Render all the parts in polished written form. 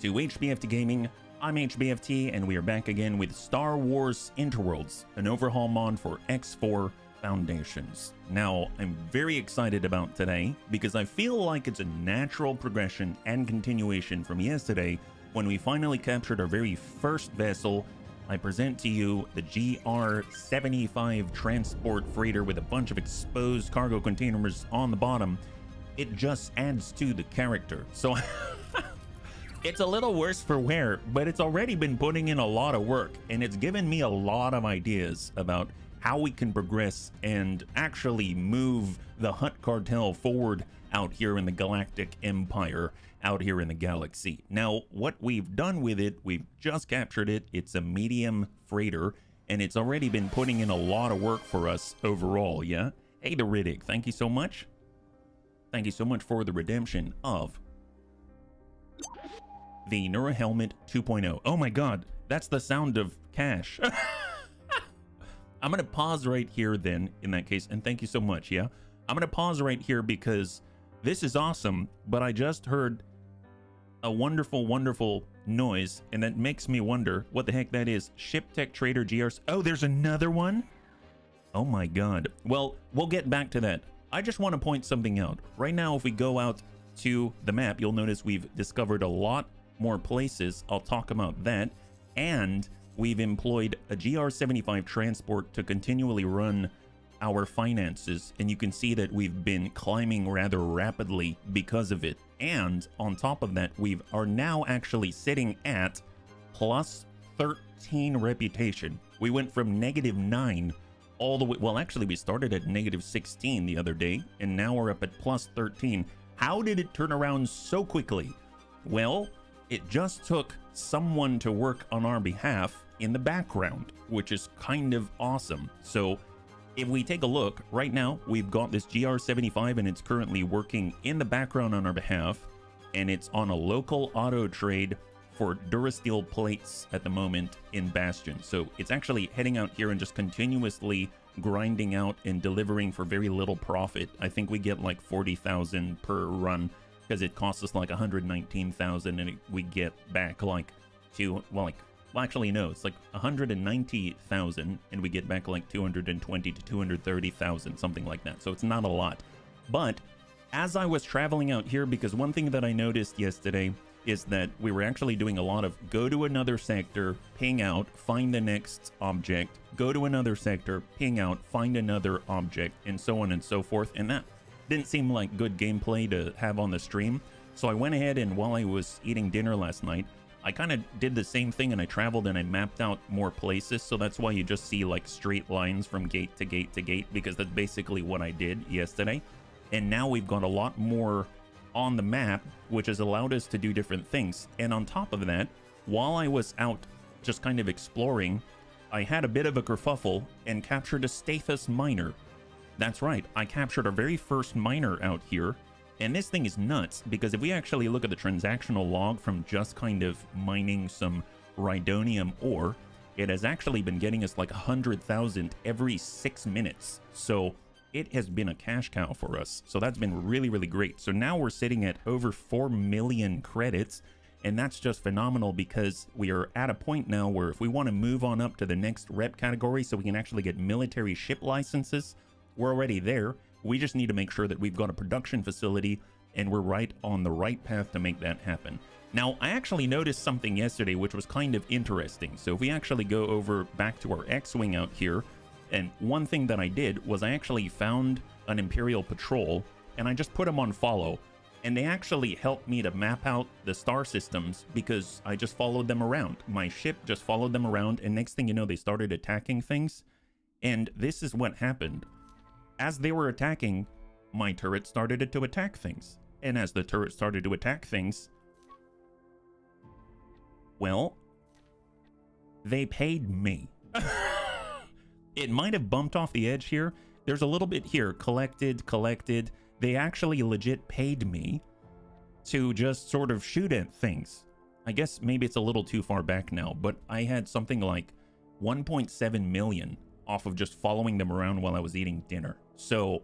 to HBFT Gaming. I'm HBFT, and we are back again with Star Wars Interworlds, an overhaul mod for X4 Foundations. Now, I'm very excited about today because I feel like it's a natural progression and continuation from yesterday when we finally captured our very first vessel. I present to you the GR75 Transport freighter with a bunch of exposed cargo containers on the bottom. It just adds to the character. So it's a little worse for wear, but it's already been putting in a lot of work, and it's given me a lot of ideas about how we can progress and actually move the Hutt cartel forward out here in the Galactic Empire, out here in the galaxy. Now, what we've done with it, we've just captured it. It's a medium freighter, and it's already been putting in a lot of work for us overall, yeah? Hey, the Riddick, thank you so much. Thank you so much for the redemption of the Neuro Helmet 2.0. Oh my god, that's the sound of cash. I'm gonna pause right here then, in that case, and thank you so much, yeah? I'm gonna pause right here because this is awesome, but I just heard a wonderful, wonderful noise, and that makes me wonder what the heck that is. Ship Tech Trader GRs. Oh, there's another one? Oh my god. Well, we'll get back to that. I just want to point something out. Right now, if we go out to the map, you'll notice we've discovered a lot more places. I'll talk about that. And we've employed a GR75 Transport to continually run our finances. And you can see that we've been climbing rather rapidly because of it. And on top of that, we are now actually sitting at plus 13 reputation. We went from -9 all the way, well, actually we started at -16 the other day, and now we're up at plus 13. How did it turn around so quickly? Well, it just took someone to work on our behalf in the background, which is kind of awesome. So if we take a look, right now we've got this GR75 and it's currently working in the background on our behalf, and it's on a local auto trade for Durasteel plates at the moment in Bastion. So it's actually heading out here and just continuously grinding out and delivering for very little profit. I think we get like 40,000 per run because it costs us like 119,000, and we get back like well, actually no, it's like 190,000 and we get back like 220 to 230,000, something like that. So it's not a lot. But as I was traveling out here, because one thing that I noticed yesterday is that we were actually doing a lot of go to another sector, ping out, find the next object, go to another sector, ping out, find another object, and so on and so forth. And that didn't seem like good gameplay to have on the stream. So I went ahead, and while I was eating dinner last night, I kind of did the same thing, and I traveled and I mapped out more places. So that's why you just see like straight lines from gate to gate to gate, because that's basically what I did yesterday. And now we've got a lot more on the map, which has allowed us to do different things. And on top of that, while I was out just kind of exploring, I had a bit of a kerfuffle and captured a Stathis miner. That's right, I captured our very first miner out here. And this thing is nuts, because if we actually look at the transactional log from just kind of mining some Rhyonium ore, it has actually been getting us like 100,000 every 6 minutes. So it has been a cash cow for us. So that's been really, really great. So now we're sitting at over 4 million credits, and that's just phenomenal because we are at a point now where if we want to move on up to the next rep category so we can actually get military ship licenses, we're already there. We just need to make sure that we've got a production facility, and we're right on the right path to make that happen. Now, I actually noticed something yesterday which was kind of interesting. So if we actually go over back to our X-Wing out here, and one thing that I did was I actually found an Imperial patrol, and I just put them on follow, and they actually helped me to map out the star systems because I just followed them around. My ship just followed them around, and next thing you know, they started attacking things. And this is what happened. As they were attacking, my turret started to attack things. And as the turret started to attack things, well, they paid me. It might have bumped off the edge here. There's a little bit here, collected. They actually legit paid me to just sort of shoot at things. I guess maybe it's a little too far back now, but I had something like 1.7 million off of just following them around while I was eating dinner. So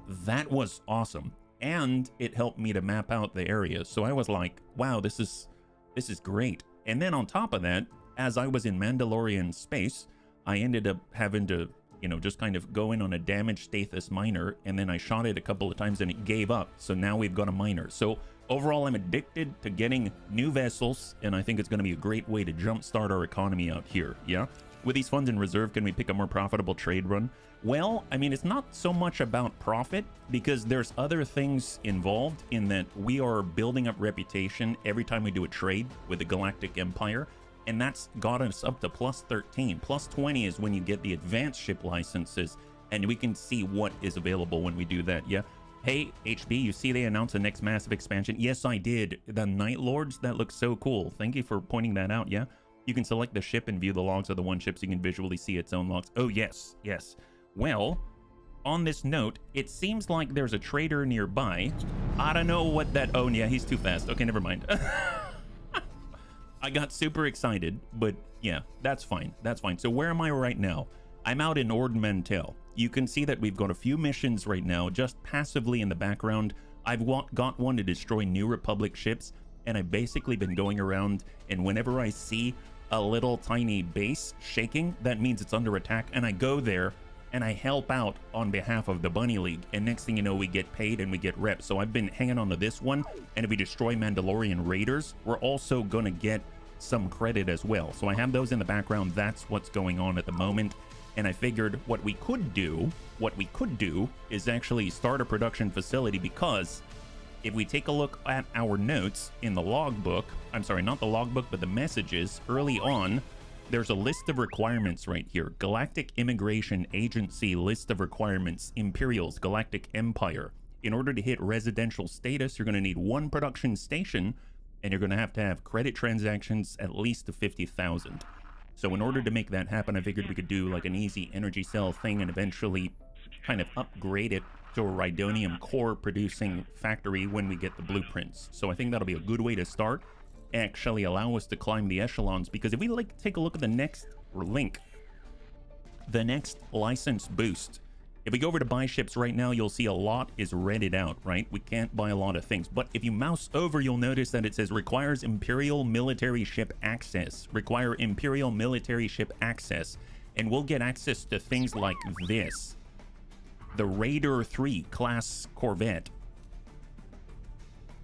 that was awesome. And it helped me to map out the area. So I was like, wow, this is This is great. And then on top of that, as I was in Mandalorian space, I ended up having to, you know, just kind of go in on a damaged Stathis miner, and then I shot it a couple of times and it gave up. So now we've got a miner. So overall, I'm addicted to getting new vessels, and I think it's going to be a great way to jumpstart our economy out here. Yeah. With these funds in reserve, can we pick a more profitable trade run? Well, I mean, it's not so much about profit, because there's other things involved in that we are building up reputation every time we do a trade with the Galactic Empire, and that's got us up to plus 13. Plus 20 is when you get the advanced ship licenses, and we can see what is available when we do that. Yeah. Hey, HB, you see they announced the next massive expansion? Yes, I did. The Night Lords, that looks so cool. Thank you for pointing that out, yeah? You can select the ship and view the logs of the one ship so you can visually see its own logs. Oh, yes, yes. Well, on this note, it seems like there's a trader nearby. I don't know what that... Oh, yeah, he's too fast. Okay, never mind. I got super excited, but yeah, that's fine. That's fine. So where am I right now? I'm out in Ormanail. You can see that we've got a few missions right now, just passively in the background. I've got one to destroy New Republic ships, and I've basically been going around, and whenever I see a little tiny base shaking, that means it's under attack, and I go there and I help out on behalf of the Bunny League, and next thing you know, we get paid and we get reps. So I've been hanging on to this one, and if we destroy Mandalorian raiders, we're also gonna get some credit as well. So I have those in the background. That's what's going on at the moment. And I figured what we could do is actually start a production facility, because if we take a look at our notes in the logbook, I'm sorry, not the logbook, but the messages early on, there's a list of requirements right here. Galactic Immigration Agency list of requirements, Imperials, Galactic Empire. In order to hit residential status, you're going to need one production station, and you're going to have credit transactions at least to 50,000. So in order to make that happen, I figured we could do like an easy energy cell thing and eventually kind of upgrade it to a Rhyonium core producing factory when we get the blueprints. So I think that'll be a good way to start, actually allow us to climb the echelons, because if we like take a look at the next link, the next license boost, if we go over to buy ships right now, you'll see a lot is redded out, right? We can't buy a lot of things, but if you mouse over, you'll notice that it says requires Imperial military ship access, require Imperial military ship access, and we'll get access to things like this, the Raider 3 class Corvette,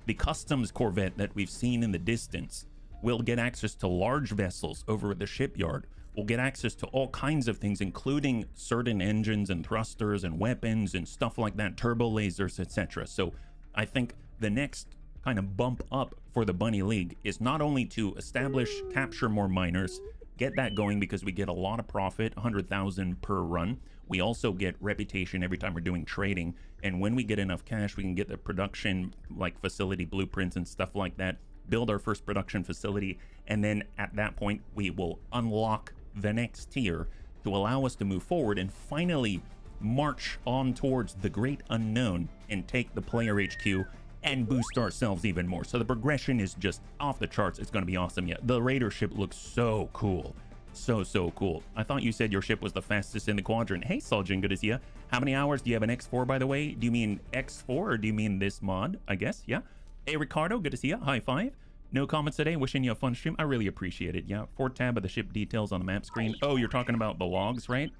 the Customs Corvette that we've seen in the distance. We'll get access to large vessels over at the shipyard. We'll get access to all kinds of things, including certain engines and thrusters and weapons and stuff like that, turbo lasers, etc. So I think the next kind of bump up for the Bunny League is not only to establish, capture more miners, get that going because we get a lot of profit, 100,000 per run. We also get reputation every time we're doing trading. And when we get enough cash, we can get the production, like facility blueprints and stuff like that, build our first production facility. And then at that point, we will unlock the next tier to allow us to move forward and finally march on towards the great unknown and take the player HQ and boost ourselves even more. So the progression is just off the charts. It's going to be awesome. Yeah, the Raider ship looks so cool. So cool. I thought you said your ship was the fastest in the quadrant. Hey, Saljin, good to see you. How many hours do you have an X4, by the way? Do you mean X4 or do you mean this mod? I guess, yeah. Hey, Ricardo, good to see you. High five. No comments today. Wishing you a fun stream. I really appreciate it. Yeah, 4th tab of the ship details on the map screen. Oh, you're talking about the logs, right?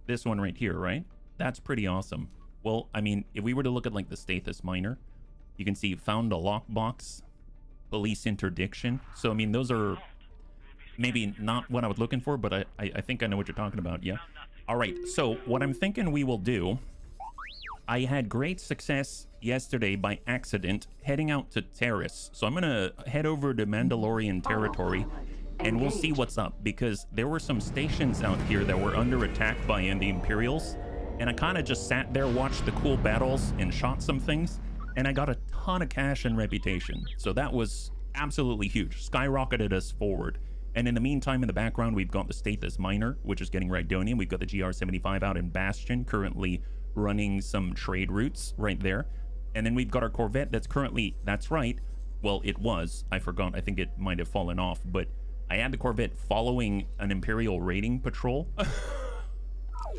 This one right here, right? That's pretty awesome. Well, I mean, if we were to look at like the Stathis miner, you can see found a lockbox, police interdiction. So, I mean, those are maybe not what I was looking for, but I think I know what you're talking about. Yeah. All right. So what I'm thinking we will do, I had great success yesterday by accident heading out to Terrace. So I'm going to head over to Mandalorian territory and we'll see what's up, because there were some stations out here that were under attack by the Imperials. And I kind of just sat there, watched the cool battles and shot some things. And I got a ton of cash and reputation. So that was absolutely huge. Skyrocketed us forward. And in the meantime, in the background, we've got the Stathis miner, which is getting Rhyonium. We've got the GR75 out in Bastion, currently running some trade routes right there. And then we've got our Corvette that's currently, that's right, well, it was, I forgot, I think it might have fallen off, but I had the Corvette following an Imperial raiding patrol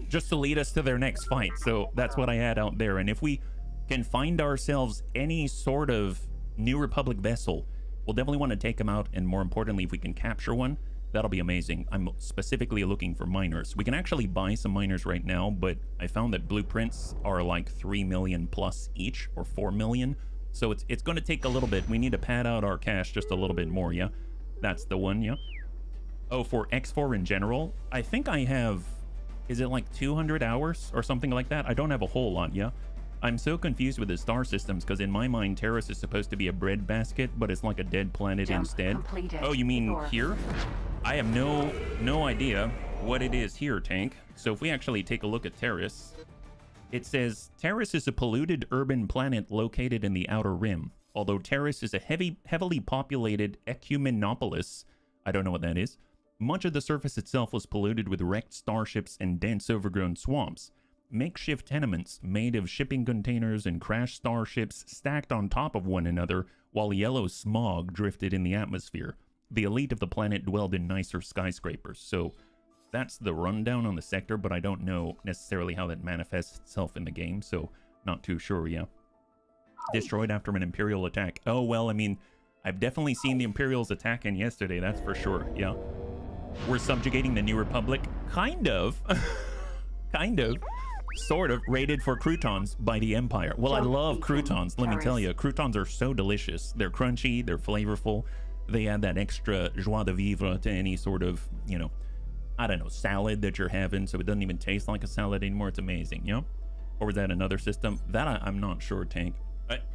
just to lead us to their next fight. So that's what I had out there. And if we can find ourselves any sort of New Republic vessel We'll definitely want to take them out, and more importantly, if we can capture one, that'll be amazing. I'm specifically looking for miners. We can actually buy some miners right now, but I found that blueprints are like 3 million plus each, or 4 million. So it's going to take a little bit. We need to pad out our cash just a little bit more, yeah? That's the one, yeah? Oh, for X4 in general, I think I have, is it like 200 hours or something like that? I don't have a whole lot, yeah? I'm so confused with the star systems because in my mind, Terrace is supposed to be a breadbasket, but it's like a dead planet instead. Completed. Oh, you mean here? I have no idea what it is here, Tank. So if we actually take a look at Terrace, it says, Terrace is a polluted urban planet located in the Outer Rim. Although Terrace is a heavily populated ecumenopolis, I don't know what that is, much of the surface itself was polluted with wrecked starships and dense overgrown swamps. Makeshift tenements made of shipping containers and crashed starships stacked on top of one another while yellow smog drifted in the atmosphere. The elite of the planet dwelled in nicer skyscrapers. So that's the rundown on the sector, but I don't know necessarily how that manifests itself in the game, so not too sure, yeah. Destroyed after an Imperial attack. Oh, well, I mean, I've definitely seen the Imperials attacking yesterday, that's for sure, yeah. We're subjugating the New Republic, kind of. Kind of. Sort of. Raided for croutons by the Empire. Well, I love croutons, let me tell you. Croutons are so delicious. They're crunchy, they're flavorful. They add that extra joie de vivre to any sort of, you know, I don't know, salad that you're having, so it doesn't even taste like a salad anymore. It's amazing, you know? Or was that another system? That I'm not sure, Tank.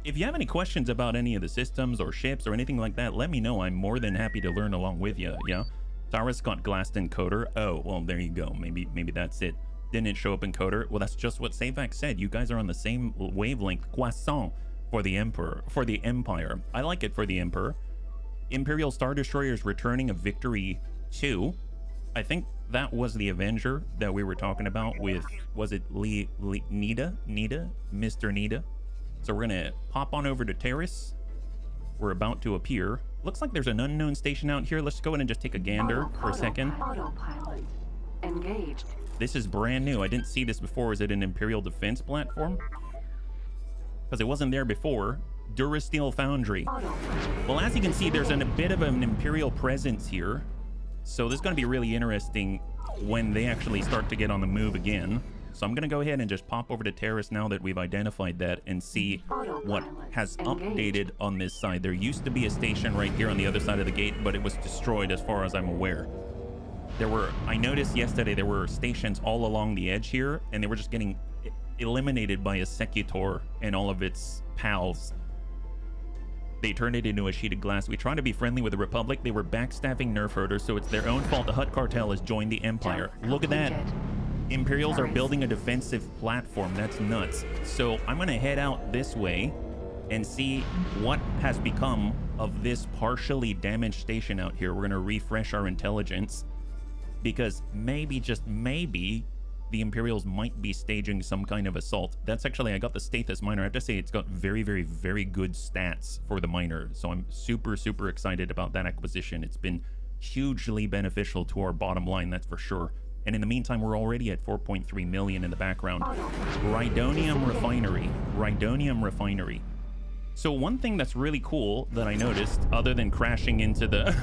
If you have any questions about any of the systems or ships or anything like that, let me know. I'm more than happy to learn along with you, yeah? Taurus got glassed encoder. Oh, well, there you go. Maybe that's it. Didn't it show up in Coder? Well, that's just what Savax said. You guys are on the same wavelength. Croissant for the Emperor, for the Empire. I like it for the Emperor. Imperial Star Destroyers returning of Victory 2. I think that was the Avenger that we were talking about with, was it Nita? Mr. Nita? So we're gonna pop on over to Terrace. We're about to appear. Looks like there's an unknown station out here. Let's go in and just take a gander for a second. Autopilot engaged. This is brand new. I didn't see this before. Is it an Imperial defense platform? Because it wasn't there before. Durasteel Foundry. Well, as you can see, there's a bit of an Imperial presence here. So this is going to be really interesting when they actually start to get on the move again. So I'm going to go ahead and just pop over to Terrace now that we've identified that and see what has updated on this side. There used to be a station right here on the other side of the gate, but it was destroyed as far as I'm aware. I noticed yesterday there were stations all along the edge here, and they were just getting eliminated by a Secutor and all of its pals. They turned it into a sheet of glass. We tried to be friendly with the Republic. They were backstabbing nerf herders, so it's their own fault. The Hutt cartel has joined the Empire. Look at that. Imperials are building a defensive platform. That's nuts. So I'm going to head out this way and see what has become of this partially damaged station out here. We're going to refresh our intelligence, because maybe, just maybe, the Imperials might be staging some kind of assault. That's actually, I got the Stathis miner. I have to say, it's got very, very, very good stats for the miner. So I'm super, super excited about that acquisition. It's been hugely beneficial to our bottom line, that's for sure. And in the meantime, we're already at 4.3 million in the background. Rhyonium Refinery. Rhyonium Refinery. So one thing that's really cool that I noticed, other than crashing into the...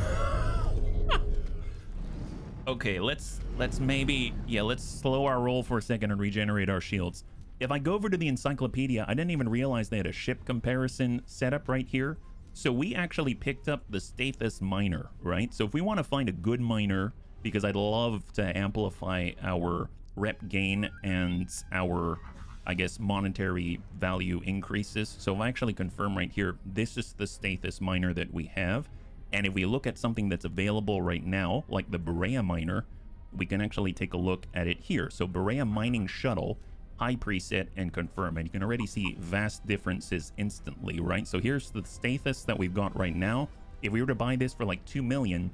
Okay, let's maybe, yeah, let's slow our roll for a second and regenerate our shields. If I go over to the encyclopedia, I didn't even realize they had a ship comparison set up right here. So we actually picked up the Stathis miner, right? So if we want to find a good miner, because I'd love to amplify our rep gain and our, I guess, monetary value increases. So if I actually confirm right here, this is the Stathis miner that we have. And if we look at something that's available right now, like the Berea miner, we can actually take a look at it here. So Berea mining shuttle, high preset, and confirm. And you can already see vast differences instantly, right? So here's the Stathis that we've got right now. If we were to buy this for like 2 million,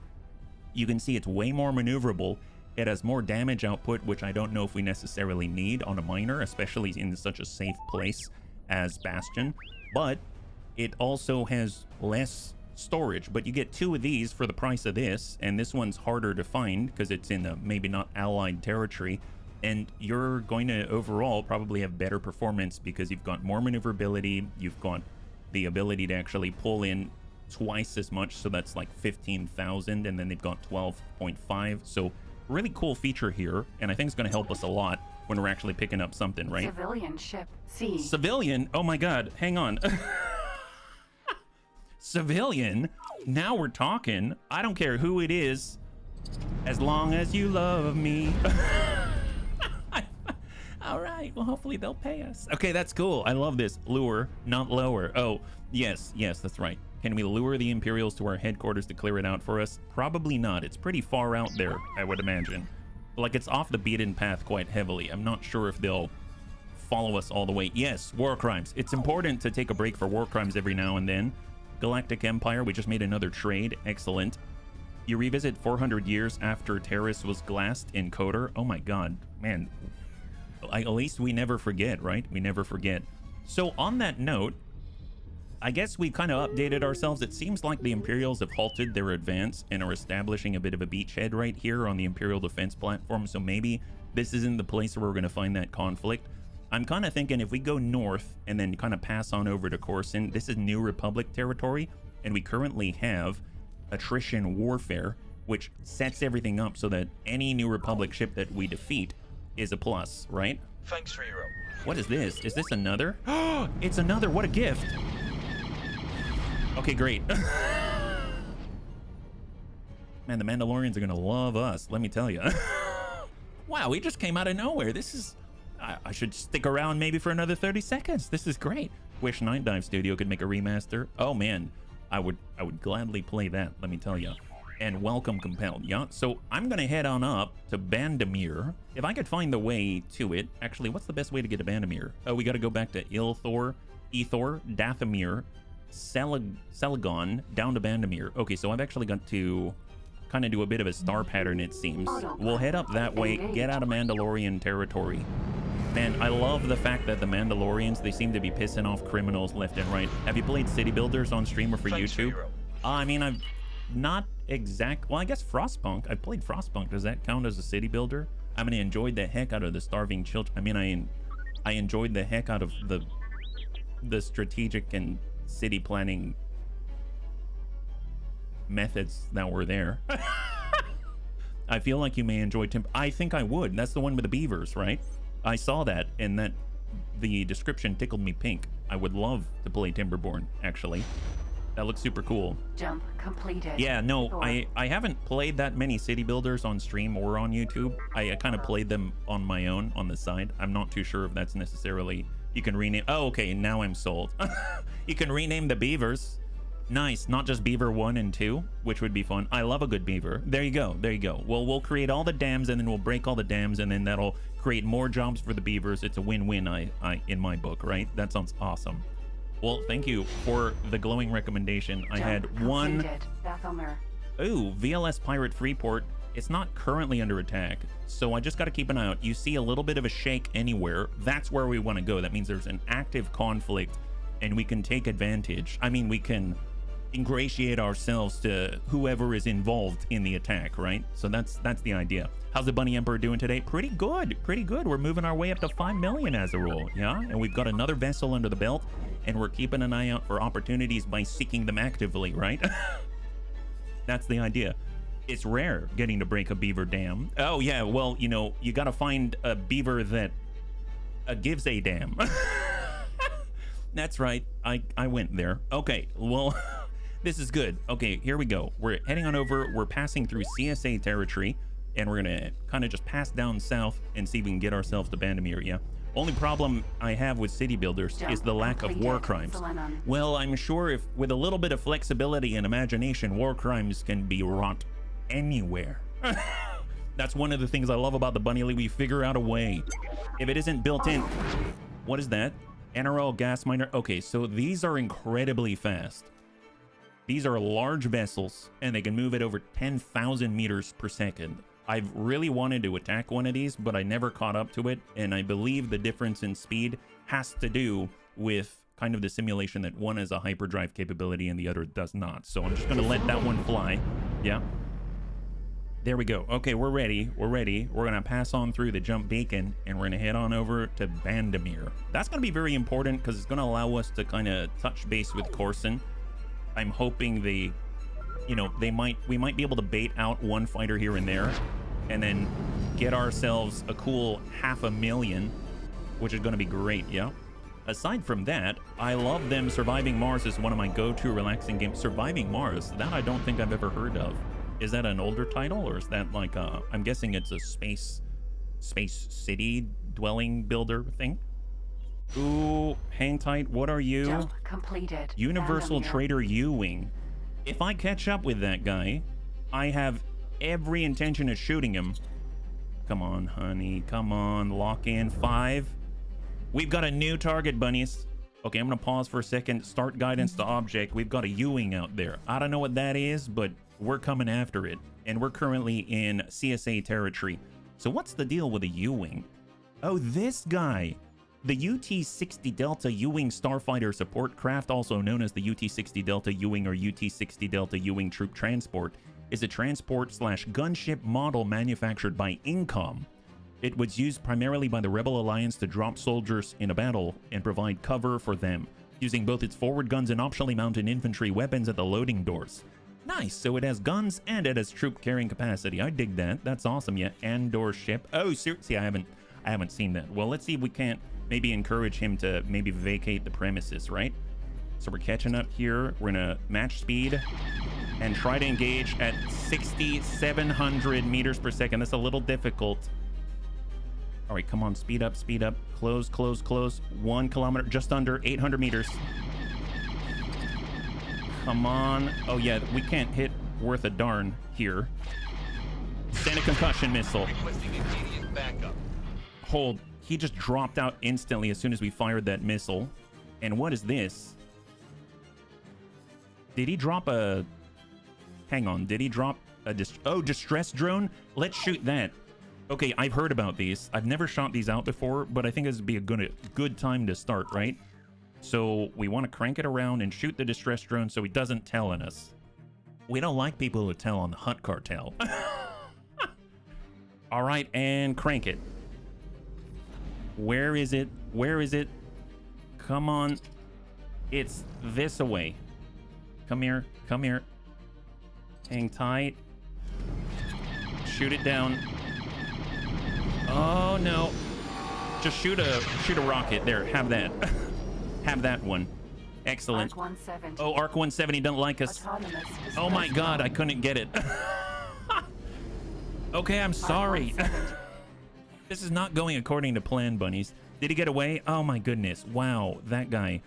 you can see it's way more maneuverable. It has more damage output, which I don't know if we necessarily need on a miner, especially in such a safe place as Bastion. But it also has less storage, but you get 2 of these for the price of this, and this one's harder to find because it's in a maybe not allied territory, and you're going to overall probably have better performance because you've got more maneuverability, you've got the ability to actually pull in twice as much, so that's like 15,000, and then they've got 12.5. So really cool feature here, and I think it's going to help us a lot when we're actually picking up something, right? Civilian ship C. Civilian? Oh my god, hang on. Civilian? Now we're talking. I don't care who it is, as long as you love me. All right, well, hopefully they'll pay us. Okay, that's cool. I love this. Lure, not lower. Oh, yes, that's right. Can we lure the Imperials to our headquarters to clear it out for us? Probably not. It's pretty far out there, I would imagine. Like, it's off the beaten path quite heavily. I'm not sure if they'll follow us all the way. Yes, war crimes. It's important to take a break for war crimes every now and then. Galactic Empire, we just made another trade. Excellent. You revisit 400 years after Terrace was glassed in Coder. Oh my god, man. At least we never forget, right? We never forget. So on that note, I guess we kind of updated ourselves. It seems like the Imperials have halted their advance and are establishing a bit of a beachhead right here on the Imperial defense platform. So maybe this isn't the place where we're going to find that conflict. I'm kind of thinking if we go north and then kind of pass on over to Coruscant, this is New Republic territory, and we currently have attrition warfare, which sets everything up so that any New Republic ship that we defeat is a plus, right? Thanks for your help. What is this? Is this another? Oh, it's another. What a gift. Okay, great. Man, the Mandalorians are gonna love us, let me tell you. Wow, we just came out of nowhere. This is... I should stick around maybe for another 30 seconds. This is great. Wish Night Dive Studio could make a remaster. Oh man, I would gladly play that, let me tell you. And welcome compelled, yeah? So I'm gonna head on up to Bandameir. If I could find the way to it. Actually, what's the best way to get to Bandameir? Oh, we gotta go back to Ethor, Dathomir, Celagon, down to Bandameir. Okay, so I've actually got to kind of do a bit of a star pattern, it seems. We'll head up that way, get out of Mandalorian territory. Man, I love the fact that the Mandalorians, they seem to be pissing off criminals left and right. Have you played City Builders on stream or for YouTube? I mean, I've not exact... Well, I guess Frostpunk. I've played Frostpunk. Does that count as a city builder? I mean, I enjoyed the heck out of the starving children. I mean, I enjoyed the heck out of the strategic and city planning methods that were there. I feel like you may enjoy I think I would. That's the one with the beavers, right? I saw that, and that the description tickled me pink. I would love to play Timberborn, actually. That looks super cool. Jump completed. Yeah, no, I haven't played that many city builders on stream or on YouTube. I kind of played them on my own on the side. I'm not too sure if that's necessarily... You can rename... Oh, okay, now I'm sold. You can rename the beavers. Nice, not just Beaver 1 and 2, which would be fun. I love a good beaver. There you go, there you go. Well, we'll create all the dams, and then we'll break all the dams, and then that'll create more jobs for the beavers. It's a win-win, in my book, right? That sounds awesome. Well, thank you for the glowing recommendation. I had one... Ooh, VLS Pirate Freeport. It's not currently under attack, so I just got to keep an eye out. You see a little bit of a shake anywhere, that's where we want to go. That means there's an active conflict, and we can take advantage. I mean, we can ingratiate ourselves to whoever is involved in the attack, right? So that's the idea. How's the Bunny Emperor doing today? Pretty good, pretty good. We're moving our way up to 5 million as a rule, yeah? And we've got another vessel under the belt, and we're keeping an eye out for opportunities by seeking them actively, right? That's the idea. It's rare getting to break a beaver dam. Oh yeah, well, you know, you gotta find a beaver that gives a damn. That's right, I went there. Okay, well, this is good. Okay, here we go. We're heading on over. We're passing through CSA territory, and we're gonna kind of just pass down south and see if we can get ourselves to Bandameir, yeah? Only problem I have with city builders is the lack of war crimes. Well, I'm sure if with a little bit of flexibility and imagination, war crimes can be wrought anywhere. That's one of the things I love about the Bunny League. We figure out a way. If it isn't built in... What is that? NRL gas miner. Okay, so these are incredibly fast. These are large vessels, and they can move at over 10,000 meters per second. I've really wanted to attack one of these, but I never caught up to it, and I believe the difference in speed has to do with kind of the simulation that one has a hyperdrive capability and the other does not. So I'm just going to let that one fly. Yeah. There we go. Okay, we're ready. We're ready. We're going to pass on through the jump beacon, and we're going to head on over to Bandameir. That's going to be very important because it's going to allow us to kind of touch base with Coruscant. I'm hoping they, you know, we might be able to bait out one fighter here and there, and then get ourselves a cool 500,000, which is going to be great. Yeah. Aside from that, I love them. Surviving Mars is one of my go-to relaxing games. Surviving Mars, that I don't think I've ever heard of. Is that an older title, or is that like a, I'm guessing it's a space city dwelling builder thing? Ooh, hang tight. What are you? Jump completed. Universal Bandameir. Trader Uwing. If I catch up with that guy, I have every intention of shooting him. Come on, honey. Come on. Lock in. 5. We've got a new target, bunnies. Okay, I'm going to pause for a second. Start guidance to object. We've got a Uwing out there. I don't know what that is, but we're coming after it. And we're currently in CSA territory. So what's the deal with a Uwing? Oh, this guy. The UT-60 Delta Uwing Starfighter Support Craft, also known as the UT-60 Delta Uwing or UT-60 Delta Uwing Troop Transport, is a transport/gunship model manufactured by Incom. It was used primarily by the Rebel Alliance to drop soldiers in a battle and provide cover for them, using both its forward guns and optionally mounted infantry weapons at the loading doors. Nice, so it has guns and it has troop carrying capacity. I dig that. That's awesome. Yeah, Andor ship. Oh, seriously, I haven't seen that. Well, let's see if we can't maybe encourage him to maybe vacate the premises, right? So we're catching up here. We're gonna match speed and try to engage at 6,700 meters per second. That's a little difficult. All right, come on, speed up, speed up. Close, close, close. 1 kilometer, just under 800 meters. Come on. Oh yeah, we can't hit worth a darn here. Send a concussion missile. Requesting immediate backup. Hold. He just dropped out instantly as soon as we fired that missile. And what is this? Did he drop a... Hang on. Did he drop a... distress drone? Let's shoot that. Okay, I've heard about these. I've never shot these out before, but I think this would be a good time to start, right? So we want to crank it around and shoot the distress drone so he doesn't tell on us. We don't like people who tell on the Hutt Cartel. All right, and crank it. Where is it? Where is it? Come on. It's this away. Come here. Come here. Hang tight. Shoot it down. Oh, no. Just shoot a rocket. There, have that. Have that one. Excellent. Arc 170. Oh, Arc 170 don't like us. Autonomous Oh my distress god, drone. I couldn't get it. Okay, I'm sorry. Arc 170. This is not going according to plan, bunnies. Did he get away? Oh my goodness. Wow, that guy.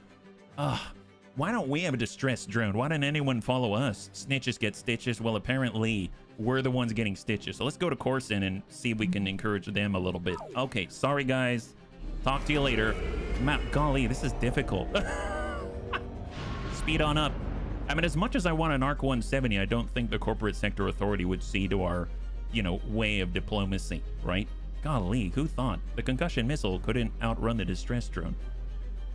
Why don't we have a distress drone? Why didn't anyone follow us? Snitches get stitches. Well, apparently we're the ones getting stitches. So let's go to Coruscant and see if we can encourage them a little bit. Okay, sorry guys. Talk to you later. Golly, this is difficult. Speed on up. I mean, as much as I want an Arc 170, I don't think the Corporate Sector Authority would see to our, you know, way of diplomacy, right? Golly, who thought? The concussion missile couldn't outrun the distress drone.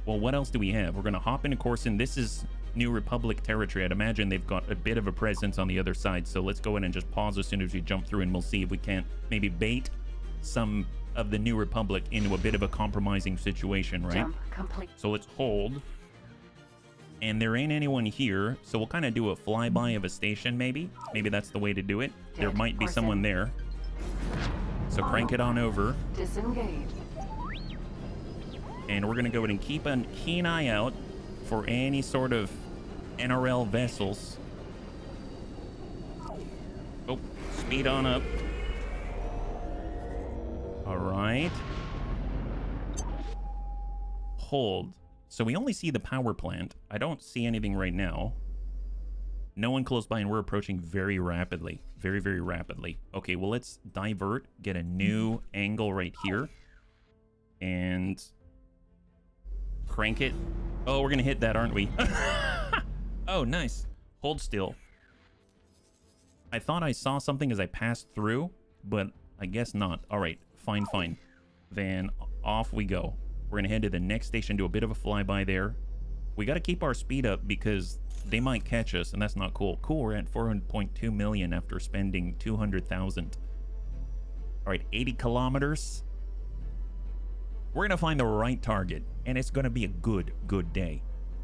Well, what else do we have? We're going to hop into Coruscant. This is New Republic territory. I'd imagine they've got a bit of a presence on the other side. So let's go in and just pause as soon as we jump through, and we'll see if we can't maybe bait some of the New Republic into a bit of a compromising situation, right? Jump complete. So let's hold. And there ain't anyone here, so we'll kind of do a flyby of a station, maybe. Maybe that's the way to do it. There Dead might be person. someone there. So crank it on over. Disengage. And we're going to go ahead and keep a keen eye out for any sort of NRL vessels. Oh, speed on up. All right. Hold. So we only see the power plant. I don't see anything right now. No one close by, and we're approaching very rapidly. Very, very rapidly. Okay, well, let's divert, get a new angle right here. And crank it. Oh, we're going to hit that, aren't we? Oh, nice. Hold still. I thought I saw something as I passed through, but I guess not. All right, fine, fine. Then off we go. We're going to head to the next station, do a bit of a flyby there. We got to keep our speed up because they might catch us, and that's not cool. Cool, we're at 4.2 million after spending 200,000. All right, 80 kilometers. We're going to find the right target, and it's going to be a good day.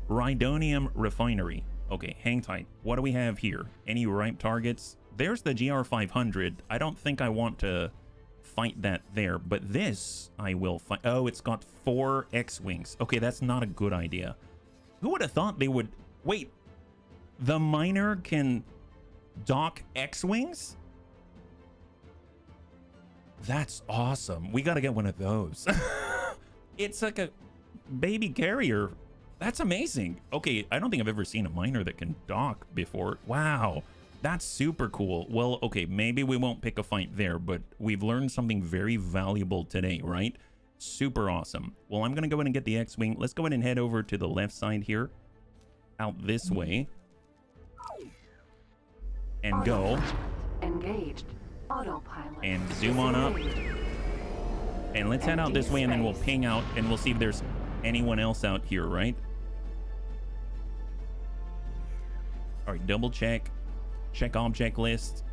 Rhyonium Refinery. Okay, hang tight. What do we have here? Any ripe targets? There's the GR500. I don't think I want to fight that there, but this I will fight. Oh, it's got 4 X-Wings. Okay, that's not a good idea. Who would have thought they would... Wait, the miner can dock X-Wings? That's awesome. We got to get one of those. It's like a baby carrier. That's amazing. Okay, I don't think I've ever seen a miner that can dock before. Wow, that's super cool. Well, okay, maybe we won't pick a fight there, but we've learned something very valuable today, right? Super awesome. Well, I'm gonna go ahead and get the X-Wing. Let's go ahead and head over to the left side here, out this way, and go. Engaged. Autopilot. And zoom on up. And let's head out this way, and then we'll ping out, and we'll see if there's anyone else out here, right? All right, double check. Check object list.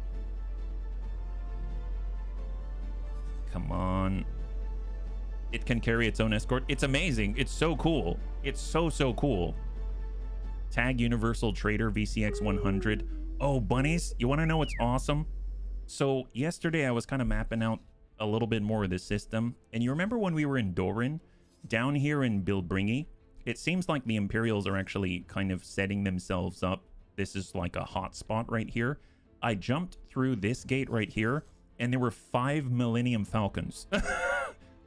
Come on. It can carry its own escort. It's amazing. It's so cool. It's so cool. Tag Universal Trader VCX 100. Oh, bunnies, you want to know what's awesome? So yesterday I was kind of mapping out a little bit more of the system, and you remember when we were in Doran, down here in Berenguer, it seems like the Imperials are actually kind of setting themselves up. This is like a hot spot right here. I jumped through this gate right here, and there were 5 Millennium Falcons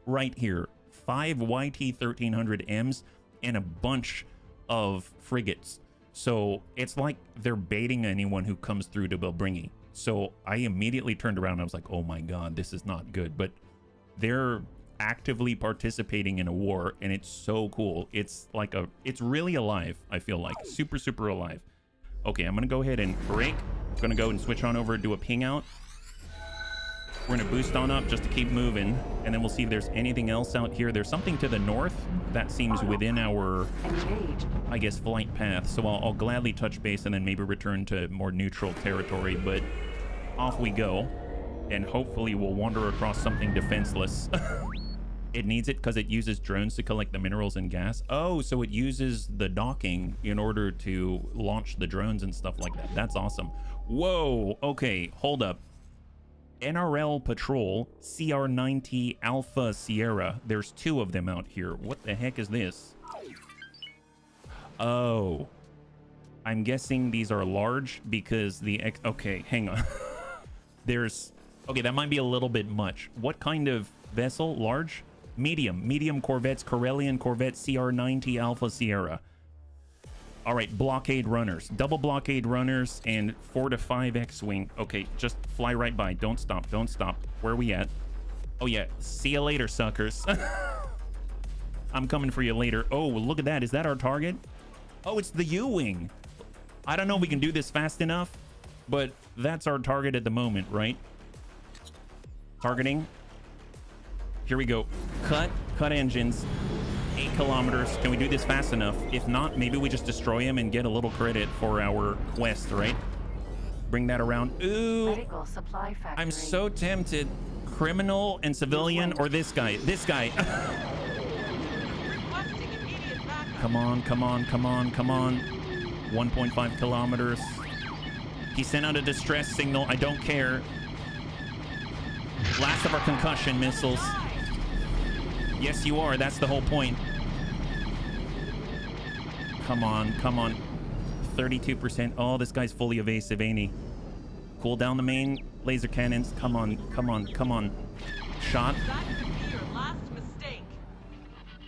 right here. 5 YT-1300Ms and a bunch of frigates. So it's like they're baiting anyone who comes through to Berenguer. So I immediately turned around and I was like, oh my god, this is not good. But they're actively participating in a war, and it's so cool. It's like it's really alive, I feel like. Super alive. Okay, I'm gonna go ahead and break. I'm gonna go and switch on over, do a ping out. We're gonna boost on up just to keep moving, and then we'll see if there's anything else out here. There's something to the north that seems within our, I guess, flight path. So I'll gladly touch base and then maybe return to more neutral territory, but off we go. And hopefully we'll wander across something defenseless. It needs it because it uses drones to collect the minerals and gas. Oh, so it uses the docking in order to launch the drones and stuff like that. That's awesome. Whoa, okay, hold up. NRL Patrol CR90 Alpha Sierra. There's 2 of them out here. What the heck is this? Oh, I'm guessing these are large because okay, hang on. Okay, that might be a little bit much. What kind of vessel? Large? Medium Corvettes, Corellian Corvette CR90 Alpha Sierra. All right, blockade runners, double blockade runners, and 4 to 5 X-Wing. Okay, just fly right by. Don't stop. Where are we at? Oh yeah, see you later, suckers. I'm coming for you later. Oh, look at that. Is that our target? Oh, it's the Uwing. I don't know if we can do this fast enough, but that's our target at the moment, right? Targeting. Here we go. Cut engines. 8 kilometers. Can we do this fast enough? If not, maybe we just destroy him and get a little credit for our quest, right? Bring that around. Ooh, Medical supply factory. I'm so tempted. Criminal and civilian, or this guy. Come on. 1.5 kilometers. He sent out a distress signal. I don't care. Last of our concussion missiles. Yes, you are. That's the whole point. Come on. 32%. Oh, this guy's fully evasive, ain't he? Cool down the main laser cannons. Come on. Shot. That could be your last mistake.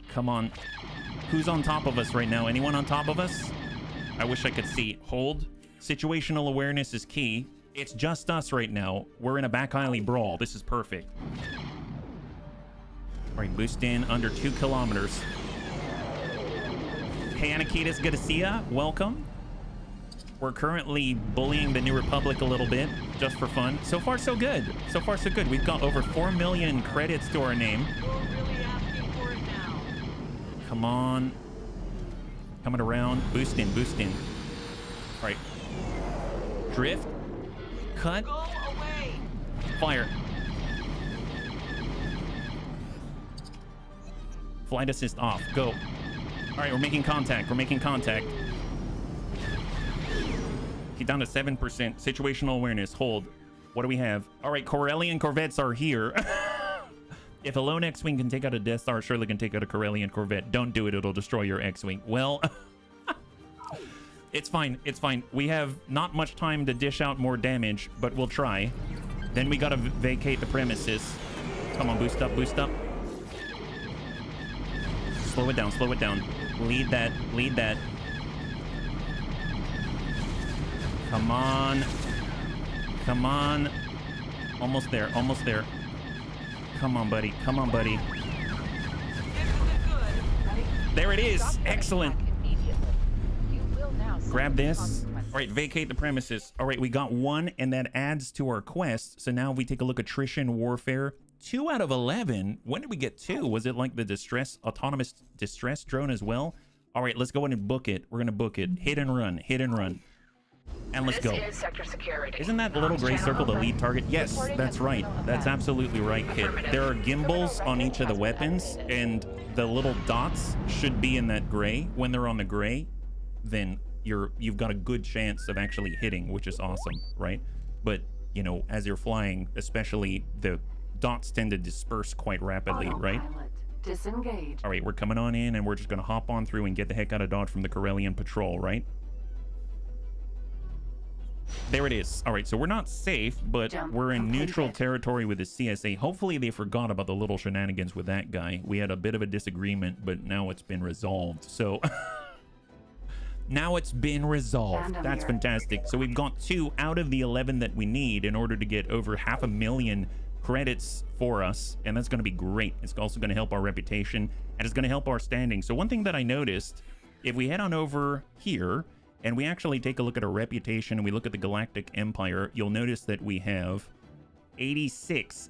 Come on. Who's on top of us right now? Anyone on top of us? I wish I could see. Hold. Situational awareness is key. It's just us right now. We're in a back alley brawl. This is perfect. All right, boost in under 2 kilometers. Hey, Anakitas, good to see ya. Welcome. We're currently bullying the New Republic a little bit, just for fun. So far, so good. We've got over 4 million credits to our name. You're really asking for it now. Come on. Coming around. Boost in. All right. Drift. Cut. Go away. Fire. Flight assist off. Go. All right, we're making contact. He's down to 7%. Situational awareness. Hold. What do we have? All right, Corellian Corvettes are here. If a lone X-Wing can take out a Death Star, surely can take out a Corellian Corvette. Don't do it. It'll destroy your X-Wing. Well, it's fine. It's fine. We have not much time to dish out more damage, but we'll try. Then we got to vacate the premises. Come on, boost up, boost up. Slow it down, slow it down. Lead that, lead that. Come on. Come on. Almost there, almost there. Come on, buddy. Come on, buddy. There it is. Excellent. Grab this. All right, vacate the premises. All right, we got one, and that adds to our quest. So now we take a look at attrition warfare. 2 out of 11. When did we get 2? Was it like the autonomous distress drone as well? All right, let's go ahead and book it. We're gonna book it. Hit and run. Hit and run. And let's go. Isn't that the little gray circle the lead target? Yes, that's right. That's absolutely right, kid. There are gimbals on each of the weapons, and the little dots should be in that gray. When they're on the gray, then you've got a good chance of actually hitting, which is awesome, right? But, you know, as you're flying, especially, the dots tend to disperse quite rapidly, right? Disengage. All right, we're coming on in, and we're just going to hop on through and get the heck out of Dodge from the Corellian patrol, right? There it is. All right, so we're not safe, but we're in neutral territory with the CSA. Hopefully they forgot about the little shenanigans with that guy. We had a bit of a disagreement, but now it's been resolved. So now it's been resolved. That's fantastic. So we've got 2 out of the 11 that we need in order to get over 500,000 credits for us, and that's going to be great. It's also going to help our reputation, and it's going to help our standing. So one thing that I noticed, if we head on over here and we actually take a look at our reputation and we look at the Galactic Empire, you'll notice that we have 86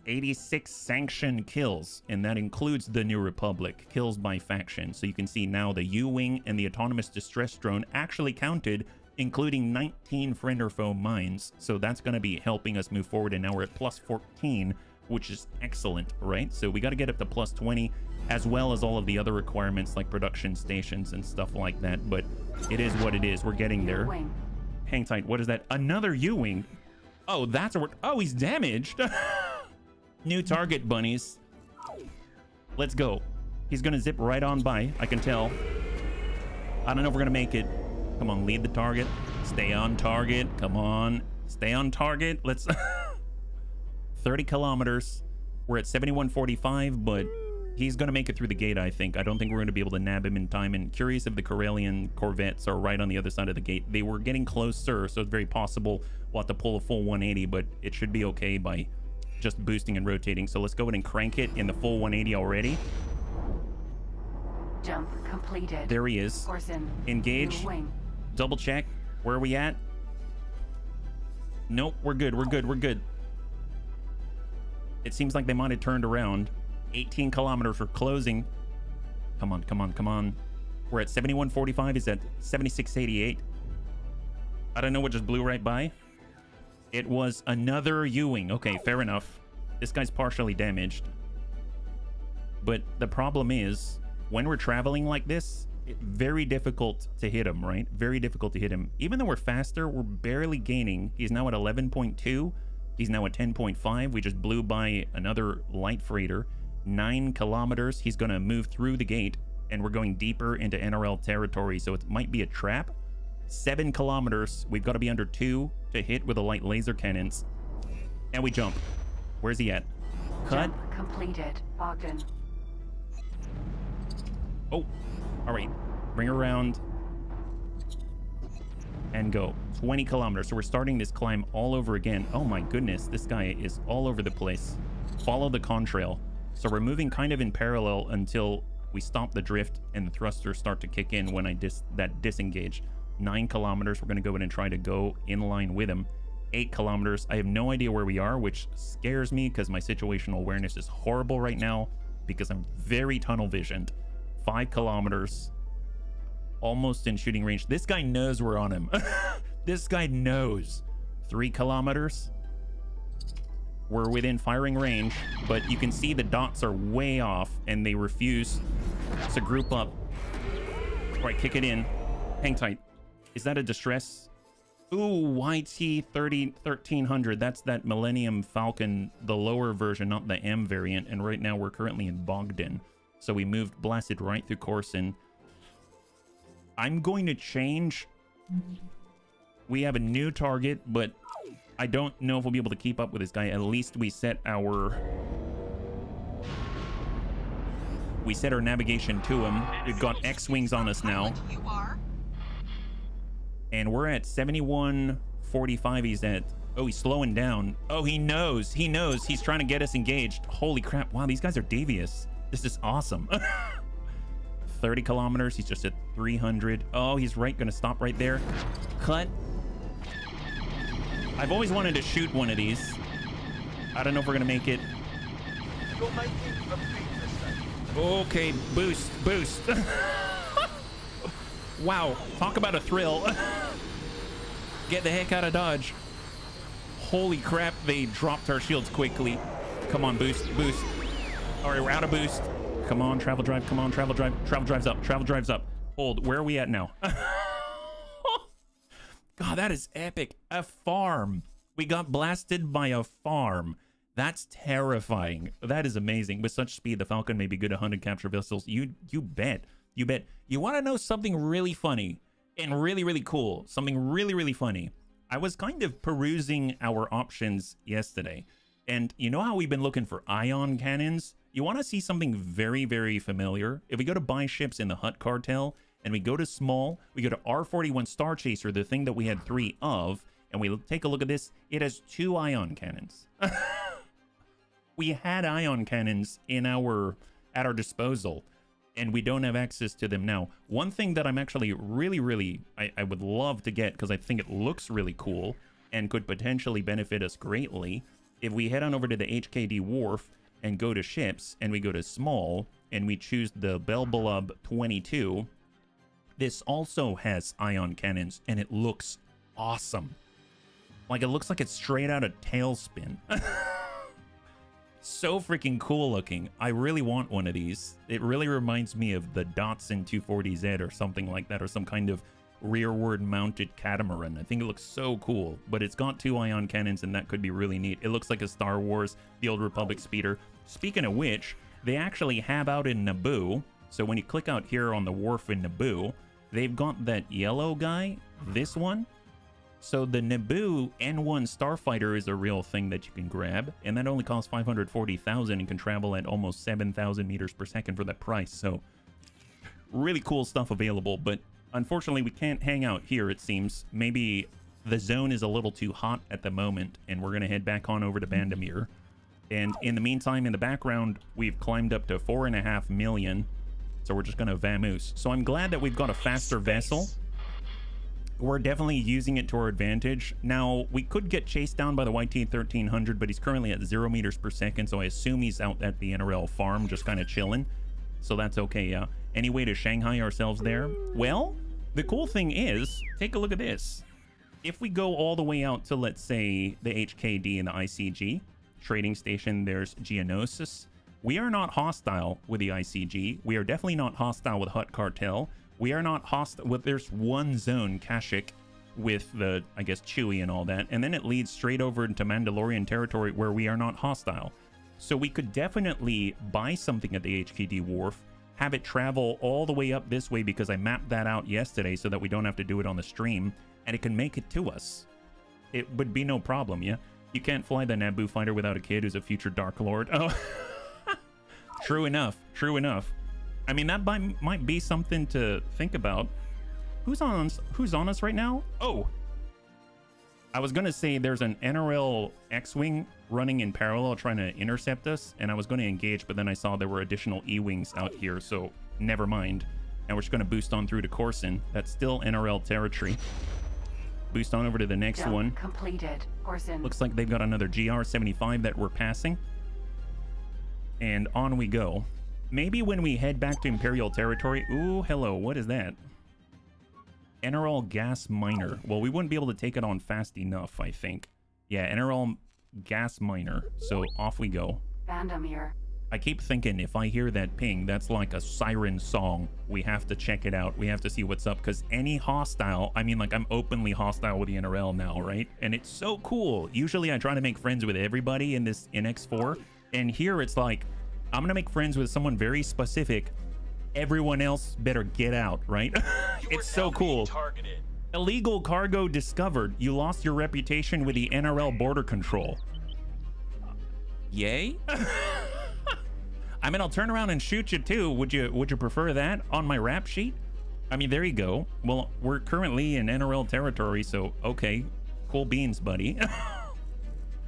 sanctioned kills, and that includes the New Republic kills by faction. So you can see now the Uwing and the autonomous distress drone actually counted, including 19 friend or foe mines. So that's going to be helping us move forward, and now we're at plus 14, which is excellent, right? So we got to get up to plus 20, as well as all of the other requirements like production stations and stuff like that. But it is what it is. We're getting there. Uwing. Hang tight. What is that? Another Uwing. Oh, that's a word. Oh, he's damaged. New target, bunnies. Let's go. He's going to zip right on by. I can tell. I don't know if we're going to make it. Come on, lead the target. Stay on target. Come on. Stay on target. Let's... 30 kilometers. We're at 7145, but he's going to make it through the gate, I think. I don't think we're going to be able to nab him in time. And curious if the Corellian Corvettes are right on the other side of the gate. They were getting closer, so it's very possible we'll have to pull a full 180, but it should be okay by just boosting and rotating. So let's go ahead and crank it in the full 180 already. Jump completed. There he is. Engage. Double check. Where are we at? Nope, we're good. We're good. We're good. It seems like they might have turned around. 18 kilometers. We're closing. Come on, come on, come on. We're at 7145. He's at 7688. I don't know what just blew right by. It was another Uwing. Okay, fair enough. This guy's partially damaged. But the problem is, when we're traveling like this, it's very difficult to hit him, right? Very difficult to hit him. Even though we're faster, we're barely gaining. He's now at 11.2. He's now at 10.5. We just blew by another light freighter. 9 kilometers. He's going to move through the gate, and we're going deeper into NRL territory, so it might be a trap. 7 kilometers. We've got to be under 2 to hit with the light laser cannons. And we jump. Where's he at? Cut. Jump completed. Ogden. Oh, all right. Bring her around. And go. 20 kilometers. So we're starting this climb all over again. Oh my goodness, this guy is all over the place. Follow the contrail. So we're moving kind of in parallel until we stop the drift and the thrusters start to kick in when I disengage. 9 kilometers. We're going to go in and try to go in line with him. 8 kilometers. I have no idea where we are, which scares me because my situational awareness is horrible right now because I'm very tunnel visioned. 5 kilometers. Almost in shooting range. This guy knows we're on him. This guy knows. 3 kilometers. We're within firing range, but you can see the dots are way off and they refuse to group up. All right, kick it in. Hang tight. Is that a distress? Ooh, YT 1300. That's that Millennium Falcon, the lower version, not the M variant. And right now we're currently in Bogdan. So we moved, blasted right through Corson. I'm going to change. We have a new target, but I don't know if we'll be able to keep up with this guy. At least we set our navigation to him. We've got X-Wings on us now. You are. And we're at 7145. He's at, oh, he's slowing down. Oh, he knows. He's trying to get us engaged. Holy crap. Wow, these guys are devious. This is awesome. 30 kilometers. He's just at 300. Oh, he's right. Gonna stop right there. Cut. I've always wanted to shoot one of these. I don't know if we're gonna make it. You're making a big mistake. Okay, boost. Wow, talk about a thrill. Get the heck out of Dodge. Holy crap, they dropped our shields quickly. Come on, boost. All right, we're out of boost. Come on, travel drive. Travel drive's up. Hold, where are we at now? God, that is epic. A farm. We got blasted by a farm. That's terrifying. That is amazing. With such speed, the Falcon may be good at hunting capture vessels. You bet. You want to know something really funny and really cool? Something really funny. I was kind of perusing our options yesterday. And you know how we've been looking for ion cannons? You want to see something very familiar? If we go to buy ships in the Hutt Cartel, and we go to small, we go to R41 Star Chaser, the thing that we had 3 of, and we take a look at this, it has 2 ion cannons. We had ion cannons at our disposal, and we don't have access to them now. One thing that I'm actually really, I would love to get, because I think it looks really cool, and could potentially benefit us greatly, if we head on over to the HKD Wharf, and go to ships, and we go to small, and we choose the Belbelub 22, this also has ion cannons, and it looks awesome. Like, it looks like it's straight out of Tailspin. So freaking cool looking. I really want one of these. It really reminds me of the Datsun 240Z or something like that, or some kind of rearward mounted catamaran. I think it looks so cool, but it's got 2 ion cannons, and that could be really neat. It looks like a Star Wars, the Old Republic speeder. Speaking of which, they actually have out in Naboo. So when you click out here on the wharf in Naboo, they've got that yellow guy, this one. So the Naboo N1 Starfighter is a real thing that you can grab, and that only costs 540,000 and can travel at almost 7,000 meters per second for that price. So really cool stuff available, but unfortunately we can't hang out here, it seems. Maybe the zone is a little too hot at the moment, and we're gonna head back on over to Bandameir. And in the meantime, in the background, we've climbed up to 4.5 million. So we're just gonna vamoose. So I'm glad that we've got a faster vessel. We're definitely using it to our advantage. Now, we could get chased down by the YT 1300, but he's currently at 0 meters per second, so I assume he's out at the NRL farm, just kind of chilling. So that's okay, yeah. Any way to Shanghai ourselves there? Well, the cool thing is, take a look at this. If we go all the way out to, let's say, the HKD and the ICG, trading station, there's Geonosis. We are not hostile with the ICG. We are definitely not hostile with Hutt Cartel. We are not hostile with, there's one zone, Kashyyyk, with the, I guess, Chewie and all that. And then it leads straight over into Mandalorian territory where we are not hostile. So we could definitely buy something at the HKD Wharf, have it travel all the way up this way because I mapped that out yesterday so that we don't have to do it on the stream, and it can make it to us. It would be no problem, yeah? You can't fly the Naboo fighter without a kid who's a future Dark Lord. Oh, true enough, true enough. I mean, that might be something to think about. Who's on us right now? Oh, I was gonna say there's an NRL X-Wing running in parallel trying to intercept us, and I was going to engage, but then I saw there were additional E-Wings out here, so never mind. And we're just gonna boost on through to Corson. That's still NRL territory. Boost on over to the next one. Completed. Corson. Looks like they've got another GR75 that we're passing. And on we go. Maybe when we head back to Imperial territory... Ooh, hello, what is that? NRL Gas Miner. Well, we wouldn't be able to take it on fast enough, I think. Yeah, NRL Gas Miner. So off we go. Bandameir. I keep thinking if I hear that ping, that's like a siren song. We have to check it out. We have to see what's up, because any hostile, I mean, like, I'm openly hostile with the NRL now, right? And it's so cool. Usually I try to make friends with everybody in this in X4, and here it's like, I'm gonna make friends with someone very specific. Everyone else better get out, right? It's so cool. Targeted. Illegal cargo discovered. You lost your reputation with the NRL border control. Yay? I mean, I'll turn around and shoot you too. Would you prefer that on my rap sheet? I mean, there you go. Well, we're currently in NRL territory, so okay. Cool beans, buddy.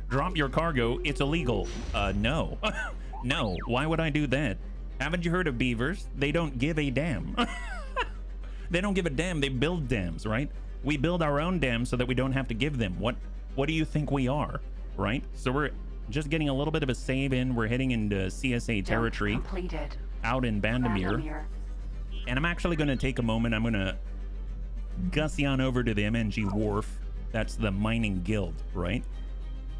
Drop your cargo. It's illegal. No. No. Why would I do that? Haven't you heard of Beavers? They don't give a damn. They don't give a damn. They build dams, right? We build our own dams so that we don't have to give them. What do you think we are, right? So we're just getting a little bit of a save in. We're heading into CSA territory Completed. out in Bandameir. And I'm actually going to take a moment. I'm going to gussy on over to the MNG Wharf. That's the mining guild, right?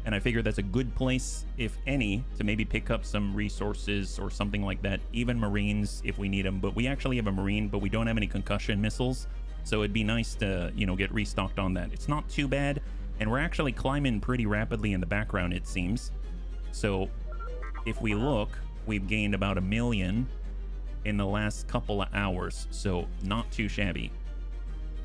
And I figure that's a good place, if any, to maybe pick up some resources or something like that. Even Marines if we need them. But we actually have a Marine, but we don't have any concussion missiles. So it'd be nice to, you know, get restocked on that. It's not too bad. And we're actually climbing pretty rapidly in the background, it seems. So if we look, we've gained about 1 million in the last couple of hours. So not too shabby.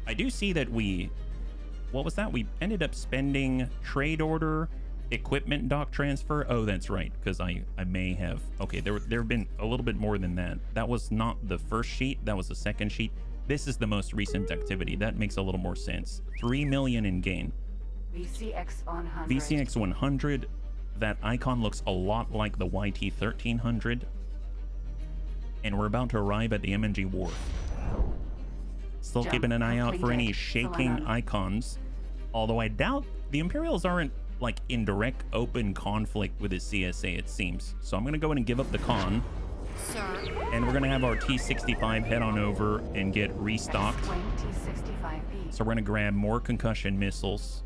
I do see that what was that? We ended up spending trade order, equipment dock transfer. Oh, that's right. Because I may have. Okay, there have been a little bit more than that. That was not the first sheet. That was the second sheet. This is the most recent activity. That makes a little more sense. 3 million in gain. VCX 100. VCX 100. That icon looks a lot like the YT 1300. And we're about to arrive at the MNG Wharf. Still keeping an eye out for any shaking icons. Although I doubt the Imperials aren't like in direct open conflict with the CSA, it seems. So I'm going to go in and give up the con. Sir. And we're going to have our T65 head on over and get restocked. So we're going to grab more concussion missiles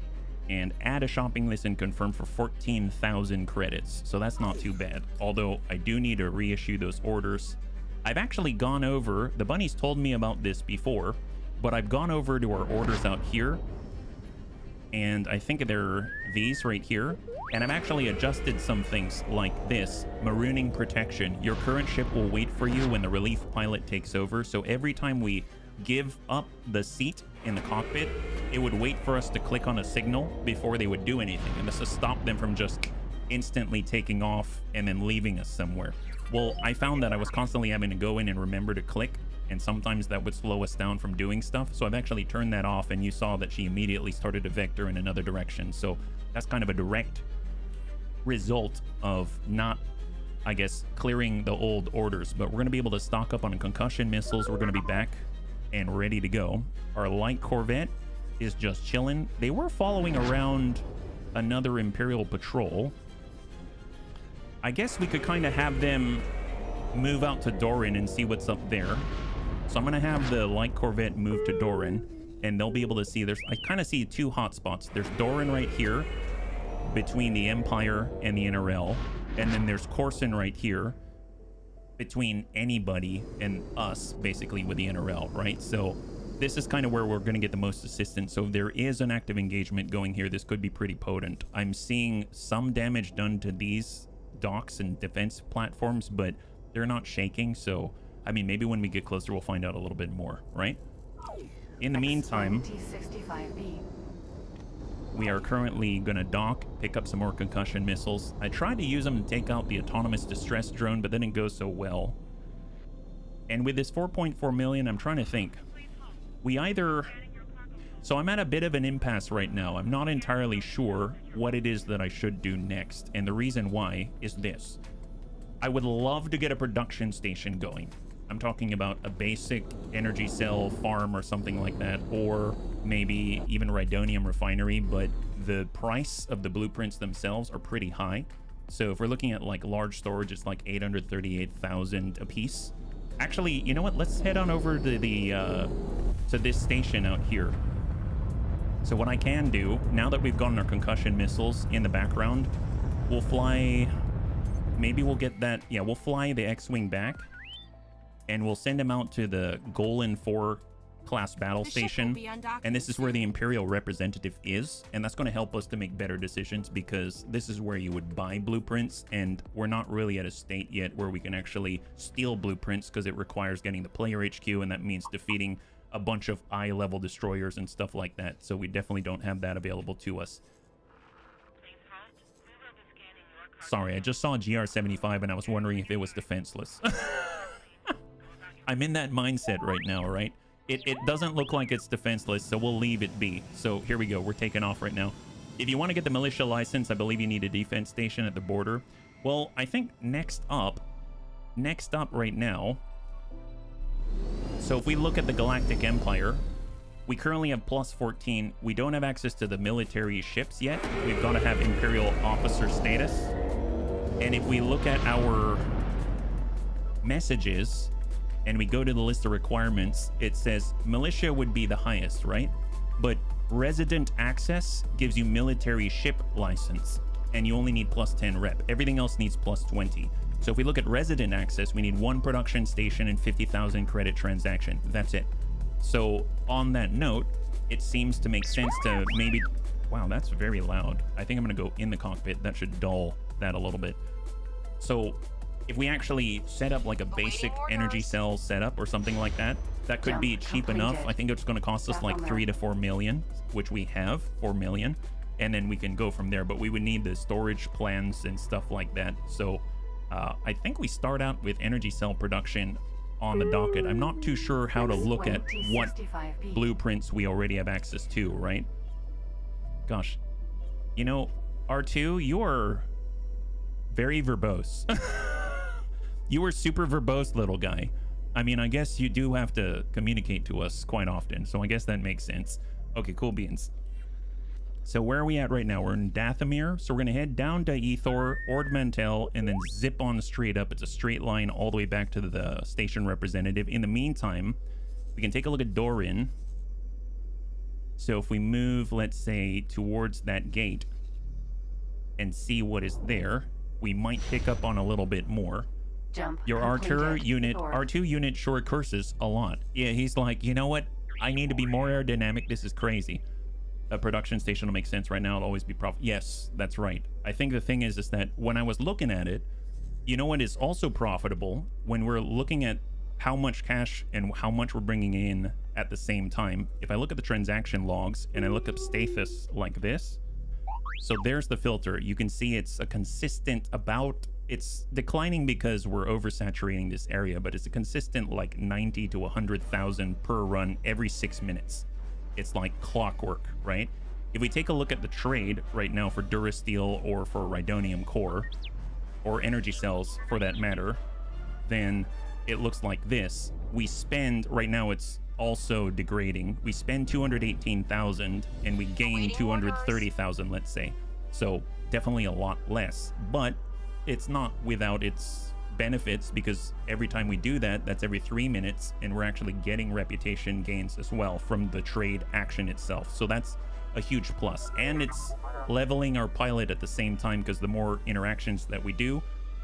and add a shopping list and confirm for 14,000 credits. So that's not too bad. Although I do need to reissue those orders. I've actually gone over, the bunnies told me about this before, but I've gone over to our orders out here. And I think they're these right here. And I've actually adjusted some things like this. Marooning protection. Your current ship will wait for you when the relief pilot takes over. So every time we give up the seat in the cockpit, it would wait for us to click on a signal before they would do anything. And this to stop them from just instantly taking off and then leaving us somewhere. Well, I found that I was constantly having to go in and remember to click. And sometimes that would slow us down from doing stuff. So I've actually turned that off, and you saw that she immediately started to vector in another direction. So that's kind of a direct result of not, I guess, clearing the old orders. But we're going to be able to stock up on concussion missiles. We're going to be back and ready to go. Our light Corvette is just chilling. They were following around another Imperial patrol. I guess we could kind of have them move out to Doran and see what's up there. So I'm going to have the light Corvette move to Doran, and they'll be able to see. I kind of see two hotspots. There's Doran right here between the Empire and the NRL, and then there's Corson right here between anybody and us, basically, with the NRL, right? So this is kind of where we're going to get the most assistance. So there is an active engagement going here. This could be pretty potent. I'm seeing some damage done to these docks and defense platforms, but they're not shaking. So I mean, maybe when we get closer we'll find out a little bit more, right? In the meantime, we are currently gonna dock, pick up some more concussion missiles. I tried to use them to take out the autonomous distress drone, but that didn't go so well. And with this 4.4 million, I'm trying to think. So I'm at a bit of an impasse right now. I'm not entirely sure what it is that I should do next. And the reason why is this. I would love to get a production station going. I'm talking about a basic energy cell farm or something like that, or maybe even Rhyonium Refinery, but the price of the blueprints themselves are pretty high. So if we're looking at like large storage, it's like 838,000 a piece. Actually, you know what? Let's head on over to to this station out here. So what I can do, now that we've gotten our concussion missiles in the background, we'll fly maybe we'll get that. Yeah, we'll fly the X-Wing back, and we'll send him out to the Golan 4 class battle station, and this is where the Imperial representative is, and that's going to help us to make better decisions, because this is where you would buy blueprints, and we're not really at a state yet where we can actually steal blueprints, because it requires getting the player HQ, and that means defeating a bunch of eye-level destroyers and stuff like that, so we definitely don't have that available to us. Sorry, I just saw GR75 and I was wondering if it was defenseless. I'm in that mindset right now, right? It doesn't look like it's defenseless, so we'll leave it be. So here we go. We're taking off right now. If you want to get the militia license, I believe you need a defense station at the border. Well, I think next up right now, so if we look at the Galactic Empire, we currently have plus 14. We don't have access to the military ships yet. We've got to have Imperial officer status. And if we look at our messages, and we go to the list of requirements, it says militia would be the highest, right? But resident access gives you military ship license, and you only need plus 10 rep. Everything else needs plus 20. So if we look at resident access, we need 1 production station and 50,000 credit transaction. That's it. So on that note, it seems to make sense to maybe... Wow, that's very loud. I think I'm gonna go in the cockpit. That should dull that a little bit. So if we actually set up like a basic energy cell setup or something like that, that could be cheap enough. I think it's going to cost us like 3 to 4 million, which we have 4 million, and then we can go from there. But we would need the storage plans and stuff like that. So I think we start out with energy cell production on the docket. I'm not too sure how to look at what blueprints we already have access to, right? Gosh, you know, R2, you are very verbose. You were super verbose, little guy. I mean, I guess you do have to communicate to us quite often, so I guess that makes sense. Okay, cool beans. So where are we at right now? We're in Dathomir, so we're gonna head down to Ethor, Ormanail, and then zip on straight up. It's a straight line all the way back to the station representative. In the meantime, we can take a look at Dorin. So if we move, let's say, towards that gate and see what is there, we might pick up on a little bit more. Your R2 unit sure curses a lot. Yeah, he's like, you know what? I need to be more aerodynamic. This is crazy. A production station will make sense right now. It'll always be profitable. Yes, that's right. I think the thing is that when I was looking at it, you know what is also profitable? When we're looking at how much cash and how much we're bringing in at the same time. If I look at the transaction logs and I look up status like this, so there's the filter. You can see it's a consistent it's declining because we're oversaturating this area, but it's a consistent like 90 to 100,000 per run every 6 minutes. It's like clockwork, right? If we take a look at the trade right now for Durasteel or for Rhyonium core, or energy cells for that matter, then it looks like this. We spend, right now it's also degrading. We spend 218,000 and we gain 230,000, let's say. So definitely a lot less, but it's not without its benefits, because every time we do that, that's every 3 minutes, and we're actually getting reputation gains as well from the trade action itself. So that's a huge plus, and it's leveling our pilot at the same time, because the more interactions that we do,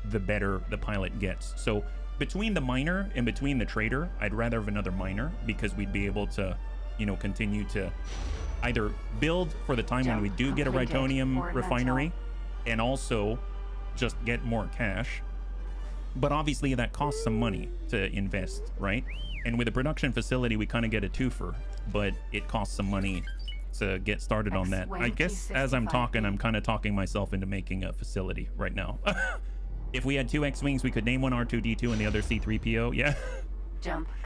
the better the pilot gets. So between the miner and between the trader, I'd rather have another miner, because we'd be able to, you know, continue to either build for the time when we do get a Rhyonium refinery, and also just get more cash. But obviously that costs some money to invest, right? And with a production facility, we kind of get a twofer, but it costs some money to get started on that. I guess as I'm talking, I'm kind of talking myself into making a facility right now. If we had 2 X-Wings, we could name one R2-D2 and the other C-3PO. Yeah.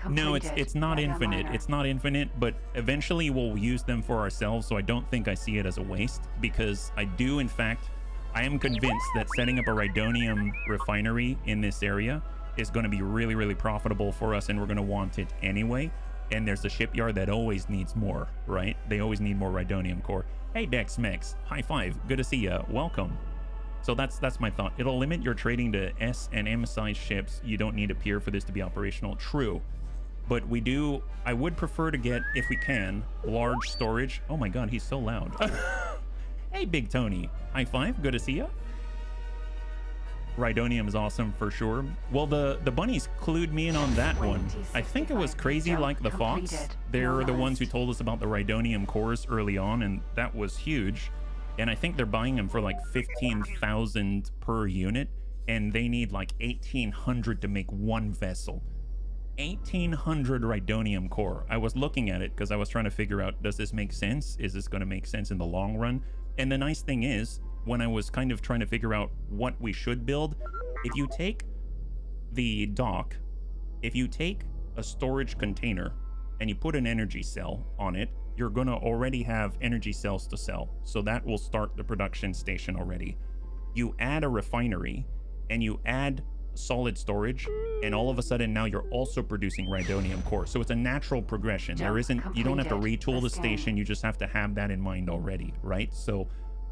No, it's not infinite. It's not infinite, but eventually we'll use them for ourselves, so I don't think I see it as a waste, because I do, in fact, I am convinced that setting up a Rhyonium refinery in this area is going to be really, really profitable for us, and we're going to want it anyway. And there's a shipyard that always needs more, right? They always need more Rhyonium core. Hey, Dex Mex, high five. Good to see ya. Welcome. So that's my thought. It'll limit your trading to S and M size ships. You don't need a pier for this to be operational. True. But I would prefer to get, if we can, large storage. Oh my God, he's so loud. Hey, Big Tony. High five. Good to see ya. Rhydonium is awesome for sure. Well, the bunnies clued me in on that one. I think it was Crazy Like the Fox. They're the ones who told us about the Rhydonium cores early on, and that was huge. And I think they're buying them for like 15,000 per unit, and they need like 1,800 to make one vessel. 1,800 Rhydonium core. I was looking at it because I was trying to figure out, does this make sense? Is this going to make sense in the long run? And the nice thing is, when I was kind of trying to figure out what we should build, if you take the dock, if you take a storage container and you put an energy cell on it, you're going to already have energy cells to sell. So that will start the production station already. You add a refinery and you add solid storage, and all of a sudden now you're also producing Rhydonium core. So it's a natural progression. There isn't, you don't have to retool the station, you just have to have that in mind already, right? So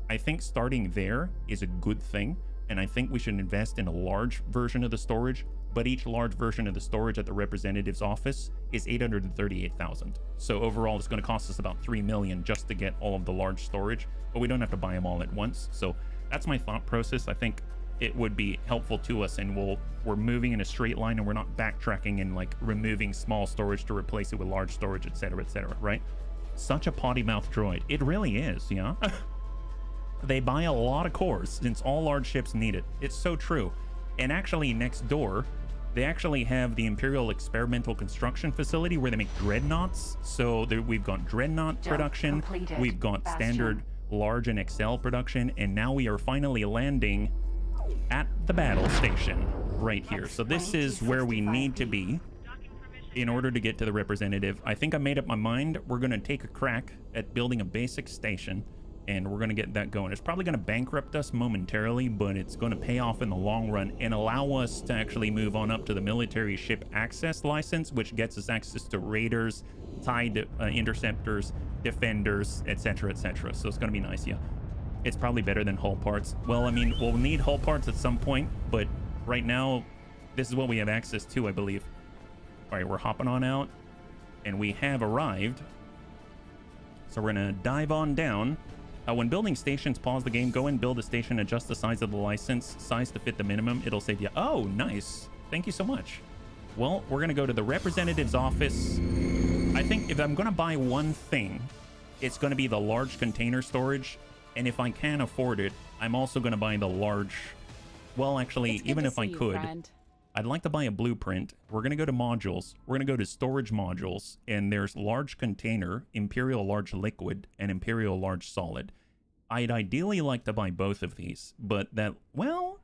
I think starting there is a good thing, and I think we should invest in a large version of the storage, but each large version of the storage at the representative's office is 838,000. So overall it's going to cost us about 3 million just to get all of the large storage, but we don't have to buy them all at once. So that's my thought process. I think it would be helpful to us, and we're moving in a straight line, and we're not backtracking and like removing small storage to replace it with large storage, etc., right? Such a potty mouth droid. It really is, yeah. They buy a lot of cores since all large ships need it. It's so true. And actually next door, they actually have the Imperial Experimental Construction Facility where they make dreadnoughts. So we've got dreadnought production, we've got standard large and XL production, and now we are finally landing at the battle station right here. So this is where we need to be in order to get to the representative. I think I made up my mind. We're going to take a crack at building a basic station, and we're going to get that going. It's probably going to bankrupt us momentarily, but it's going to pay off in the long run and allow us to actually move on up to the military ship access license, which gets us access to raiders, TIE interceptors, defenders, etc., etc. So it's going to be nice, yeah. It's probably better than hull parts. Well, I mean, we'll need hull parts at some point, but right now, this is what we have access to, I believe. All right, we're hopping on out, and we have arrived. So we're going to dive on down. When building stations, pause the game, go and build a station, adjust the size of the license, size to fit the minimum. It'll save you. Oh, nice. Thank you so much. Well, we're going to go to the representative's office. I think if I'm going to buy one thing, it's going to be the large container storage. And if I can afford it, I'm also going to buy the large. Well, actually, even if I could, I'd like to buy a blueprint. We're going to go to modules. We're going to go to storage modules, and there's large container, Imperial large liquid, and Imperial large solid. I'd ideally like to buy both of these, but that, well,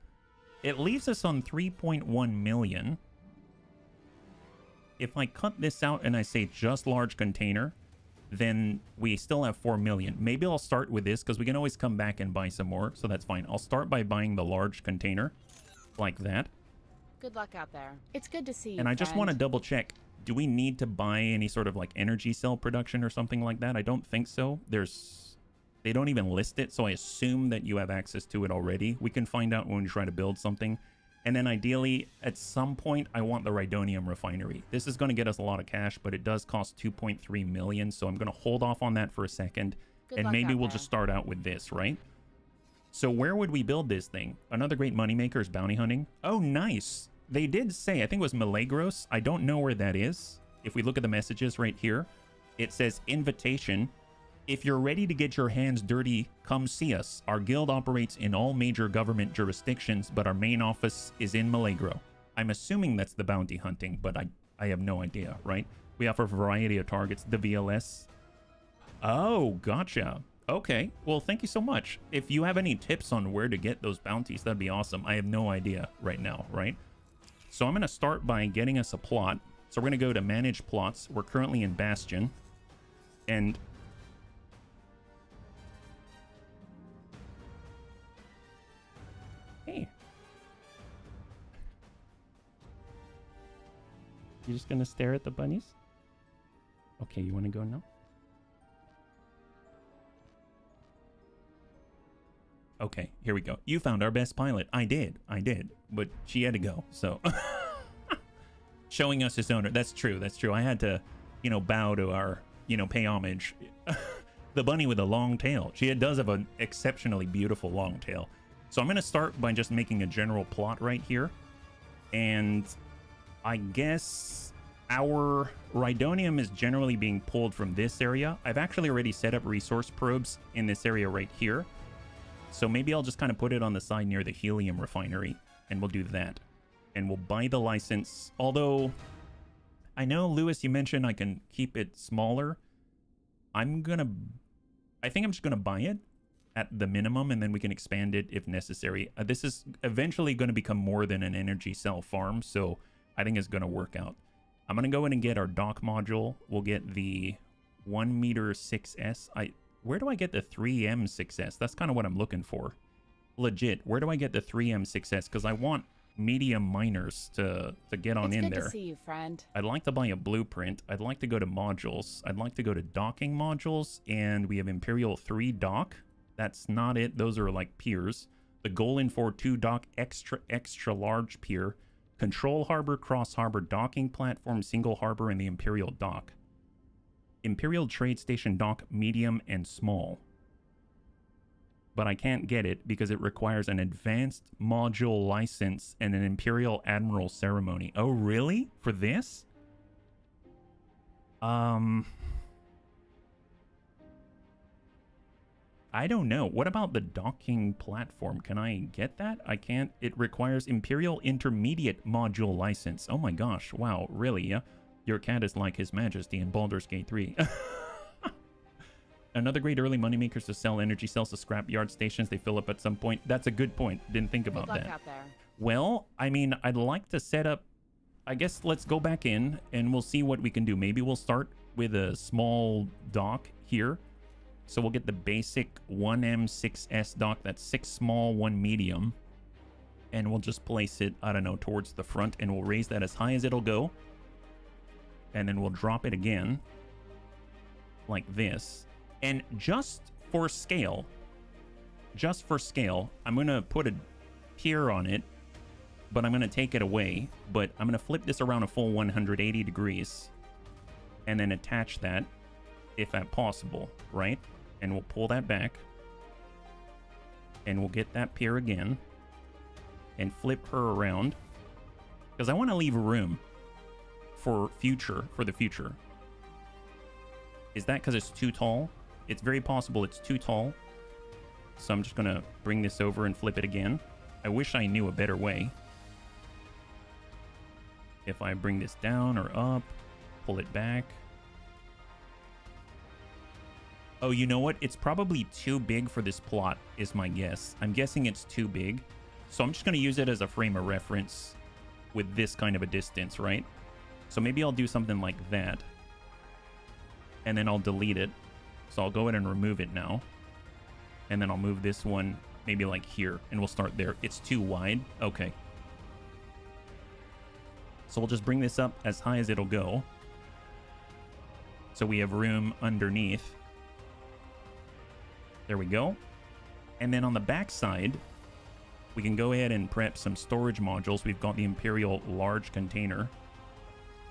it leaves us on 3.1 million. If I cut this out and I say just large container, then we still have 4 million. Maybe I'll start with this because we can always come back and buy some more, so that's fine. I'll start by buying the large container like that. Good luck out there. It's good to see you, and I just want to double check. Do we need to buy any sort of like energy cell production or something like that? I don't think so. They don't even list it, so I assume that you have access to it already. We can find out when we try to build something. And then ideally, at some point, I want the Rhyonium Refinery. This is going to get us a lot of cash, but it does cost 2.3 million, so I'm going to hold off on that for a second. And maybe we'll just start out with this, right? So where would we build this thing? Another great moneymaker is bounty hunting. Oh, nice. They did say, I think it was Milagros. I don't know where that is. If we look at the messages right here, it says invitation. If you're ready to get your hands dirty, come see us. Our guild operates in all major government jurisdictions, but our main office is in Milagro. I'm assuming that's the bounty hunting, but I have no idea, right? We offer a variety of targets. The VLS. Oh, gotcha. Okay, well, thank you so much. If you have any tips on where to get those bounties, that'd be awesome. I have no idea right now, right? So I'm going to start by getting us a plot. So we're going to go to manage plots. We're currently in Bastion. And hey. You just going to stare at the bunnies? Okay, you want to go now? Okay, here we go. You found our best pilot. I did. But she had to go, so. Showing us his owner. That's true. I had to, bow to our, pay homage. The bunny with a long tail. She does have an exceptionally beautiful long tail. So I'm going to start by just making a general plot right here. And I guess our Rhyonium is generally being pulled from this area. I've actually already set up resource probes in this area right here. So maybe I'll just kind of put it on the side near the Helium Refinery, and we'll do that. And we'll buy the license. Although, I know, Lewis, you mentioned I can keep it smaller. I think I'm just going to buy it at the minimum, and then we can expand it if necessary. This is eventually going to become more than an energy cell farm, so I think it's going to work out. I'm going to go in and get our dock module. We'll get the 1 meter 6S. Where do I get the 3M 6S? That's kind of what I'm looking for. Legit, where do I get the 3M 6S? Because I want medium miners to get on in there. It's good to see you, friend. I'd like to buy a blueprint. I'd like to go to modules. I'd like to go to docking modules, and we have Imperial 3 dock. That's not it. Those are like piers. The Golan 4-2 dock, extra large pier. Control harbor, cross harbor, docking platform, single harbor, and the Imperial dock. Imperial trade station dock, medium and small. But I can't get it because it requires an advanced module license and an Imperial Admiral ceremony. Oh, really? For this? I don't know. What about the docking platform? Can I get that? I can't. It requires Imperial Intermediate Module License. Oh my gosh. Wow. Really? Yeah. Your cat is like His Majesty in Baldur's Gate 3. Another great early moneymakers to sell energy cells to scrapyard stations. They fill up at some point. That's a good point. Didn't think about that. Out there. Well, I mean, I'd like to set up... I guess let's go back in and we'll see what we can do. Maybe we'll start with a small dock here. So we'll get the basic 1M6S dock. That's 6 small, 1 medium. And we'll just place it, I don't know, towards the front. And we'll raise that as high as it'll go. And then we'll drop it again. Like this. And just for scale, I'm going to put a pier on it. But I'm going to take it away. But I'm going to flip this around a full 180 degrees. And then attach that, if at possible, right? And we'll pull that back. And we'll get that pier again. And flip her around. Because I want to leave room for the future. Is that because it's too tall? It's very possible it's too tall. So I'm just going to bring this over and flip it again. I wish I knew a better way. If I bring this down or up, pull it back. Oh, you know what? It's probably too big for this plot, is my guess. I'm guessing it's too big. So I'm just going to use it as a frame of reference with this kind of a distance, right? So maybe I'll do something like that. And then I'll delete it. So I'll go ahead and remove it now. And then I'll move this one maybe like here. And we'll start there. It's too wide. Okay. So we'll just bring this up as high as it'll go. So we have room underneath. There we go. And then on the back side, we can go ahead and prep some storage modules. We've got the Imperial large container.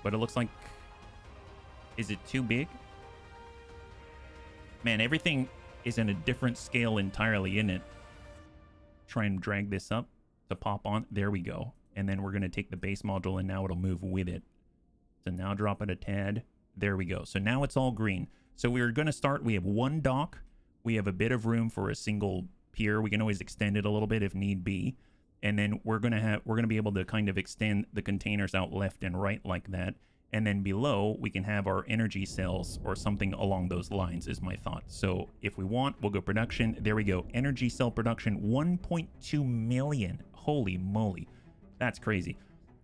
But it looks like... Is it too big? Man, everything is in a different scale entirely, isn't it? Try and drag this up to pop on. There we go. And then we're going to take the base module and now it'll move with it. So now drop it a tad. There we go. So now it's all green. So we're going to start. We have one dock. We have a bit of room for a single pier. We can always extend it a little bit if need be. And then we're going to be able to kind of extend the containers out left and right like that. And then below, we can have our energy cells or something along those lines is my thought. So if we want, we'll go production. There we go. Energy cell production, 1.2 million. Holy moly. That's crazy.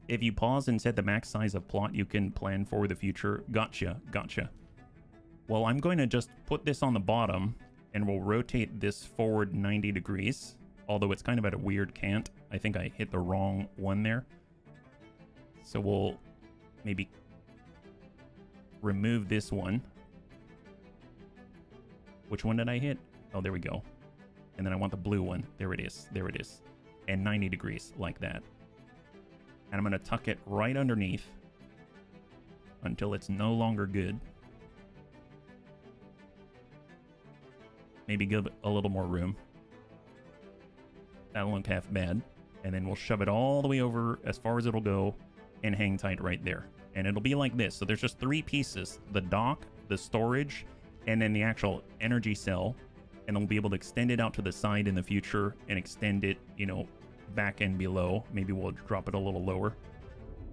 If you pause and set the max size of plot, you can plan for the future. Gotcha. Well, I'm going to just put this on the bottom and we'll rotate this forward 90 degrees. Although it's kind of at a weird cant. I think I hit the wrong one there. So we'll maybe remove this one. Which one did I hit? Oh, there we go. And then I want the blue one. There it is. And 90 degrees like that. And I'm going to tuck it right underneath until it's no longer good. Maybe give it a little more room. That won't look half bad. And then we'll shove it all the way over as far as it'll go and hang tight right there. And it'll be like this. So there's just 3 pieces: the dock, the storage, and then the actual energy cell. And then we'll be able to extend it out to the side in the future and extend it, you know, back and below. Maybe we'll drop it a little lower,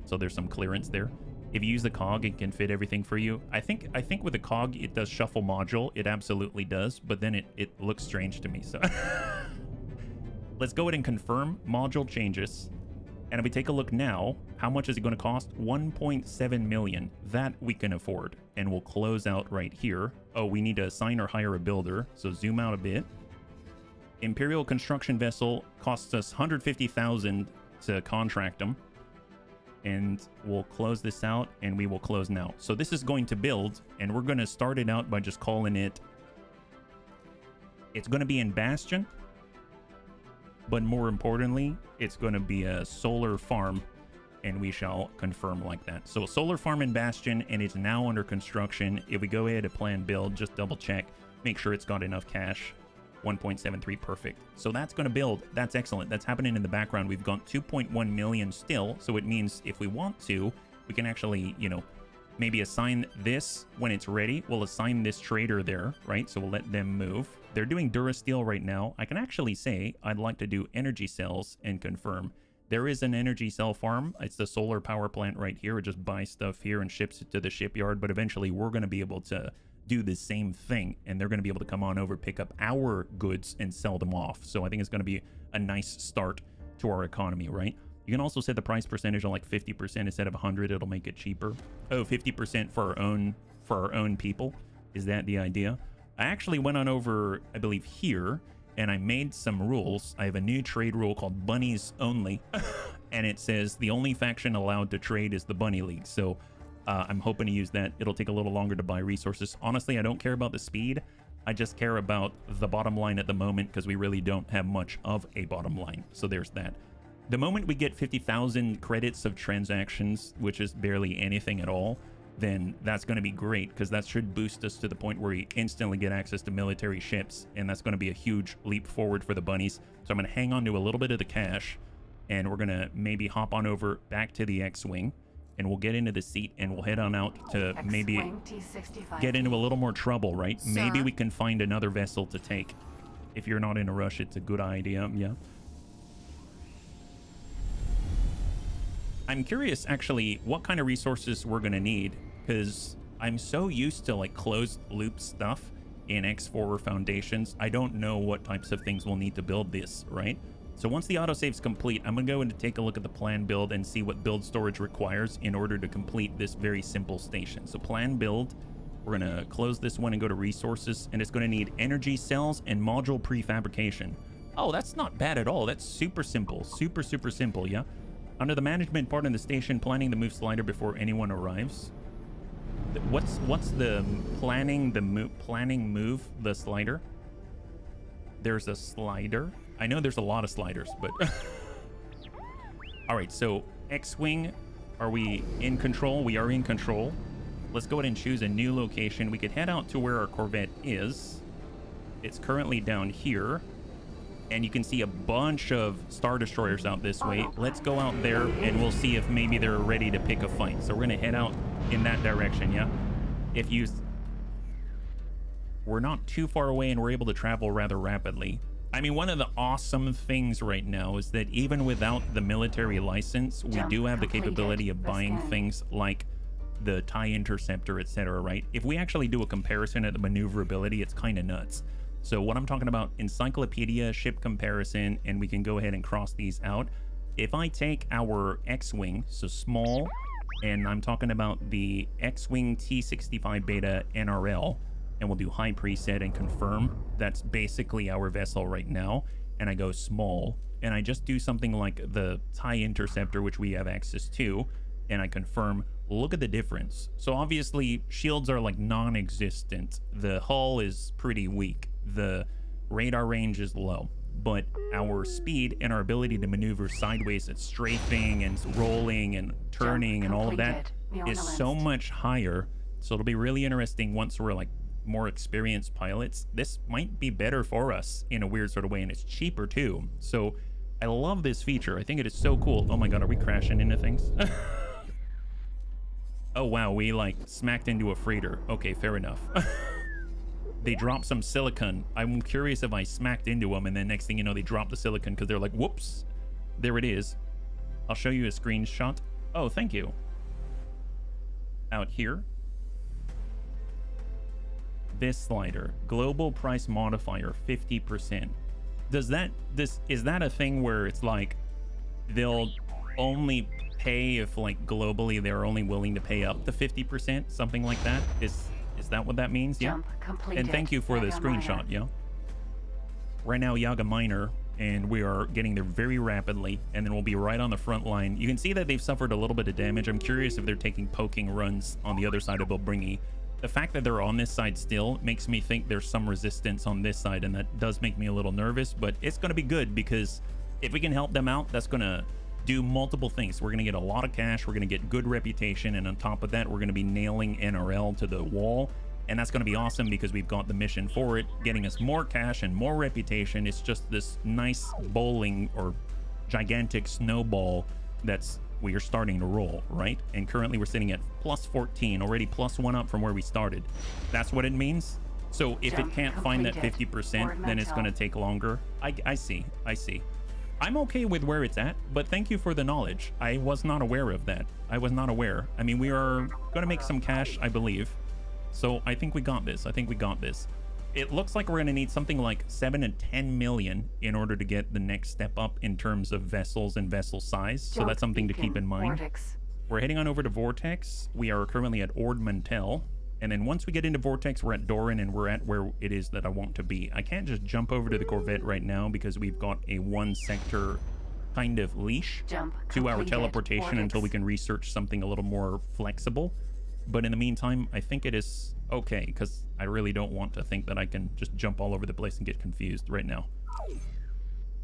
so there's some clearance there. If you use the cog, it can fit everything for you. I think with the cog, it does shuffle module. It absolutely does, but then it looks strange to me. So let's go ahead and confirm module changes. And if we take a look now, how much is it going to cost? 1.7 million. That we can afford. And we'll close out right here. Oh, we need to assign or hire a builder. So zoom out a bit. Imperial construction vessel costs us 150,000 to contract them. And we'll close this out, and we will close now. So this is going to build, and we're going to start it out by just calling it... It's going to be in Bastion. But more importantly, it's going to be a solar farm, and we shall confirm like that. So a solar farm in Bastion, and it's now under construction. If we go ahead and plan build, just double check, make sure it's got enough cash. 1.73, perfect. So that's going to build. That's excellent. That's happening in the background. We've got 2.1 million still, so it means if we want to, we can actually, you know, maybe assign this when it's ready. We'll assign this trader there, right? So we'll let them move. They're doing Durasteel right now. I can actually say I'd like to do energy cells and confirm. There is an energy cell farm. It's the solar power plant right here. It just buys stuff here and ships it to the shipyard. But eventually we're going to be able to do the same thing. And they're going to be able to come on over, pick up our goods and sell them off. So I think it's going to be a nice start to our economy, right? You can also set the price percentage on like 50% instead of 100. It'll make it cheaper. Oh, 50% for our own people. Is that the idea? I actually went on over, I believe, here, and I made some rules. I have a new trade rule called Bunnies Only, and it says the only faction allowed to trade is the Bunny League. So I'm hoping to use that. It'll take a little longer to buy resources. Honestly, I don't care about the speed. I just care about the bottom line at the moment, because we really don't have much of a bottom line. So there's that. The moment we get 50,000 credits of transactions, which is barely anything at all, then that's going to be great, because that should boost us to the point where we instantly get access to military ships, and that's going to be a huge leap forward for the bunnies. So I'm going to hang on to a little bit of the cash, and we're going to maybe hop on over back to the X-Wing, and we'll get into the seat, and we'll head on out to maybe get into a little more trouble, right? Sir? Maybe we can find another vessel to take. If you're not in a rush, it's a good idea, yeah. I'm curious, actually, what kind of resources we're going to need, because I'm so used to, like, closed-loop stuff in X4 Foundations. I don't know what types of things we'll need to build this, right? So once the autosave's complete, I'm going to go in to take a look at the plan build and see what build storage requires in order to complete this very simple station. So plan build, we're going to close this one and go to resources, and it's going to need energy cells and module prefabrication. Oh, that's not bad at all. That's super simple. Super, super simple, yeah? Under the management part of the station, planning the move slider before anyone arrives. What's the planning move the slider? There's a slider. I know there's a lot of sliders, but all right. So X-Wing, are we in control? We are in control. Let's go ahead and choose a new location. We could head out to where our Corvette is. It's currently down here. And you can see a bunch of Star Destroyers out this way. Let's go out there, and we'll see if maybe they're ready to pick a fight. So we're going to head out in that direction, yeah? We're not too far away, and we're able to travel rather rapidly. I mean, one of the awesome things right now is that even without the military license, we do have the capability of buying things like the TIE Interceptor, etc., right? If we actually do a comparison at the maneuverability, it's kind of nuts. So what I'm talking about, encyclopedia, ship comparison, and we can go ahead and cross these out. If I take our X-Wing, so small, and I'm talking about the X-Wing T65 Beta NRL, and we'll do high preset and confirm. That's basically our vessel right now. And I go small, and I just do something like the TIE Interceptor, which we have access to, and I confirm. Look at the difference. So obviously shields are like non-existent. The hull is pretty weak. The radar range is low, but our speed and our ability to maneuver sideways at strafing and rolling and turning and all of that is so much higher. So it'll be really interesting once we're like more experienced pilots. This might be better for us in a weird sort of way, and it's cheaper too. So I love this feature. I think it is so cool. Oh my god, are we crashing into things? Oh wow, we like smacked into a freighter. Okay, fair enough. They dropped some silicon. I'm curious if I smacked into them and then next thing you know they dropped the silicon because they're like, whoops. There it is. I'll show you a screenshot. Oh, thank you. Out here. This slider, global price modifier 50%. Is that a thing where it's like they'll only pay if like globally they're only willing to pay up to 50%, something like that? Is that what that means? Yeah. And thank you for the screenshot. Yeah. Right now, Yaga Minor, and we are getting there very rapidly, and then we'll be right on the front line. You can see that they've suffered a little bit of damage. I'm curious if they're taking poking runs on the other side of Belbringi. The fact that they're on this side still makes me think there's some resistance on this side, and that does make me a little nervous, but it's going to be good because if we can help them out, that's going to do multiple things. We're going to get a lot of cash, we're going to get good reputation, and on top of that, we're going to be nailing NRL to the wall, and that's going to be awesome because we've got the mission for it, getting us more cash and more reputation. It's just this nice bowling or gigantic snowball that's we are starting to roll, right? And currently we're sitting at plus 14, already plus 1 up from where we started. That's what it means. So if it can't find that 50%, then it's going to take longer. I see. I'm okay with where it's at, but thank you for the knowledge. I was not aware of that. I was not aware. I mean, we are going to make some cash, I believe. So I think we got this. It looks like we're going to need something like 7 to 10 million in order to get the next step up in terms of vessels and vessel size. So that's something to keep in mind. We're heading on over to Vortex. We are currently at Ormanail. And then once we get into Vortex, we're at Doran, and we're at where it is that I want to be. I can't just jump over to the Corvette right now because we've got a 1-sector kind of leash to our teleportation until we can research something a little more flexible. But in the meantime, I think it is okay because I really don't want to think that I can just jump all over the place and get confused right now.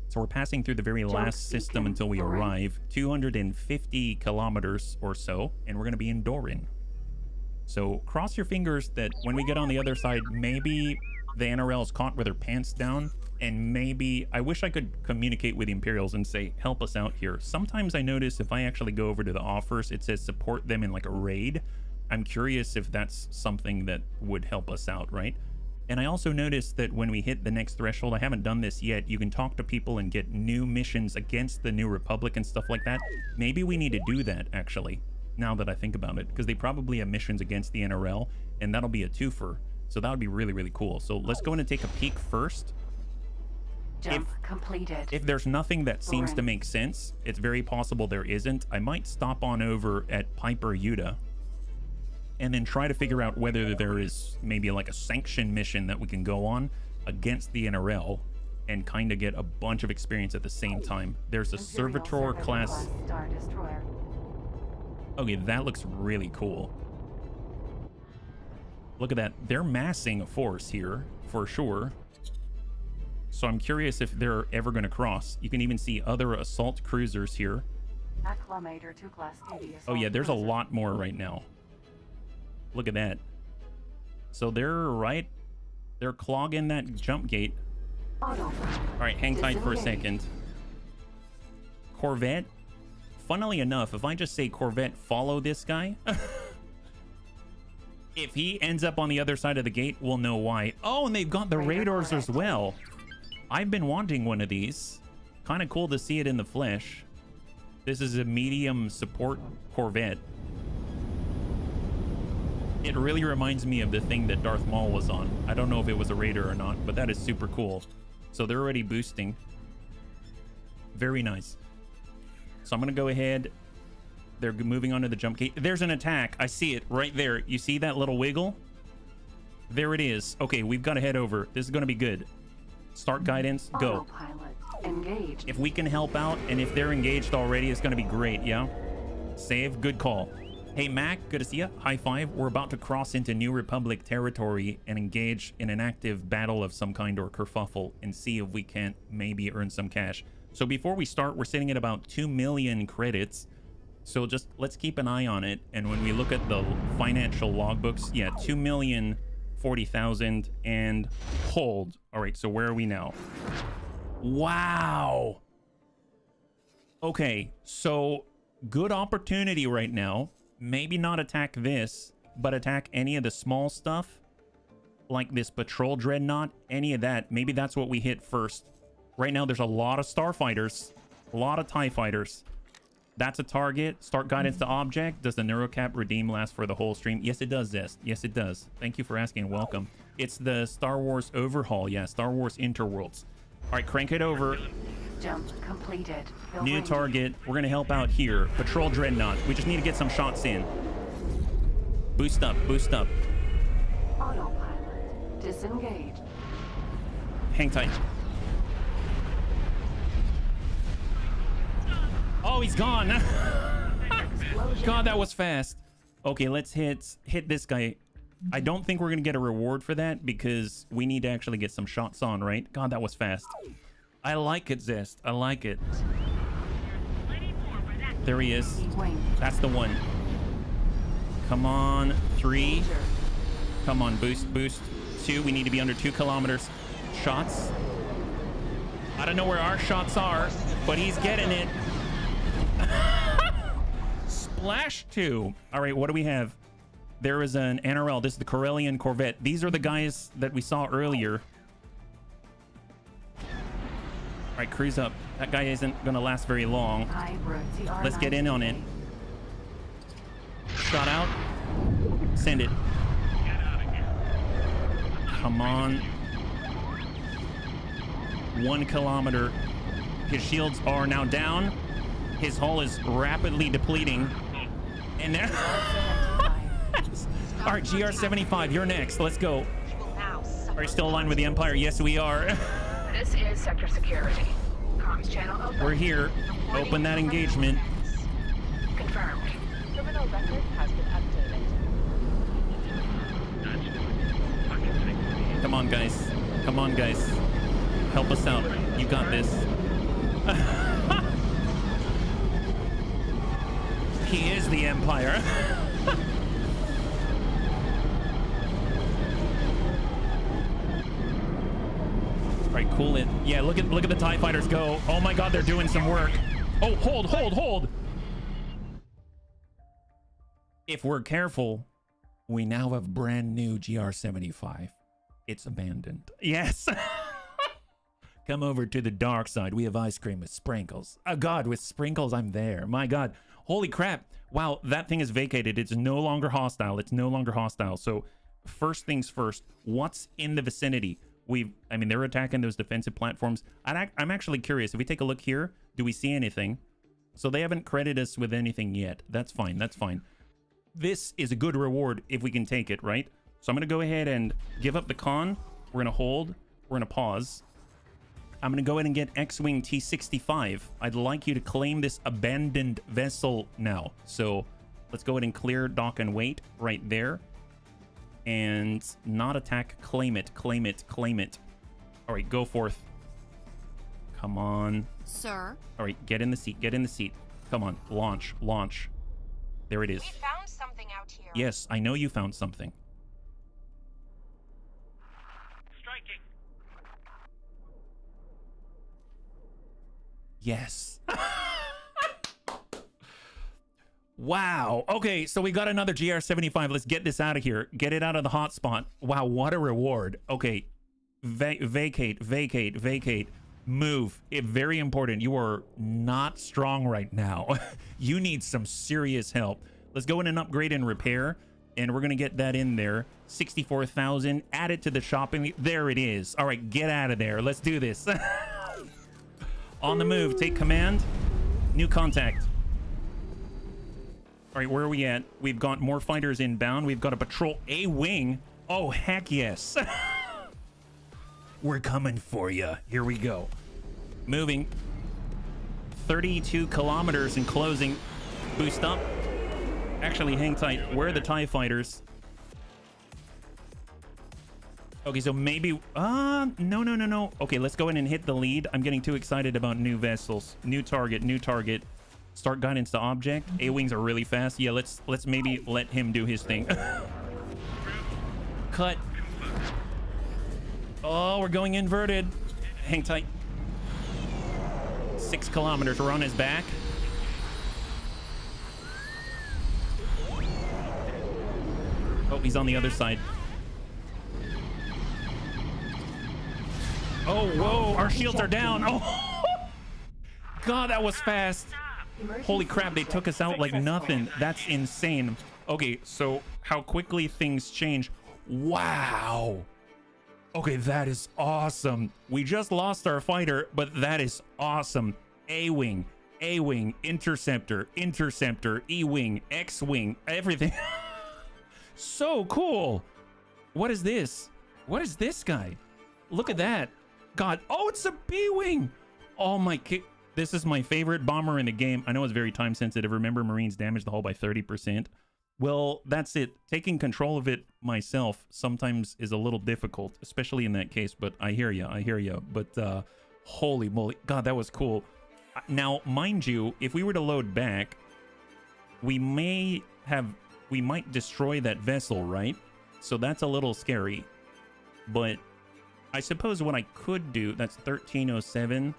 So we're passing through the very last system until we arrive, 250 kilometers or so, and we're going to be in Doran. So cross your fingers that when we get on the other side, maybe the NRL is caught with their pants down, and maybe I wish I could communicate with the Imperials and say, help us out here. Sometimes I notice if I actually go over to the offers, it says support them in like a raid. I'm curious if that's something that would help us out, right? And I also noticed that when we hit the next threshold, I haven't done this yet, you can talk to people and get new missions against the New Republic and stuff like that. Maybe we need to do that, actually, now that I think about it, because they probably have missions against the NRL, and that'll be a twofer. So that would be really, really cool. So let's go in and take a peek first. If there's nothing that seems to make sense, it's very possible there isn't. I might stop on over at Piper Yuta and then try to figure out whether there is maybe like a sanction mission that we can go on against the NRL and kind of get a bunch of experience at the same time. There's a Servitor class. Okay, that looks really cool. Look at that. They're massing a force here for sure. So I'm curious if they're ever going to cross. You can even see other assault cruisers here. Oh yeah, there's a lot more right now. Look at that. So they're clogging that jump gate. All right, hang tight for a second. Corvette. Funnily enough, if I just say Corvette, follow this guy. If he ends up on the other side of the gate, we'll know why. Oh, and they've got the radars as well. I've been wanting one of these. Kind of cool to see it in the flesh. This is a medium support Corvette. It really reminds me of the thing that Darth Maul was on. I don't know if it was a raider or not, but that is super cool. So they're already boosting. Very nice. So I'm going to go ahead. They're moving on to the jump gate. There's an attack. I see it right there. You see that little wiggle? There it is. Okay, we've got to head over. This is going to be good. Start guidance. Go. Engage. If we can help out, and if they're engaged already, it's going to be great, yeah? Save. Good call. Hey, Mac, good to see you. High five. We're about to cross into New Republic territory and engage in an active battle of some kind or kerfuffle and see if we can't maybe earn some cash. So before we start, we're sitting at about 2 million credits. So just let's keep an eye on it. And when we look at the financial logbooks, yeah, 2,040,000 and hold. All right, so where are we now? Wow. Okay, so good opportunity right now. Maybe not attack this, but attack any of the small stuff. Like this patrol dreadnought, any of that. Maybe that's what we hit first. Right now, there's a lot of starfighters. A lot of TIE fighters. That's a target. Start guidance to object. Does the neurocap redeem last for the whole stream? Yes, it does, Zest. Yes, it does. Thank you for asking. Welcome. It's the Star Wars overhaul. Yeah, Star Wars Interworlds. All right, crank it over. Jump completed. New target. We're going to help out here. Patrol dreadnought. We just need to get some shots in. Boost up. Boost up. Autopilot. Disengage. Hang tight. Oh, he's gone. God, that was fast. Okay, let's hit this guy. I don't think we're going to get a reward for that because we need to actually get some shots on, right? God, that was fast. I like it, Zest. I like it. There he is. Uwing. That's the one. Come on. 3. Come on, boost, boost. 2. We need to be under 2 kilometers. Shots. I don't know where our shots are, but he's getting it. Splash 2. All right, what do we have? There is an NRL. This is the Corellian Corvette. These are the guys that we saw earlier. All right, cruise up. That guy isn't going to last very long. Let's get in on it. Shot out. Send it. Come on. 1 kilometer. His shields are now down. His hull is rapidly depleting. And there... All right, GR75, you're next. Let's go. Are you still aligned with the Empire? Yes, we are. This is Sector Security. Comms channel open. We're here. Open that engagement. Confirmed. Terminal record has been updated. Come on, guys. Come on, guys. Help us out. You got this. He is the Empire. All right, cool it. Yeah, look at the TIE fighters go. Oh my God, they're doing some work. Oh, hold. If we're careful, we now have brand new GR75. It's abandoned. Yes. Come over to the dark side. We have ice cream with sprinkles. Oh God, with sprinkles, I'm there. My God. Holy crap. Wow, that thing is vacated. It's no longer hostile. It's no longer hostile. So first things first, what's in the vicinity? I mean, they're attacking those defensive platforms. I'm actually curious. If we take a look here, do we see anything? So they haven't credited us with anything yet. That's fine. That's fine. This is a good reward if we can take it, right? So I'm going to go ahead and give up the con. We're going to hold. We're going to pause. I'm going to go ahead and get X-Wing T65. I'd like you to claim this abandoned vessel now. So let's go ahead and clear, dock, and wait right there. And not attack, claim it, claim it, claim it. All right, go forth. Come on. Sir? All right, get in the seat, get in the seat. Come on, launch, launch. There it is. We found something out here. Yes, I know you found something. Striking. Yes. Wow. Okay, so we got another GR75. Let's get this out of here. Get it out of the hotspot. Wow, what a reward. Okay. Vacate, vacate, vacate. Move. Very important. You are not strong right now. You need some serious help. Let's go in and upgrade and repair. And we're going to get that in there. 64,000. Add it to the shopping. There it is. All right, get out of there. Let's do this. On the move. Take command. New contact. All right, where are we at? We've got more fighters inbound. We've got a patrol A-wing. Oh, heck yes. We're coming for you. Here we go. Moving. 32 kilometers and closing. Boost up. Actually, hang tight. Where are the TIE fighters? Okay, so maybe... No. Okay, let's go in and hit the lead. I'm getting too excited about new vessels. New target, new target. Start guidance to object. A-wings are really fast. Yeah, let's maybe let him do his thing. Cut. Oh, we're going inverted. Hang tight. 6 kilometers. We're on his back. Oh, he's on the other side. Oh, whoa, our shields are down. Oh, God, that was fast. Holy crap, they took us out like nothing. That's insane. Okay, so how quickly things change. Wow. Okay, that is awesome. We just lost our fighter, but that is awesome. A-Wing, A-Wing, Interceptor, Interceptor, E-Wing, X-Wing, everything. So cool. What is this? What is this guy? Look at that. God. Oh, it's a B-Wing. Oh my. This is my favorite bomber in the game. I know it's very time sensitive. Remember, Marines damage the hull by 30%. Well, that's it. Taking control of it myself sometimes is a little difficult, especially in that case. But I hear you. I hear you. But holy moly. God, that was cool. Now, mind you, if we were to load back, we might destroy that vessel, right? So that's a little scary. But I suppose what I could do, that's 1307.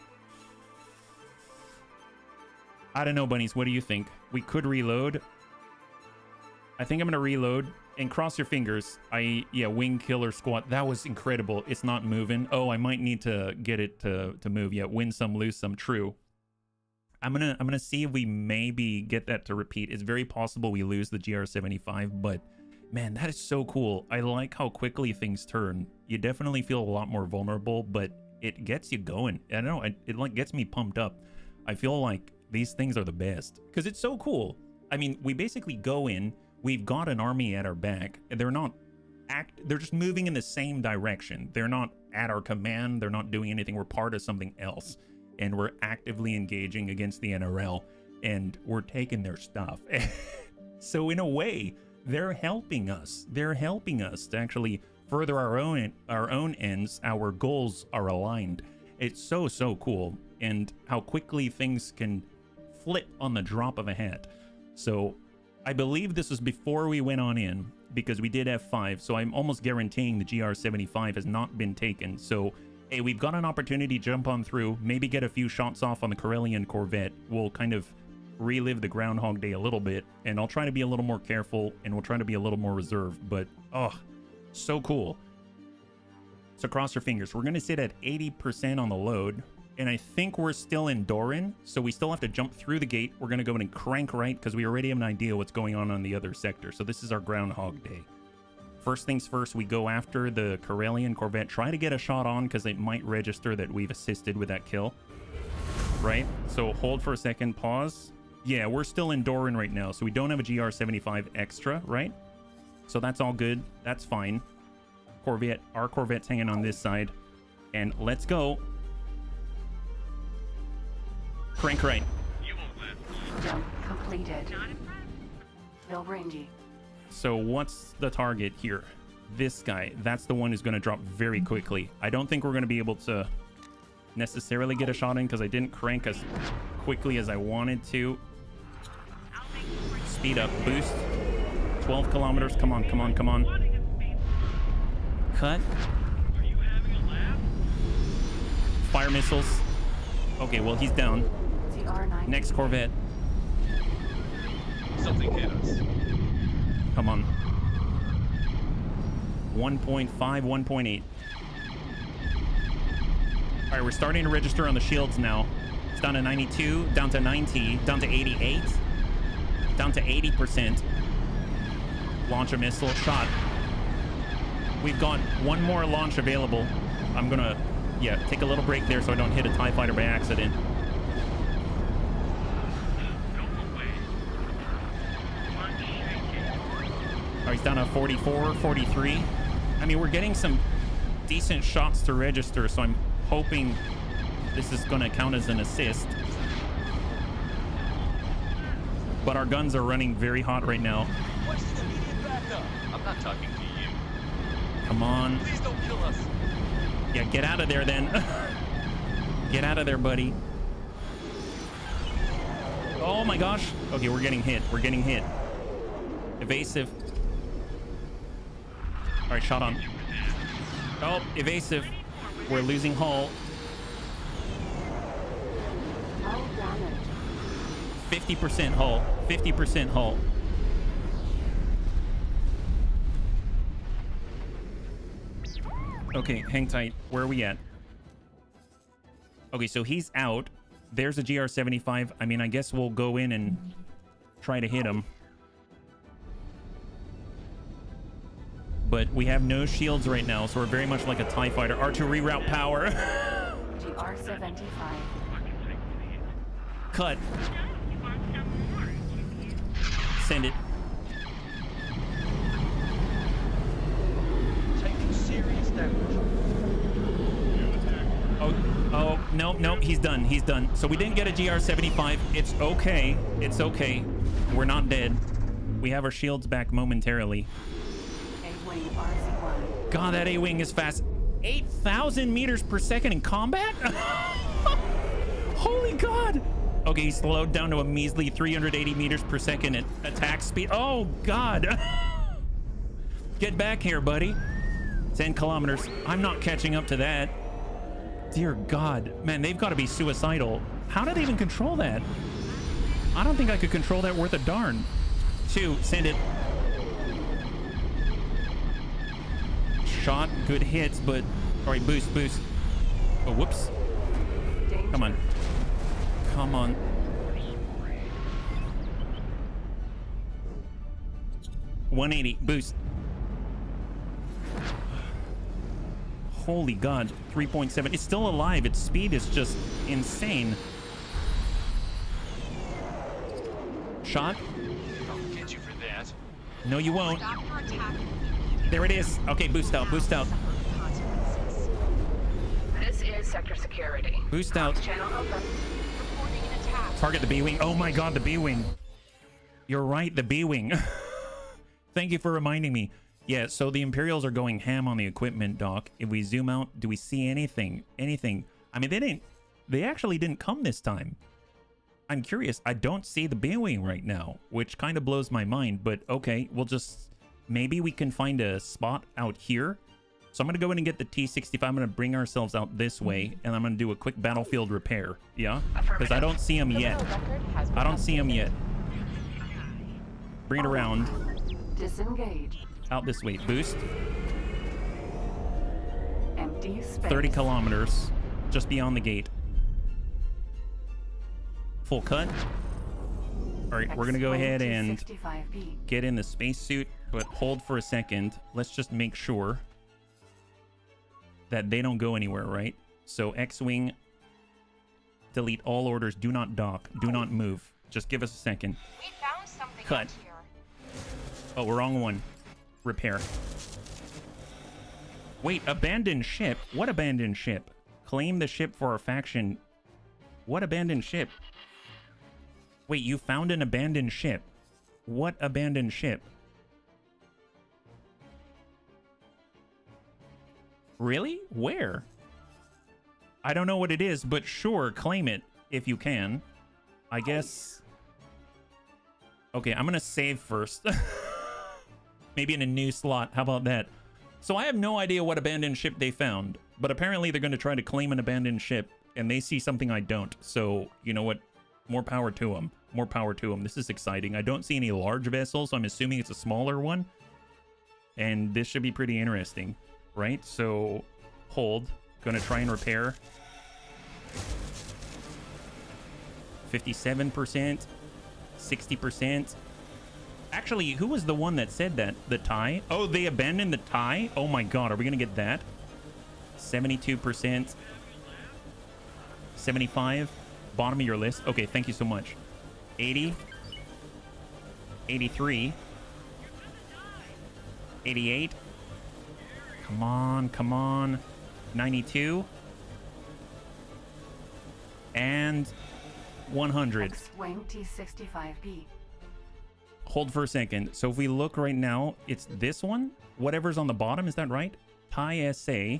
I don't know, bunnies. What do you think? We could reload. I think I'm going to reload and cross your fingers. Yeah, wing killer squad. That was incredible. It's not moving. Oh, I might need to get it to move. Yeah, win some, lose some. True. I'm gonna see if we maybe get that to repeat. It's very possible we lose the GR75, but man, that is so cool. I like how quickly things turn. You definitely feel a lot more vulnerable, but it gets you going. I don't know, it like gets me pumped up. I feel like these things are the best because it's so cool. I mean, we basically go in, we've got an army at our back, and they're just moving in the same direction. They're not at our command, they're not doing anything. We're part of something else. And we're actively engaging against the NRL, and we're taking their stuff. So in a way, they're helping us. They're helping us to actually further our own ends. Our goals are aligned. It's so cool, and how quickly things can flip on the drop of a hat. So I believe this was before we went on in, because we did F5. So I'm almost guaranteeing the GR75 has not been taken. So hey, we've got an opportunity to jump on through, maybe get a few shots off on the Corellian Corvette. We'll kind of relive the Groundhog Day a little bit, and I'll try to be a little more careful, and we'll try to be a little more reserved, but oh, so cool. So cross your fingers. We're going to sit at 80% on the load, and I think we're still in Doran, so we still have to jump through the gate. We're going to go in and crank right, because we already have an idea what's going on the other sector, so this is our Groundhog Day. First things first, we go after the Corellian Corvette. Try to get a shot on because it might register that we've assisted with that kill. Right? So hold for a second, pause. Yeah, we're still in Doran right now, so we don't have a GR75 extra, right? So that's all good. That's fine. Corvette, our Corvette's hanging on this side. And let's go. Crank right. Jump completed. No rangey. So what's the target here? This guy. That's the one who's going to drop very quickly. I don't think we're going to be able to necessarily get a shot in because I didn't crank as quickly as I wanted to. Speed up. Boost. 12 kilometers. Come on, come on, come on. Cut. Fire missiles. Okay, well, he's down. Next Corvette. Something hit us. Come on. 1.5, 1.8. All right, we're starting to register on the shields now. It's down to 92, down to 90, down to 88, down to 80%. Launch a missile, shot. We've got one more launch available. I'm gonna, yeah, take a little break there so I don't hit a TIE fighter by accident. He's down to 44, 43. I mean, we're getting some decent shots to register, so I'm hoping this is going to count as an assist. But our guns are running very hot right now. What's the immediate backup? I'm not talking to you. Come on. Please don't kill us. Yeah, get out of there then. Get out of there, buddy. Oh my gosh. Okay, we're getting hit. We're getting hit. Evasive. All right, shot on. Oh, evasive. We're losing hull. 50% hull. 50% hull. Okay, hang tight. Where are we at? Okay, so he's out. There's a GR75. I mean, I guess we'll go in and try to hit him. But we have no shields right now, so we're very much like a TIE fighter. R2 reroute power. GR75. Cut. Send it. Taking serious damage. Oh, no, he's done. He's done. So we didn't get a GR75. It's okay. It's okay. We're not dead. We have our shields back momentarily. A-Wing RZ1. God, that A-Wing is fast. 8,000 meters per second in combat? Holy God. Okay, he's slowed down to a measly 380 meters per second at attack speed. Oh, God. Get back here, buddy. 10 kilometers. I'm not catching up to that. Dear God. Man, they've got to be suicidal. How do they even control that? I don't think I could control that worth a darn. 2, send it. Shot, good hits, but... All right, boost. Oh, whoops. Come on. Come on. $180, boost. Holy God, 3.7. It's still alive. Its speed is just insane. Shot. I'll get you for that. No, you won't. There it is. Okay, boost out. This is sector security. Boost out. Channel open. Reporting an attack. Target the B-Wing. Oh my God, the B-Wing. You're right, the B-Wing. Thank you for reminding me. Yeah, so the Imperials are going ham on the equipment dock. If we zoom out, do we see anything? I mean, they actually didn't come this time. I'm curious. I don't see the B-Wing right now, which kind of blows my mind, but okay, maybe we can find a spot out here. So I'm going to go in and get the T-65. I'm going to bring ourselves out this way, and I'm going to do a quick battlefield repair. Yeah? Because I don't see him yet. I don't see him yet. Bring it around. Disengage. Out this way. Boost. Empty space. 30 kilometers. Just beyond the gate. Full cut. All right, we're going to go ahead and get in the spacesuit, but hold for a second. Let's just make sure that they don't go anywhere, right? So X-Wing, delete all orders. Do not dock. Do not move. Just give us a second. We found something Cut. out here. Oh, wrong one. Repair. Wait, abandoned ship? What abandoned ship? Claim the ship for our faction. What abandoned ship? Wait, you found an abandoned ship. What abandoned ship? Really? Where? I don't know what it is, but sure, claim it if you can. I guess... Okay, I'm gonna save first. Maybe in a new slot. How about that? So I have no idea what abandoned ship they found, but apparently they're going to try to claim an abandoned ship, and they see something I don't. So, you know what? More power to them. More power to them. This is exciting. I don't see any large vessels, so I'm assuming it's a smaller one. And this should be pretty interesting, right? So, hold. Going to try and repair. 57%. 60%. Actually, who was the one that said that? The TIE? Oh, they abandoned the TIE? Oh my God, are we gonna get that? 72%. 75. Bottom of your list. Okay, thank you so much. 80. 83. 88. Come on, come on. 92. And 100. X-Wing T-65B. Hold for a second. So if we look right now, it's this one. Whatever's on the bottom, is that right? TIE SA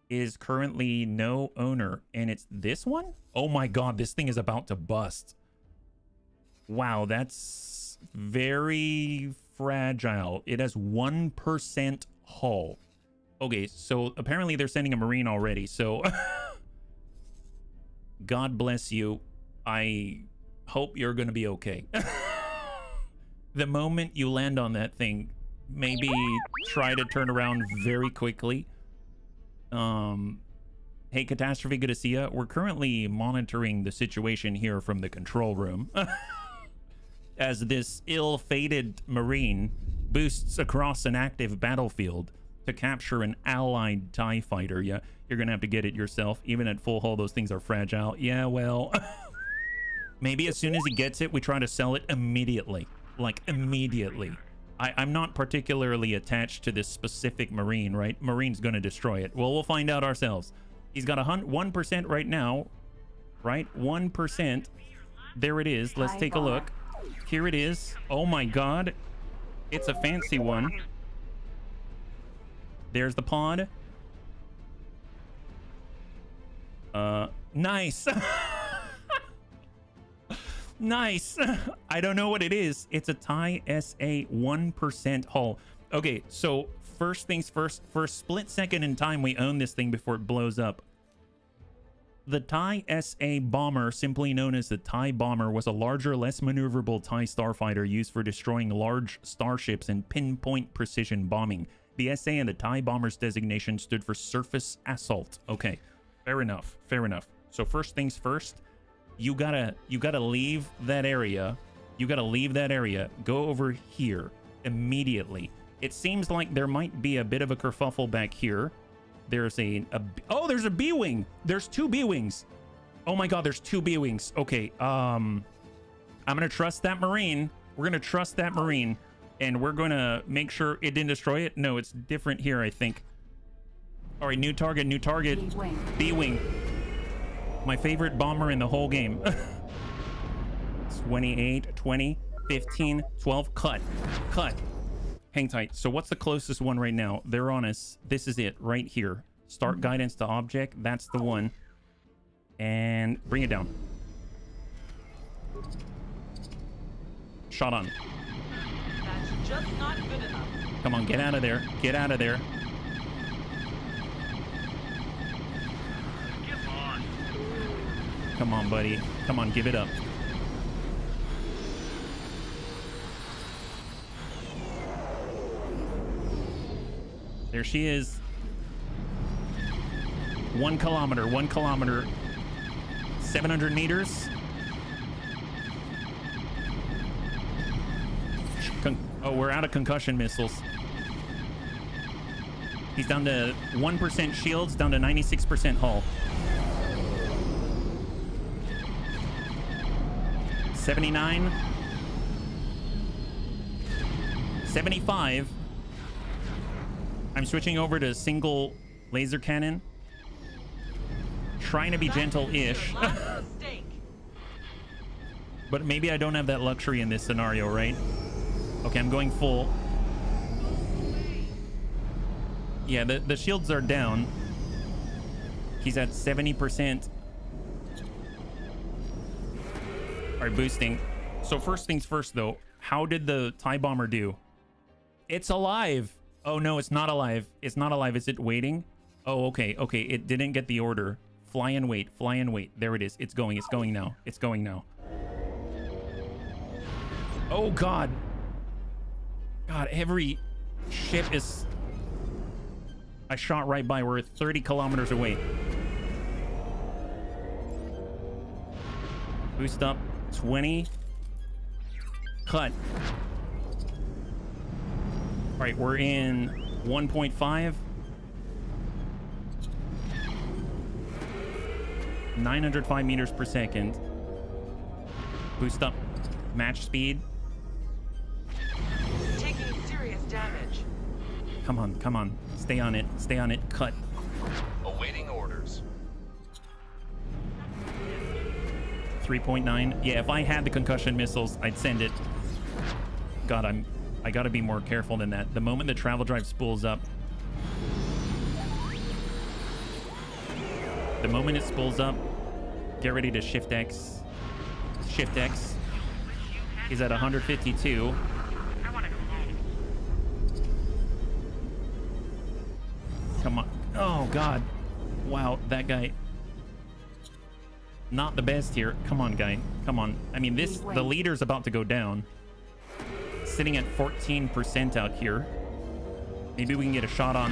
is currently no owner, and it's this one? Oh my God, this thing is about to bust. Wow, that's very fragile. It has 1% hull. Okay, so apparently they're sending a Marine already, so... God bless you. hope you're gonna be okay. The moment you land on that thing, maybe try to turn around very quickly. Hey, Catastrophe, good to see ya. We're currently monitoring the situation here from the control room. As this ill-fated Marine boosts across an active battlefield to capture an allied TIE fighter. Yeah, you're gonna have to get it yourself. Even at full hull, those things are fragile. Yeah, well, maybe as soon as he gets it, we try to sell it immediately. Like, immediately. I'm not particularly attached to this specific Marine, right? Marine's gonna destroy it. Well, we'll find out ourselves. He's got 1% right now, right? 1%. There it is. Let's take a look. Here it is. Oh my god. It's a fancy one. There's the pod. Nice. Nice. I don't know what it is. It's a TIE SA 1% hull. Okay, so first things first. For a split second in time, we own this thing before it blows up. The TIE SA bomber, simply known as the TIE bomber, was a larger, less maneuverable TIE starfighter used for destroying large starships and pinpoint precision bombing. The SA and the TIE bomber's designation stood for surface assault. Okay, fair enough. Fair enough. So first things first. You gotta leave that area. You gotta leave that area. Go over here immediately. It seems like there might be a bit of a kerfuffle back here. There's oh, there's a B-wing. There's 2 B-wings. Oh my god, there's 2 B-wings. Okay, I'm gonna trust that Marine. We're gonna trust that Marine, and we're gonna make sure it didn't destroy it. No, it's different here, I think. All right, new target, new target. B-wing. My favorite bomber in the whole game. 28, 20, 15, 12, cut. Hang tight. So what's the closest one right now? They're on us. This is it right here. Start guidance to object. That's the one. And bring it down. Shot on. That's just not good enough. Come on, get out of there. Get out of there. Come on, buddy. Come on, give it up. There she is. 1 kilometer, 1 kilometer. 700 meters. Oh, we're out of concussion missiles. He's down to 1% shields, down to 96% hull. 79, 75. I'm switching over to single laser cannon. Trying to be gentle-ish. But maybe I don't have that luxury in this scenario, right? Okay, I'm going full. Yeah, the shields are down. He's at 70%. All right, boosting. So first things first, though. How did the TIE bomber do? It's alive. Oh, no, it's not alive. It's not alive. Is it waiting? Oh, okay. Okay, it didn't get the order. Fly and wait. Fly and wait. There it is. It's going. It's going now. It's going now. Oh, God. God, every ship is... I shot right by. We're 30 kilometers away. Boost up. 20. Cut. All right, we're in 1.5. 905 meters per second. Boost up. Match speed. Taking serious damage. Come on, come on. Stay on it. Stay on it. Cut. Awaiting orders. 3.9. Yeah, if I had the concussion missiles, I'd send it. God, I gotta be more careful than that. The moment the travel drive spools up. The moment it spools up, get ready to shift X. Shift X. He's at 152. Come on. Oh, God. Wow, that guy. Not the best here. Come on, guy. Come on. I mean, the leader's about to go down. Sitting at 14% out here. Maybe we can get a shot on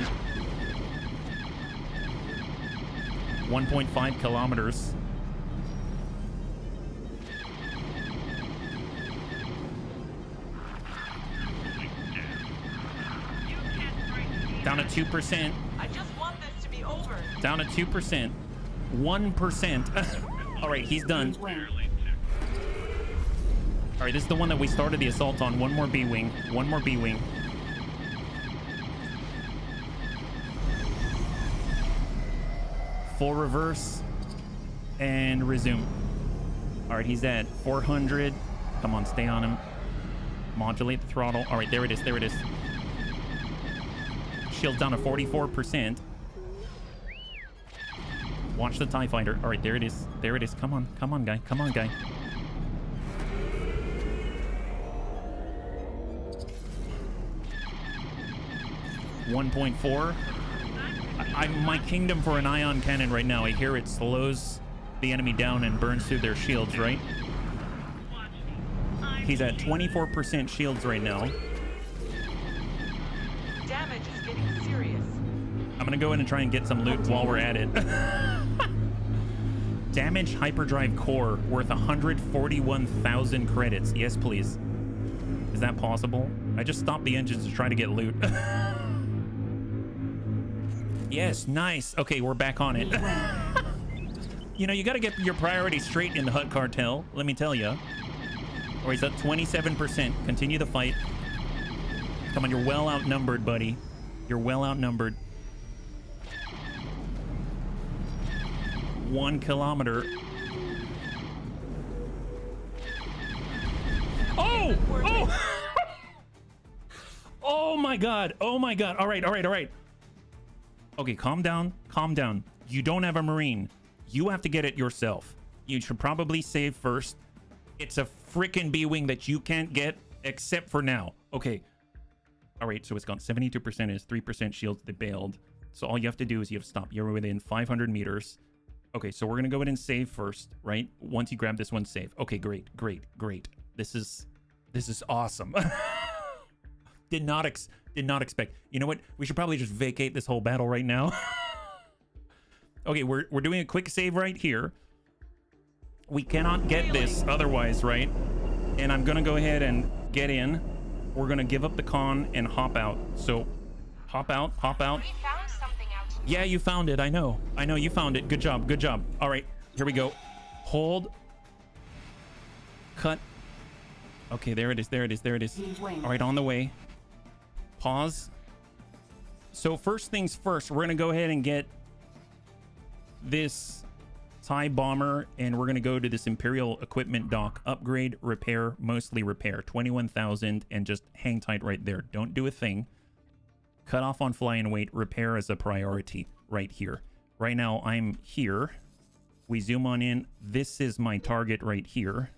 1.5 kilometers. Down at 2%. I just want this to be over. Down at 2%. 1%. All right, he's done. All right, this is the one that we started the assault on. One more B-wing. One more B-wing. Full reverse and resume. All right, he's at 400. Come on, stay on him. Modulate the throttle. All right, there it is. There it is. Shield down to 44%. Watch the TIE fighter. All right, there it is. There it is. Come on. Come on, guy. Come on, guy. .4. I'm my kingdom for an ion cannon right now. I hear it slows the enemy down and burns through their shields, right? He's at 24% shields right now. Damage is getting serious. I'm gonna go in and try and get some loot while we're at it. Damaged hyperdrive core worth 141,000 credits. Yes, please. Is that possible? I just stopped the engines to try to get loot. Yes, nice. Okay, we're back on it. You know, you got to get your priorities straight in the Hutt cartel, let me tell you. Or he's at 27%. Continue the fight. Come on, you're well outnumbered, buddy. You're well outnumbered. 1 kilometer. Oh! Oh! Oh my god. Oh my god. All right, all right, all right. Okay, calm down. Calm down. You don't have a Marine. You have to get it yourself. You should probably save first. It's a freaking B-wing that you can't get except for now. Okay. All right, so it's gone. 72% is 3% shields. They bailed. So all you have to do is you have to stop. You're within 500 meters. Okay, so we're going to go ahead and save first, right? Once you grab this one, save. Okay, great, great, great. This is awesome. Did not expect. You know what? We should probably just vacate this whole battle right now. Okay, we're doing a quick save right here. We cannot get this otherwise, right? And I'm gonna go ahead and get in. We're gonna give up the con and hop out. So hop out, hop out. We found something out. Yeah, you found it. I know you found it. Good job, good job. All right, here we go. Hold. Cut. Okay, there it is, there it is, there it is. All right, on the way. Pause. So first things first, we're gonna go ahead and get this TIE bomber, and we're gonna go to this Imperial equipment dock. Upgrade, repair, mostly repair. 21,000, and just hang tight right there. Don't do a thing. Cut off on fly and wait. Repair as a priority right here. Right now I'm here. We zoom on in. This is my target right here,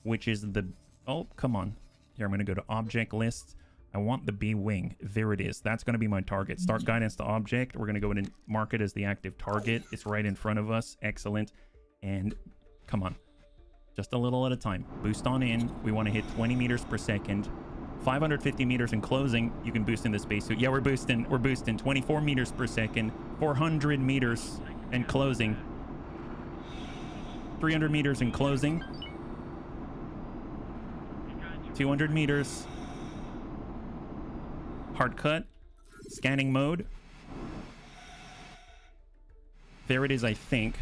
which is the... Oh, come on. Here, I'm gonna go to object list. I want the B-wing. There it is. That's going to be my target. Start guidance to object. We're going to go in and mark it as the active target. It's right in front of us. Excellent. And come on. Just a little at a time. Boost on in. We want to hit 20 meters per second. 550 meters in closing. You can boost in the spacesuit. Yeah, we're boosting. We're boosting. 24 meters per second. 400 meters in closing. 300 meters in closing. 200 meters. Hard cut. Scanning mode. There it is, I think.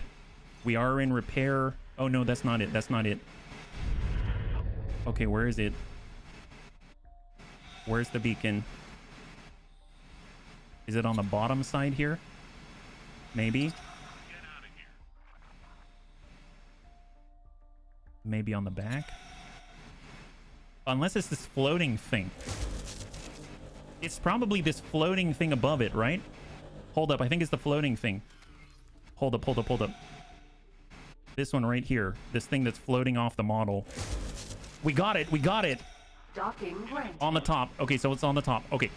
We are in repair. Oh, no, that's not it. That's not it. Okay, where is it? Where's the beacon? Is it on the bottom side here? Maybe. Maybe on the back? Unless it's this floating thing. It's probably this floating thing above it, right? Hold up, I think it's the floating thing. Hold up, hold up, hold up. This one right here. This thing that's floating off the model. We got it, we got it! Docking granted. On the top. Okay, so it's on the top. Okay.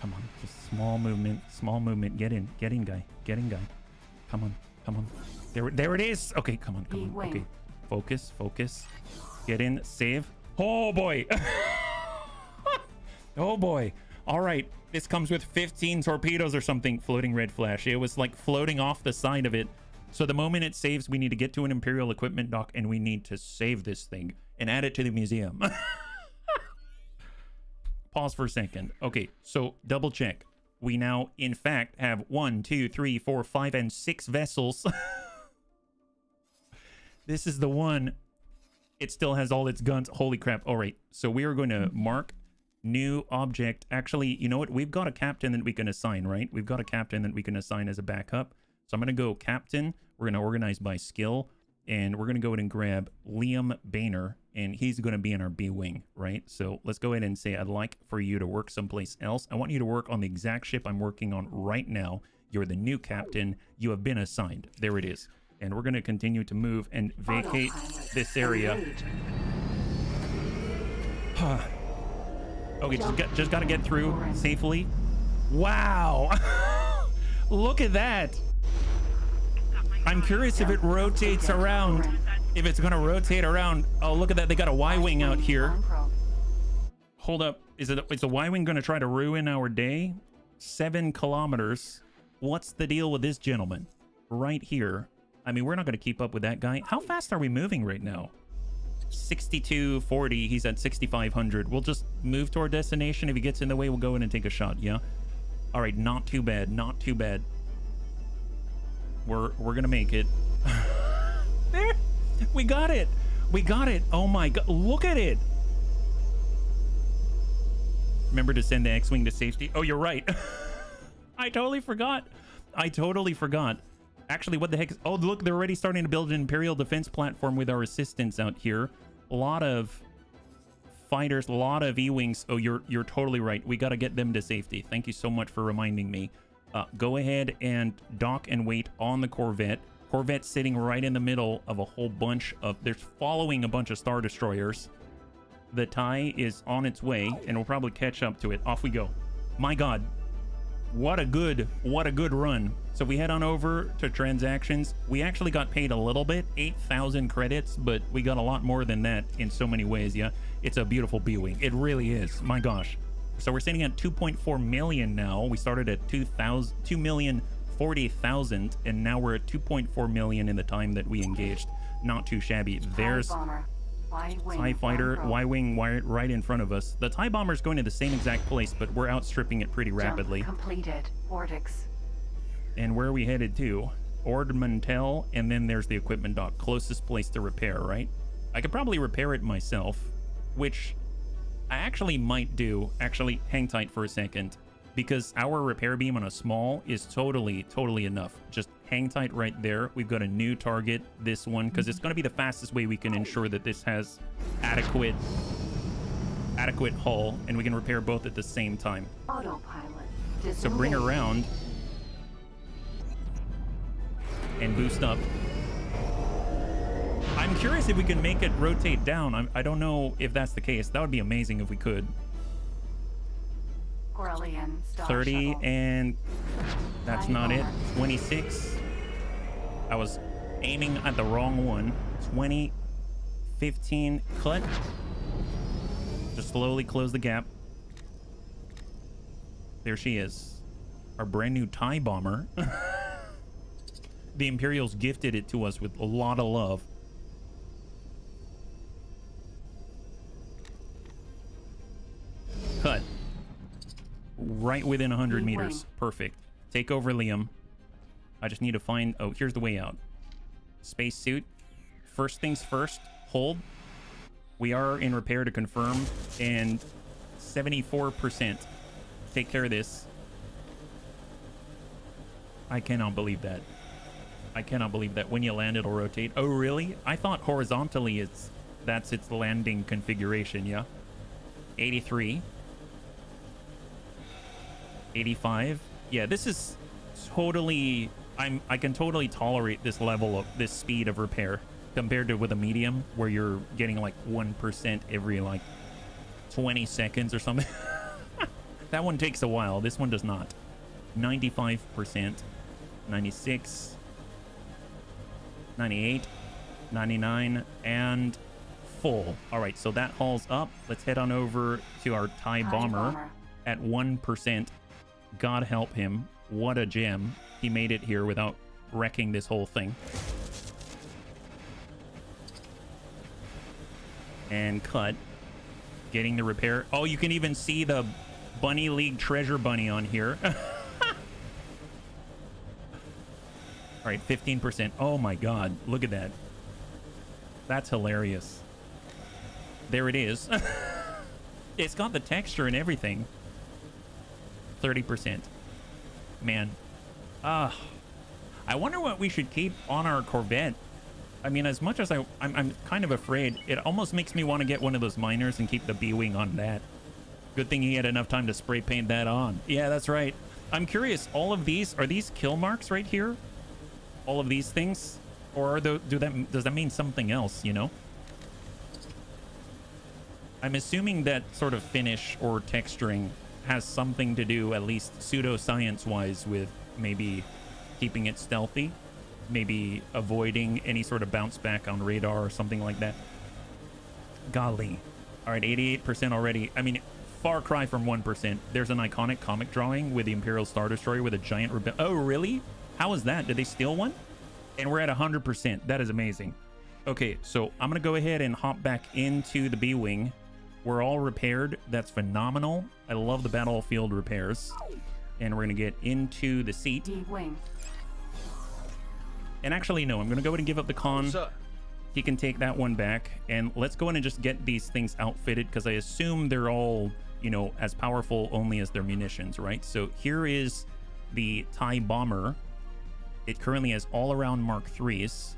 Come on, just small movement, small movement. Get in, guy. Get in, guy. Come on, come on. There it is. Okay, come on. B-wing. Okay, focus. Get in, save. Oh boy. Oh boy. All right, this comes with 15 torpedoes or something. Floating red flash. It was like floating off the side of it. So the moment it saves, we need to get to an Imperial equipment dock and we need to save this thing and add it to the museum. Pause for a second. Okay, so double check. We now, in fact, have 1, 2, 3, 4, 5, and 6 vessels. This is the one. It still has all its guns. Holy crap. All right, so we are going to mark new object. Actually, you know what? We've got a captain that we can assign, right? We've got a captain that we can assign as a backup. So I'm going to go captain. We're going to organize by skill. And we're going to go ahead and grab Liam Boehner. And he's going to be in our B-wing, right? So let's go ahead and say, I'd like for you to work someplace else. I want you to work on the exact ship I'm working on right now. You're the new captain. You have been assigned. There it is. And we're going to continue to move and vacate this area. Okay, just got to get through safely. Wow. Look at that. I'm curious if it rotates around. If it's going to rotate around. Oh, look at that. They got a Y-wing out here. Hold up. Is a Y-wing going to try to ruin our day? 7 kilometers. What's the deal with this gentleman? Right here. I mean, we're not going to keep up with that guy. How fast are we moving right now? 6240. He's at 6500. We'll just move to our destination. If he gets in the way, we'll go in and take a shot. Yeah. All right. Not too bad. Not too bad. We're gonna make it. There. We got it. We got it. Oh my god. Look at it. Remember to send the X-wing to safety. Oh, you're right. I totally forgot. Actually, what the heck is... Oh, look, they're already starting to build an Imperial defense platform with our assistants out here. A lot of fighters, a lot of E-wings. Oh, you're totally right. We got to get them to safety. Thank you so much for reminding me. Go ahead and dock and wait on the Corvette. Corvette's sitting right in the middle of a whole bunch of... There's following a bunch of Star Destroyers. The TIE is on its way, and we'll probably catch up to it. Off we go. My god. What a good run. So we head on over to transactions. We actually got paid a little bit, 8,000 credits, but we got a lot more than that in so many ways. Yeah, it's a beautiful B-wing. It really is. My gosh. So we're sitting at 2.4 million now. We started at 2,040,000, and now we're at 2.4 million in the time that we engaged. Not too shabby. There's TIE fighter, Y-wing right in front of us. The TIE bomber is going to the same exact place, but we're outstripping it pretty rapidly. Completed. Vortex. And where are we headed to? Ormanail, and then there's the equipment dock. Closest place to repair, right? I could probably repair it myself, which I actually might do. Actually, hang tight for a second, because our repair beam on a small is totally enough. Just hang tight right there. We've got a new target, this one, because it's going to be the fastest way we can ensure that this has adequate hull, and we can repair both at the same time. Autopilot. So bring her around and boost up. I'm curious if we can make it rotate down. I don't know if that's the case. That would be amazing if we could. Corellian 30, shuttle. and that's not it. 26. I was aiming at the wrong one. 20, 15, cut. Just slowly close the gap. There she is. Our brand new TIE bomber. The Imperials gifted it to us with a lot of love. Cut. Right within 100 meters. Perfect. Take over, Liam. I just need to find... Oh, here's the way out. Spacesuit. First things first. Hold. We are in repair to confirm. And 74%. Take care of this. I cannot believe that. I cannot believe that. When you land, it'll rotate. Oh, really? I thought horizontally that's its landing configuration, yeah? 83. 85. Yeah, this is totally... I can totally tolerate this level of this speed of repair compared to with a medium where you're getting like 1% every like 20 seconds or something. That one takes a while. This one does not. 95%. 96. 98, 99, and full. All right, so that hauls up. Let's head on over to our TIE bomber at 1%. God help him. What a gem. He made it here without wrecking this whole thing. And cut. Getting the repair. Oh, you can even see the Bunny League treasure bunny on here. All right, 15%. Oh my God, look at that. That's hilarious. There it is. It's got the texture and everything. 30%. Man. I wonder what we should keep on our Corvette. I mean, as much as I'm kind of afraid, it almost makes me want to get one of those miners and keep the B-Wing on that. Good thing he had enough time to spray paint that on. Yeah, that's right. I'm curious, all of these, are these kill marks right here? All of these things? Or are does that mean something else, you know? I'm assuming that sort of finish or texturing has something to do, at least pseudoscience-wise, with maybe keeping it stealthy. Maybe avoiding any sort of bounce back on radar or something like that. Golly. All right, 88% already. I mean, far cry from 1%. There's an iconic comic drawing with the Imperial Star Destroyer with a giant Oh, really? How is that? Did they steal one? And we're at 100%. That is amazing. Okay, so I'm going to go ahead and hop back into the B-Wing. We're all repaired. That's phenomenal. I love the battlefield repairs. And we're going to get into the seat. D-Wing. And actually, no, I'm going to go ahead and give up the con. Sir. He can take that one back. And let's go in and just get these things outfitted, because I assume they're all, you know, as powerful only as their munitions, right? So here is the TIE bomber. It currently has all-around Mark IIIs.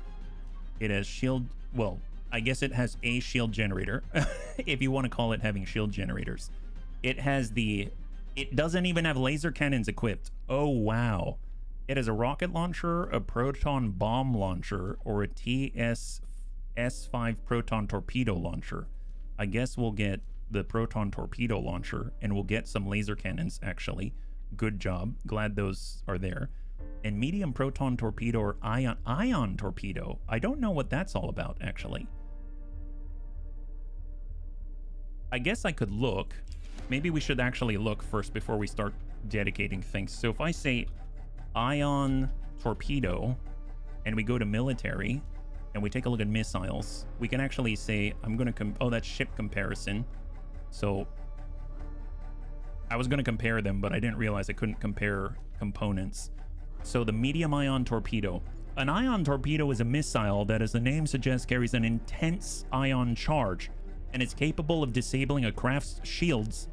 It has shield... Well, I guess it has a shield generator, if you want to call it having shield generators. It has the... It doesn't even have laser cannons equipped. Oh, wow. It has a rocket launcher, a proton bomb launcher, or a TS-5 proton torpedo launcher. I guess we'll get the proton torpedo launcher, and we'll get some laser cannons, actually. Good job. Glad those are there. And medium proton torpedo or ion torpedo. I don't know what that's all about, actually. I guess I could look. Maybe we should actually look first before we start dedicating things. So if I say ion torpedo and we go to military and we take a look at missiles, we can actually say, I'm going to oh, that's ship comparison. So I was going to compare them, but I didn't realize I couldn't compare components. So the medium ion torpedo. An ion torpedo is a missile that, as the name suggests, carries an intense ion charge and is capable of disabling a craft's shields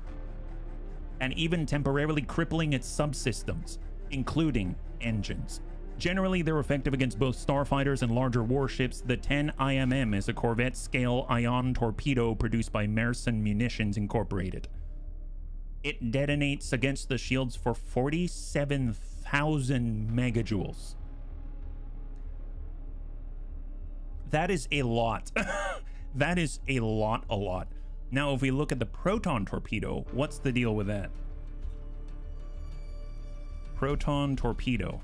and even temporarily crippling its subsystems, including engines. Generally, they're effective against both starfighters and larger warships. The 10 IMM is a Corvette-scale ion torpedo produced by Merson Munitions Incorporated. It detonates against the shields for 47,000 megajoules. That is a lot. That is a lot. Now, if we look at the proton torpedo, what's the deal with that? Proton torpedo.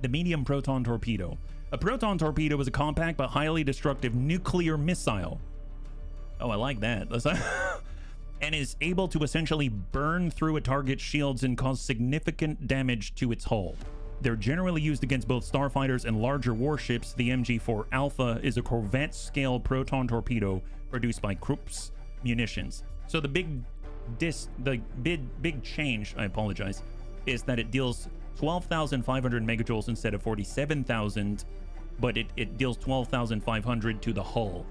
The medium proton torpedo. A proton torpedo is a compact but highly destructive nuclear missile. Oh, I like that. And is able to essentially burn through a target's shields and cause significant damage to its hull. They're generally used against both starfighters and larger warships. The MG4 Alpha is a Corvette-scale proton torpedo produced by Krupp's Munitions. So the big change, I apologize, is that it deals 12,500 megajoules instead of 47,000, but it deals 12,500 to the hull.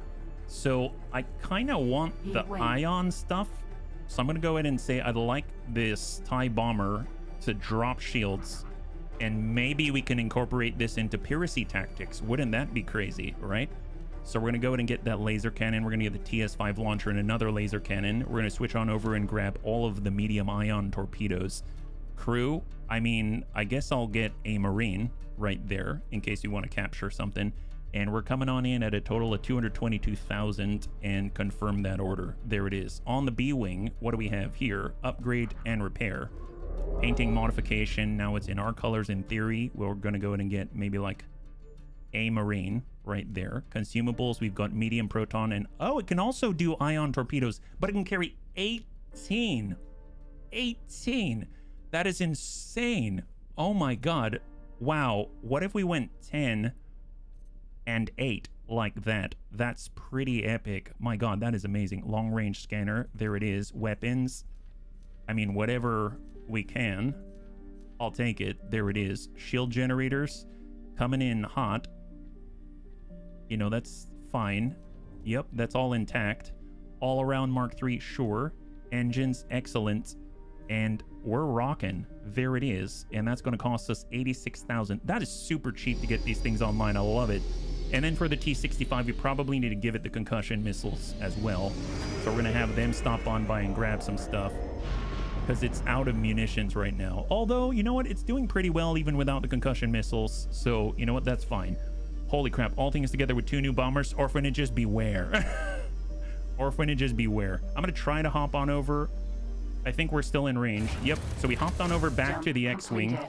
So I kind of want the ion stuff. So I'm going to go ahead and say I'd like this TIE bomber to drop shields, and maybe we can incorporate this into piracy tactics. Wouldn't that be crazy, right? So we're going to go ahead and get that laser cannon. We're going to get the TS-5 launcher and another laser cannon. We're going to switch on over and grab all of the medium ion torpedoes. Crew, I mean, I guess I'll get a Marine right there in case you want to capture something. And we're coming on in at a total of 222,000 and confirm that order. There it is. On the B-Wing, what do we have here? Upgrade and repair. Painting modification. Now it's in our colors in theory. We're going to go ahead and get maybe like a Marine right there. Consumables, we've got medium proton, and oh, it can also do ion torpedoes, but it can carry 18. 18. That is insane. Oh my god. Wow. What if we went 10 and 8 like that? That's pretty epic. My god, that is amazing. Long range scanner. There it is. Weapons. I mean, whatever we can, I'll take it. There it is. Shield generators coming in hot. You know, that's fine. Yep, that's all intact. All around Mark III, sure. Engines, excellent. And we're rocking. There it is. And that's going to cost us 86,000. That is super cheap to get these things online. I love it. And then for the T-65, you probably need to give it the concussion missiles as well. So we're going to have them stop on by and grab some stuff, because it's out of munitions right now. Although, you know what? It's doing pretty well even without the concussion missiles. So, you know what? That's fine. Holy crap. All things together with 2 new bombers. Orphanages, beware. Orphanages, beware. I'm going to try to hop on over. I think we're still in range. Yep. So we hopped on over back to the X-Wing.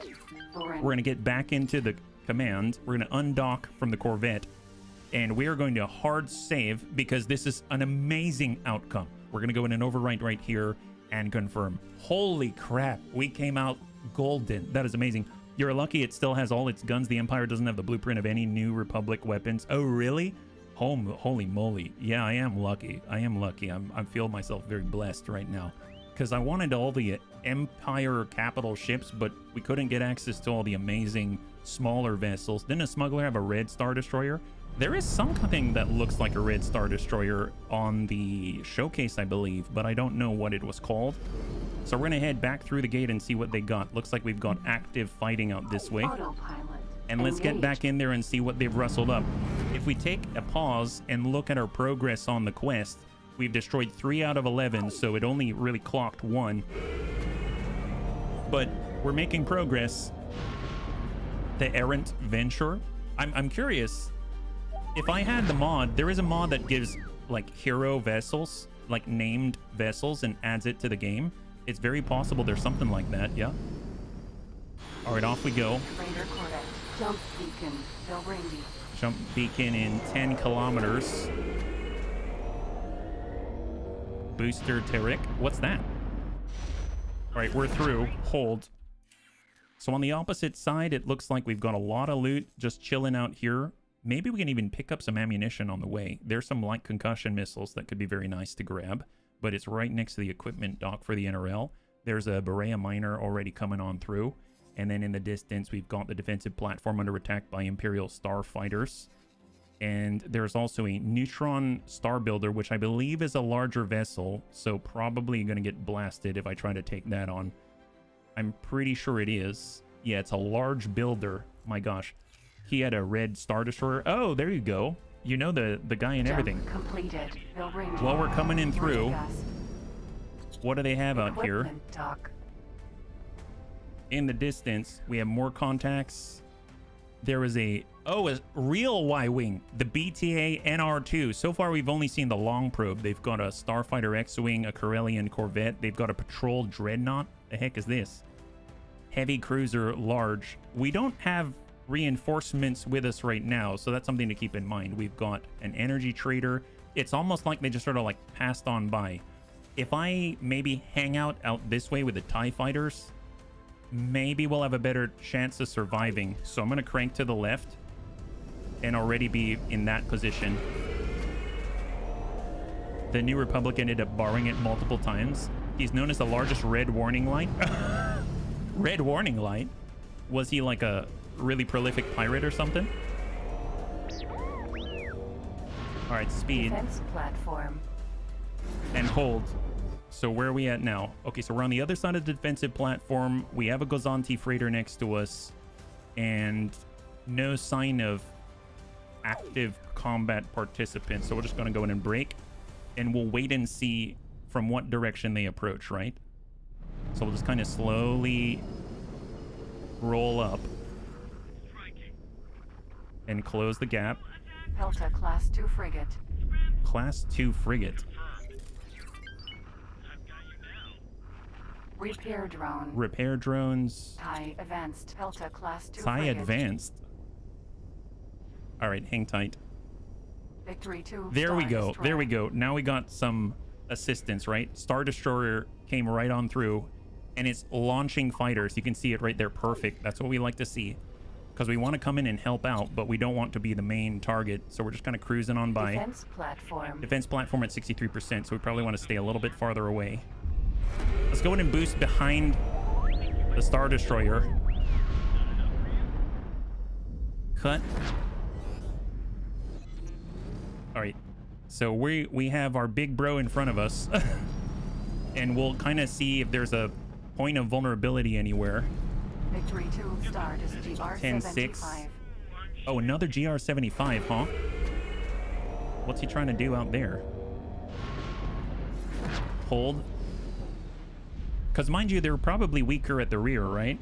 We're going to get back into the command. We're going to undock from the Corvette. And we are going to hard save because this is an amazing outcome. We're going to go in and overwrite right here and confirm. Holy crap. We came out golden. That is amazing. You're lucky it still has all its guns. The Empire doesn't have the blueprint of any new Republic weapons. Oh, really? Holy moly. Yeah, I am lucky. I am lucky. I feel myself very blessed right now, because I wanted all the Empire capital ships, but we couldn't get access to all the amazing smaller vessels. Didn't a smuggler have a red Star Destroyer? There is something that looks like a red Star Destroyer on the showcase, I believe, but I don't know what it was called. So we're going to head back through the gate and see what they got. Looks like we've got active fighting out this way. And let's get back in there and see what they've rustled up. If we take a pause and look at our progress on the quest, we've destroyed 3 out of 11, so it only really clocked 1. But we're making progress. The Errant Venture. I'm curious. If I had the mod, there is a mod that gives like hero vessels, like named vessels, and adds it to the game. It's very possible there's something like that, yeah. All right, off we go. Raider Corvette. Jump beacon. Berenguer. Jump beacon in 10 kilometers. Booster Terrace. What's that? All right, we're through. Hold. So on the opposite side, it looks like we've got a lot of loot just chilling out here. Maybe we can even pick up some ammunition on the way. There's some light concussion missiles that could be very nice to grab, but it's right next to the equipment dock for the NRL. There's a Berea miner already coming on through. And then in the distance, we've got the defensive platform under attack by Imperial starfighters. And there's also a neutron star builder, which I believe is a larger vessel. So probably going to get blasted if I try to take that on. I'm pretty sure it is. Yeah, it's a large builder. My gosh. He had a red Star Destroyer. Oh, there you go. You know the guy and everything. Completed. Well, we're coming in through. What do they have out here? Dock. In the distance, we have more contacts. There is a real Y-Wing, the BTA NR2. So far, we've only seen the long probe. They've got a Starfighter X-Wing, a Corellian Corvette. They've got a patrol dreadnought. The heck is this? Heavy cruiser large. We don't have reinforcements with us right now, so that's something to keep in mind. We've got an energy trader. It's almost like they just sort of like passed on by. If I maybe hang out this way with the TIE fighters, maybe we'll have a better chance of surviving. So I'm going to crank to the left and already be in that position. The New Republic ended up borrowing it multiple times. He's known as the largest red warning light. Red warning light? Was he like a really prolific pirate or something? All right, speed. Defense platform. And hold. So where are we at now? Okay, so we're on the other side of the defensive platform. We have a Gozanti freighter next to us. And no sign of active combat participants. So we're just going to go in and break. And we'll wait and see from what direction they approach, right? So we'll just kind of slowly roll up and close the gap. Pelta Class 2 frigate. Class 2 frigate. Repair drone. Repair drones. TIE Advanced. Pelta Class 2 TIE frigate. Advanced. All right, hang tight. Victory 2. There we Star go. Destroyer. There we go. Now we got some assistance, right? Star Destroyer came right on through, and it's launching fighters. You can see it right there. Perfect. That's what we like to see, because we want to come in and help out, but we don't want to be the main target. So we're just kind of cruising on by. Defense platform. Defense platform at 63%, so we probably want to stay a little bit farther away. Let's go in and boost behind the Star Destroyer. Cut. All right, so we have our big bro in front of us, and we'll kind of see if there's a point of vulnerability anywhere. Victory 2. Star is GR75. 10-6. Oh, another GR75, huh? What's he trying to do out there? Hold. Because mind you, they're probably weaker at the rear, right?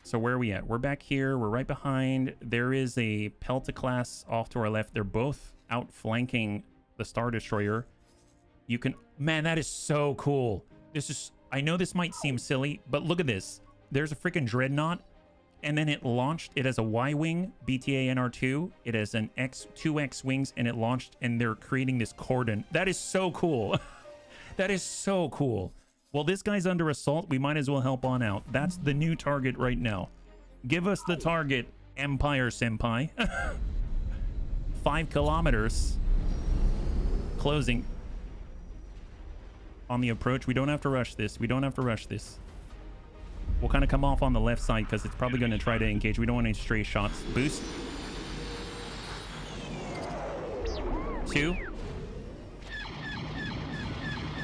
So where are we at? We're back here. We're right behind. There is a Pelta class off to our left. They're both outflanking the Star Destroyer. You can... Man, that is so cool. This is... I know this might seem silly, but look at this. There's a freaking Dreadnought, and then it launched. It has a Y-wing, BTA NR2. It has an two X-wings, and it launched, and they're creating this cordon. That is so cool. That is so cool. Well, this guy's under assault. We might as well help on out. That's the new target right now. Give us the target, Empire Senpai. 5 kilometers. Closing. On the approach. We don't have to rush this. We don't have to rush this. We'll kind of come off on the left side because it's probably going to try to engage. We don't want any stray shots. Boost. 2.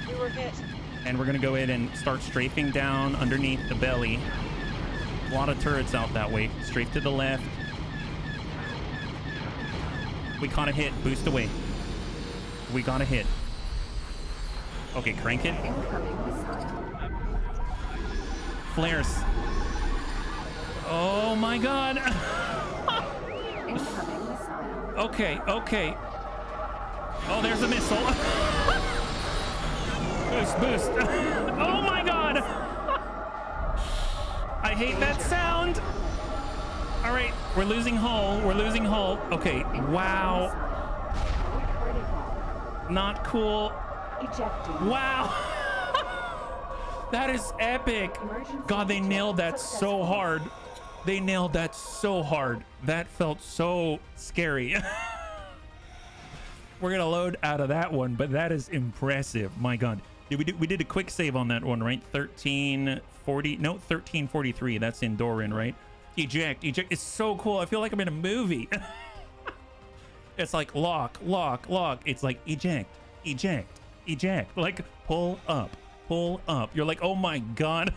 We were hit. And we're going to go in and start strafing down underneath the belly. A lot of turrets out that way. Strafe to the left. We caught a hit. Boost away. We got a hit. Okay, crank it. Incoming missile. Flares. Oh my god. Incoming missile. Okay, okay. Oh, there's a missile. Boost, boost. Oh my god. I hate that sound. All right, we're losing hull. We're losing hull. Okay, wow. Not cool. Ejecting. Wow. That is epic. God, they nailed that so hard. They nailed that so hard. That felt so scary. We're gonna load out of that one, but that is impressive. My god. We did a quick save on that one, right? 1340. No, 1343. That's in Doran, right? Eject. It's so cool. I feel like I'm in a movie. It's like lock. It's like eject. Like pull up. You're like, oh my god.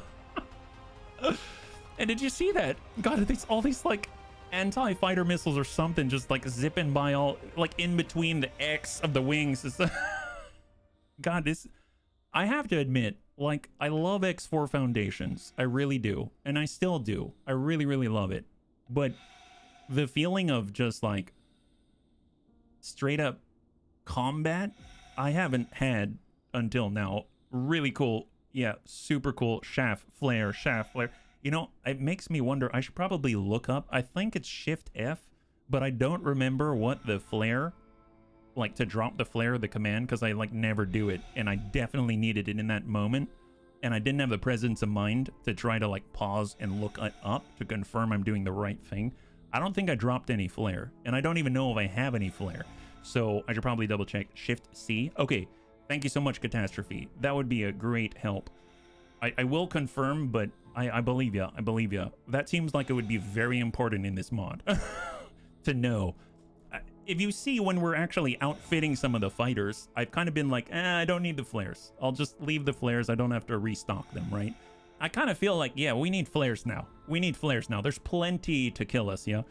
And did you see that? God, all these like anti-fighter missiles or something just like zipping by all like in between the X of the wings. God, this, I have to admit, like, I love X4 Foundations. I really do. And I still do. I really, really love it. But the feeling of just like straight up combat, I haven't had until now. Really cool. Yeah, super cool. Shaft flare. You know, it makes me wonder. I should probably look up. I think it's Shift F, but I don't remember what the flare, like to drop the flare, the command, because I like never do it. And I definitely needed it in that moment. And I didn't have the presence of mind to try to like pause and look it up to confirm I'm doing the right thing. I don't think I dropped any flare, and I don't even know if I have any flare. So I should probably double check. Shift C. Okay. Thank you so much, Catastrophe. That would be a great help. I will confirm, but I believe ya. I believe ya. That seems like it would be very important in this mod to know. If you see when we're actually outfitting some of the fighters, I've kind of been like, I don't need the flares. I'll just leave the flares. I don't have to restock them, right? I kind of feel like, yeah, we need flares now. There's plenty to kill us, yeah?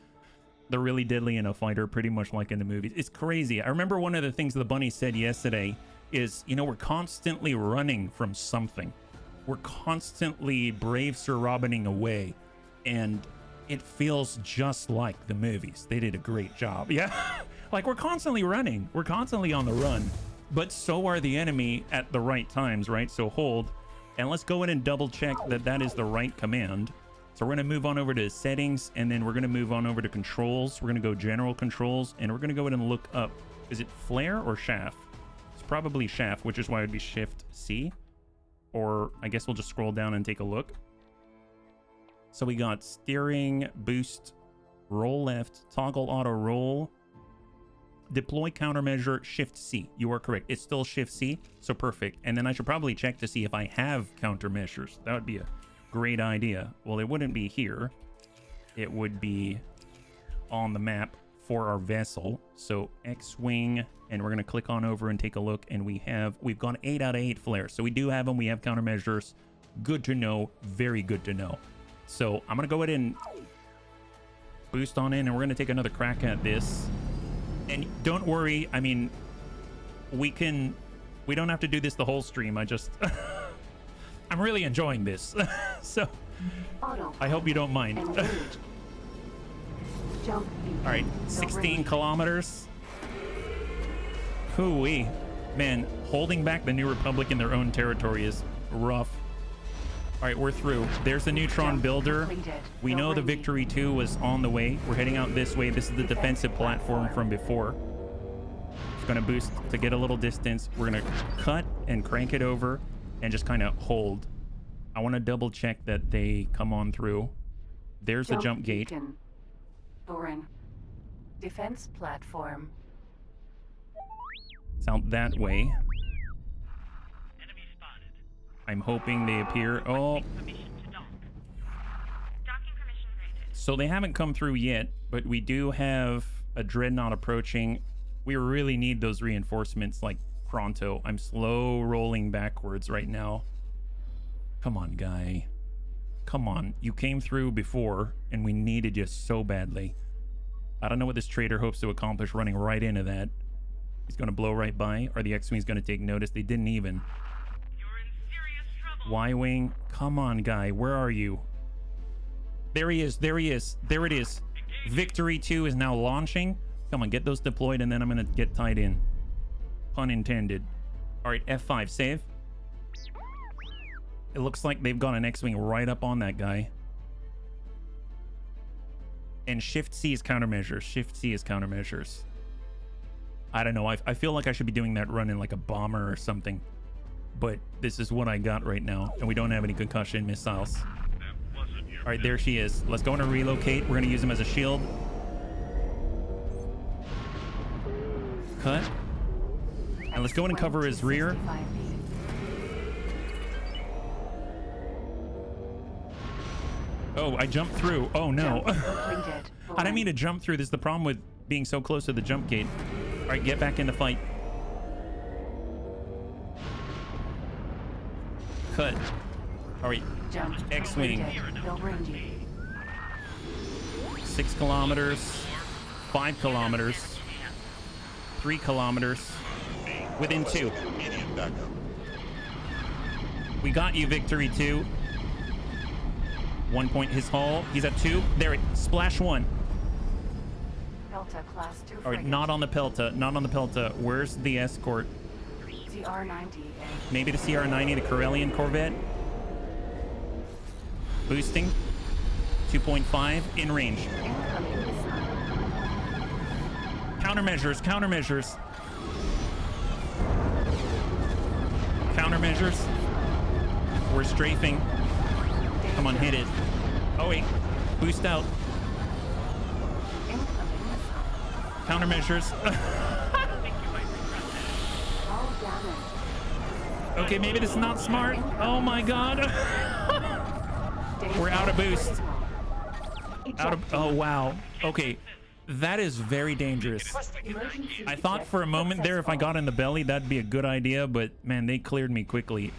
They're really deadly in a fighter, pretty much like in the movies. It's crazy. I remember one of the things the bunny said yesterday is, you know, we're constantly running from something. We're constantly Brave Sir Robining away, and it feels just like the movies. They did a great job. Yeah. Like, we're constantly running. We're constantly on the run, but so are the enemy at the right times, right? So hold, and let's go in and double check that that is the right command. So we're going to move on over to settings, and then we're going to move on over to controls. We're going to go general controls, and we're going to go ahead and look up. Is it flare or shaft? It's probably shaft, which is why it would be Shift C. Or I guess we'll just scroll down and take a look. So we got steering, boost, roll left, toggle auto roll, deploy countermeasure, Shift C. You are correct. It's still Shift C, so perfect. And then I should probably check to see if I have countermeasures. That would be a great idea. Well, it wouldn't be here. It would be on the map for our vessel. So X-Wing, and we're going to click on over and take a look, and we've got 8 out of 8 flares. So we do have them. We have countermeasures. Good to know. Very good to know. So I'm going to go ahead and boost on in, and we're going to take another crack at this. And don't worry, I mean, we don't have to do this the whole stream. I'm really enjoying this. So I hope you don't mind. All right, 16 kilometers. Hoo-wee. Man, holding back the New Republic in their own territory is rough. All right, we're through. There's the neutron builder. We know the Victory 2 was on the way. We're heading out this way. This is the defensive platform from before. It's going to boost to get a little distance. We're going to cut and crank it over and just kind of hold. I want to double check that they come on through. There's the jump gate. Thorin. Defense platform. It's out that way. I'm hoping they appear. Oh. So they haven't come through yet, but we do have a dreadnought approaching. We really need those reinforcements like pronto. I'm slow rolling backwards right now. Come on, guy. Come on. You came through before, and we needed you so badly. I don't know what this traitor hopes to accomplish running right into that. He's going to blow right by, or the X-Wing's going to take notice. They didn't even. Y-Wing, come on, guy. Where are you? There he is. There he is. There it is. Victory 2 is now launching. Come on, get those deployed, and then I'm going to get tied in. Pun intended. All right, F5, save. It looks like they've got an X-Wing right up on that guy. And Shift C is countermeasures. Shift C is countermeasures. I don't know. I feel like I should be doing that run in like a bomber or something. But this is what I got right now, and we don't have any concussion missiles. All right, there she is. Let's go and relocate. We're going to use them as a shield. Cut. And let's go in and cover his rear. Oh, I jumped through. Oh, no. I didn't mean to jump through. This is the problem with being so close to the jump gate. All right, get back in the fight. Cut. All right, X-Wing. 6 kilometers, 5 kilometers, 3 kilometers, within 2. We got you, Victory 2. 1 point his hull. He's at 2. There, splash 1. Pelta class 2. All right, not on the Pelta, not on the Pelta. Where's the escort? CR90. Maybe the CR90, the Corellian Corvette. Boosting. 2.5 in range. Countermeasures, countermeasures. Countermeasures. We're strafing. Come on, hit it. Oh, wait. Boost out. Countermeasures. Okay, maybe this is not smart. Oh my god. We're out of boost. Out of, oh wow. Okay, that is very dangerous. I thought for a moment there if I got in the belly that'd be a good idea, but man, they cleared me quickly.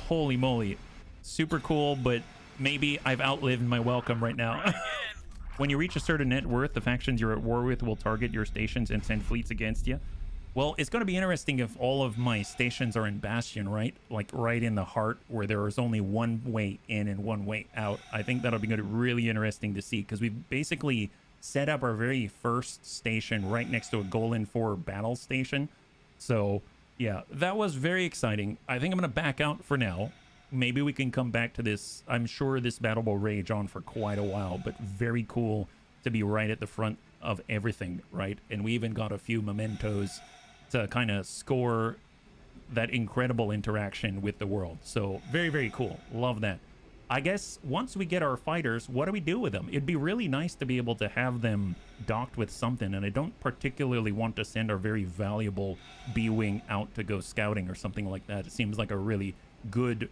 Holy moly. Super cool, but maybe I've outlived my welcome right now. When you reach a certain net worth, the factions you're at war with will target your stations and send fleets against you. Well, it's going to be interesting if all of my stations are in Bastion, right? Like right in the heart where there is only one way in and one way out. I think that'll be really interesting to see because we've basically set up our very first station right next to a Golan 4 battle station. So, yeah, that was very exciting. I think I'm going to back out for now. maybe we can come back to this. I'm sure this battle will rage on for quite a while, but very cool to be right at the front of everything, right? And we even got a few mementos to kind of score that incredible interaction with the world. So very, very cool. Love that. I guess once we get our fighters, what do we do with them? It'd be really nice to be able to have them docked with something, and I don't particularly want to send our very valuable B-Wing out to go scouting or something like that. It seems like a really good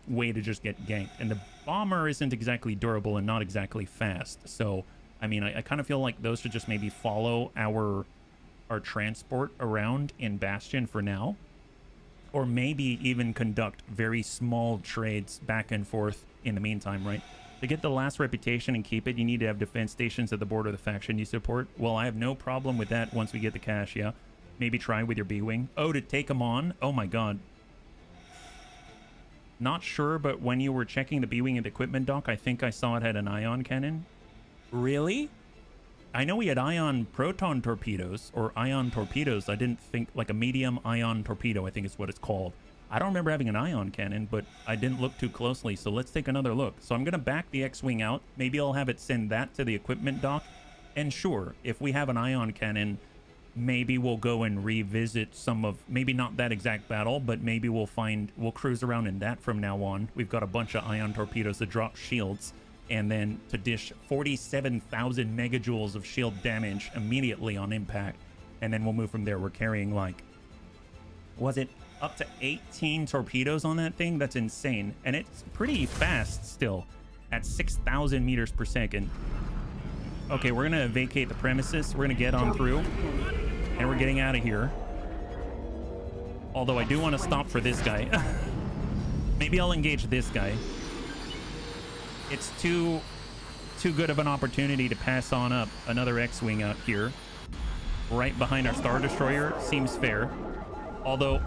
way to just get ganked. And the bomber isn't exactly durable and not exactly fast. So, I mean, I kind of feel like those should just maybe follow our transport around in Bastion for now. Or maybe even conduct very small trades back and forth in the meantime, right? To get the last reputation and keep it, you need to have defense stations at the border of the faction you support. Well, I have no problem with that once we get the cash, yeah. Maybe try with your B-Wing. Oh, to take them on? Oh my god. Not sure, but when you were checking the B-Wing and the equipment dock, I think I saw it had an ion cannon. Really? I know we had ion proton torpedoes, or ion torpedoes. I didn't think, like a medium ion torpedo, I think is what it's called. I don't remember having an ion cannon, but I didn't look too closely, so let's take another look. So I'm going to back the X-Wing out. Maybe I'll have it send that to the equipment dock. And sure, if we have an ion cannon, maybe we'll go and revisit some of, maybe not that exact battle, but maybe we'll cruise around in that from now on. We've got a bunch of ion torpedoes that drop shields, and then to dish 47,000 megajoules of shield damage immediately on impact. And then we'll move from there. We're carrying, like, was it up to 18 torpedoes on that thing? That's insane. And it's pretty fast still at 6,000 meters per second. Okay, we're gonna vacate the premises. We're gonna get on through, and we're getting out of here. Although I do want to stop for this guy. Maybe I'll engage this guy. It's too good of an opportunity to pass on up another X-Wing out here, right behind our Star Destroyer. Seems fair. Although,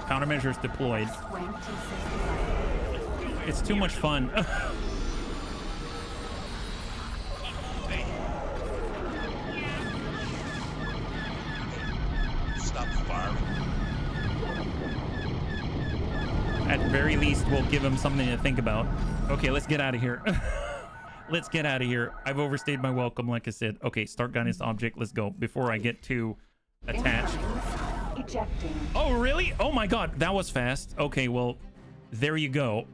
countermeasures deployed. It's too much fun. Stop firing. At very least, we'll give him something to think about. Okay, let's get out of here. Let's get out of here. I've overstayed my welcome, like I said. Okay, start guidance object. Let's go before I get too attached. Ejecting. Oh, really? Oh my god, that was fast. Okay, well, there you go.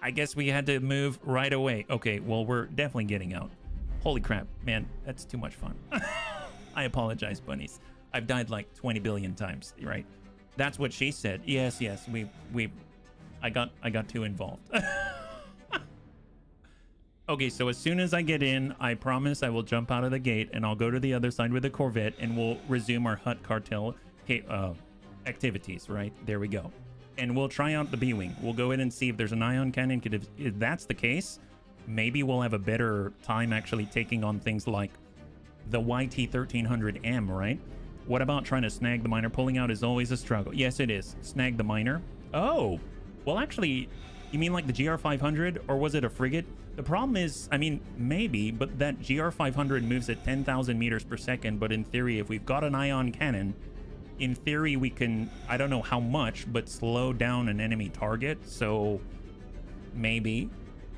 I guess we had to move right away. Okay, well, we're definitely getting out. Holy crap, man, that's too much fun. I apologize, bunnies. I've died like 20 billion times, right? That's what she said. Yes, I got too involved. Okay, so as soon as I get in, I promise I will jump out of the gate and I'll go to the other side with the Corvette and we'll resume our Hutt cartel activities, right? There we go. And we'll try out the B-Wing. We'll go in and see if there's an ion cannon. If that's the case, maybe we'll have a better time actually taking on things like the YT-1300M, right? What about trying to snag the miner? Pulling out is always a struggle. Yes, it is. Snag the miner. Oh, well, actually, you mean like the GR500, or was it a frigate? The problem is, I mean, maybe, but that GR500 moves at 10,000 meters per second. But in theory, if we've got an ion cannon, in theory, we can, I don't know how much, but slow down an enemy target. So maybe,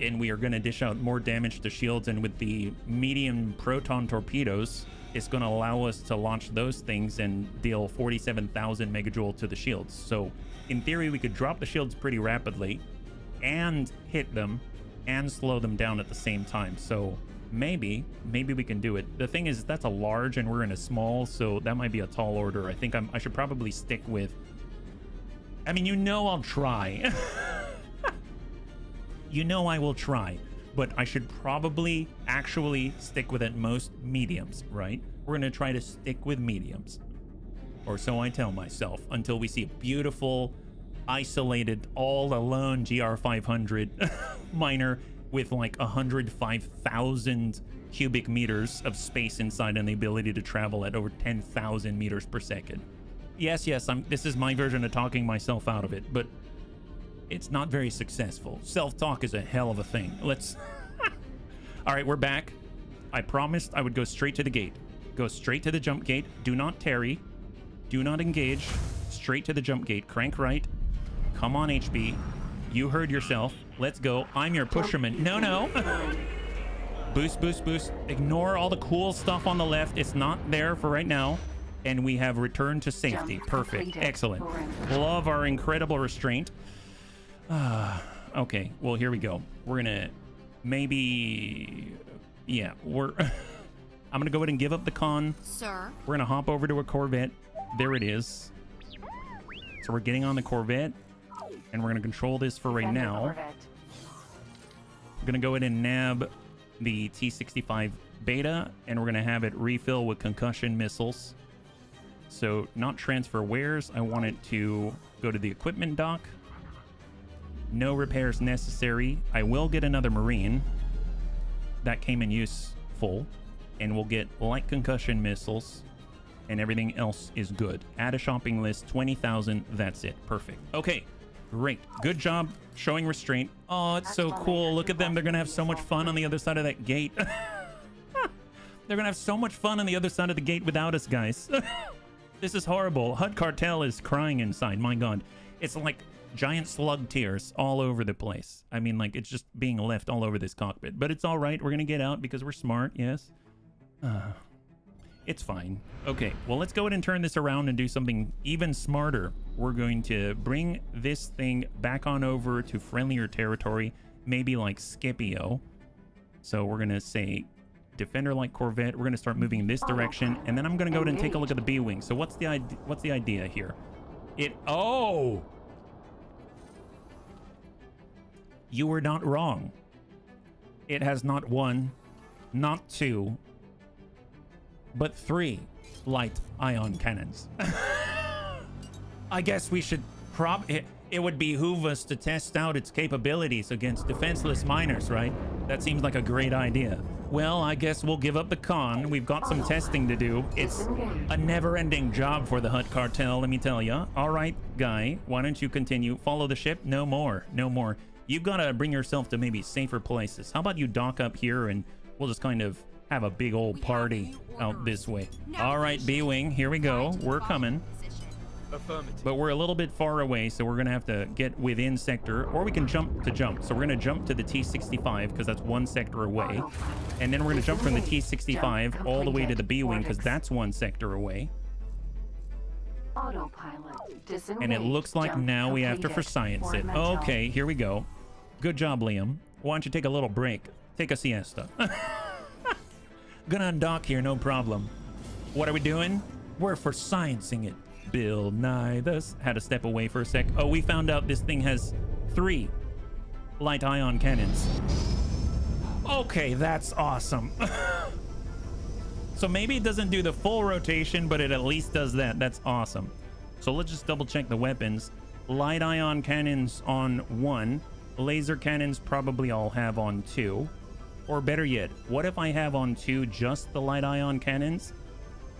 and we are going to dish out more damage to shields. And with the medium proton torpedoes, it's going to allow us to launch those things and deal 47,000 megajoule to the shields. So in theory, we could drop the shields pretty rapidly and hit them and slow them down at the same time. So maybe we can do it. The thing is, that's a large and we're in a small, so that might be a tall order. I think I should probably stick with, I mean, you know, I'll try. You know I will try, but I should probably actually stick with at most mediums, right? We're gonna try to stick with mediums, or so I tell myself, until we see a beautiful, isolated, all alone GR500 miner with like 105,000 cubic meters of space inside and the ability to travel at over 10,000 meters per second. Yes, this is my version of talking myself out of it, but it's not very successful. Self-talk is a hell of a thing. Let's... All right, we're back. I promised I would go straight to the gate. Go straight to the jump gate. Do not tarry. Do not engage. straight to the jump gate. Crank right. Come on, HB. You heard yourself. Let's go. I'm your pusherman. No, no. Boost, boost, boost. Ignore all the cool stuff on the left. It's not there for right now. And we have returned to safety. Perfect. Excellent. Love our incredible restraint. Okay, well, here we go. We're gonna maybe... Yeah, we're... I'm gonna go ahead and give up the con. Sir? We're gonna hop over to a Corvette. There it is. So we're getting on the Corvette. And we're gonna control this for right now. We're gonna go ahead and nab the T-65 Beta. And we're gonna have it refill with concussion missiles. So not transfer wares. I want it to go to the equipment dock. No repairs necessary. I will get another Marine. That came in useful. And we'll get light concussion missiles. And everything else is good. Add a shopping list. 20,000. That's it. Perfect. Okay. Great. Good job showing restraint. Oh, it's so cool. Look at them. They're going to have so much fun on the other side of that gate. They're going to have so much fun on the other side of the gate without us, guys. This is horrible. HUD Cartel is crying inside. My God. It's like giant slug tears all over the place. I mean, like, it's just being left all over this cockpit. But it's all right. We're going to get out because we're smart. Yes. It's fine. Okay, well, let's go ahead and turn this around and do something even smarter. We're going to bring this thing back on over to friendlier territory, maybe like Scipio. So we're going to say Defender like Corvette. We're going to start moving in this direction, and then I'm going to go ahead and take a look at the B-Wing. So what's the idea here? Oh! You were not wrong. It has not one, not two, but 3 light ion cannons. I guess we should it would behoove us to test out its capabilities against defenseless miners, right? That seems like a great idea. Well, I guess we'll give up the con. We've got some testing to do. It's a never-ending job for the HUD Cartel, let me tell you. All right, guy, why don't you continue? Follow the ship? No more. No more. You've got to bring yourself to maybe safer places. How about you dock up here and we'll just kind of have a big old party out this way. All right, B-Wing, here we go. We're coming. Affirmative. But we're a little bit far away, so we're going to have to get within sector, or we can jump to jump. So we're going to jump to the T-65 because that's 1 sector away. And then we're going to jump from the T-65 all the way to the B-Wing because that's 1 sector away. And it looks like now we have to for science it. Okay, here we go. Good job, Liam. Why don't you take a little break? Take a siesta. Gonna undock here, no problem. What are we doing? We're for sciencing it. Bill Nye had to step away for a sec. Oh, we found out this thing has 3 light ion cannons. Okay, that's awesome. So maybe it doesn't do the full rotation, but it at least does that. That's awesome. So let's just double check the weapons. Light ion cannons on 1. Laser cannons probably I'll have on 2. Or better yet, what if I have on 2 just the light ion cannons?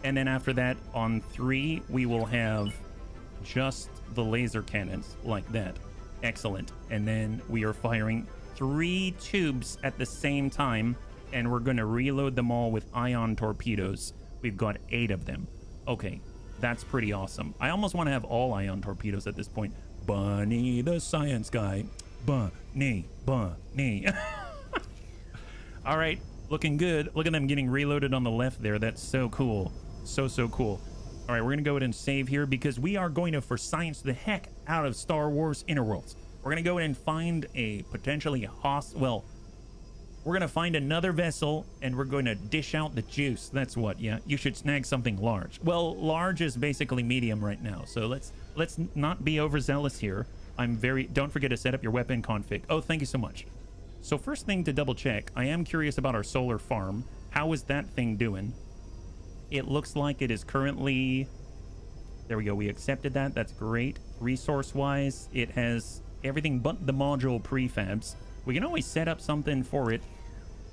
And then after that, on 3, we will have just the laser cannons like that. Excellent. And then we are firing 3 tubes at the same time, and we're going to reload them all with ion torpedoes. We've got 8 of them. Okay, that's pretty awesome. I almost want to have all ion torpedoes at this point. Bunny the science guy. Bunny. All right, looking good. Look at them getting reloaded on the left there. That's so cool. So cool. All right, we're going to go ahead and save here because we are going to for science the heck out of Star Wars Interworlds. We're going to go ahead and find a potentially hostile... we're going to find another vessel and we're going to dish out the juice. That's what, yeah. You should snag something large. Well, large is basically medium right now. So let's not be overzealous here. Don't forget to set up your weapon config. Oh, thank you so much. So first thing to double check, I am curious about our solar farm. How is that thing doing? It looks like it is currently... There we go. We accepted that. That's great. Resource-wise, it has everything but the module prefabs. We can always set up something for it.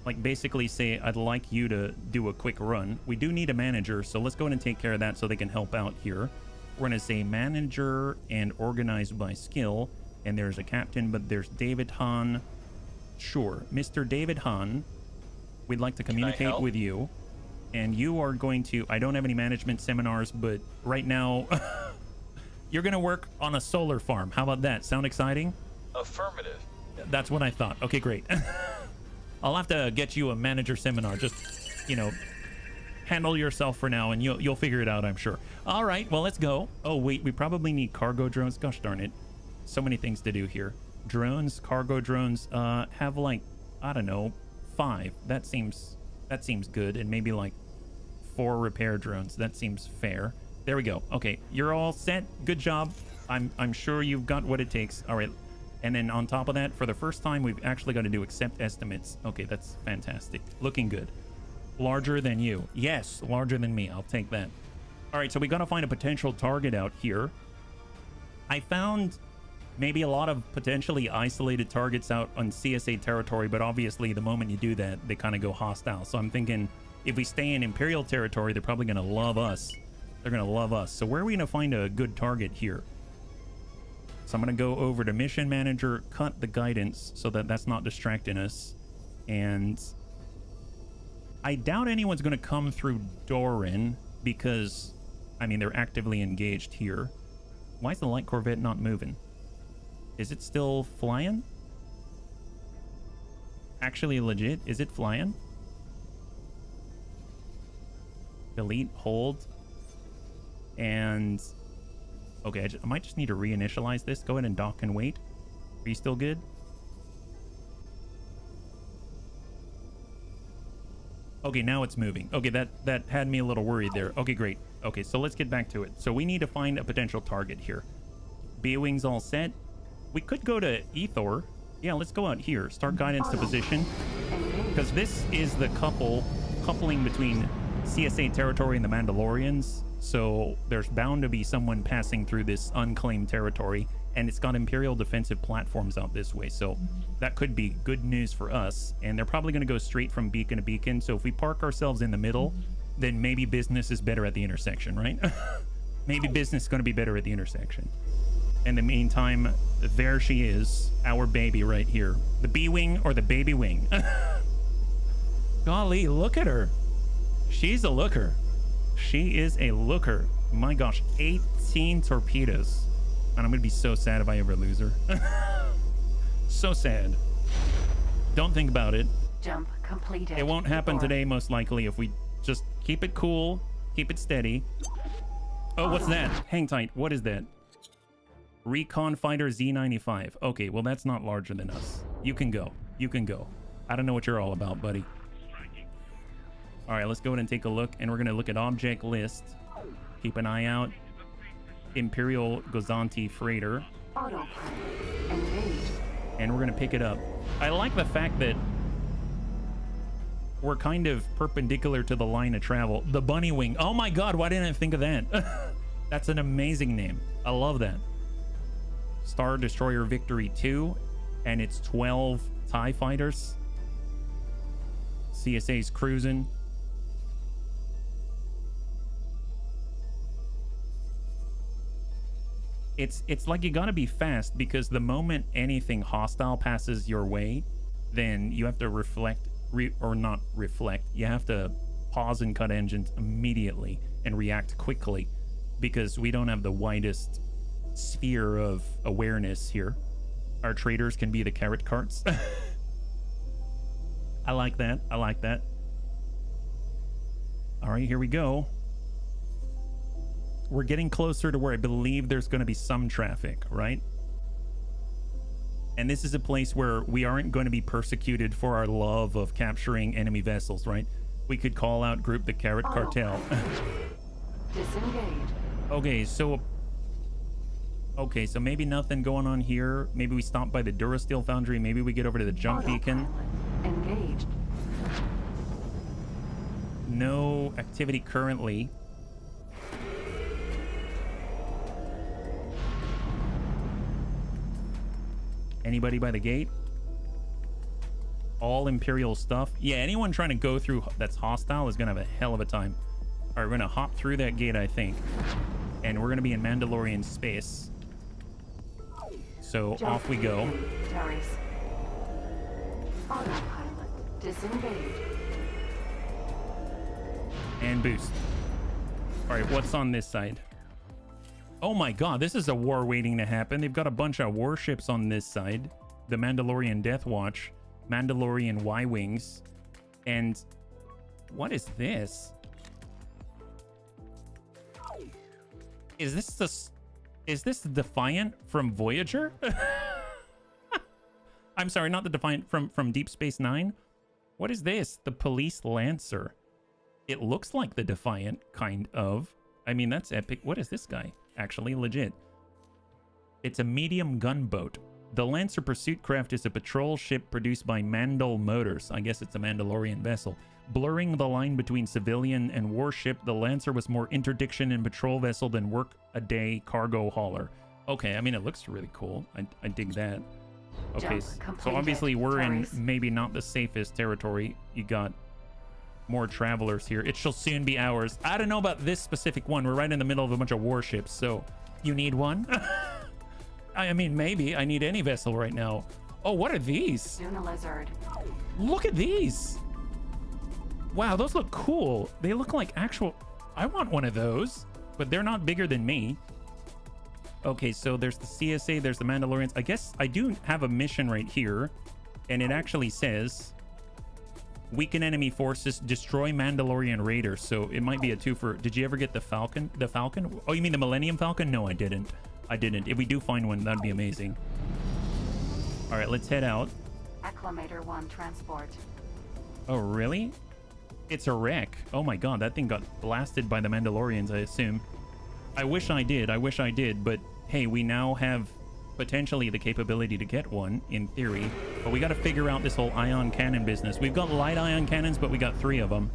Like basically say, I'd like you to do a quick run. We do need a manager, so let's go ahead and take care of that so they can help out here. We're going to say manager and organized by skill. And there's a captain, but there's David Hahn. Sure. Mr. David Hahn, we'd like to communicate with you. And you are going to... I don't have any management seminars, but right now... You're gonna work on a solar farm. How about that? Sound exciting? Affirmative. That's what I thought. Okay, great. I'll have to get you a manager seminar. Just, you know, handle yourself for now and you'll figure it out, I'm sure. All right, well, let's go. Oh, wait, we probably need cargo drones. Gosh darn it. So many things to do here. Drones, cargo drones, have like, I don't know, 5. That seems good. And maybe like 4 repair drones. That seems fair. There we go. Okay, you're all set. Good job. I'm sure you've got what it takes. All right. And then on top of that, for the first time, we've actually got to do accept estimates. Okay, that's fantastic. Looking good. Larger than you. Yes, larger than me. I'll take that. All right, so we got to find a potential target out here. I found maybe a lot of potentially isolated targets out on CSA territory, but obviously the moment you do that, they kind of go hostile. So I'm thinking if we stay in Imperial territory, they're probably going to love us. They're going to love us. So where are we going to find a good target here? So I'm going to go over to Mission Manager, cut the guidance so that that's not distracting us. And I doubt anyone's going to come through Doran because, I mean, they're actively engaged here. Why is the light Corvette not moving? Is it still flying? Actually legit, is it flying? Delete, hold. And okay, I might just need to reinitialize this. Go ahead and dock and wait. Are you still good? Okay, now it's moving. Okay, that had me a little worried there. Okay, great. Okay, so let's get back to it. So we need to find a potential target here. B-Wing's all set. We could go to Ethor. Yeah, let's go out here. Start guidance to position. Because this is the coupling between CSA territory and the Mandalorians. So there's bound to be someone passing through this unclaimed territory, and it's got Imperial defensive platforms out this way. So that could be good news for us. And they're probably going to go straight from beacon to beacon. So if we park ourselves in the middle, then maybe business is better at the intersection, right? Maybe business is going to be better at the intersection. In the meantime, there she is, our baby right here. The B-Wing or the baby wing. Golly, look at her. She's a looker. She is a looker. My gosh, 18 torpedoes. And I'm going to be so sad if I ever lose her. So sad. Don't think about it. Jump completed. It won't happen today, most likely, if we just keep it cool, keep it steady. Oh, what's that? Hang tight. What is that? Recon Fighter Z95. Okay, well, that's not larger than us. You can go. You can go. I don't know what you're all about, buddy. All right, let's go ahead and take a look, and we're going to look at object list. Keep an eye out. Imperial Gozanti freighter. Autopilot engaged. And we're going to pick it up. I like the fact that we're kind of perpendicular to the line of travel. The Bunny Wing. Oh my God, why didn't I think of that? That's an amazing name. I love that. Star Destroyer Victory 2, and it's 12 TIE fighters. CSA's cruising. It's like you gotta be fast, because the moment anything hostile passes your way, then you have to reflect, or not reflect, you have to pause and cut engines immediately and react quickly, because we don't have the widest sphere of awareness here. Our traders can be the carrot carts. I like that. I like that. All right, here we go. We're getting closer to where I believe there's going to be some traffic, right? And this is a place where we aren't going to be persecuted for our love of capturing enemy vessels, right? We could call out Group the Carrot Cartel. Disengage. Okay, so maybe nothing going on here. Maybe we stop by the Durasteel Foundry. Maybe we get over to the jump beacon. Engaged. No activity currently. Anybody by the gate? All Imperial stuff. Yeah, anyone trying to go through that's hostile is gonna have a hell of a time. All right, we're gonna hop through that gate, I think, and we're gonna be in Mandalorian space. So off we go. Terrace. Autopilot disengaged. And boost. All right, what's on this side? Oh my god, this is a war waiting to happen. They've got a bunch of warships on this side. The Mandalorian Death Watch, Mandalorian Y-Wings, and what is this? Is this the Defiant from Voyager? I'm sorry, not the Defiant from Deep Space Nine. What is this? The Police Lancer. It looks like the Defiant, kind of. I mean, that's epic. What is this guy? Actually, legit. It's a medium gunboat. The Lancer Pursuit Craft is a patrol ship produced by Mandal Motors. I guess it's a Mandalorian vessel. Blurring the line between civilian and warship, the Lancer was more interdiction and patrol vessel than work-a-day cargo hauler. Okay, I mean, it looks really cool. I dig that. Okay, so obviously we're in maybe not the safest territory. You got more travelers here. It shall soon be ours. I don't know about this specific one. We're right in the middle of a bunch of warships, so you need one? I mean, maybe. I need any vessel right now. Oh, what are these? Lizard. Look at these. Wow, those look cool. They look like actual... I want one of those, but they're not bigger than me. Okay, so there's the CSA, there's the Mandalorians. I guess I do have a mission right here, and it actually says... Weaken enemy forces, destroy Mandalorian raiders. So it might be a twofer. Did you ever get the Falcon? The Falcon? Oh, you mean the Millennium Falcon? No, I didn't. I didn't. If we do find one, that'd be amazing. All right, let's head out. Acclimator 1 transport. Oh, really? It's a wreck. Oh my god, that thing got blasted by the Mandalorians, I assume. I wish I did, but hey, we now have potentially the capability to get one, in theory. But we got to figure out this whole ion cannon business. We've got light ion cannons, but we got 3 of them.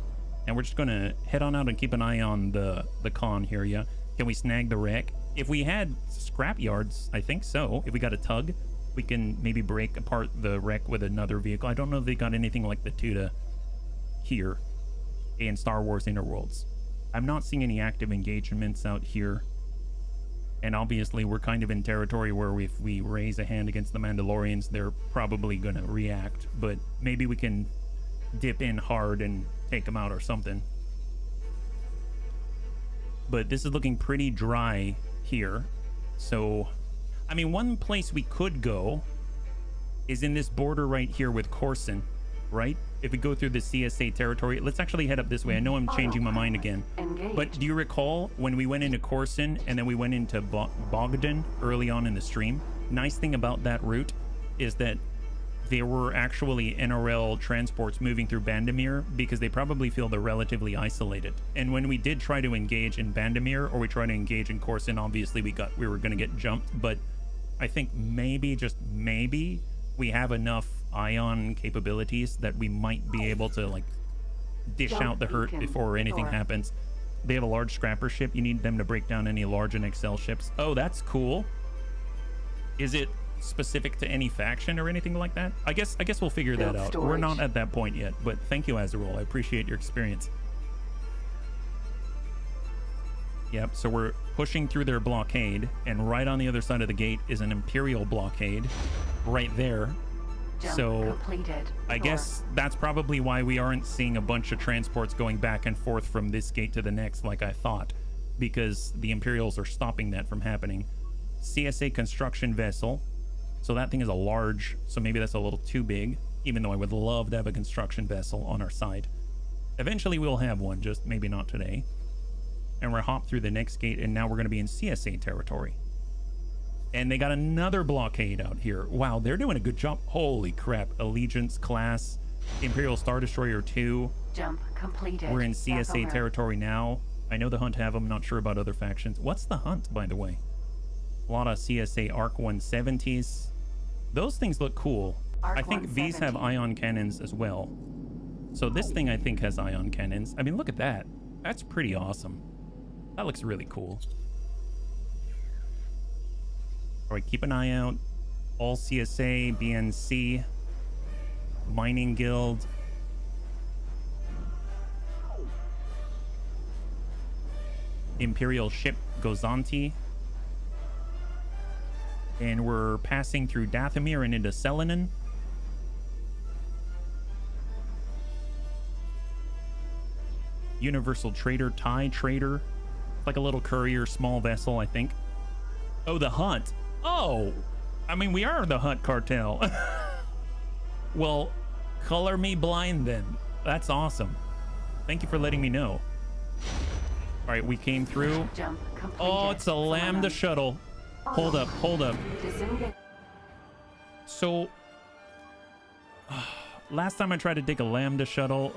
And we're just going to head on out and keep an eye on the con here, yeah? Can we snag the wreck? If we had scrap yards, I think so. If we got a tug, we can maybe break apart the wreck with another vehicle. I don't know if they got anything like the Tuta here in Star Wars Interworlds. I'm not seeing any active engagements out here. And obviously, we're kind of in territory where if we raise a hand against the Mandalorians, they're probably going to react. But maybe we can dip in hard and take them out or something. But this is looking pretty dry here. So, I mean, one place we could go is in this border right here with Coruscant, right? If we go through the CSA territory, let's actually head up this way. I know I'm changing my mind again. But do you recall when we went into Coruscant and then we went into Bogdan early on in the stream? Nice thing about that route is that there were actually NRL transports moving through Bandameir because they probably feel they're relatively isolated. And when we did try to engage in Bandameir or we tried to engage in Coruscant, obviously we were going to get jumped. But I think maybe, just maybe, we have enough ion capabilities that we might be able to like dish out the hurt before anything happens. They have a large scrapper ship. You need them to break down any large and XL ships. Oh, that's cool. Is it specific to any faction or anything like that? I guess we'll figure that out. We're not at that point yet, but thank you, Azrael. I appreciate your experience. Yep, so we're pushing through their blockade, and right on the other side of the gate is an Imperial blockade right there. So I guess that's probably why we aren't seeing a bunch of transports going back and forth from this gate to the next like I thought, because the Imperials are stopping that from happening. CSA construction vessel. So that thing is a large, so maybe that's a little too big, even though I would love to have a construction vessel on our side. Eventually we'll have one, just maybe not today. And we're hopped through the next gate, and now we're going to be in CSA territory. And they got another blockade out here. Wow, they're doing a good job. Holy crap. Allegiance class, Imperial Star Destroyer 2. Jump completed. We're in CSA territory now. I know the Hunt have them, not sure about other factions. What's the Hunt, by the way? A lot of CSA ARC 170s. Those things look cool. I think these have ion cannons as well. So this thing I think has ion cannons. I mean, look at that. That's pretty awesome. That looks really cool. All right, keep an eye out. All CSA, BNC, Mining Guild. Imperial ship Gozanti. And we're passing through Dathomir and into Selenin. Universal Trader, TIE Trader. Like a little courier, small vessel, I think. Oh, the Hutt. Oh, I mean, we are the Hutt cartel. Well, color me blind then. That's awesome. Thank you for letting me know. All right, we came through. Jump completed. Oh, it's a Lambda shuttle. Hold up, hold up. Disengage. So, last time I tried to take a Lambda shuttle,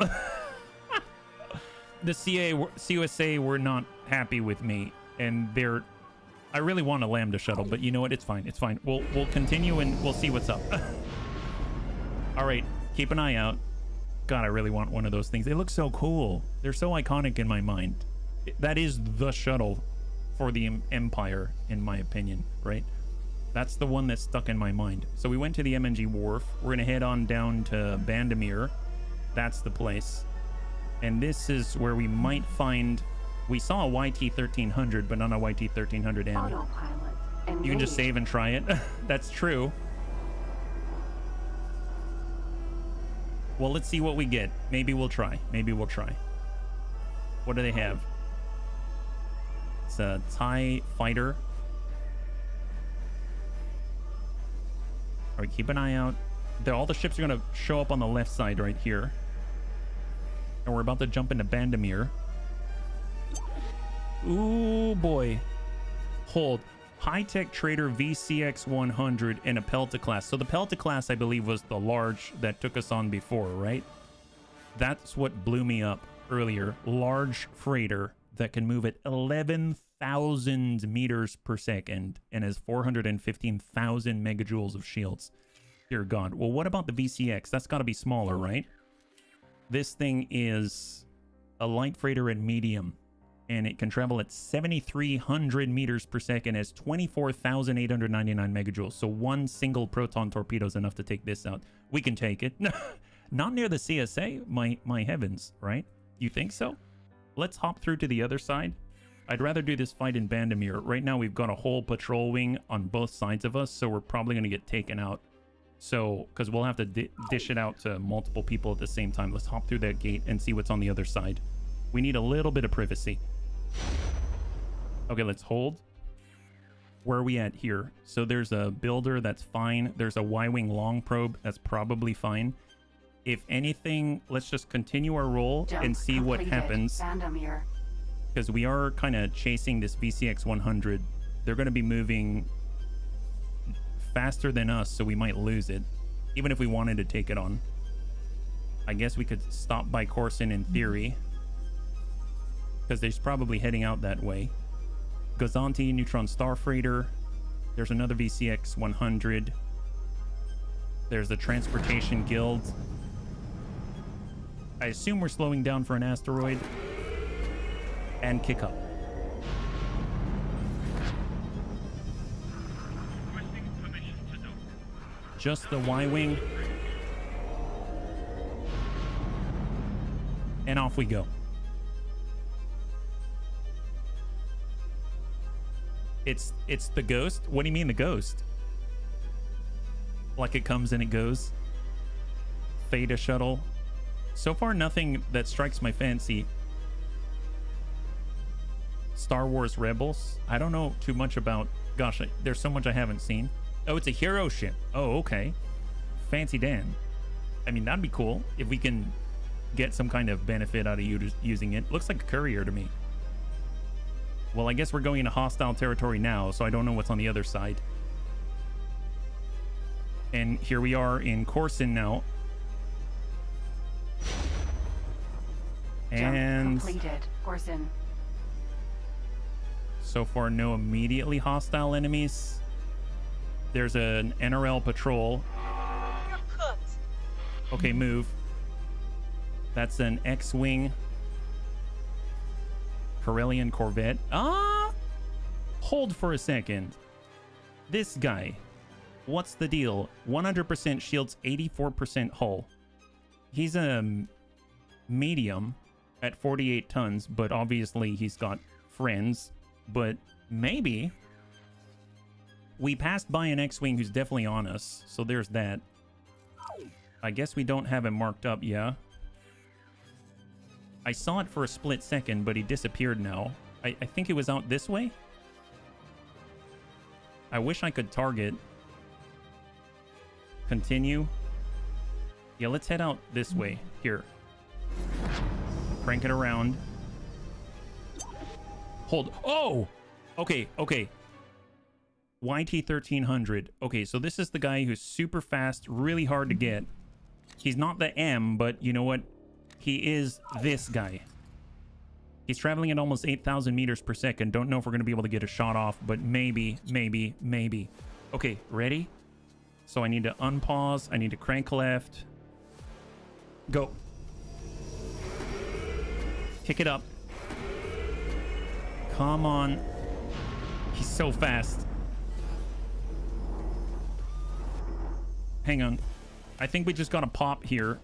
the CUSA were not happy with me, and I really want a Lambda shuttle, but you know what? It's fine. It's fine. We'll continue and we'll see what's up. All right, keep an eye out. God, I really want one of those things. They look so cool. They're so iconic in my mind. That is the shuttle for the Empire, in my opinion, right? That's the one that's stuck in my mind. So we went to the MNG Wharf. We're going to head on down to Bandameir. That's the place. And this is where we might find... We saw a YT-1300, but not a YT-1300M. Autopilot. You can just save and try it. That's true. Well, let's see what we get. Maybe we'll try. Maybe we'll try. What do they have? It's a TIE fighter. All right, keep an eye out. All the ships are going to show up on the left side right here. And we're about to jump into Bandameir. Ooh, boy. Hold. High-tech trader VCX 100 and a Pelta class. So the Pelta class, I believe, was the large that took us on before, right? That's what blew me up earlier. Large freighter that can move at 11,000 meters per second and has 415,000 megajoules of shields. Dear God. Well, what about the VCX? That's got to be smaller, right? This thing is a light freighter at medium, and it can travel at 7,300 meters per second as 24,899 megajoules. So one single proton torpedo is enough to take this out. We can take it. Not near the CSA, my heavens, right? You think so? Let's hop through to the other side. I'd rather do this fight in Bandameir. Right now we've got a whole patrol wing on both sides of us, so we're probably going to get taken out. So, because we'll have to dish it out to multiple people at the same time. Let's hop through that gate and see what's on the other side. We need a little bit of privacy. Okay, let's hold. Where are we at here? So there's a builder, that's fine. There's a Y-wing long probe, that's probably fine. If anything, let's just continue our roll and see what happens. Because we are kind of chasing this VCX 100. They're going to be moving faster than us, so we might lose it, even if we wanted to take it on. I guess we could stop by Coruscant in theory, because they're probably heading out that way. Gazanti, Neutron Star Freighter. There's another VCX 100. There's the Transportation Guild. I assume we're slowing down for an asteroid. And kick up. Just the Y-wing. And off we go. It's the ghost? What do you mean the ghost? Like it comes and it goes? Theta shuttle. So far nothing that strikes my fancy. Star Wars Rebels. I don't know too much about... Gosh, there's so much I haven't seen. Oh, it's a hero ship. Oh, okay. Fancy Dan. I mean, that'd be cool if we can get some kind of benefit out of using it. Looks like a courier to me. Well, I guess we're going into hostile territory now, so I don't know what's on the other side. And here we are in Coruscant now. And jump completed. Coruscant. So far, no immediately hostile enemies. There's an NRL patrol. You're cooked. Okay, move. That's an X-Wing. Corellian Corvette. Ah! Hold for a second. This guy. What's the deal? 100% shields, 84% hull. He's a medium at 48 tons, but obviously he's got friends. But maybe we passed by an X-Wing who's definitely on us, so there's that. I guess we don't have him marked up, yeah. I saw it for a split second, but he disappeared now. I think it was out this way. I wish I could target. Continue. Yeah, let's head out this way. Here. Crank it around. Hold. Oh! Okay, okay. YT1300. Okay, so this is the guy who's super fast, really hard to get. He's not the M, but you know what? He is this guy. He's traveling at almost 8,000 meters per second. Don't know if we're going to be able to get a shot off, but maybe, maybe, maybe. Okay, ready? So I need to unpause. I need to crank left. Go. Kick it up. Come on. He's so fast. Hang on. I think we just got a pop here.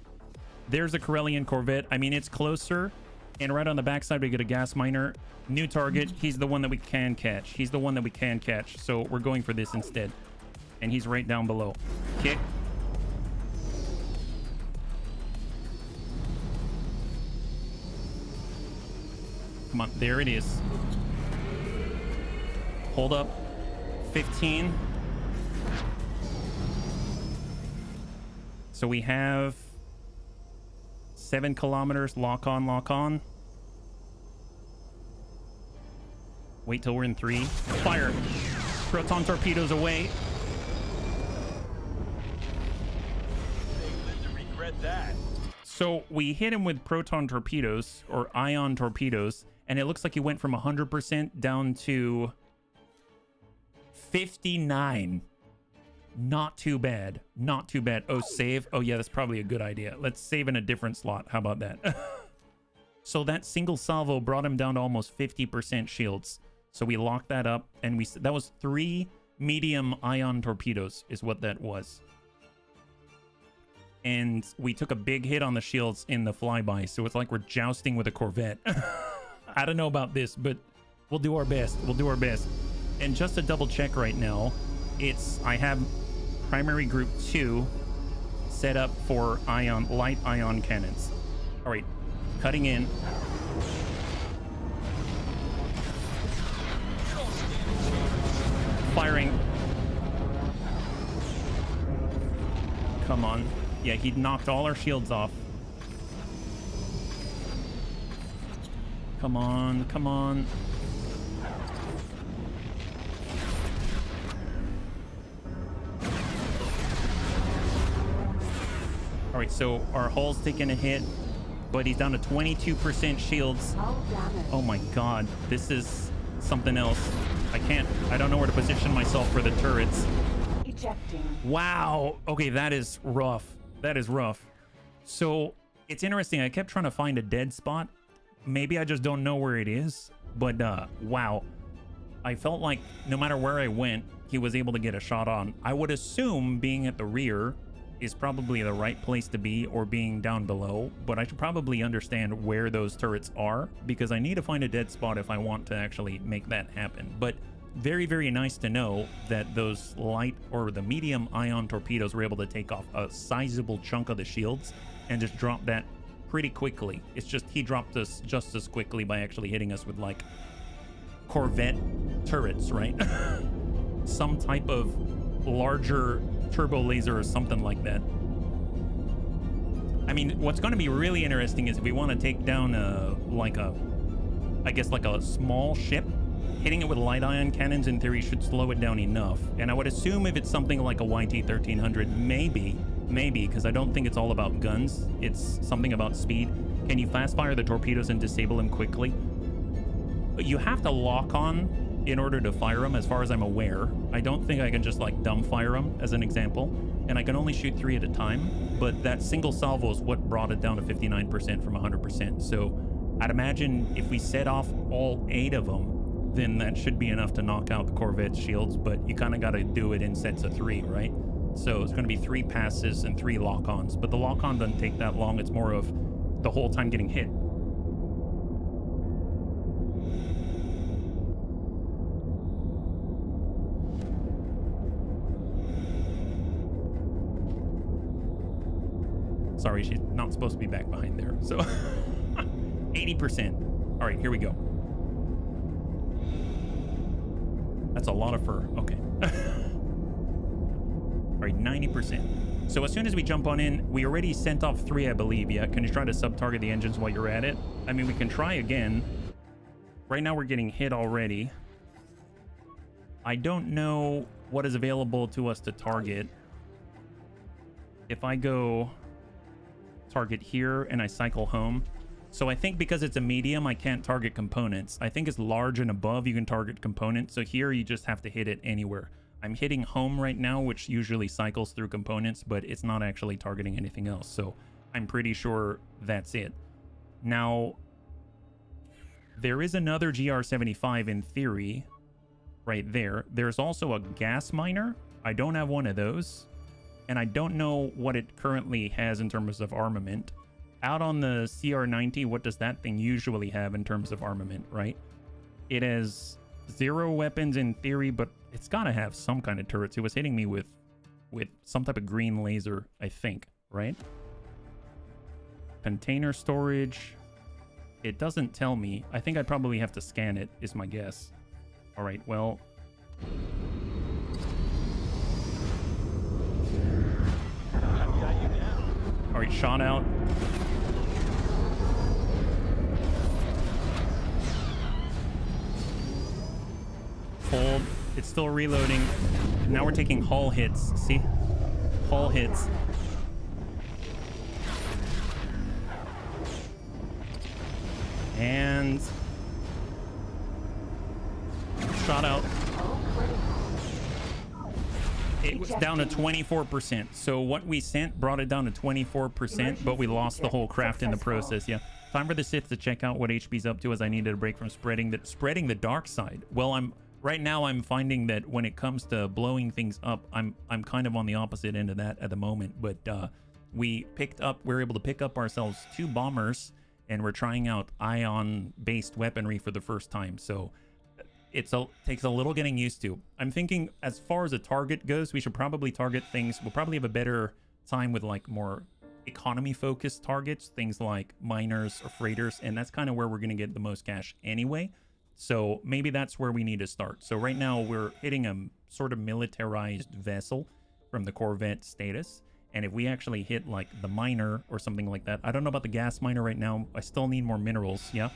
There's a Corellian Corvette. I mean, it's closer. And right on the backside, we get a gas miner. New target. He's the one that we can catch. He's the one that we can catch. So we're going for this instead. And he's right down below. Kick. Come on. There it is. Hold up. 15. So we have 7 kilometers. Lock on, lock on. Wait till we're in 3. Fire. Proton torpedoes away. They live to regret that. So we hit him with proton torpedoes or ion torpedoes, and it looks like he went from 100% down to 59. Not too bad. Not too bad. Oh, save. Oh, yeah, that's probably a good idea. Let's save in a different slot. How about that? So that single salvo brought him down to almost 50% shields. So we locked that up, and that was 3 medium ion torpedoes is what that was. And we took a big hit on the shields in the flyby, so it's like we're jousting with a Corvette. I don't know about this, but we'll do our best. We'll do our best. And just to double check right now, I have primary group 2 set up for light ion cannons. All right, cutting in. Firing. Come on. Yeah, he knocked all our shields off. Come on, come on. All right, so our hull's taking a hit, but he's down to 22% shields. Oh my god, this is something else. I don't know where to position myself for the turrets. Ejecting. Wow. Okay, that is rough. That is rough. So it's interesting. I kept trying to find a dead spot. Maybe I just don't know where it is, but wow. I felt like no matter where I went, he was able to get a shot on. I would assume being at the rear is probably the right place to be, or being down below, but I should probably understand where those turrets are, because I need to find a dead spot if I want to actually make that happen. But very, very nice to know that those light or the medium ion torpedoes were able to take off a sizable chunk of the shields and just drop that pretty quickly. It's just he dropped us just as quickly by actually hitting us with like Corvette turrets, right? Some type of larger turbo laser or something like that. I mean, what's going to be really interesting is if we want to take down I guess like a small ship, hitting it with light ion cannons in theory should slow it down enough. And I would assume if it's something like a YT1300, maybe, because I don't think it's all about guns. It's something about speed. Can you fast fire the torpedoes and disable them quickly? You have to lock on in order to fire them, as far as I'm aware. I don't think I can just like dumb fire them, as an example. And I can only shoot 3 at a time, but that single salvo is what brought it down to 59% from 100%. So I'd imagine if we set off all 8 of them, then that should be enough to knock out the Corvette's shields, but you kind of got to do it in sets of 3, right? So it's going to be 3 passes and 3 lock-ons, but the lock-on doesn't take that long. It's more of the whole time getting hit. Sorry, she's not supposed to be back behind there. So 80%. All right, here we go. That's a lot of fur. Okay. All right, 90%. So as soon as we jump on in, we already sent off 3, I believe. Yeah, can you try to sub-target the engines while you're at it? I mean, we can try again. Right now we're getting hit already. I don't know what is available to us to target. If I go target here and I cycle home. So I think because it's a medium, I can't target components. I think it's large and above, you can target components. So here you just have to hit it anywhere. I'm hitting home right now, which usually cycles through components, but it's not actually targeting anything else. So I'm pretty sure that's it. Now, there is another GR75 in theory right there. There's also a gas miner. I don't have one of those. And I don't know what it currently has in terms of armament. Out on the CR90, what does that thing usually have in terms of armament, right? It has 0 weapons in theory, but it's got to have some kind of turrets. It was hitting me with some type of green laser, I think, right? Container storage. It doesn't tell me. I think I'd probably have to scan it, is my guess. All right, well. All right, shot out. Hold. It's still reloading. Now we're taking hull hits. See? Hull hits. And shot out. It was down to 24%. So what we sent brought it down to 24%, but we lost the whole craft in the process. Yeah. Time for the Sith to check out what HB's up to, as I needed a break from spreading the dark side. Well, right now I'm finding that when it comes to blowing things up, I'm kind of on the opposite end of that at the moment. But we're able to pick up ourselves 2 bombers, and we're trying out ion-based weaponry for the first time. So takes a little getting used to. I'm thinking as far as a target goes, we should probably target things. We'll probably have a better time with like more economy-focused targets, things like miners or freighters, and that's kind of where we're going to get the most cash anyway. So maybe that's where we need to start. So right now we're hitting a sort of militarized vessel from the Corvette status. And if we actually hit like the miner or something like that, I don't know about the gas miner right now. I still need more minerals. Yeah.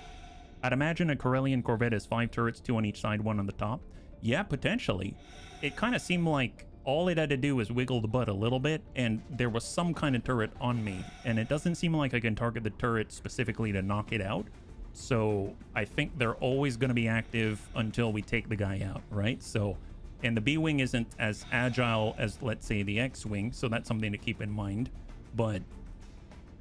I'd imagine a Corellian Corvette has 5 turrets, 2 on each side, 1 on the top. Yeah, potentially. It kind of seemed like all it had to do was wiggle the butt a little bit, and there was some kind of turret on me. And it doesn't seem like I can target the turret specifically to knock it out. So I think they're always going to be active until we take the guy out, right? So, and the B-Wing isn't as agile as, let's say, the X-Wing, so that's something to keep in mind. But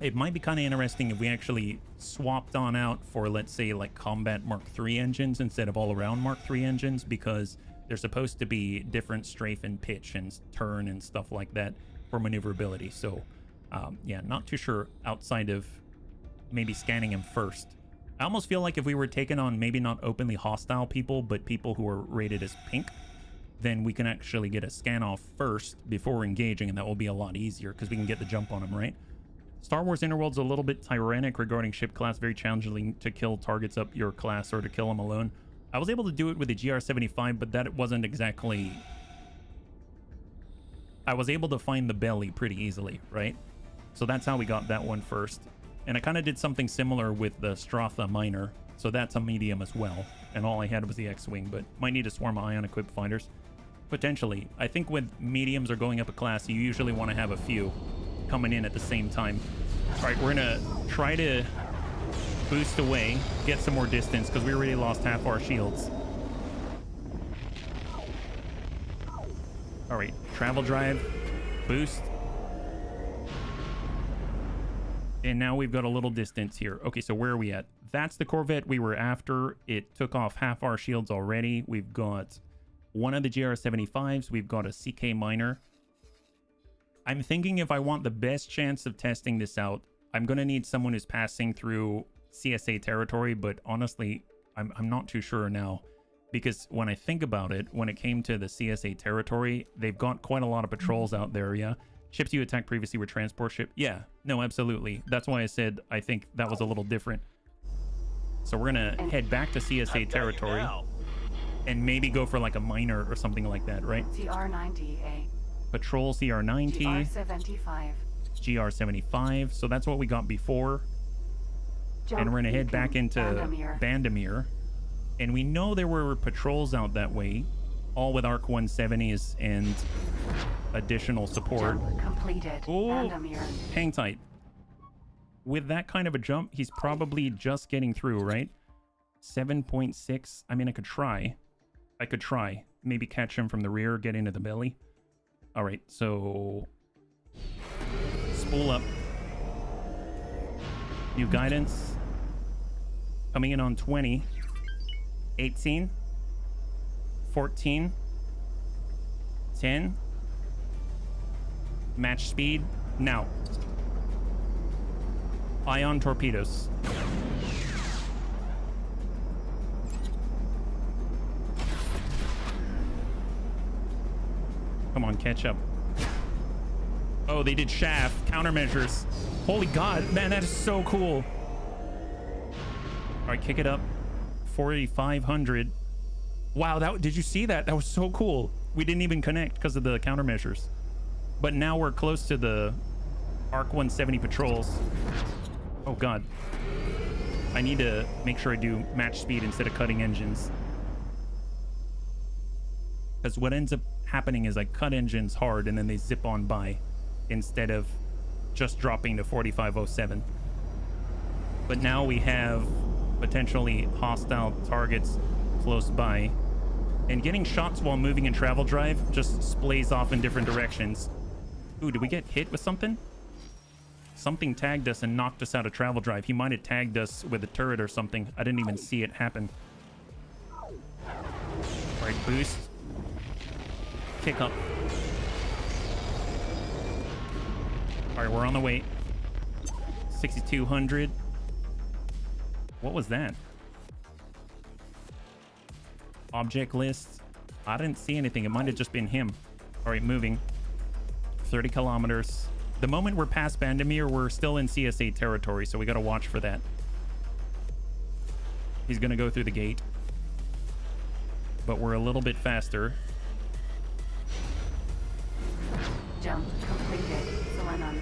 it might be kind of interesting if we actually swapped on out for, let's say, like combat Mark III engines instead of all-around Mark III engines, because they're supposed to be different strafe and pitch and turn and stuff like that for maneuverability. So, yeah, not too sure outside of maybe scanning him first. I almost feel like if we were taking on maybe not openly hostile people, but people who are rated as pink, then we can actually get a scan off first before engaging, and that will be a lot easier because we can get the jump on them, right? Star Wars Interworlds a little bit tyrannic regarding ship class, very challenging to kill targets up your class or to kill them alone. I was able to do it with the GR75, but that wasn't exactly... I was able to find the belly pretty easily, right? So that's how we got that one first. And I kind of did something similar with the Stratha Miner, so that's a medium as well. And all I had was the X-Wing, but might need a swarm of ion-equipped fighters. Potentially. I think with mediums or going up a class, you usually want to have a few coming in at the same time. All right, we're gonna try to boost away, get some more distance, because we already lost half our shields. All right, travel drive, boost. And now we've got a little distance here. Okay, so where are we at? That's the Corvette we were after. It took off half our shields already. We've got one of the GR75s. We've got a CK miner. I'm thinking if I want the best chance of testing this out, I'm going to need someone who's passing through CSA territory, but honestly, I'm not too sure now. Because when I think about it, when it came to the CSA territory, they've got quite a lot of patrols out there, yeah? Ships you attacked previously were transport ship. Yeah, no, absolutely. That's why I said I think that was a little different. So we're going to head back to CSA territory. and maybe go for like a minor or something like that, right? CR90A. Patrol CR90, GR75. GR75. So that's what we got before. Jump And we're gonna head beacon, back into Bandameir. Bandameir. And we know there were patrols out that way, all with ARC 170s and additional support. Jump completed. Oh, Bandameir. hang tight. With that kind of a jump, he's probably just getting through, right? 7.6. I mean, I could try. Maybe catch him from the rear, get into the belly. All right, so spool up. New guidance. Coming in on 20. 18. 14. 10. Match speed. Now. Ion torpedoes. Come on, catch up. Oh, they did shaft countermeasures. Holy God, man, that is so cool. All right, kick it up. 4,500. Wow, did you see that? That was so cool. We didn't even connect because of the countermeasures. But now we're close to the ARC 170 patrols. Oh God. I need to make sure I do match speed instead of cutting engines. Because what ends up happening is I cut engines hard and then they zip on by instead of just dropping to 4507. But now we have potentially hostile targets close by. And getting shots while moving in travel drive just splays off in different directions. Ooh, did we get hit with something? Something tagged us and knocked us out of travel drive. He might have tagged us with a turret or something. I didn't even see it happen. All right, boost. Kick up. All right, we're on the way. 6,200. What was that? Object list. I didn't see anything. It might have just been him. All right, moving. 30 kilometers. The moment we're past Bandameir, we're still in CSA territory, so we got to watch for that. He's going to go through the gate. But we're a little bit faster. Jump completed. Selenon.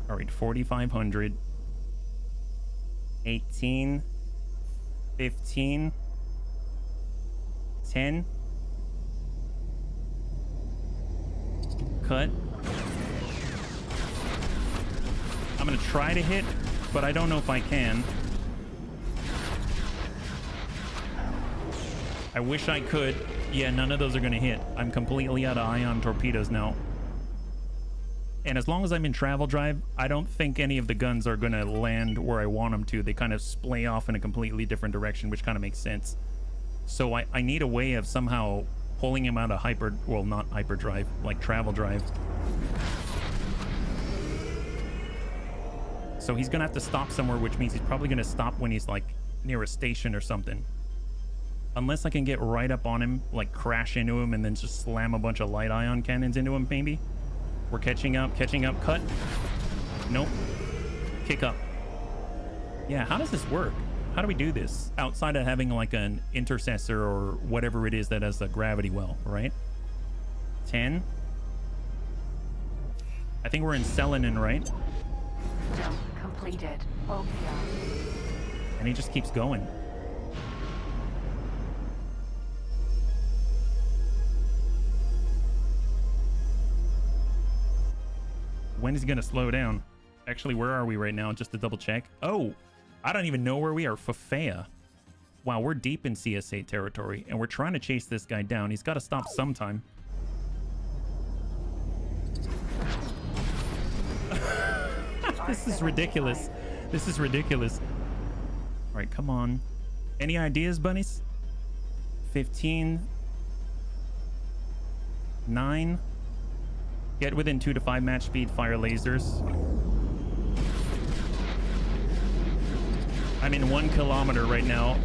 All right, 4,500. 18. 15. 10. Cut. I'm gonna try to hit, but I don't know if I can. I wish I could. Yeah, none of those are gonna hit. I'm completely out of ion torpedoes now. And as long as I'm in travel drive, I don't think any of the guns are gonna land where I want them to. They kind of splay off in a completely different direction, which kind of makes sense. So I need a way of somehow pulling him out of not hyperdrive, like travel drive. So he's gonna have to stop somewhere, which means he's probably gonna stop when he's like near a station or something. Unless I can get right up on him, like crash into him and then just slam a bunch of light ion cannons into him, maybe. We're catching up, cut. Nope. Kick up. Yeah, how does this work? How do we do this outside of having like an intercessor or whatever it is that has the gravity well, right? 10. I think we're in Selenon, right? Jump completed. OPR. And he just keeps going. When is he gonna slow down? Actually, where are we right now? Just to double check. Oh, I don't even know where we are. Fafea. Wow, we're deep in CSA territory, and we're trying to chase this guy down. He's got to stop sometime. This is ridiculous. This is ridiculous. All right, come on. Any ideas, bunnies? 15. 9. Get within 2 to 5 match speed, fire lasers. I'm in 1 kilometer right now.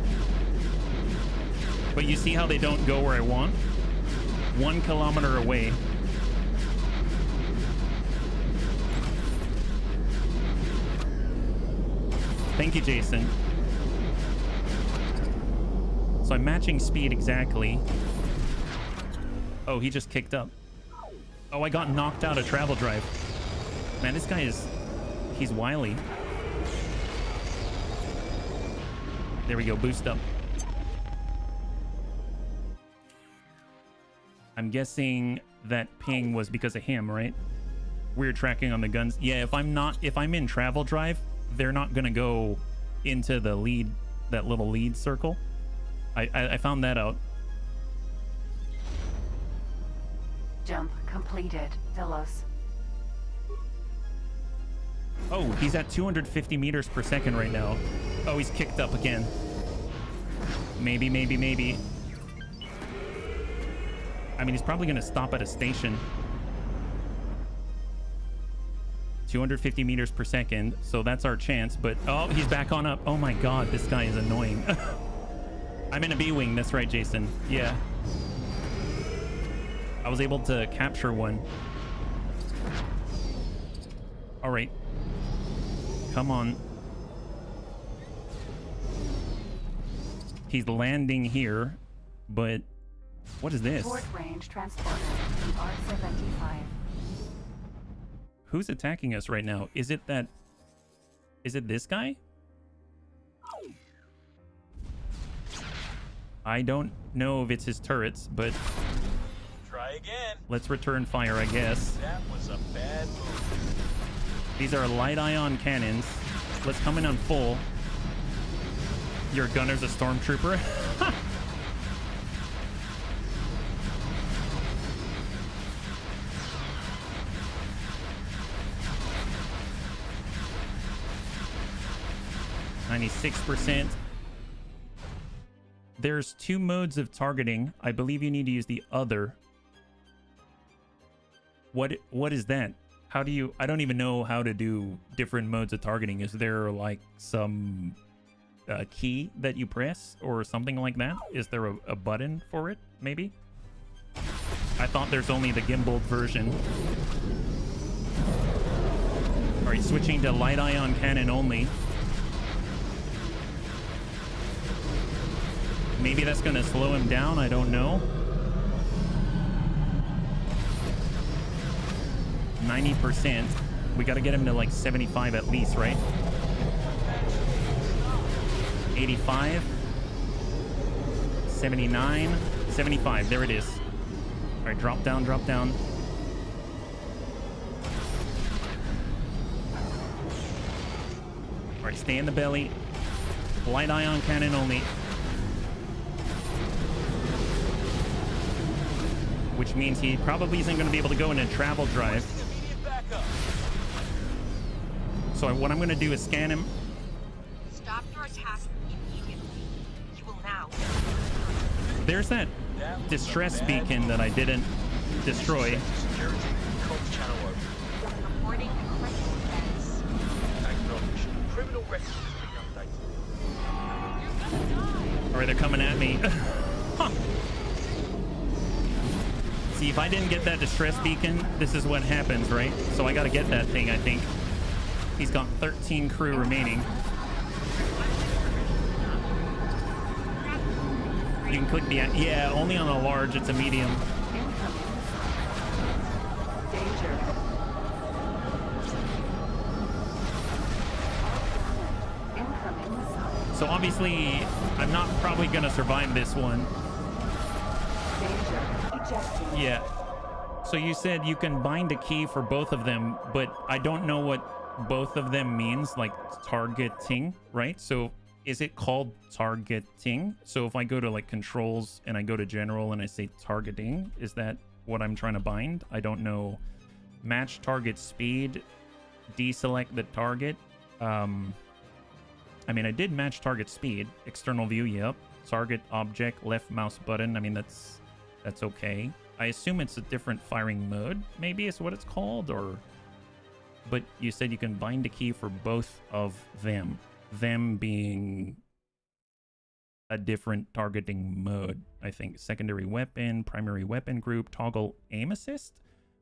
But you see how they don't go where I want? 1 kilometer away. Thank you, Jason. So I'm matching speed exactly. Oh, he just kicked up. Oh, I got knocked out of travel drive. Man, this guy is... he's wily. There we go, boost up. I'm guessing that ping was because of him, right? Weird tracking on the guns. Yeah, if I'm in travel drive, they're not gonna go into the lead, that little lead circle. I found that out. Jump completed. Delos. Oh, he's at 250 meters per second right now. Oh, he's kicked up again. Maybe. I mean, he's probably going to stop at a station. 250 meters per second. So that's our chance. But, oh, he's back on up. Oh, my God. This guy is annoying. I'm in a B-wing. That's right, Jason. Yeah. I was able to capture one. All right. Come on. He's landing here, but what is this? Short range transport. GR75. Who's attacking us right now? Is it this guy? I don't know if it's his turrets, but Try again. let's return fire, I guess. That was a bad move. These are light ion cannons. Let's come in on full. Your gunner's a stormtrooper. %. There's 2 modes of targeting. I believe you need to use the other. What is that? How do you... I don't even know how to do different modes of targeting. Is there like some key that you press or something like that? Is there a button for it, maybe? I thought there's only the gimbaled version. All right, switching to light ion cannon only. Maybe that's going to slow him down. I don't know. 90%. We got to get him to like 75 at least, right? 85. 79. 75. There it is. All right, drop down, drop down. All right, stay in the belly. Light ion cannon only. Which means he probably isn't going to be able to go in a travel drive. So what I'm going to do is scan him. Stop your attack immediately. You will now. There's that distress beacon that I didn't destroy. Security. Comms channel open. Reporting critical events. Acknowledged. Criminal records being updated. All right, they're coming at me. Huh. See, if I didn't get that distress beacon, this is what happens, right? So I got to get that thing, I think. He's got 13 crew remaining. You can click the... Yeah, only on a large. It's a medium. Danger. Incoming missile. So obviously, I'm not probably going to survive this one. Danger. Ejecting. Yeah. So you said you can bind a key for both of them, but I don't know what both of them means, like targeting, right? So is it called targeting? So if I go to like controls and I go to general and I say targeting, is that what I'm trying to bind? I don't know. Match target speed, deselect the target. I mean, I did match target speed. External view, yep. Target object, left mouse button. I mean, that's okay. I assume it's a different firing mode, maybe is what it's called, or... But you said you can bind a key for both of them. Them being a different targeting mode, I think. Secondary weapon, primary weapon group, toggle aim assist?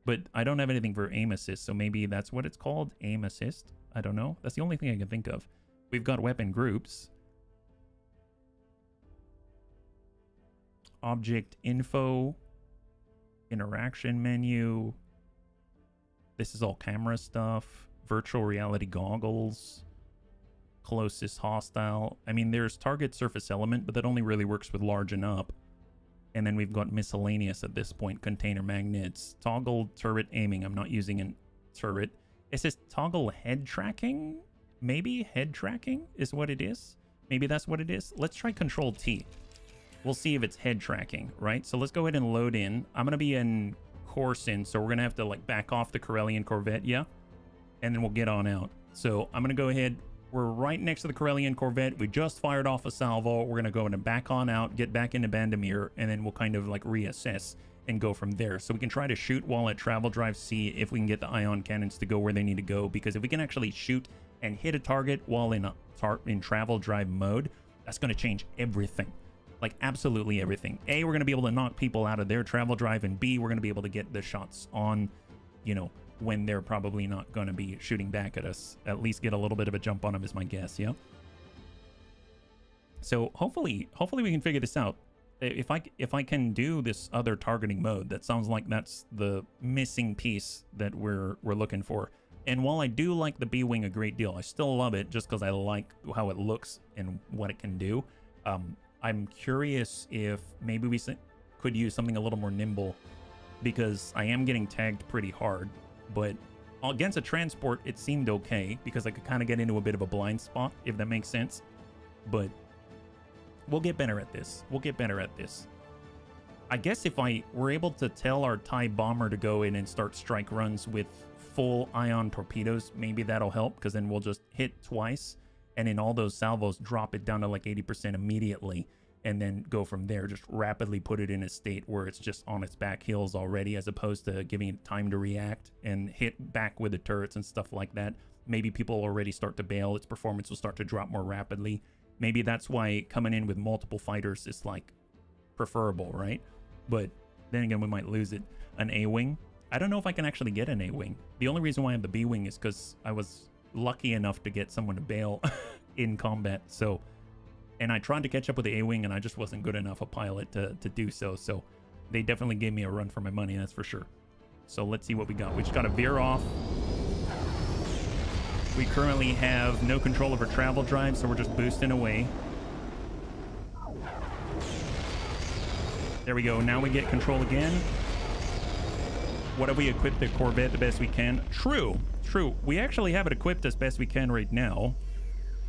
But I don't have anything for aim assist, so maybe that's what it's called, aim assist. I don't know. That's the only thing I can think of. We've got weapon groups. Object info, interaction menu. This is all camera stuff, virtual reality goggles, closest hostile. I mean, there's target surface element, but that only really works with large and up. And then we've got miscellaneous at this point, container magnets, toggle turret aiming. I'm not using a turret. It says toggle head tracking. Maybe head tracking is what it is. Maybe that's what it is. Let's try Control T. We'll see if it's head tracking, right? So let's go ahead and load in. I'm going to be in Corson, so we're going to have to like back off the Corellian Corvette, yeah? And then we'll get on out. So I'm going to go ahead. We're right next to the Corellian Corvette. We just fired off a salvo. We're going to go and back on out, get back into Bandameir, and then we'll kind of like reassess and go from there. So we can try to shoot while at travel drive, see if we can get the ion cannons to go where they need to go. Because if we can actually shoot and hit a target while in travel drive mode, that's going to change everything. Like absolutely everything. A, we're going to be able to knock people out of their travel drive, and B, we're going to be able to get the shots on, you know, when they're probably not going to be shooting back at us. At least get a little bit of a jump on them is my guess, yeah? So hopefully we can figure this out. If I can do this other targeting mode, that sounds like that's the missing piece that we're looking for. And while I do like the B-Wing a great deal, I still love it just because I like how it looks and what it can do. I'm curious if maybe we could use something a little more nimble, because I am getting tagged pretty hard. But against a transport, it seemed okay because I could kind of get into a bit of a blind spot, if that makes sense. But we'll get better at this. We'll get better at this. I guess if I were able to tell our TIE bomber to go in and start strike runs with full ion torpedoes, maybe that'll help, because then we'll just hit twice and in all those salvos drop it down to like 80% immediately, and then go from there. Just rapidly put it in a state where it's just on its back heels already, as opposed to giving it time to react and hit back with the turrets and stuff like that. Maybe people already start to bail. Its performance will start to drop more rapidly. Maybe that's why coming in with multiple fighters is like preferable, right? But then again, we might lose it. An A-Wing. I don't know if I can actually get an A-Wing. The only reason why I have the B-Wing is because I was lucky enough to get someone to bail in combat. So, and I tried to catch up with the A-Wing, and I just wasn't good enough a pilot to do so. So they definitely gave me a run for my money, that's for sure. So let's see what we got. We just got to veer off. We currently have no control over travel drive, so we're just boosting away. There we go. Now we get control again. What have we equipped the Corvette the best we can? True. We actually have it equipped as best we can right now.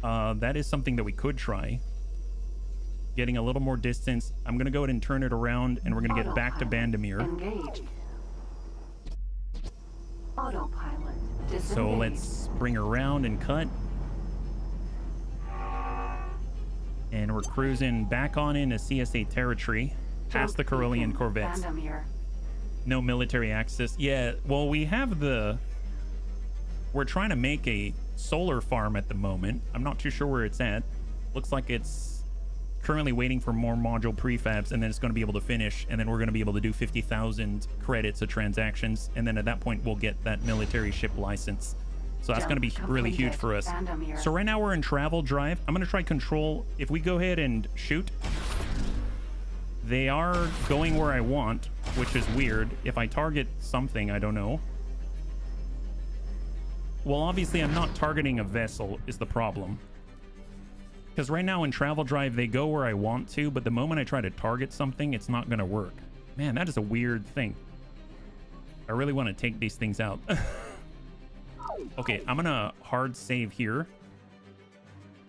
That is something that we could try. Getting a little more distance. I'm going to go ahead and turn it around, and we're going to get back to Bandameir. Engaged. Autopilot disengaged. So let's bring her around and cut. And we're cruising back on into CSA territory, past the Corellian Corvettes. Bandameir. No military access. Yeah, well, we have the... We're trying to make a solar farm at the moment. I'm not too sure where it's at. Looks like it's currently waiting for more module prefabs, and then it's going to be able to finish, and then we're going to be able to do 50,000 credits of transactions, and then at that point we'll get that military ship license. So that's going to be really huge for us. Bandameir. So right now we're in travel drive. I'm going to try control. If we go ahead and shoot, they are going where I want, which is weird. If I target something, I don't know. Well, obviously I'm not targeting a vessel is the problem. Because right now in travel drive, they go where I want to, but the moment I try to target something, it's not going to work. Man, that is a weird thing. I really want to take these things out. Okay, I'm going to hard save here.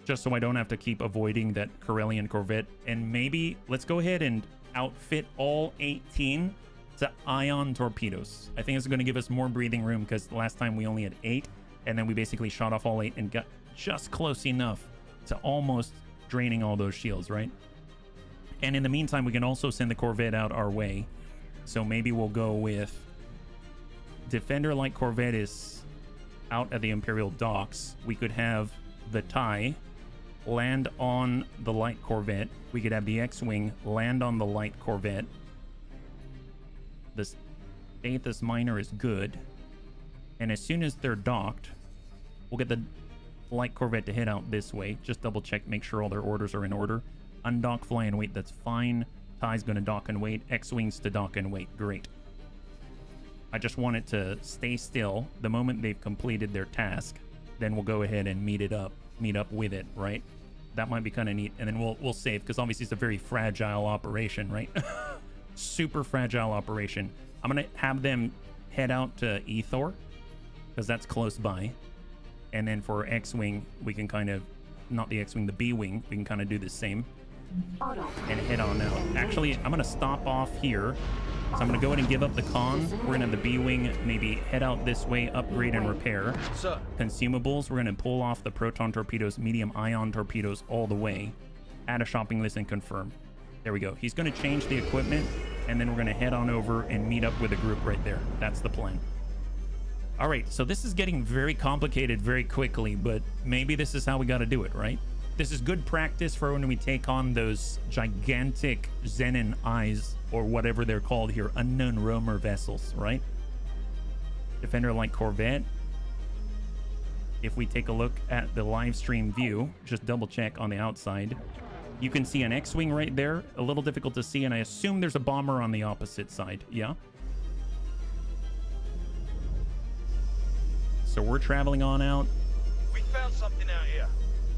Just so I don't have to keep avoiding that Corellian Corvette. And maybe let's go ahead and outfit all 18 to ion torpedoes. I think it's going to give us more breathing room, because last time we only had 8. And then we basically shot off all 8 and got just close enough to almost draining all those shields, right? And in the meantime, we can also send the Corvette out our way. So maybe we'll go with Defender Light Corvette is out at the Imperial docks. We could have the TIE land on the Light Corvette. We could have the X-Wing land on the Light Corvette. The Stathis Minor is good. And as soon as they're docked, we'll get the Light Corvette to head out this way. Just double check, make sure all their orders are in order. Undock, fly, and wait, that's fine. TIE's gonna dock and wait. X-Wings to dock and wait. Great. I just want it to stay still. The moment they've completed their task, then we'll go ahead and meet up with it, right? That might be kind of neat. And then we'll save, because obviously it's a very fragile operation, right? Super fragile operation. I'm gonna have them head out to Ethor, because that's close by. And then for X-Wing, we can kind of, not the X-Wing, the B-Wing, we can kind of do the same and head on out. Actually, I'm gonna stop off here. So I'm gonna go ahead and give up the con. We're gonna have the B-Wing maybe head out this way, upgrade and repair. Sir. Consumables, we're gonna pull off the proton torpedoes, medium ion torpedoes all the way. Add a shopping list and confirm. There we go. He's gonna change the equipment, and then we're gonna head on over and meet up with a group right there. That's the plan. All right, so this is getting very complicated very quickly, but maybe this is how we gotta do it, right? This is good practice for when we take on those gigantic Xenon eyes, or whatever they're called here, unknown roamer vessels, right? Defender-like Corvette. If we take a look at the live stream view, just double check on the outside, you can see an X-Wing right there. A little difficult to see, and I assume there's a bomber on the opposite side. Yeah. So we're traveling on out. We found something out here.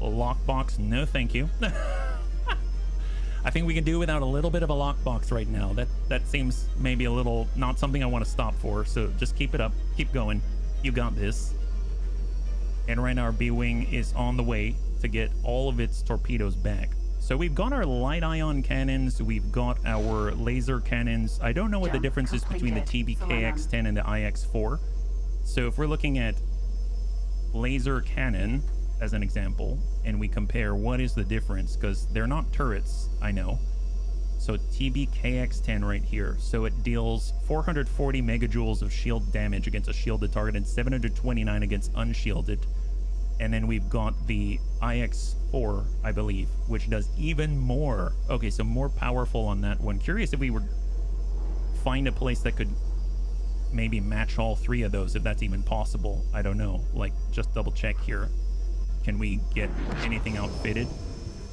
A lockbox, no thank you. I think we can do without a little bit of a lockbox right now. That seems maybe a little not something I want to stop for, so just keep it up, keep going. You got this. And right now our B-Wing is on the way to get all of its torpedoes back. So we've got our light ion cannons, we've got our laser cannons. I don't know what the difference is between the TBKX-10 and the IX-4. So if we're looking at laser cannon as an example, and we compare what is the difference, because they're not turrets, I know. So TBKX-10 right here. So it deals 440 megajoules of shield damage against a shielded target and 729 against unshielded. And then we've got the IX-4, I believe, which does even more. Okay, so more powerful on that one. Curious if we would find a place that could maybe match all three of those, if that's even possible. I don't know. Like, just double check here. Can we get anything outfitted?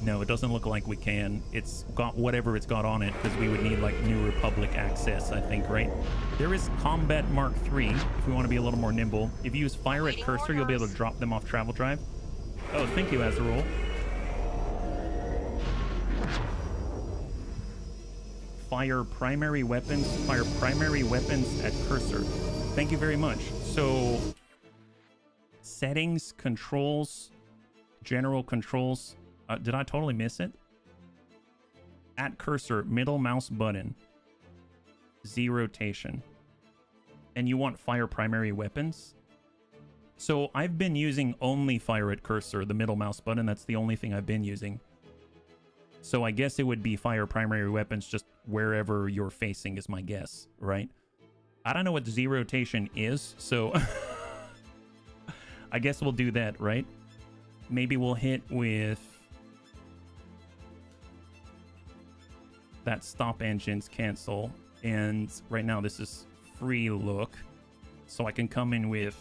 No, it doesn't look like we can. It's got whatever it's got on it, because we would need like New Republic access, I think, right? There is Combat Mark III, if we want to be a little more nimble. If you use fire at cursor, you'll be able to drop them off travel drive. Oh, thank you, Azarul. Fire primary weapons at cursor. Thank you very much. So, settings, controls, general controls. Did I totally miss it? At cursor, middle mouse button, Z rotation. And you want fire primary weapons? So I've been using only fire at cursor, the middle mouse button. That's the only thing I've been using. So I guess it would be fire primary weapons just wherever you're facing is my guess, right? I don't know what Z rotation is, so I guess we'll do that, right? Maybe we'll hit with that stop engines cancel, and right now this is free look, so I can come in with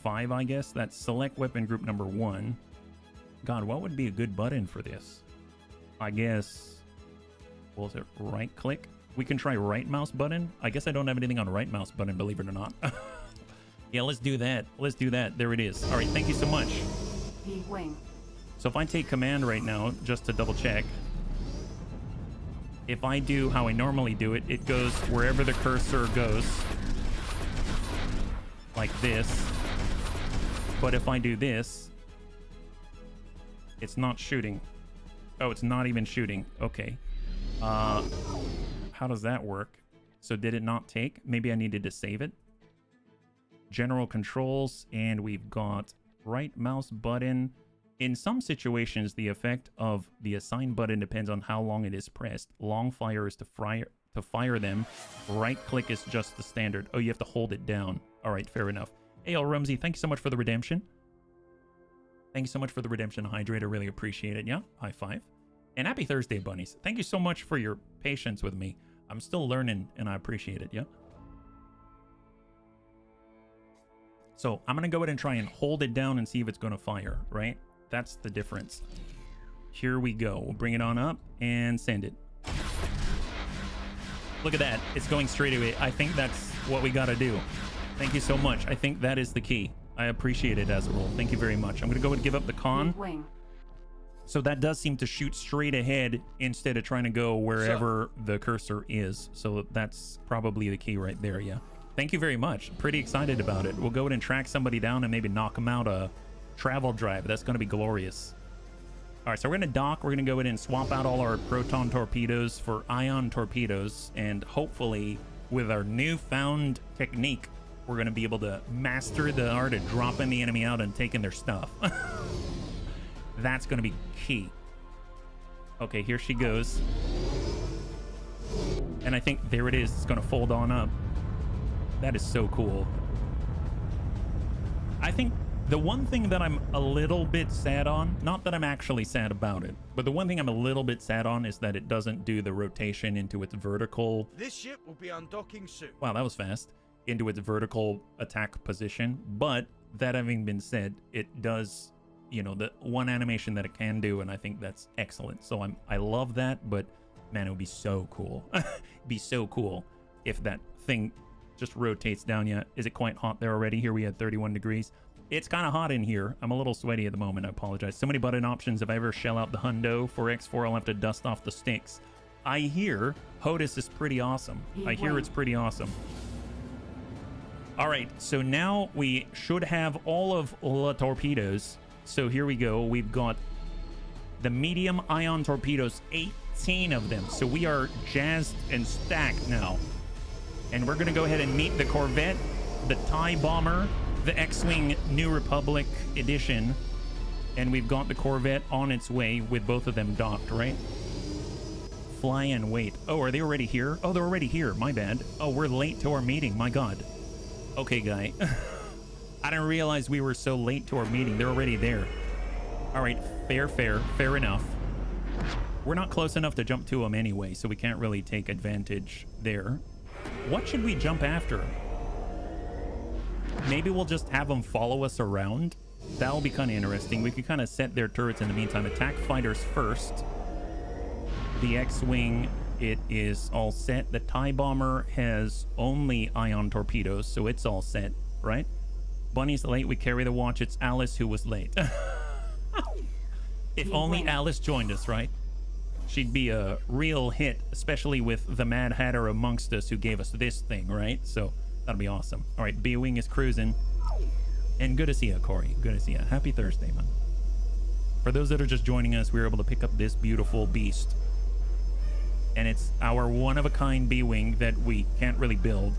5, I guess. That's select weapon group number 1. God, what would be a good button for this? I guess, what was it, right click? We can try right mouse button. I guess I don't have anything on right mouse button, believe it or not. Yeah, let's do that. Let's do that. There it is. All right, thank you so much. So if I take command right now, just to double check, if I do how I normally do it, it goes wherever the cursor goes, like this. But if I do this, it's not shooting. Oh, it's not even shooting. Okay. How does that work? So did it not take? Maybe I needed to save it. General controls, and we've got right mouse button. In some situations, the effect of the assign button depends on how long it is pressed. Long fire is to fire them. Right click is just the standard. Oh, you have to hold it down. All right, fair enough. Hey, El Rumsey, thank you so much for the redemption. Thank you so much for the redemption, Hydrate. I really appreciate it. Yeah, high five. And happy Thursday, bunnies. Thank you so much for your patience with me. I'm still learning, and I appreciate it. Yeah. So I'm going to go ahead and try and hold it down and see if it's going to fire, right? That's the difference. Here we go. We'll bring it on up and send it. Look at that. It's going straight away. I think that's what we got to do. Thank you so much. I think that is the key. I appreciate it as a rule. Thank you very much. I'm going to go and give up the con. Wing. So that does seem to shoot straight ahead instead of trying to go wherever the cursor is. So that's probably the key right there, yeah. Thank you very much. Pretty excited about it. We'll go ahead and track somebody down and maybe knock them out a travel drive. That's going to be glorious. All right, so we're going to dock. We're going to go ahead and swap out all our proton torpedoes for ion torpedoes. And hopefully, with our newfound technique, we're going to be able to master the art of dropping the enemy out and taking their stuff. That's going to be key. Okay, here she goes. And I think there it is. It's going to fold on up. That is so cool. I think the one thing that I'm a little bit sad on, not that I'm actually sad about it, but the one thing I'm a little bit sad on is that it doesn't do the rotation into its vertical. This ship will be undocking soon. Wow, that was fast. Into its vertical attack position. But that having been said, it does, you know, the one animation that it can do, and I think that's excellent. So I love that, but man, it would be so cool. It'd be so cool if that thing just rotates down. Yeah, is it quite hot there already? Here we had 31 degrees. It's kind of hot in here. I'm a little sweaty at the moment. I apologize. So many button options. If I ever shell out the hundo for X4, I'll have to dust off the sticks. I hear HOTUS is pretty awesome. I hear it's pretty awesome. All right, so now we should have all of the torpedoes. So here we go. We've got the medium ion torpedoes, 18 of them. So we are jazzed and stacked now. And we're going to go ahead and meet the Corvette, the TIE Bomber, the X-Wing New Republic edition. And we've got the Corvette on its way with both of them docked, right? Fly and wait. Oh, are they already here? Oh, they're already here. My bad. Oh, we're late to our meeting. My God. Okay, guy. I didn't realize we were so late to our meeting. They're already there. All right, fair enough. We're not close enough to jump to them anyway, so we can't really take advantage there. What should we jump after? Maybe we'll just have them follow us around. That'll be kind of interesting. We could kind of set their turrets in the meantime. Attack fighters first. The X-Wing, it is all set. The TIE Bomber has only ion torpedoes, so it's all set, right? Bunny's late. We carry the watch. It's Alice who was late. If only Alice joined us, right? She'd be a real hit, especially with the Mad Hatter amongst us who gave us this thing, right? So that'll be awesome. All right, B-Wing is cruising. And good to see you, Corey. Good to see you. Happy Thursday, man. For those that are just joining us, we were able to pick up this beautiful beast. And it's our one-of-a-kind B-Wing that we can't really build.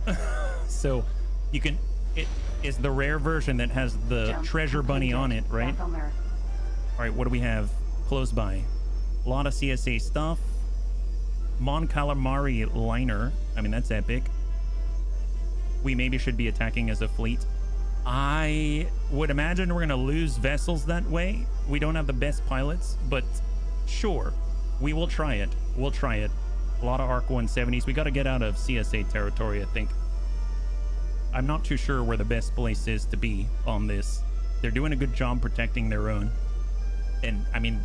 So you can... It is the rare version that has the treasure bunny on it, right? All right, what do we have close by? A lot of CSA stuff. Mon Calamari liner. I mean, that's epic. We maybe should be attacking as a fleet. I would imagine we're going to lose vessels that way. We don't have the best pilots, but sure. We will try it. We'll try it. A lot of ARC 170s. We got to get out of CSA territory, I think. I'm not too sure where the best place is to be on this. They're doing a good job protecting their own. And, I mean,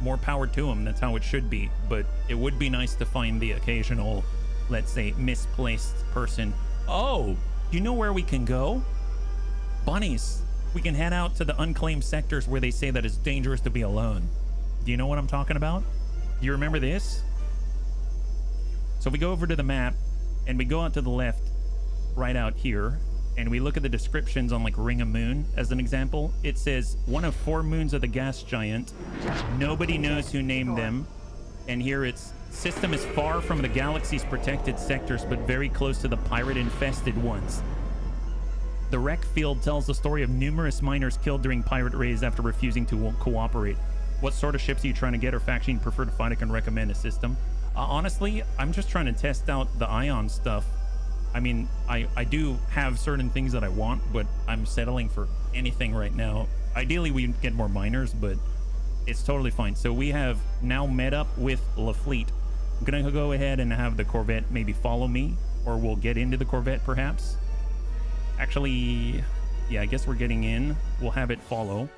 more power to them. That's how it should be. But it would be nice to find the occasional, let's say, misplaced person. Oh, do you know where we can go? Bunnies. We can head out to the unclaimed sectors where they say that it's dangerous to be alone. Do you know what I'm talking about? Do you remember this? So we go over to the map and we go out to the left right out here and we look at the descriptions on like Ring of Moon as an example. It says one of 4 moons of the gas giant. Nobody knows who named them. And here it's system is far from the galaxy's protected sectors but very close to the pirate infested ones. The wreck field tells the story of numerous miners killed during pirate raids after refusing to cooperate. What sort of ships are you trying to get or faction you prefer to fight? I can recommend a system. Honestly, I'm just trying to test out the ion stuff. I mean, I do have certain things that I want, but I'm settling for anything right now. Ideally, we get more miners, but it's totally fine. So we have now met up with Lafleet. I'm going to go ahead and have the Corvette maybe follow me, or we'll get into the Corvette perhaps. Actually, yeah, I guess we're getting in. We'll have it follow.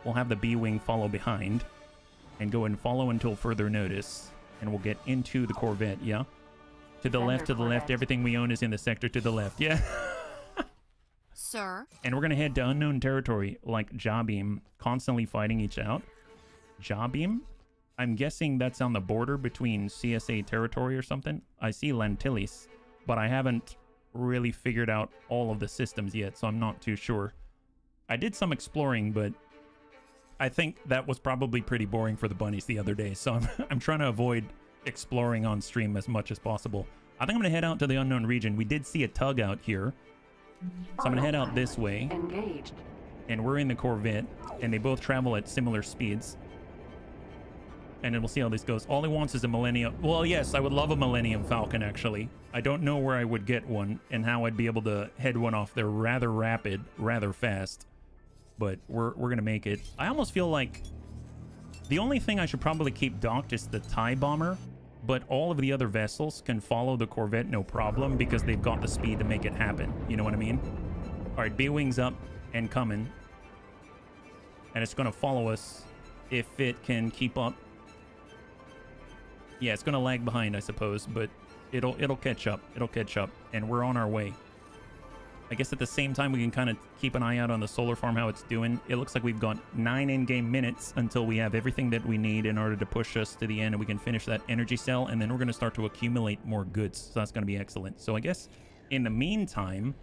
We'll have the B-Wing follow behind and go and follow until further notice. And we'll get into the Corvette, yeah? To the left, to the left. Everything we own is in the sector to the left, yeah? Sir? And we're going to head to unknown territory like Jabim, constantly fighting each out. Jabim? I'm guessing that's on the border between CSA territory or something. I see Lantillis, but I haven't really figured out all of the systems yet, so I'm not too sure. I did some exploring, but I think that was probably pretty boring for the bunnies the other day, so I'm trying to avoid exploring on stream as much as possible. I think I'm going to head out to the unknown region. We did see a tug out here, so I'm going to head out this way. Engaged. And we're in the Corvette, and they both travel at similar speeds. And then we'll see how this goes. All he wants is a Millennium. Well, yes, I would love a Millennium Falcon, actually. I don't know where I would get one and how I'd be able to head one off. They're rather rapid, rather fast. But we're going to make it. I almost feel like the only thing I should probably keep docked is the TIE Bomber. But all of the other vessels can follow the Corvette no problem because they've got the speed to make it happen. You know what I mean? All right, B-Wing's up and coming. And it's going to follow us if it can keep up. Yeah, it's going to lag behind, I suppose, but it'll catch up. It'll catch up, and we're on our way. I guess at the same time, we can kind of keep an eye out on the solar farm, how it's doing. It looks like we've got 9 in-game minutes until we have everything that we need in order to push us to the end, and we can finish that energy cell, and then we're going to start to accumulate more goods, so that's going to be excellent. So I guess in the meantime,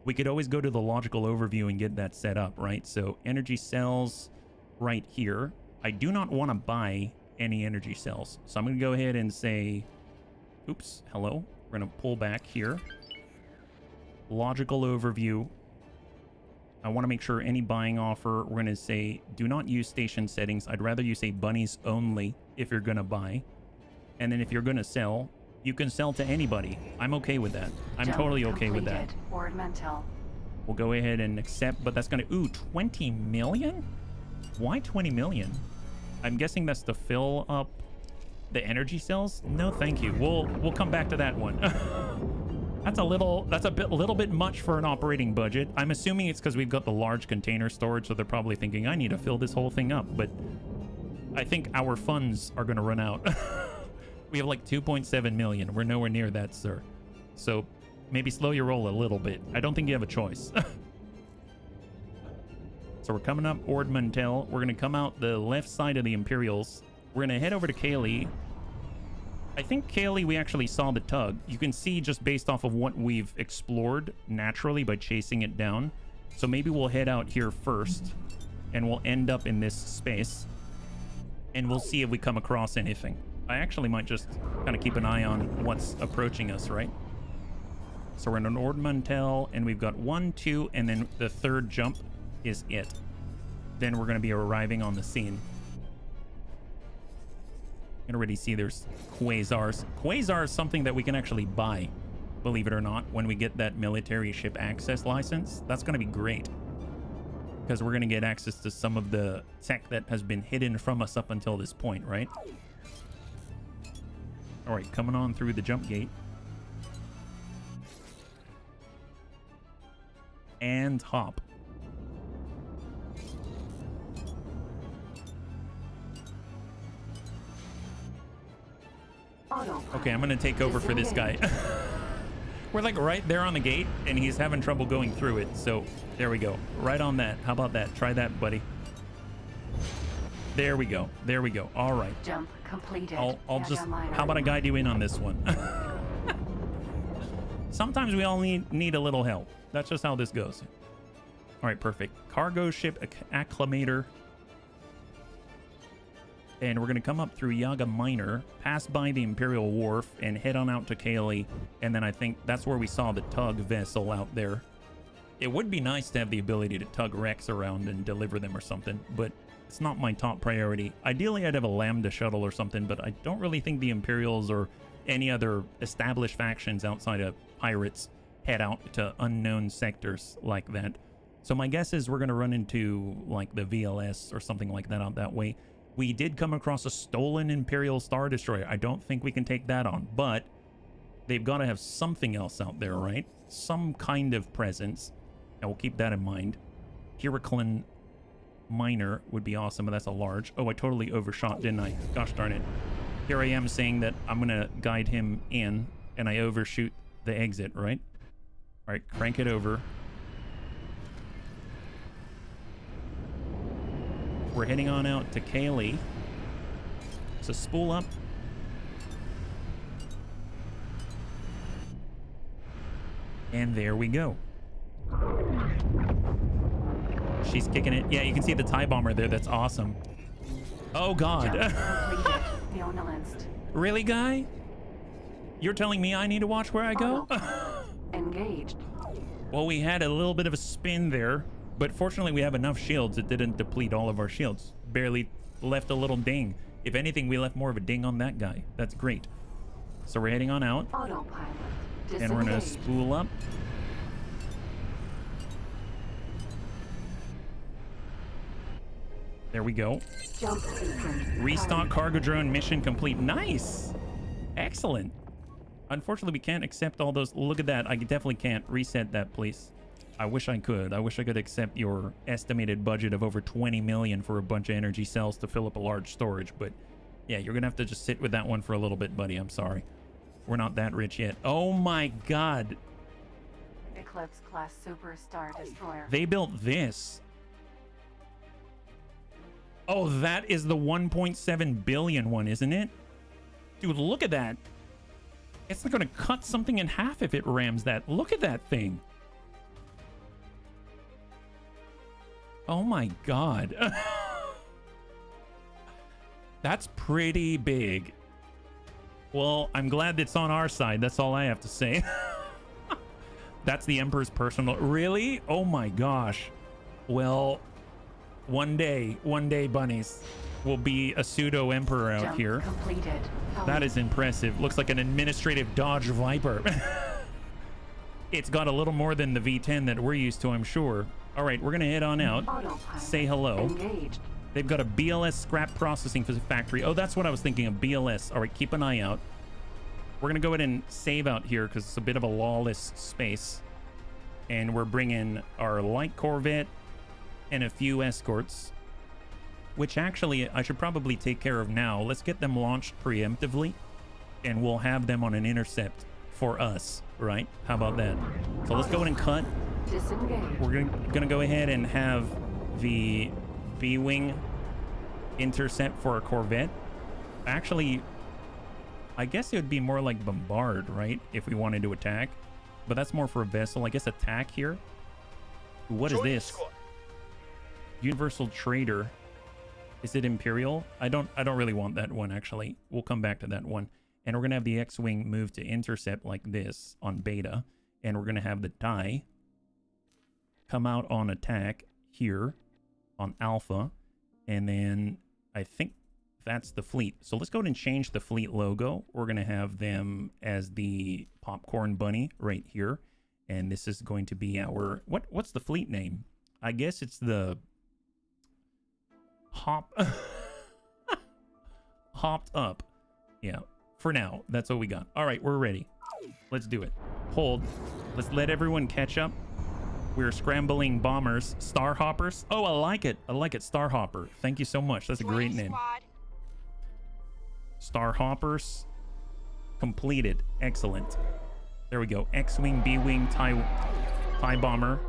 we could always go to the logical overview and get that set up, right? So energy cells right here. I do not want to buy any energy cells, so I'm going to go ahead and say, oops, hello. We're going to pull back here. Logical overview. I want to make sure any buying offer, we're going to say, do not use station settings. I'd rather you say bunnies only if you're going to buy. And then if you're going to sell, you can sell to anybody. I'm okay with that. I'm totally okay with that. Ormanail. We'll go ahead and accept, but that's going to, ooh, 20 million? Why 20 million? I'm guessing that's to fill up the energy cells. No, thank you. We'll come back to that one. That's a little bit much for an operating budget. I'm assuming it's because we've got the large container storage, so they're probably thinking I need to fill this whole thing up. But I think our funds are going to run out. We have like 2.7 million. We're nowhere near that, sir. So maybe slow your roll a little bit. I don't think you have a choice. So we're coming up Ormanail. We're going to come out the left side of the Imperials. We're going to head over to Kaylee. I think Kaylee, we actually saw the tug. You can see just based off of what we've explored naturally by chasing it down. So maybe we'll head out here first and we'll end up in this space and we'll see if we come across anything. I actually might just kind of keep an eye on what's approaching us, right? So we're in an Ormanail and we've got 1, 2, and then the third jump is it. Then we're going to be arriving on the scene. You can already see there's quasars. Quasar is something that we can actually buy, believe it or not, when we get that military ship access license. That's going to be great because we're going to get access to some of the tech that has been hidden from us up until this point, right? All right, coming on through the jump gate. And hop. Okay, I'm gonna take over for this guy. We're like right there on the gate and he's having trouble going through it. So there we go. Right on that. How about that? Try that, buddy. There we go. There we go. All right. Jump completed. I'll just, how about I guide you in on this one? Sometimes we all need a little help. That's just how this goes. All right, perfect. Cargo ship acclimator. And we're going to come up through Yaga Minor, pass by the Imperial Wharf, and head on out to Kaylee. And then I think that's where we saw the tug vessel out there. It would be nice to have the ability to tug wrecks around and deliver them or something, but it's not my top priority. Ideally, I'd have a Lambda shuttle or something, but I don't really think the Imperials or any other established factions outside of pirates head out to unknown sectors like that. So my guess is we're going to run into like the VLS or something like that out that way. We did come across a stolen Imperial Star Destroyer. I don't think we can take that on, but they've got to have something else out there, right? Some kind of presence. And we'll keep that in mind. Hurricane minor would be awesome, but that's a large. Oh, I totally overshot, didn't I? Gosh darn it. Here I am saying that I'm gonna guide him in, and I overshoot the exit, right? All right, crank it over. We're heading on out to Kaylee. So spool up. And there we go. She's kicking it. Yeah, you can see the TIE bomber there. That's awesome. Oh, God. Really, guy? You're telling me I need to watch where I go? Engaged. Well, we had a little bit of a spin there, but fortunately we have enough shields. It didn't deplete all of our shields. Barely left a little ding. If anything, we left more of a ding on that guy. That's great. So we're heading on out. Autopilot. And we're gonna spool up. There we go. Restock cargo drone mission complete. Nice. Excellent. Unfortunately, we can't accept all those. Look at that. I definitely can't reset that, please. I wish I could. I wish I could accept your estimated budget of over 20 million for a bunch of energy cells to fill up a large storage. But yeah, you're gonna have to just sit with that one for a little bit, buddy. I'm sorry. We're not that rich yet. Oh my God. Eclipse class superstar destroyer. They built this. Oh, that is the 1.7 billion one, isn't it? Dude, look at that. It's not going to cut something in half if it rams that. Look at that thing. Oh my God. That's pretty big. Well, I'm glad it's on our side. That's all I have to say. That's the Emperor's personal. Really? Oh my gosh. Well, one day, bunnies, will be a pseudo Emperor out here. Completed. That is impressive. Looks like an administrative Dodge Viper. It's got a little more than the V10 that we're used to, I'm sure. All right, we're going to head on out. Say hello. Engaged. They've got a BLS scrap processing factory. Oh, that's what I was thinking of, BLS. All right, keep an eye out. We're going to go ahead and save out here because it's a bit of a lawless space. And we're bringing our light Corvette and a few escorts, which actually I should probably take care of now. Let's get them launched preemptively, and we'll have them on an intercept for us, right? How about that? So let's go ahead and cut. Disengage. We're gonna go ahead and have the B-Wing intercept for a Corvette. Actually, I guess it would be more like bombard, right? If we wanted to attack, but that's more for a vessel. I guess attack here. What is this? Universal Trader. Is it Imperial? I don't really want that one, actually. We'll come back to that one. And we're gonna have the X-Wing move to intercept like this on beta, and we're gonna have the TIE come out on attack here on alpha, and then I think that's the fleet. So let's go ahead and change the fleet logo. We're gonna have them as the popcorn bunny right here, and this is going to be our what's the fleet name? I guess it's the hopped up. Yeah, for now that's what we got. All right, we're ready. Let's do it. Hold. Let's let everyone catch up. We're scrambling bombers. Star Hoppers. Oh, I like it. I like it. Star Hopper. Thank you so much. That's a great name. Star Hoppers. Completed. Excellent. There we go. X-Wing, B-Wing, TIE Bomber.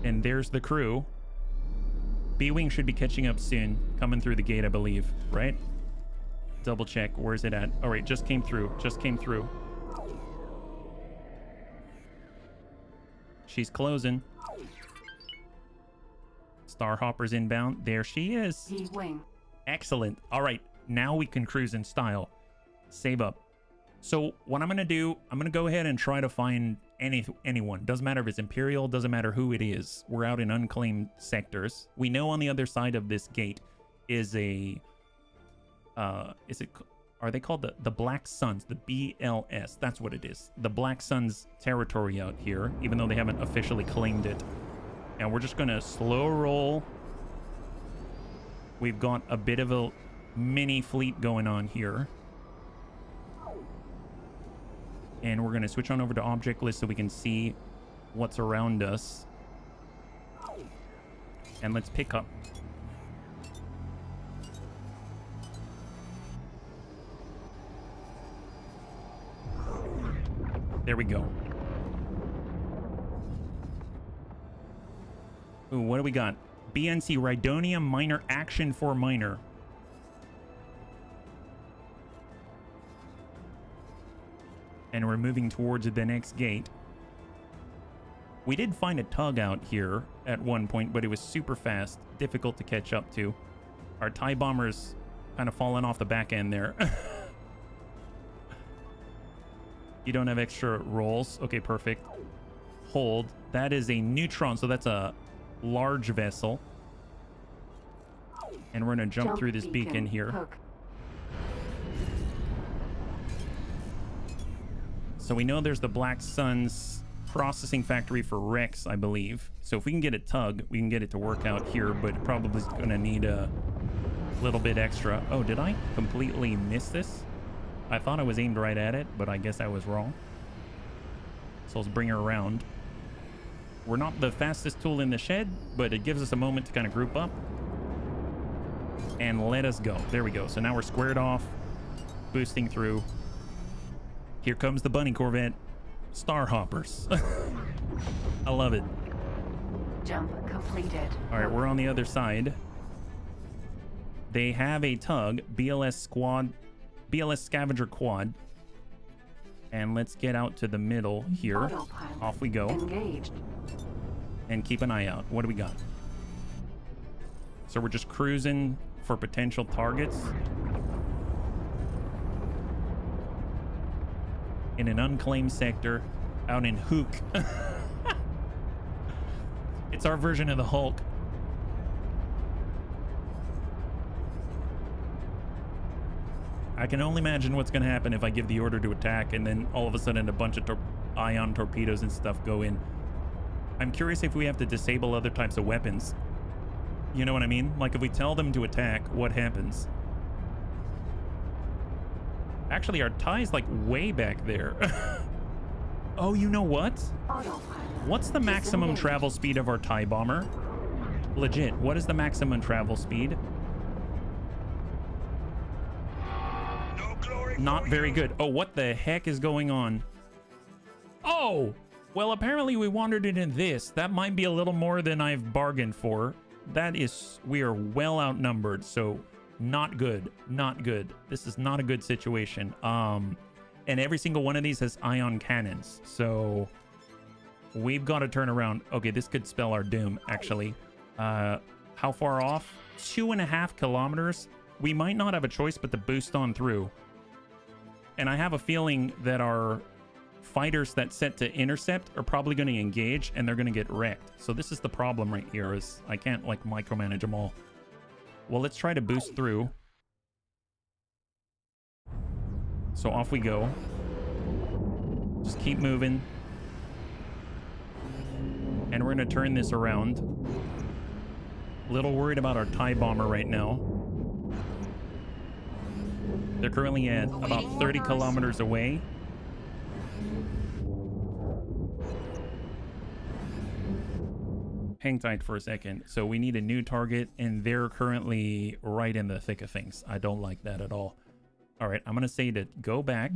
And there's the crew. B-Wing should be catching up soon. Coming through the gate, I believe. Right? Double check. Where's it at? All right, just came through. Just came through. She's closing. Star Hopper's inbound. There she is. E-Wing. Excellent. All right, now we can cruise in style. Save up. So what I'm going to do, I'm going to go ahead and try to find anyone. Doesn't matter if it's Imperial, doesn't matter who it is. We're out in unclaimed sectors. We know on the other side of this gate is a... Are they called the Black Suns? The BLS. That's what it is. The Black Suns territory out here, even though they haven't officially claimed it. And we're just going to slow roll. We've got a bit of a mini fleet going on here. And we're going to switch on over to object list so we can see what's around us. And let's pick up. There we go. Ooh, what do we got? BNC Rhyonium Minor Action for Minor. And we're moving towards the next gate. We did find a tug out here at one point, but it was super fast, difficult to catch up to. Our TIE bombers kind of falling off the back end there. You don't have extra rolls. Okay, perfect. Hold. That is a neutron, so that's a large vessel. And we're going to jump through this beacon here. Hook. So we know there's the Black Sun's processing factory for Rex, I believe. So if we can get a tug, we can get it to work out here, but it probably is going to need a little bit extra. Oh, did I completely miss this? I thought I was aimed right at it, but I guess I was wrong. So let's bring her around. We're not the fastest tool in the shed, but it gives us a moment to kind of group up and let us go. There we go. So now we're squared off, boosting through. Here comes the bunny Corvette. Star hoppers. I love it. Jump completed. All right, we're on the other side. They have a tug, BLS Scavenger Quad. And let's get out to the middle here. Autopilot Off we go. engaged. And keep an eye out. What do we got? So we're just cruising for potential targets. In an unclaimed sector out in Hook. It's our version of the Hulk. I can only imagine what's going to happen if I give the order to attack and then all of a sudden a bunch of ion torpedoes and stuff go in. I'm curious if we have to disable other types of weapons. You know what I mean? Like if we tell them to attack, what happens? Actually, our tie's like way back there. Oh, you know what? Autopilot What's the maximum disengaged. travel speed of our TIE bomber? Legit, what is the maximum travel speed? No glory Not for very you. good. Oh, what the heck is going on? Oh, well, apparently we wandered into this. That might be a little more than I've bargained for. That is, we are well outnumbered, so not good. Not good. This is not a good situation. And every single one of these has ion cannons, so we've got to turn around. Okay, this could spell our doom, actually. How far off? 2.5 kilometers. We might not have a choice but to boost on through. And I have a feeling that our fighters that set to intercept are probably going to engage and they're going to get wrecked. So this is the problem right here, is I can't like micromanage them all. Well, let's try to boost through. So off we go. Just keep moving. And we're going to turn this around. A little worried about our TIE bomber right now. They're currently at about 30 kilometers away. Hang tight for a second. So we need a new target, and they're currently right in the thick of things. I don't like that at all. All right, I'm going to say to go back,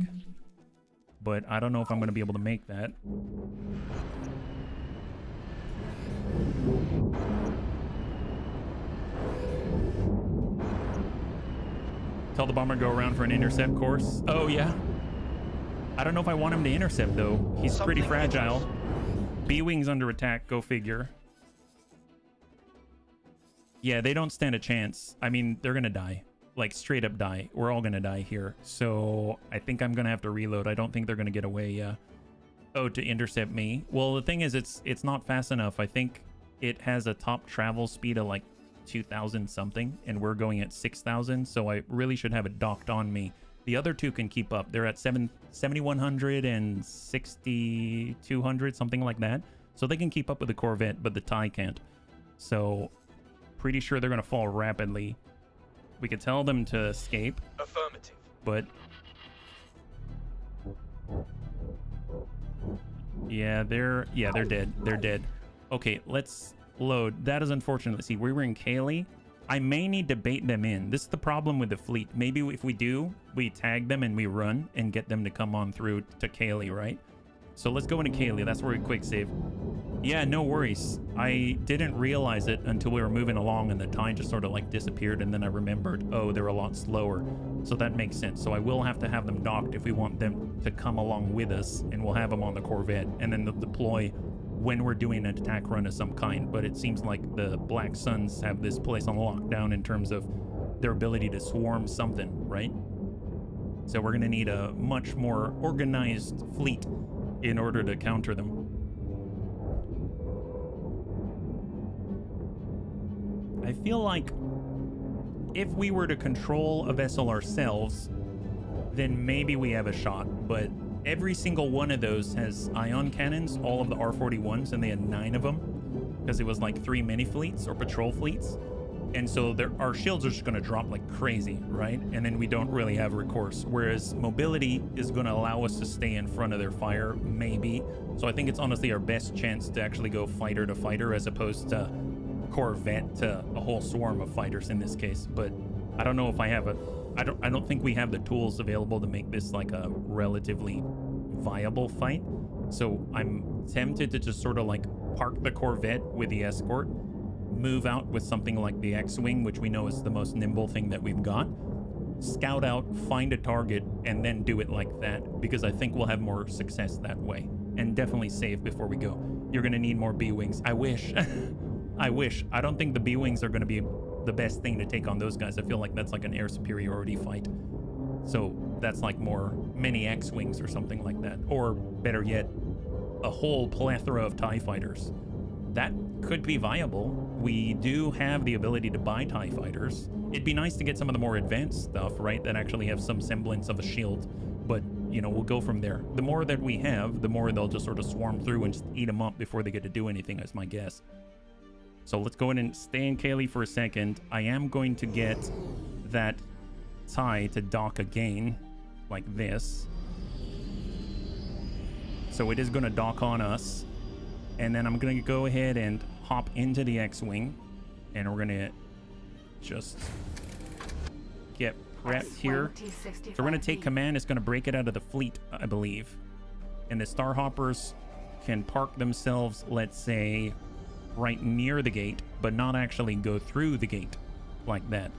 but I don't know if I'm going to be able to make that. Tell the bomber to go around for an intercept course. Oh, yeah. I don't know if I want him to intercept, though. He's pretty fragile. B-Wing's under attack. Go figure. Yeah, they don't stand a chance. I mean, they're going to die. Like, straight up die. We're all going to die here. So, I think I'm going to have to reload. I don't think they're going to get away. Oh, to intercept me. Well, the thing is, it's not fast enough. I think it has a top travel speed of, like, 2,000 something. And we're going at 6,000. So, I really should have it docked on me. The other two can keep up. They're at 7,100 and 6,200, something like that. So, they can keep up with the Corvette, but the TIE can't. So, pretty sure they're going to fall rapidly. We could tell them to escape. Affirmative. But yeah, they're dead. They're dead. Okay, let's load. That is unfortunate. See, we were in Kaylee. I may need to bait them in. This is the problem with the fleet. Maybe if we do, we tag them and we run and get them to come on through to Kaylee, right? So let's go into Kaylee. That's where we quick save. Yeah, no worries. I didn't realize it until we were moving along and the time just sort of like disappeared, and then I remembered, oh, they're a lot slower. So that makes sense. So I will have to have them docked if we want them to come along with us, and we'll have them on the Corvette and then they'll deploy when we're doing an attack run of some kind. But it seems like the Black Suns have this place on lockdown in terms of their ability to swarm something, right? So we're gonna need a much more organized fleet in order to counter them. I feel like if we were to control a vessel ourselves, then maybe we have a shot, but every single one of those has ion cannons, all of the R41s, and they had 9 of them because it was like 3 mini fleets or patrol fleets. And so our shields are just going to drop like crazy, right? And then we don't really have recourse. Whereas mobility is going to allow us to stay in front of their fire, maybe. So I think it's honestly our best chance to actually go fighter to fighter as opposed to Corvette to a whole swarm of fighters in this case. But I don't know if I have I don't think we have the tools available to make this like a relatively viable fight. So I'm tempted to just sort of like park the Corvette with the escort, move out with something like the X-Wing, which we know is the most nimble thing that we've got, scout out, find a target, and then do it like that, because I think we'll have more success that way, and definitely save before we go. You're gonna need more B-Wings. I wish. I wish. I don't think the B-Wings are gonna be the best thing to take on those guys. I feel like that's like an air superiority fight. So that's like more mini X-Wings or something like that. Or better yet, a whole plethora of TIE fighters. That could be viable. We do have the ability to buy TIE fighters. It'd be nice to get some of the more advanced stuff, right, that actually have some semblance of a shield. But, you know, we'll go from there. The more that we have, the more they'll just sort of swarm through and just eat them up before they get to do anything, is my guess. So let's go in and stay in Kaylee for a second. I am going to get that TIE to dock again, like this. So it is going to dock on us. And then I'm going to go ahead and hop into the X-Wing. And we're going to just get prepped here. So we're going to take command. It's going to break it out of the fleet, I believe. And the Starhoppers can park themselves, let's say, right near the gate, but not actually go through the gate like that.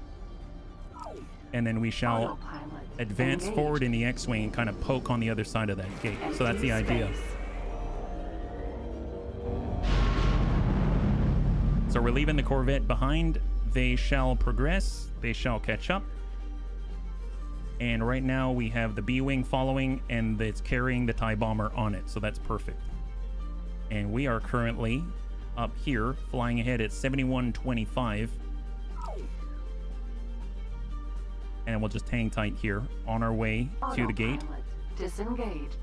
And then we shall advance forward in the X-Wing and kind of poke on the other side of that gate. So that's the idea. So we're leaving the Corvette behind. They shall progress. They shall catch up. And right now we have the B-Wing following, and it's carrying the TIE bomber on it. So that's perfect. And we are currently up here, flying ahead at 7125. And we'll just hang tight here on our way to the gate. Disengaged.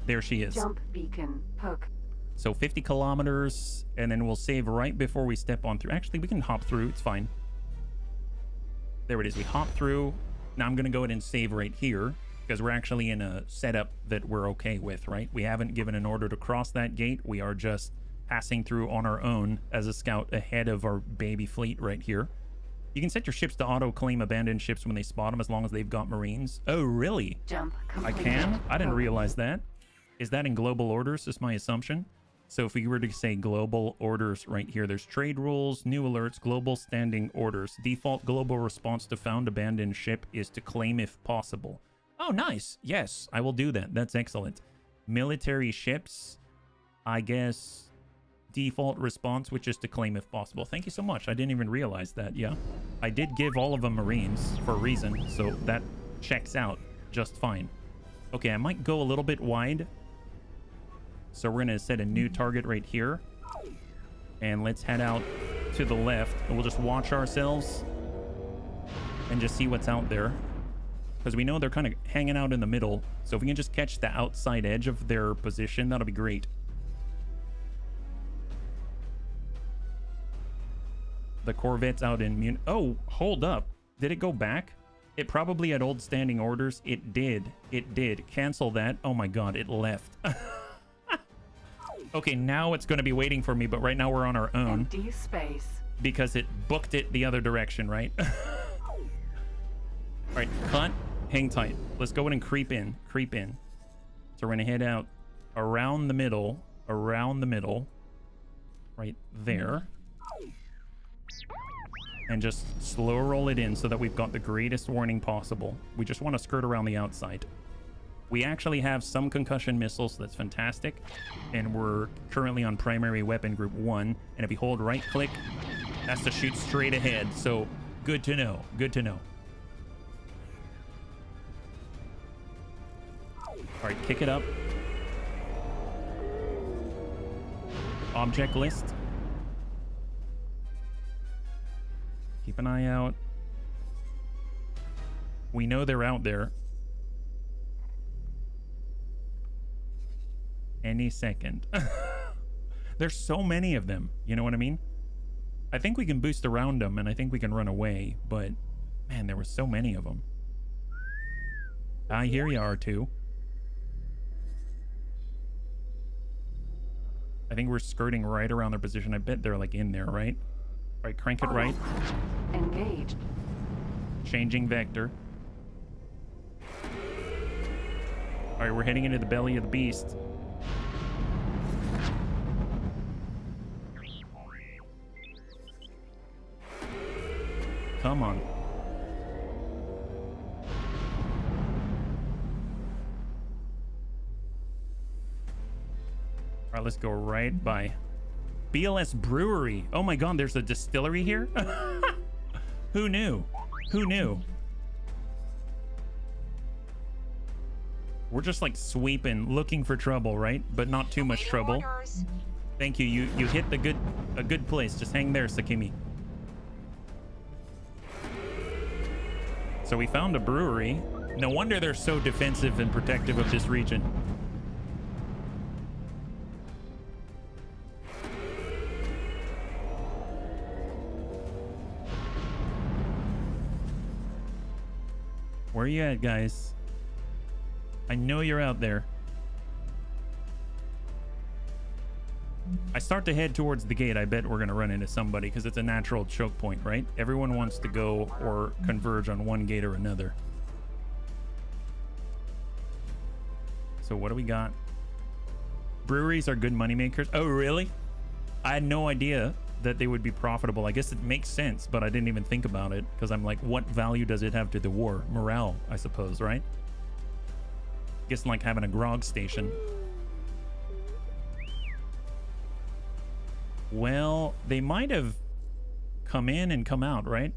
There she is. Jump beacon poke. So 50 kilometers, and then we'll save right before we step on through. Actually, we can hop through. It's fine. There it is. We hop through. Now I'm going to go ahead and save right here, because we're actually in a setup that we're okay with, right? We haven't given an order to cross that gate. We are just passing through on our own as a scout ahead of our baby fleet right here. You can set your ships to auto-claim abandoned ships when they spot them, as long as they've got Marines. Oh, really? Jump completed. I can? I didn't realize that. Is that in global orders, is my assumption? So if we were to say global orders right here, there's trade rules, new alerts, global standing orders. Default global response to found abandoned ship is to claim if possible. Oh, nice. Yes, I will do that. That's excellent. Military ships, I guess default response, which is to claim if possible. Thank you so much. I didn't even realize that. Yeah, I did give all of them Marines for a reason, so that checks out just fine. Okay, I might go a little bit wide. So we're going to set a new target right here. And let's head out to the left. And we'll just watch ourselves and just see what's out there. Because we know they're kind of hanging out in the middle. So if we can just catch the outside edge of their position, that'll be great. The Corvette's out in Munich. Oh, hold up. Did it go back? It probably had old standing orders. It did. It did. Cancel that. Oh my god, it left. Okay, now it's going to be waiting for me, but right now we're on our own. Empty space. Because it booked it the other direction, right? All right, cut. Hang tight. Let's go in and creep in. Creep in. So we're going to head out around the middle. Around the middle. Right there. And just slow roll it in so that we've got the greatest warning possible. We just want to skirt around the outside. We actually have some concussion missiles. That's fantastic. And we're currently on primary weapon group 1. And if you hold right click, that's to shoot straight ahead. So good to know. Good to know. All right, kick it up. Object list. Keep an eye out. We know they're out there. Any second. There's so many of them. You know what I mean? I think we can boost around them and I think we can run away, but man, there were so many of them. I hear you, R2. I think we're skirting right around their position. I bet they're like in there, right? All right, crank it right. Engaged. Changing vector. All right, we're heading into the belly of the beast. Come on. All right, let's go right by BLS Brewery. Oh my God, there's a distillery here? Who knew? Who knew? We're just like sweeping, looking for trouble, right? But not too much trouble. Orders. Thank you. You hit a good place. Just hang there, Sakimi. So we found a brewery. No wonder they're so defensive and protective of this region. Where are you at, guys? I know you're out there. I start to head towards the gate. I bet we're gonna run into somebody because it's a natural choke point, right? Everyone wants to go or converge on one gate or another. So what do we got? Breweries are good money makers. Oh, really? I had no idea that they would be profitable. I guess it makes sense, but I didn't even think about it because I'm like, what value does it have to the war? Morale, I suppose, right? Guess like having a grog station. Well, they might have come in and come out, right?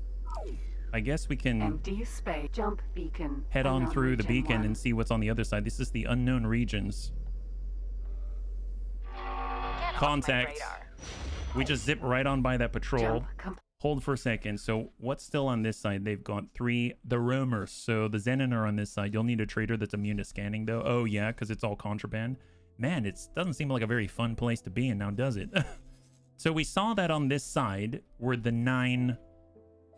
I guess we can Empty space. Jump beacon. head on Unknown through the region beacon 1. and see what's on the other side. This is the unknown regions. Get off my Contacts. radar. We just zip right on by that patrol. Jump Hold for a second. So what's still on this side? They've got 3 the roamers. So the Zenon are on this side. You'll need a trader that's immune to scanning though. Oh yeah, because it's all contraband. Man, it doesn't seem like a very fun place to be in now, does it? So we saw that on this side were the 9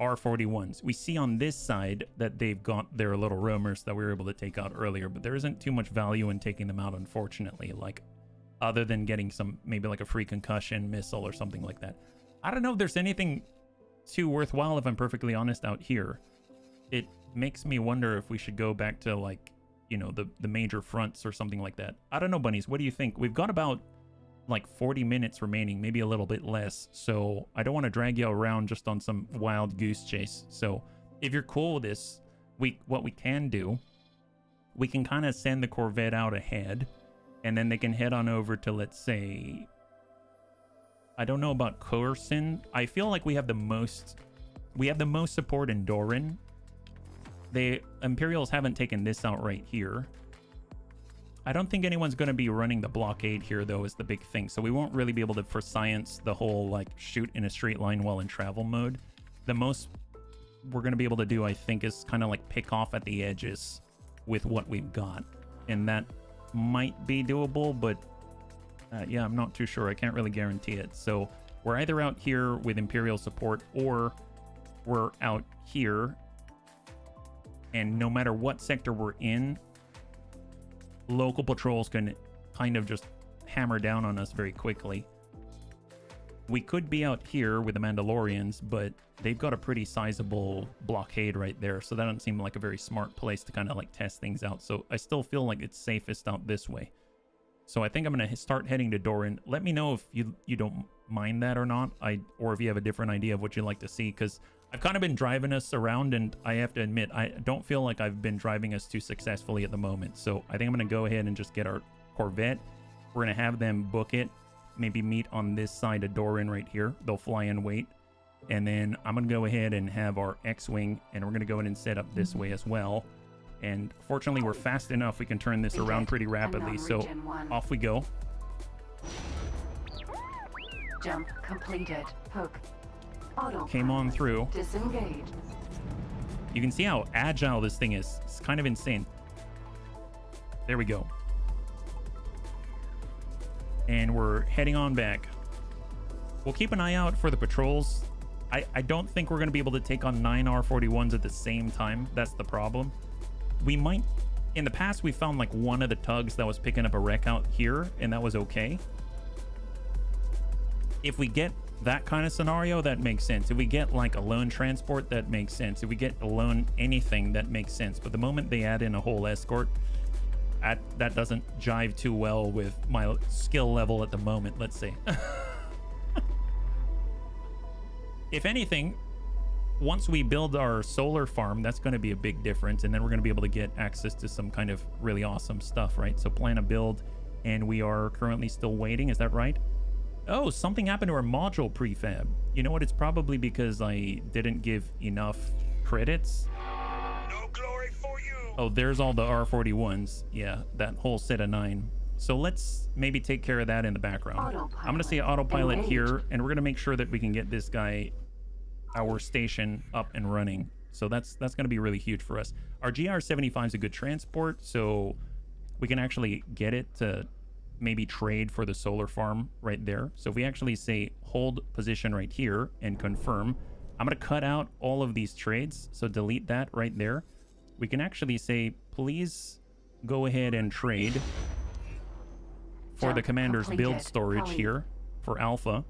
R41s. We see on this side that they've got their little roamers that we were able to take out earlier, but there isn't too much value in taking them out, unfortunately, like other than getting some, maybe like a free concussion missile or something like that. I don't know if there's anything too worthwhile, if I'm perfectly honest, out here. It makes me wonder if we should go back to like, you know, the major fronts or something like that. I don't know, bunnies. What do you think? We've got about like 40 minutes remaining, maybe a little bit less. So I don't want to drag you around just on some wild goose chase. So if you're cool with this, what we can do, we can kind of send the Corvette out ahead and then they can head on over to, let's say, I don't know about Corsin. I feel like we have the most support in Doran. The Imperials haven't taken this out right here. I don't think anyone's going to be running the blockade here, though, is the big thing. So we won't really be able to, for science, the whole, like, shoot in a straight line while in travel mode. The most we're going to be able to do, I think, is kind of, like, pick off at the edges with what we've got. And that might be doable, but, yeah, I'm not too sure. I can't really guarantee it. So we're either out here with Imperial support, or we're out here. And no matter what sector we're in, local patrols can kind of just hammer down on us very quickly. We could be out here with the Mandalorians, but they've got a pretty sizable blockade right there, so that doesn't seem like a very smart place to kind of like test things out. So I still feel like it's safest out this way. So I think I'm going to start heading to Doran. Let me know if you don't mind that or not, or if you have a different idea of what you'd like to see, because I've kind of been driving us around, and I have to admit, I don't feel like I've been driving us too successfully at the moment. So I think I'm going to go ahead and just get our Corvette. We're going to have them book it. Maybe meet on this side of Doran right here. They'll fly and wait. And then I'm going to go ahead and have our X-Wing, and we're going to go ahead and set up this way as well. And fortunately, we're fast enough. We can turn this around pretty rapidly. So off we go. Jump completed. Hook. Auto Came on through. Disengage. You can see how agile this thing is. It's kind of insane. There we go. And we're heading on back. We'll keep an eye out for the patrols. I don't think we're going to be able to take on 9 R41s at the same time. That's the problem. We might... In the past, we found like one of the tugs that was picking up a wreck out here, and that was okay. If we get that kind of scenario, that makes sense. If we get like a lone transport, that makes sense. If we get a lone anything, that makes sense. But the moment they add in a whole escort, that doesn't jive too well with my skill level at the moment, let's say. If anything, once we build our solar farm, that's going to be a big difference, and then we're going to be able to get access to some kind of really awesome stuff, right? So plan a build, and we are currently still waiting. Is that right? Oh, something happened to our module prefab. You know what? It's probably because I didn't give enough credits. No glory for you. Oh, there's all the R41s. Yeah, that whole set of 9. So let's maybe take care of that in the background. Autopilot. I'm going to say autopilot Engage. here, and we're going to make sure that we can get this guy, our station, up and running. So that's going to be really huge for us. Our GR75 is a good transport, so we can actually get it to maybe trade for the solar farm right there. So if we actually say hold position right here and confirm, I'm going to cut out all of these trades. So delete that right there. We can actually say, please go ahead and trade for the commander's build storage here for Alpha.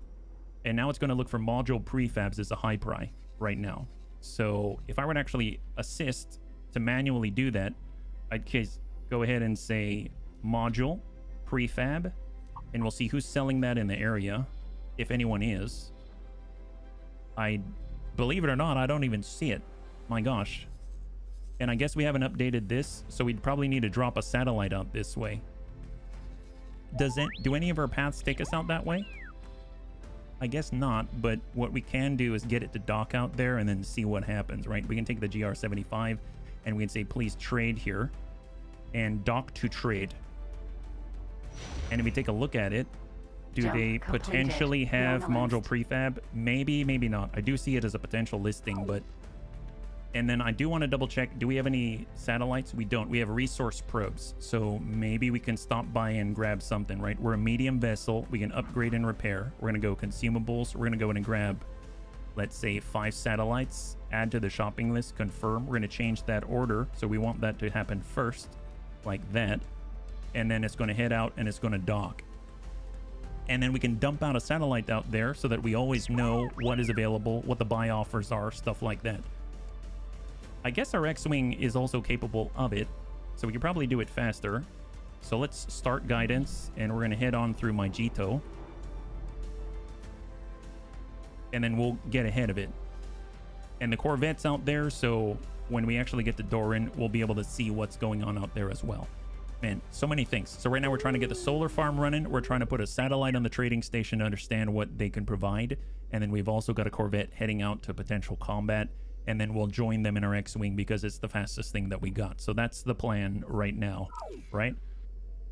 And now it's going to look for module prefabs as a high pry right now. So if I were to actually assist to manually do that, I'd go ahead and say module prefab, and we'll see who's selling that in the area, if anyone is. I believe it or not, I don't even see it. My gosh. And I guess we haven't updated this, so we'd probably need to drop a satellite out this way. Do any of our paths take us out that way? I guess not, but what we can do is get it to dock out there and then see what happens, right? We can take the GR75 and we can say, please trade here and dock to trade. And if we take a look at it, do they potentially have module prefab? Maybe, maybe not. I do see it as a potential listing, but... And then I do want to double check, do we have any satellites? We don't. We have resource probes. So maybe we can stop by and grab something, right? We're a medium vessel. We can upgrade and repair. We're going to go consumables. We're going to go in and grab, let's say, 5 satellites. Add to the shopping list. Confirm. We're going to change that order. So we want that to happen first, like that. And then it's going to head out and it's going to dock. And then we can dump out a satellite out there so that we always know what is available, what the buy offers are, stuff like that. I guess our X-Wing is also capable of it, so we can probably do it faster. So let's start guidance, and we're going to head on through my Jito. And then we'll get ahead of it. And the Corvette's out there, so when we actually get to Doran, we'll be able to see what's going on out there as well. Man, so many things. So right now we're trying to get the solar farm running. We're trying to put a satellite on the trading station to understand what they can provide. And then we've also got a Corvette heading out to potential combat. And then we'll join them in our X-Wing because it's the fastest thing that we got. So that's the plan right now, right?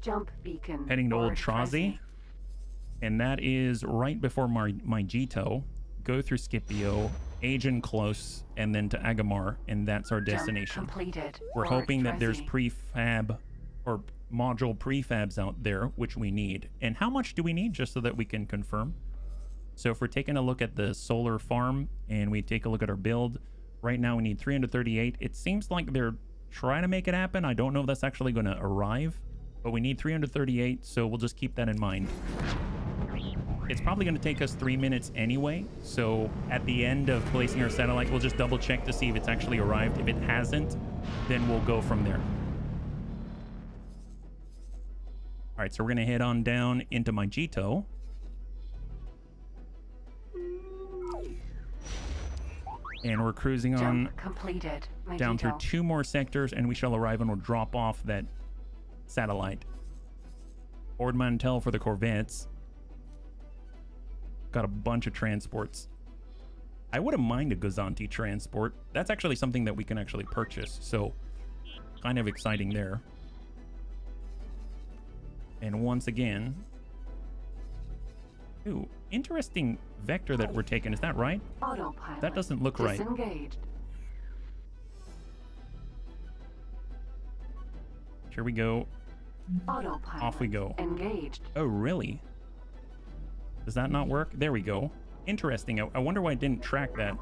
Jump beacon. Heading to Old Trazi. And that is right before my Jito. Go through Scipio, Agen Close, and then to Agamar. And that's our destination. Completed. We're hoping that there's prefab or module prefabs out there, which we need. And how much do we need just so that we can confirm? So if we're taking a look at the solar farm and we take a look at our build, right now we need 338. It seems like they're trying to make it happen. I don't know if that's actually going to arrive, but we need 338, so we'll just keep that in mind. It's probably going to take us 3 minutes anyway, so at the end of placing our satellite, we'll just double check to see if it's actually arrived. If it hasn't, then we'll go from there. All right, so we're going to head on down into my Jito. And we're cruising on completed. down through 2 more sectors, and we shall arrive and we'll drop off that satellite. Ormanail for the Corvettes. Got a bunch of transports. I wouldn't mind a Gozanti transport. That's actually something that we can actually purchase, so kind of exciting there. And once again, ooh, interesting vector that we're taking. Is that right? Autopilot That doesn't look right. disengaged. Here we go. Autopilot Off we go. engaged. Oh, really? Does that not work? There we go. Interesting. I wonder why it didn't track that.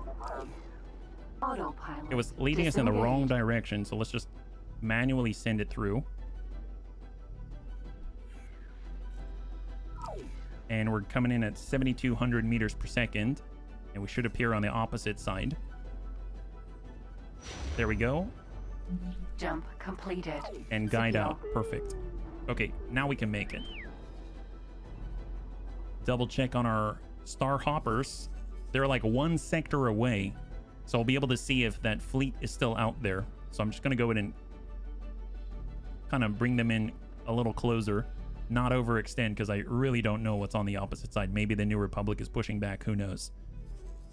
Autopilot It was leading us in the wrong disengaged. direction, so let's just manually send it through. And we're coming in at 7,200 meters per second, and we should appear on the opposite side. There we go. Jump completed. And guide Secure. out. Perfect. Okay, now we can make it. Double check on our star hoppers. They're like 1 sector away, so I'll be able to see if that fleet is still out there. So I'm just going to go in and kind of bring them in a little closer. Not overextend, because I really don't know what's on the opposite side. Maybe the New Republic is pushing back. Who knows?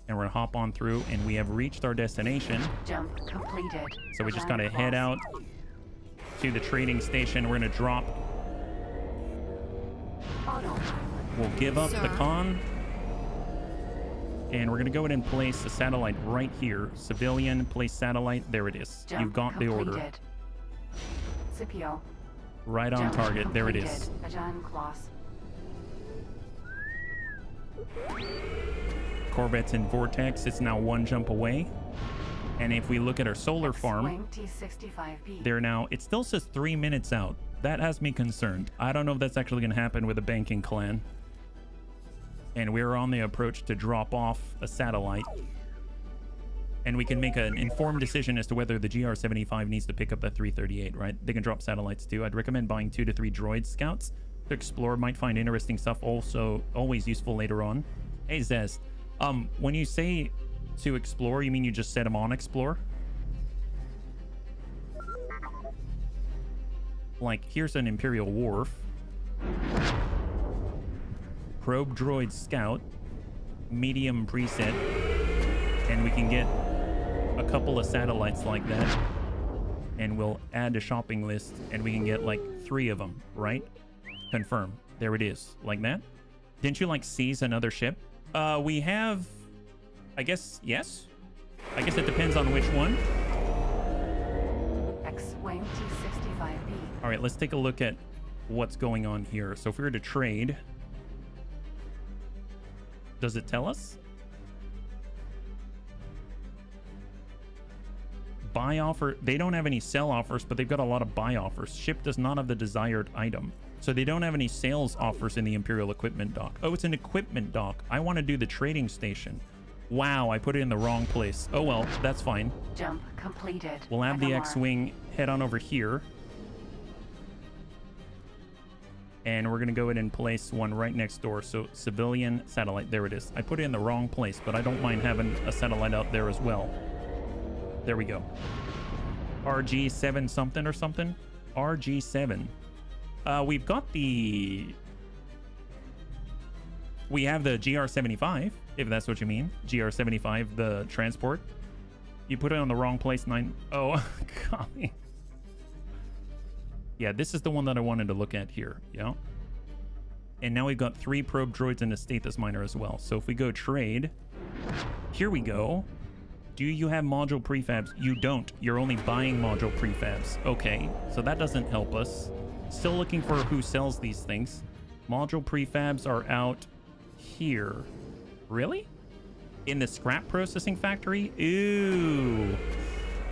And we're going to hop on through, and we have reached our destination. Jump completed. So we just got to Land head lost. out to the trading station. We're going to drop. Autopilot. We'll give up the Sir? con. And we're going to go ahead and place a satellite right here. Civilian, place satellite. There it is. Jump You've got the order. completed. Scipio. Right on Jump target. There it completed. is. Adrián class. Corvette's in Vortex. It's now 1 jump away. And if we look at our solar farm, X-Wing T-65B. there now, it still says 3 minutes out. That has me concerned. I don't know if that's actually going to happen with the banking clan. And we're on the approach to drop off a satellite. And we can make an informed decision as to whether the GR75 needs to pick up the 338, right? They can drop satellites too. I'd recommend buying 2 to 3 droid scouts to explore. Might find interesting stuff. Also, always useful later on. Hey, Zest. When you say to explore, you mean you just set them on explore? Like, here's an Imperial Wharf. Probe droid scout. Medium preset. And we can get a couple of satellites like that. And we'll add to shopping list. And we can get like 3 of them, right? Confirm. There it is. Like that. Didn't you like seize another ship? We have... I guess, yes? I guess it depends on which one. X-Wing T-65B. All right, let's take a look at what's going on here. So if we were to trade, does it tell us? Buy offer. They don't have any sell offers, but they've got a lot of buy offers. Ship does not have the desired item. So they don't have any sales offers in the Imperial equipment dock. Oh, it's an equipment dock. I want to do the trading station. Wow, I put it in the wrong place. Oh well, that's fine. Jump completed. We'll have the Bandameir. X-Wing head on over here. And we're going to go ahead and place one right next door. So civilian satellite, there it is. I put it in the wrong place, but I don't mind having a satellite out there as well. There we go. RG7 something or something. RG7. We've got the... We have the GR75, if that's what you mean. GR75, the transport. You put it on the wrong place, 9... Oh, golly. Yeah, this is the one that I wanted to look at here, yeah? And now we've got 3 probe droids and a status miner as well. So if we go trade, here we go. Do you have module prefabs? You don't. You're only buying module prefabs. Okay, so that doesn't help us. Still looking for who sells these things. Module prefabs are out here. Really? In the scrap processing factory? Ooh,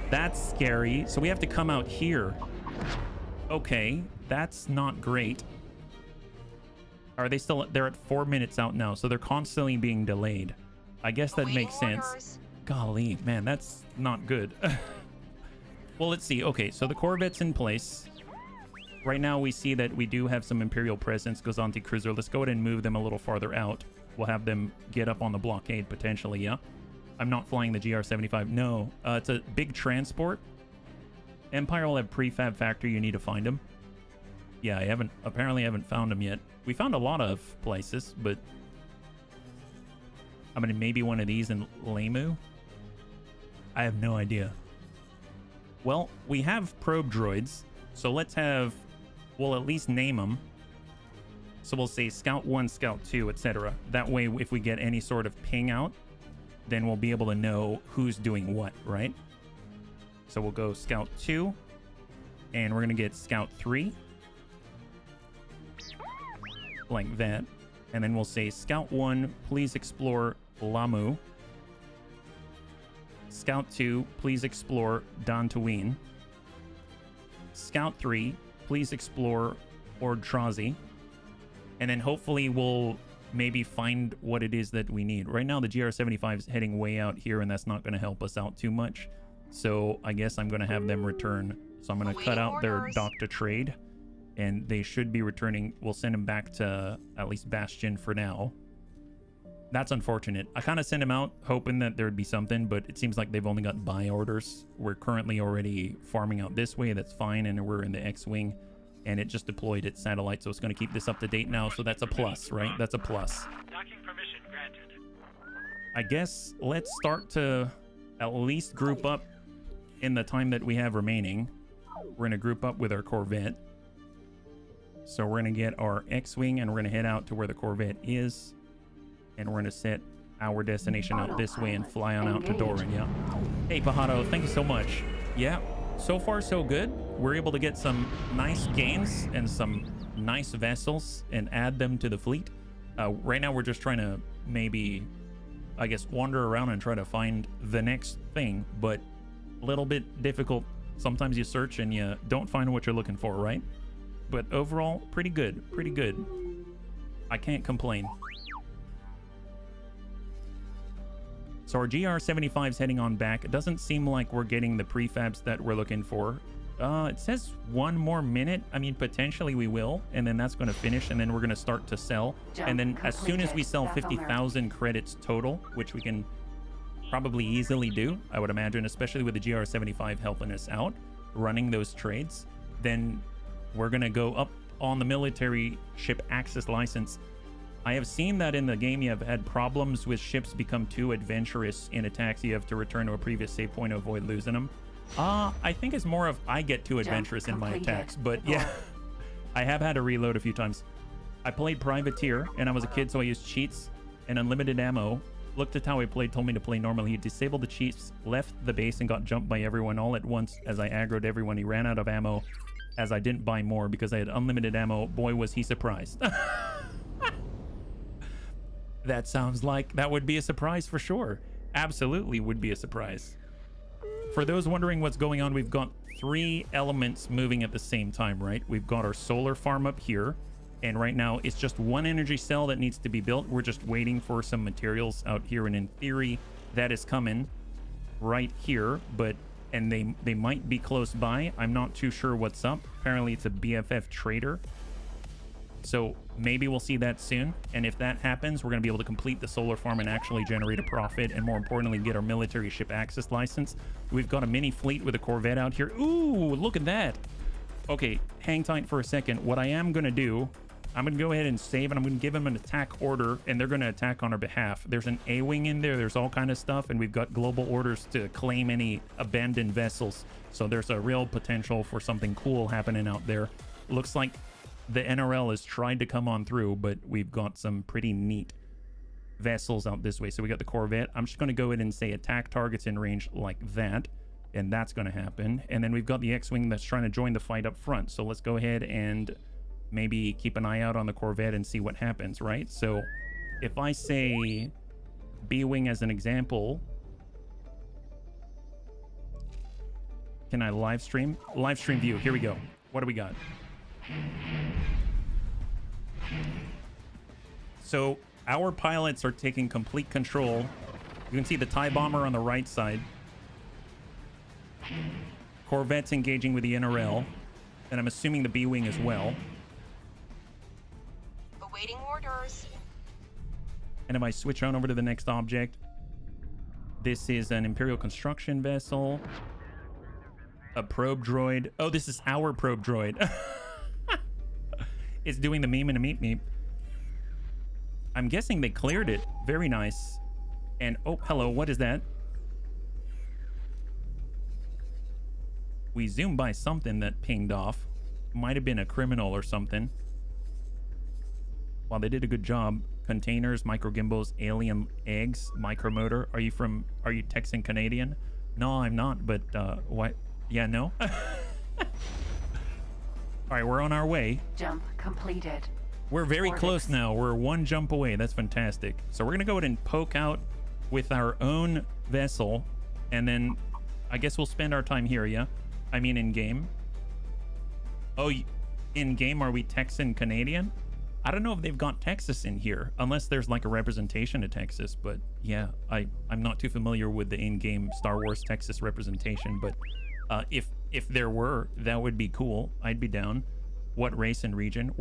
that's scary. So we have to come out here. Okay, That's not great. Are they still? They're at 4 minutes out now, so they're constantly being delayed. I guess that makes sense. Golly, man, that's not good. Well, let's see. Okay, so the Corvette's in place. Right now, we see that we do have some Imperial presence. Goes anti-cruiser. Let's go ahead and move them a little farther out. We'll have them get up on the blockade, potentially, yeah? I'm not flying the GR75. No, it's a big transport. Empire will have prefab factory. You need to find them. Yeah, I apparently haven't found them yet. We found a lot of places, but... I mean, maybe one of these in Lamu? I have no idea. Well, we have probe droids, so let's have... We'll at least name them. So we'll say Scout 1, Scout 2, etc. That way, if we get any sort of ping out, then we'll be able to know who's doing what, right? So we'll go Scout 2, and we're going to get Scout 3. Like that. And then we'll say Scout 1, please explore Lamu. Scout 2, please explore Dantooine. Scout 3, please explore Ordrazi. And then hopefully we'll maybe find what it is that we need. Right now the GR75 is heading way out here, and that's not going to help us out too much. So I guess I'm going to have them return. So I'm going to cut out their dock to trade. And they should be returning. We'll send them back to at least Bastion for now. That's unfortunate. I kind of sent them out hoping that there'd be something, but it seems like they've only got buy orders. We're currently already farming out this way. That's fine. And we're in the X-Wing. And it just deployed its satellite. So it's going to keep this up to date now. So that's a plus, right? That's a plus. Docking permission granted. I guess let's start to at least group up in the time that we have remaining. We're going to group up with our Corvette. So we're going to get our X-Wing and we're going to head out to where the Corvette is. And we're going to set our destination out this way and fly on out to Doran, yeah? Hey, Pajado, thank you so much. Yeah, so far so good. We're able to get some nice gains and some nice vessels and add them to the fleet. Right now we're just trying to maybe, I guess, wander around and try to find the next thing. But a little bit difficult. Sometimes you search and you don't find what you're looking for, right? But overall, pretty good. Pretty good. I can't complain. So our GR75 is heading on back. It doesn't seem like we're getting the prefabs that we're looking for. It says 1 more minute. I mean, potentially we will. And then that's going to finish. And then we're going to start to sell. And then as soon as we sell 50,000 credits total, which we can probably easily do, I would imagine, especially with the GR75 helping us out, running those trades, then we're going to go up on the military ship access license. I have seen that in the game you have had problems with ships become too adventurous in attacks. You have to return to a previous save point to avoid losing them. I think it's more of I get too adventurous in my attacks. But yeah, I have had to reload a few times. I played Privateer and I was a kid, so I used cheats and unlimited ammo. Looked at how I played, told me to play normally. He disabled the cheats, left the base, and got jumped by everyone all at once as I aggroed everyone. He ran out of ammo as I didn't buy more because I had unlimited ammo. Boy, was he surprised. That sounds like that would be a surprise for sure. Absolutely would be a surprise. For those wondering what's going on, we've got 3 elements moving at the same time, right? We've got our solar farm up here. And right now, it's just 1 energy cell that needs to be built. We're just waiting for some materials out here. And in theory, that is coming right here. And they might be close by. I'm not too sure what's up. Apparently, it's a BFF trader. So maybe we'll see that soon. And if that happens, we're going to be able to complete the solar farm and actually generate a profit. And more importantly, get our military ship access license. We've got a mini fleet with a Corvette out here. Ooh, look at that. Okay, hang tight for a second. What I am going to do, I'm going to go ahead and save, and I'm going to give them an attack order, and they're going to attack on our behalf. There's an A-Wing in there. There's all kind of stuff, and we've got global orders to claim any abandoned vessels. So there's a real potential for something cool happening out there. Looks like the NRL has tried to come on through, but we've got some pretty neat vessels out this way. So we got the Corvette. I'm just going to go ahead and say attack targets in range like that, and that's going to happen. And then we've got the X-Wing that's trying to join the fight up front. So let's go ahead and maybe keep an eye out on the Corvette and see what happens, right? So if I say B-Wing as an example, can I live stream? Live stream view. Here we go. What do we got? So our pilots are taking complete control. You can see the TIE bomber on the right side. Corvette's engaging with the NRL. And I'm assuming the B-Wing as well. Awaiting orders. And if I switch on over to the next object, this is an Imperial construction vessel. A probe droid. Oh, this is our probe droid. It's doing the meme and a meep meep. I'm guessing they cleared it. Very nice. And oh, hello, what is that? We zoomed by something that pinged off. Might have been a criminal or something. Well, they did a good job. Containers, micro gimbals, alien eggs, micromotor. Are you Texan Canadian? No, I'm not, but what? Yeah, no? All right, we're on our way. Jump completed. We're very Orbits. close now. We're one jump away. That's fantastic. So we're going to go ahead and poke out with our own vessel. And then I guess we'll spend our time here, yeah? I mean in-game. Oh, in-game, are we Texan Canadian? I don't know if they've got Texas in here, unless there's like a representation of Texas. But yeah, I'm not too familiar with the in-game Star Wars Texas representation. But if there were, that would be cool. I'd be down. What race and region?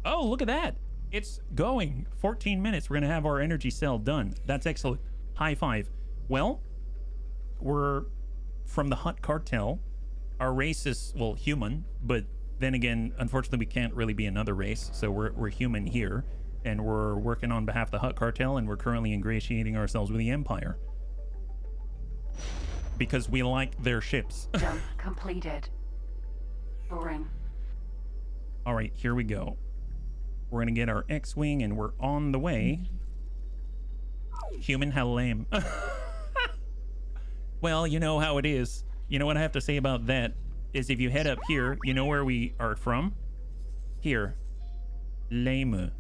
Oh, look at that. It's going 14 minutes. We're going to have our energy cell done. That's excellent. High five. Well, we're from the Hutt cartel. Our race is, well, human, but then again, unfortunately, we can't really be another race. So we're human here, and we're working on behalf of the Hutt cartel, and we're currently ingratiating ourselves with the Empire because we like their ships. Jump completed. Boring. All right, here we go. We're gonna get our X-Wing, and we're on the way. Human, how lame. Well, you know how it is. You know what I have to say about that is if you head up here, you know where we are from? Here. Lame.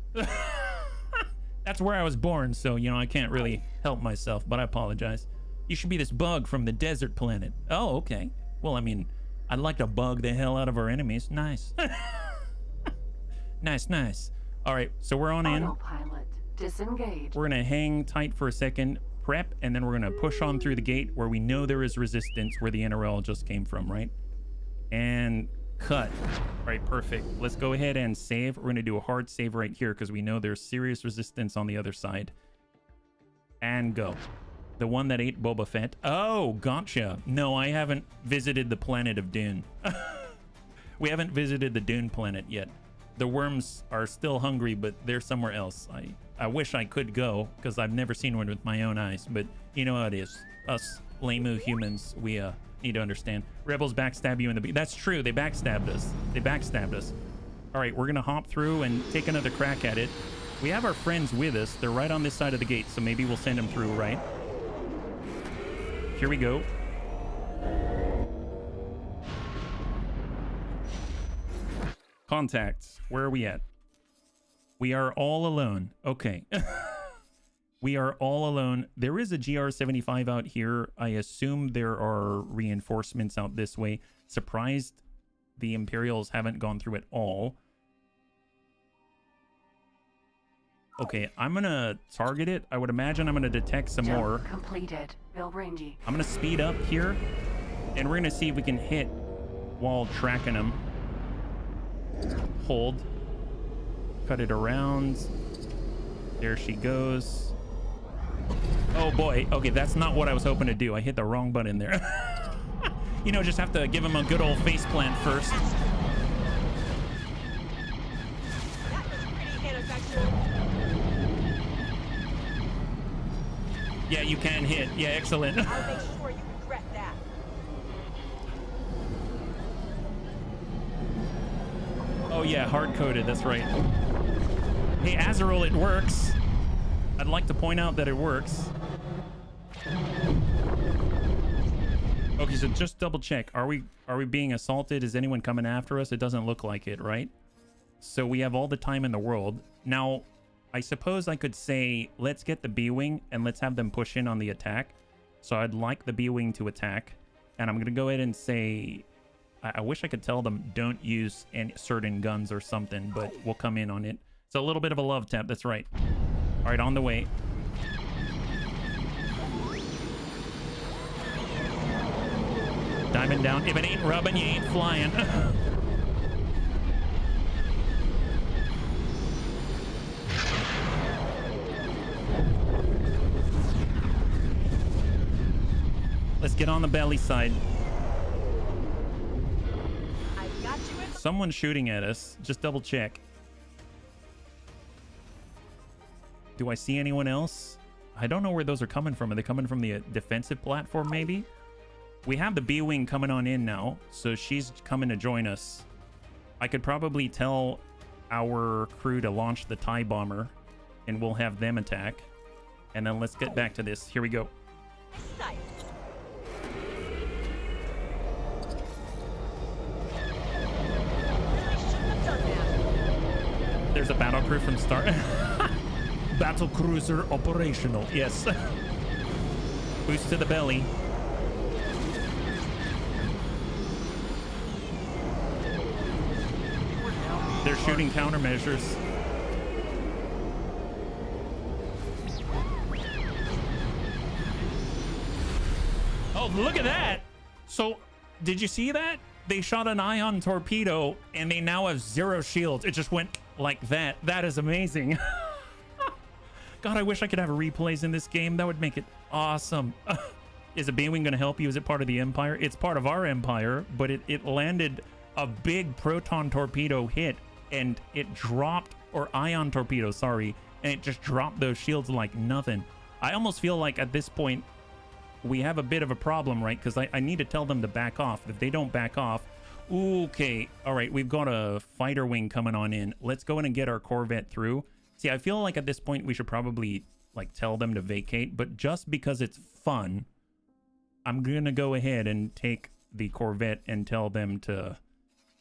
That's where I was born, so, you know, I can't really help myself, but I apologize. You should be this bug from the desert planet. Oh, okay. Well, I mean, I'd like to bug the hell out of our enemies. Nice. Nice, nice. All right, so we're on in. Autopilot disengage. We're gonna hang tight for a second, prep, and then we're gonna push on through the gate where we know there is resistance, where the NRL just came from, right? And cut. All right, perfect. Let's go ahead and save. We're gonna do a hard save right here because we know there's serious resistance on the other side. And go. The one that ate Boba Fett. Oh, gotcha. No, I haven't visited the planet of Dune. We haven't visited the Dune planet yet. The worms are still hungry, but they're somewhere else. I wish I could go because I've never seen one with my own eyes, but you know how it is. Us lame humans, we need to understand. Rebels backstab you in the... That's true. They backstabbed us. They backstabbed us. All right, we're going to hop through and take another crack at it. We have our friends with us. They're right on this side of the gate, so maybe we'll send them through, right? Here we go. Contacts. Where are we at? We are all alone. Okay. We are all alone. There is a GR75 out here. I assume there are reinforcements out this way. Surprised the Imperials haven't gone through it all. Okay, I'm gonna target it. I would imagine I'm gonna detect some Jump more. completed. Bill Rangy. I'm gonna speed up here, and we're gonna see if we can hit while tracking them. Hold. Cut it around. There she goes. Oh boy. Okay, that's not what I was hoping to do. I hit the wrong button there. You know, just have to give him a good old face plant first. That was pretty ineffective. Yeah, you can hit. Yeah, excellent. I'll make sure you regret that. Oh yeah, hard-coded, that's right. Hey, Azrael, it works. I'd like to point out that it works. Okay, so just double check. Are we being assaulted? Is anyone coming after us? It doesn't look like it, right? So we have all the time in the world. Now, I suppose I could say, let's get the B-Wing and let's have them push in on the attack. So I'd like the B-Wing to attack. And I'm going to go ahead and say, I wish I could tell them don't use any certain guns or something, but we'll come in on it. It's a little bit of a love tap, that's right. All right, on the way. Diving down. If it ain't rubbing, you ain't flying. Let's get on the belly side. Someone's shooting at us. Just double check. Do I see anyone else? I don't know where those are coming from. Are they coming from the defensive platform, maybe? We have the B-Wing coming on in now, so she's coming to join us. I could probably tell our crew to launch the TIE bomber, and we'll have them attack. And then let's get back to this. Here we go. There's a battle crew from start. Battle cruiser operational. Yes. Boost to the belly. They're shooting countermeasures. Oh, look at that. So, did you see that? They shot an ion torpedo and they now have 0 shields. It just went like that. That is amazing. God, I wish I could have replays in this game. That would make it awesome. Is a B-Wing going to help you? Is it part of the Empire? It's part of our Empire, but it landed a big proton torpedo hit and it dropped, or ion torpedo, sorry, and it just dropped those shields like nothing. I almost feel like at this point, we have a bit of a problem, right? Because I need to tell them to back off. If they don't back off, okay, all right, we've got a fighter wing coming on in. Let's go in and get our Corvette through. See, I feel like at this point we should probably like tell them to vacate, but just because it's fun, I'm gonna go ahead and take the Corvette and tell them to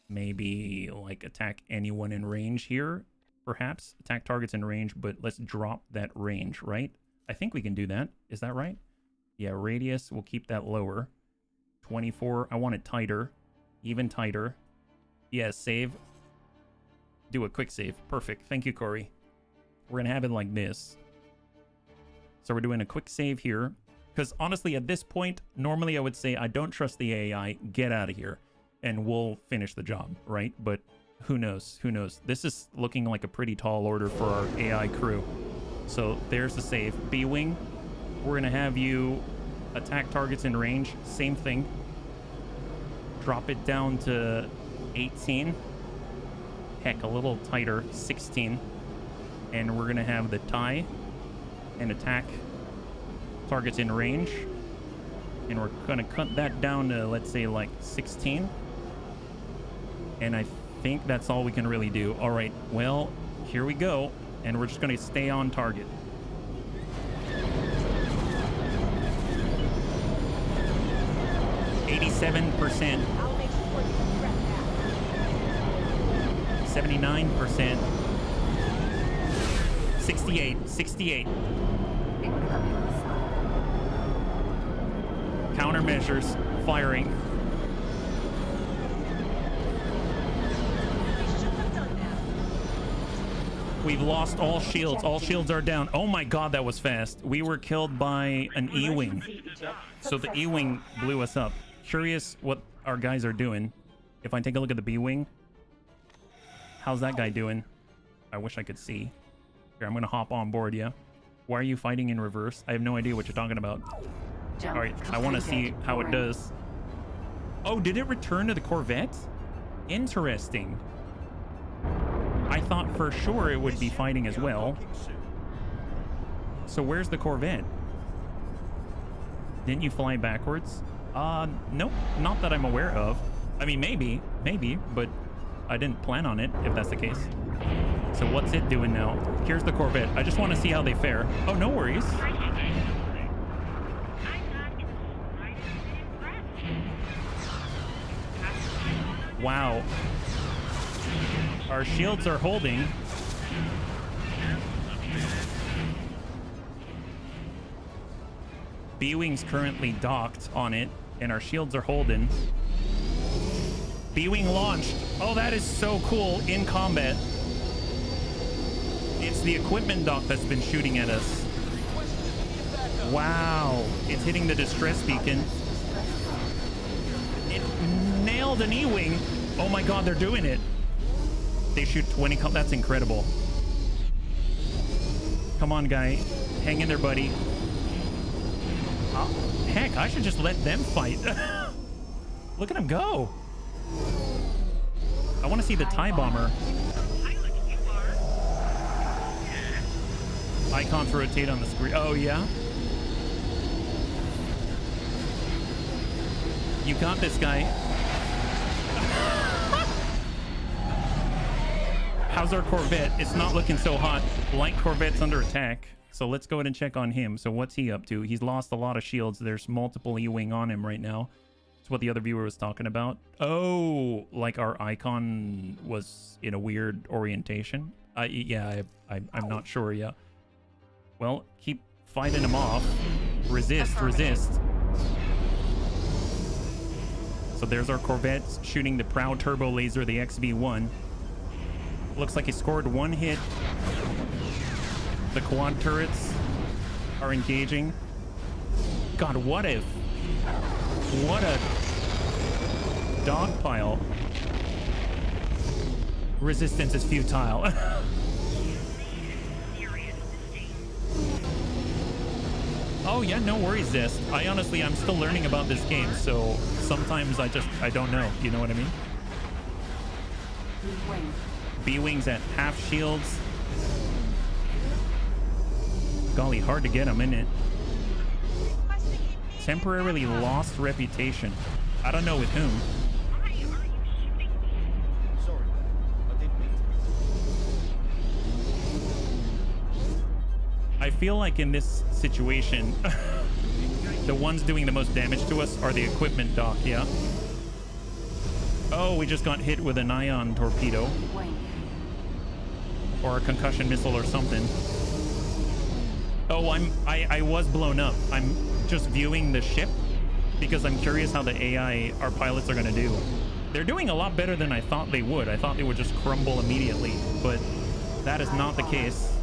maybe like attack anyone in range here, perhaps attack targets in range, but let's drop that range, right? I think we can do that. Is that right? Yeah, radius, we'll keep that lower. 24, I want it tighter, even tighter. Yeah, save. Do a quick save. Perfect. Thank you, Corey. We're gonna have it like this. So we're doing a quick save here. Because honestly, at this point, normally I would say, I don't trust the AI, get out of here. And we'll finish the job, right? But who knows? Who knows? This is looking like a pretty tall order for our AI crew. So there's the save. B-Wing, we're gonna have you attack targets in range. Same thing. Drop it down to 18. Heck, a little tighter, 16. And we're gonna have the TIE and attack targets in range. And we're gonna cut that down to, let's say, like 16. And I think that's all we can really do. All right, well, here we go. And we're just gonna stay on target. %. 79%. 68. Countermeasures firing. We've lost all shields. All shields are down. Oh my god, that was fast. We were killed by an E-Wing. So the E-Wing blew us up. Curious what our guys are doing. If I take a look at the B-Wing, how's that guy doing? I wish I could see. Here, I'm gonna hop on board, yeah? Why are you fighting in reverse? I have no idea what you're talking about. All right, I want to see how it does. Oh, did it return to the Corvette? Interesting. I thought for sure it would be fighting as well. So where's the Corvette? Didn't you fly backwards? Nope, not that I'm aware of. I mean, maybe, but I didn't plan on it, if that's the case. So what's it doing now? Here's the Corvette. I just want to see how they fare. Oh, no worries. Wow. Our shields are holding. B-Wing's currently docked on it, and our shields are holding. B-Wing launched. Oh, that is so cool in combat. It's the equipment dock that's been shooting at us. Wow. It's hitting the distress beacon. It nailed an E-Wing. Oh my god, they're doing it. They shoot 20. That's incredible. Come on, guy. Hang in there, buddy. Oh, heck, I should just let them fight. Look at him go. I want to see the TIE bomber. Icons rotate on the screen. Oh, yeah? You got this, guy. How's our Corvette? It's not looking so hot. Light Corvette's under attack. So let's go ahead and check on him. So what's he up to? He's lost a lot of shields. There's multiple Uwing on him right now. That's what the other viewer was talking about. Oh, like our icon was in a weird orientation. Yeah, I'm not sure yet. Well, keep fighting him off. Resist, resist. So there's our Corvette shooting the Proud Turbo Laser, the XV-1. Looks like he scored one hit. The quad turrets are engaging. God, what a dog pile. Resistance is futile. Oh yeah, no worries, Zest. I'm still learning about this game, so sometimes I don't know. You know what I mean? B-Wing's at half shields. Golly, hard to get them, isn't it? Temporarily lost reputation. I don't know with whom. Sorry, I didn't mean to. I feel like in this situation, the ones doing the most damage to us are the equipment dock, yeah? Oh, we just got hit with an ion torpedo. Or a concussion missile or something. Oh, I was blown up. I'm just viewing the ship because I'm curious how the AI, our pilots, are going to do. They're doing a lot better than I thought they would. I thought they would just crumble immediately, but that is not the case.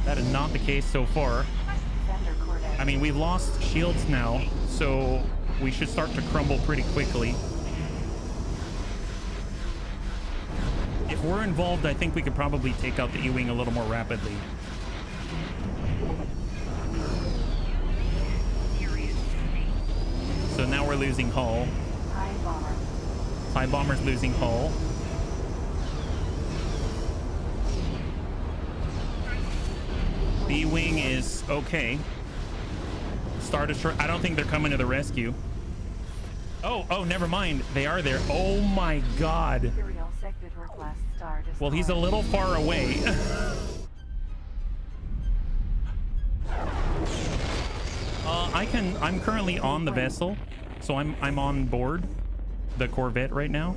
That is not the case so far. I mean, we've lost shields now, so we should start to crumble pretty quickly. If we're involved, I think we could probably take out the E-Wing a little more rapidly. So now we're losing hull. TIE bomber's losing hull. B-Wing is okay. Star Destroyer, I don't think they're coming to the rescue. Oh, never mind. They are there. Oh my god. Well, he's a little far away. I'm currently on the vessel, so I'm on board the Corvette right now,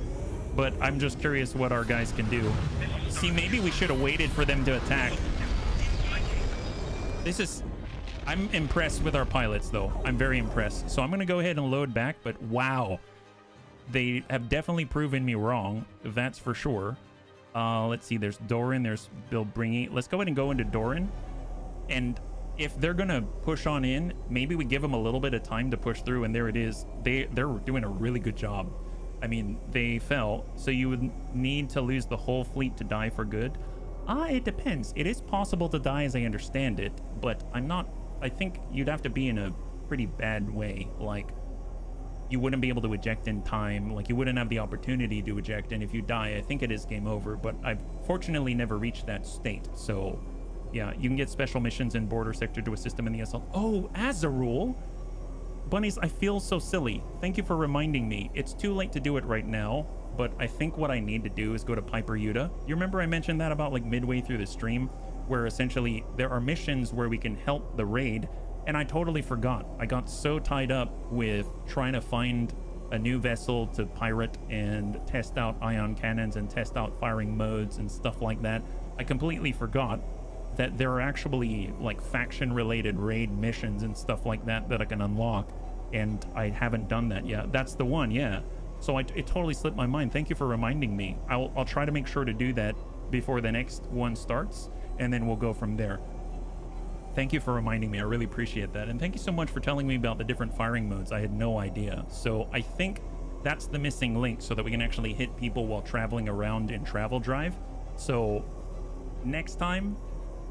but I'm just curious what our guys can do. See, maybe we should have waited for them to attack. I'm impressed with our pilots, though. I'm very impressed. So I'm going to go ahead and load back, but wow. They have definitely proven me wrong, that's for sure. Let's see, there's Doran, there's Berenguer. Let's go ahead and go into Doran. And if they're going to push on in, maybe we give them a little bit of time to push through, and there it is. They're doing a really good job. I mean, they fell, so you would need to lose the whole fleet to die for good. It depends. It is possible to die as I understand it, but I think you'd have to be in a pretty bad way. Like, you wouldn't be able to eject in time. Like, you wouldn't have the opportunity to eject, and if you die, I think it is game over, but I've fortunately never reached that state. So yeah, you can get special missions in border sector to assist them in the assault. Oh, as a rule. Bunnies, I feel so silly. Thank you for reminding me. It's too late to do it right now, but I think what I need to do is go to Piper Yuta. You remember I mentioned that about like midway through the stream, where essentially there are missions where we can help the raid, and I totally forgot. I got so tied up with trying to find a new vessel to pirate and test out ion cannons and test out firing modes and stuff like that. I completely forgot that there are actually like faction related raid missions and stuff like that that I can unlock. and I haven't done that yet. That's the one, yeah. So it totally slipped my mind. Thank you for reminding me. I'll try to make sure to do that before the next one starts, and then we'll go from there. Thank you for reminding me. I really appreciate that. And thank you so much for telling me about the different firing modes. I had no idea. So I think that's the missing link, so that we can actually hit people while traveling around in travel drive. So next time,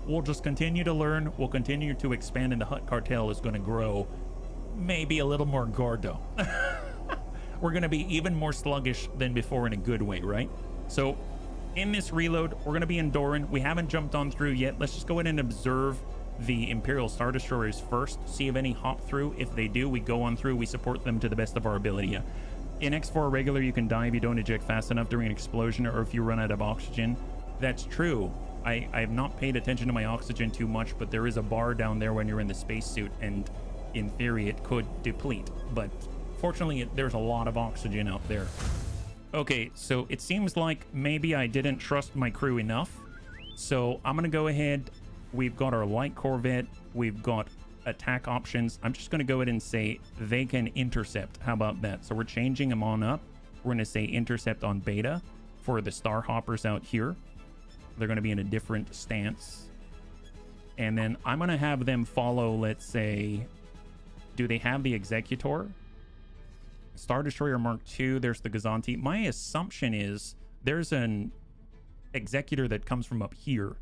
we'll just continue to learn. We'll continue to expand, and the Hutt cartel is going to grow maybe a little more gordo. We're going to be even more sluggish than before in a good way, right? So in this reload, we're going to be in Doran. We haven't jumped on through yet. Let's just go ahead and observe the Imperial Star Destroyers first. See if any hop through. If they do, we go on through. We support them to the best of our ability. Yeah. In X4 regular, you can die if you don't eject fast enough during an explosion, or if you run out of oxygen. That's true. I have not paid attention to my oxygen too much, but there is a bar down there when you're in the spacesuit, and in theory it could deplete, but fortunately there's a lot of oxygen out there. Okay, so it seems like maybe I didn't trust my crew enough, so I'm gonna go ahead. We've got our light Corvette, we've got attack options. I'm just gonna go ahead and say they can intercept. How about that? So we're changing them on up. We're gonna say intercept on beta for the star hoppers out here. They're going to be in a different stance. And then I'm going to have them follow, let's say, do they have the Executor? Star Destroyer Mark II, there's the Gazanti. My assumption is there's an Executor that comes from up here,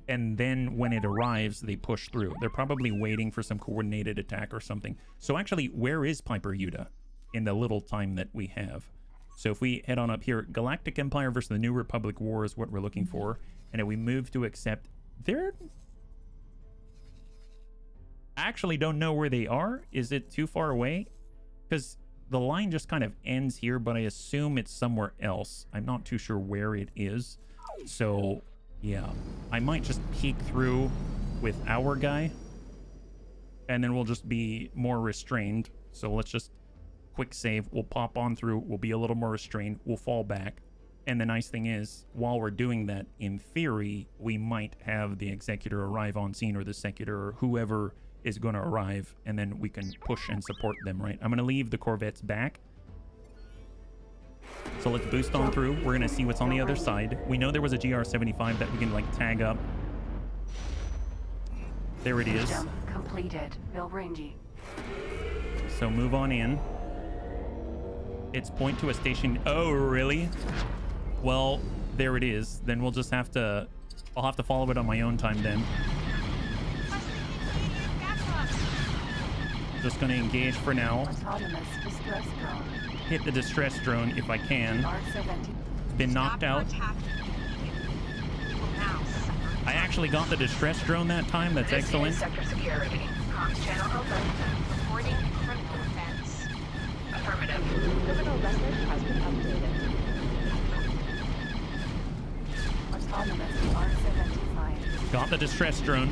and then when it arrives, they push through. They're probably waiting for some coordinated attack or something. So actually, where is Piper Yuta in the little time that we have? So if we head on up here, Galactic Empire versus the New Republic War is what we're looking for. And if we move to accept, I actually don't know where they are. Is it too far away? Because the line just kind of ends here, but I assume it's somewhere else. I'm not too sure where it is. So yeah, I might just peek through with our guy, and then we'll just be more restrained. So let's just quick save. We'll pop on through. We'll be a little more restrained. We'll fall back. And the nice thing is, while we're doing that, in theory, we might have the Executor arrive on scene, or the Secutor, or whoever is going to arrive, and then we can push and support them, right? I'm going to leave the Corvettes back. So let's boost on through. We're going to see what's on the other side. We know there was a GR75 that we can, like, tag up. There it is. Jump completed. Berenguer. So move on in. It's point to a station. Oh, really? Well, there it is. Then we'll just have to... I'll have to follow it on my own time then. Just going to engage for now. Autonomous distress drone. Hit the distress drone if I can. Been knocked out. I actually got the distress drone that time. That's excellent. Sector security. Comms channel open. Reporting critical events. Affirmative. Criminal record has been updated. Autonomous R75. Got the distress drone.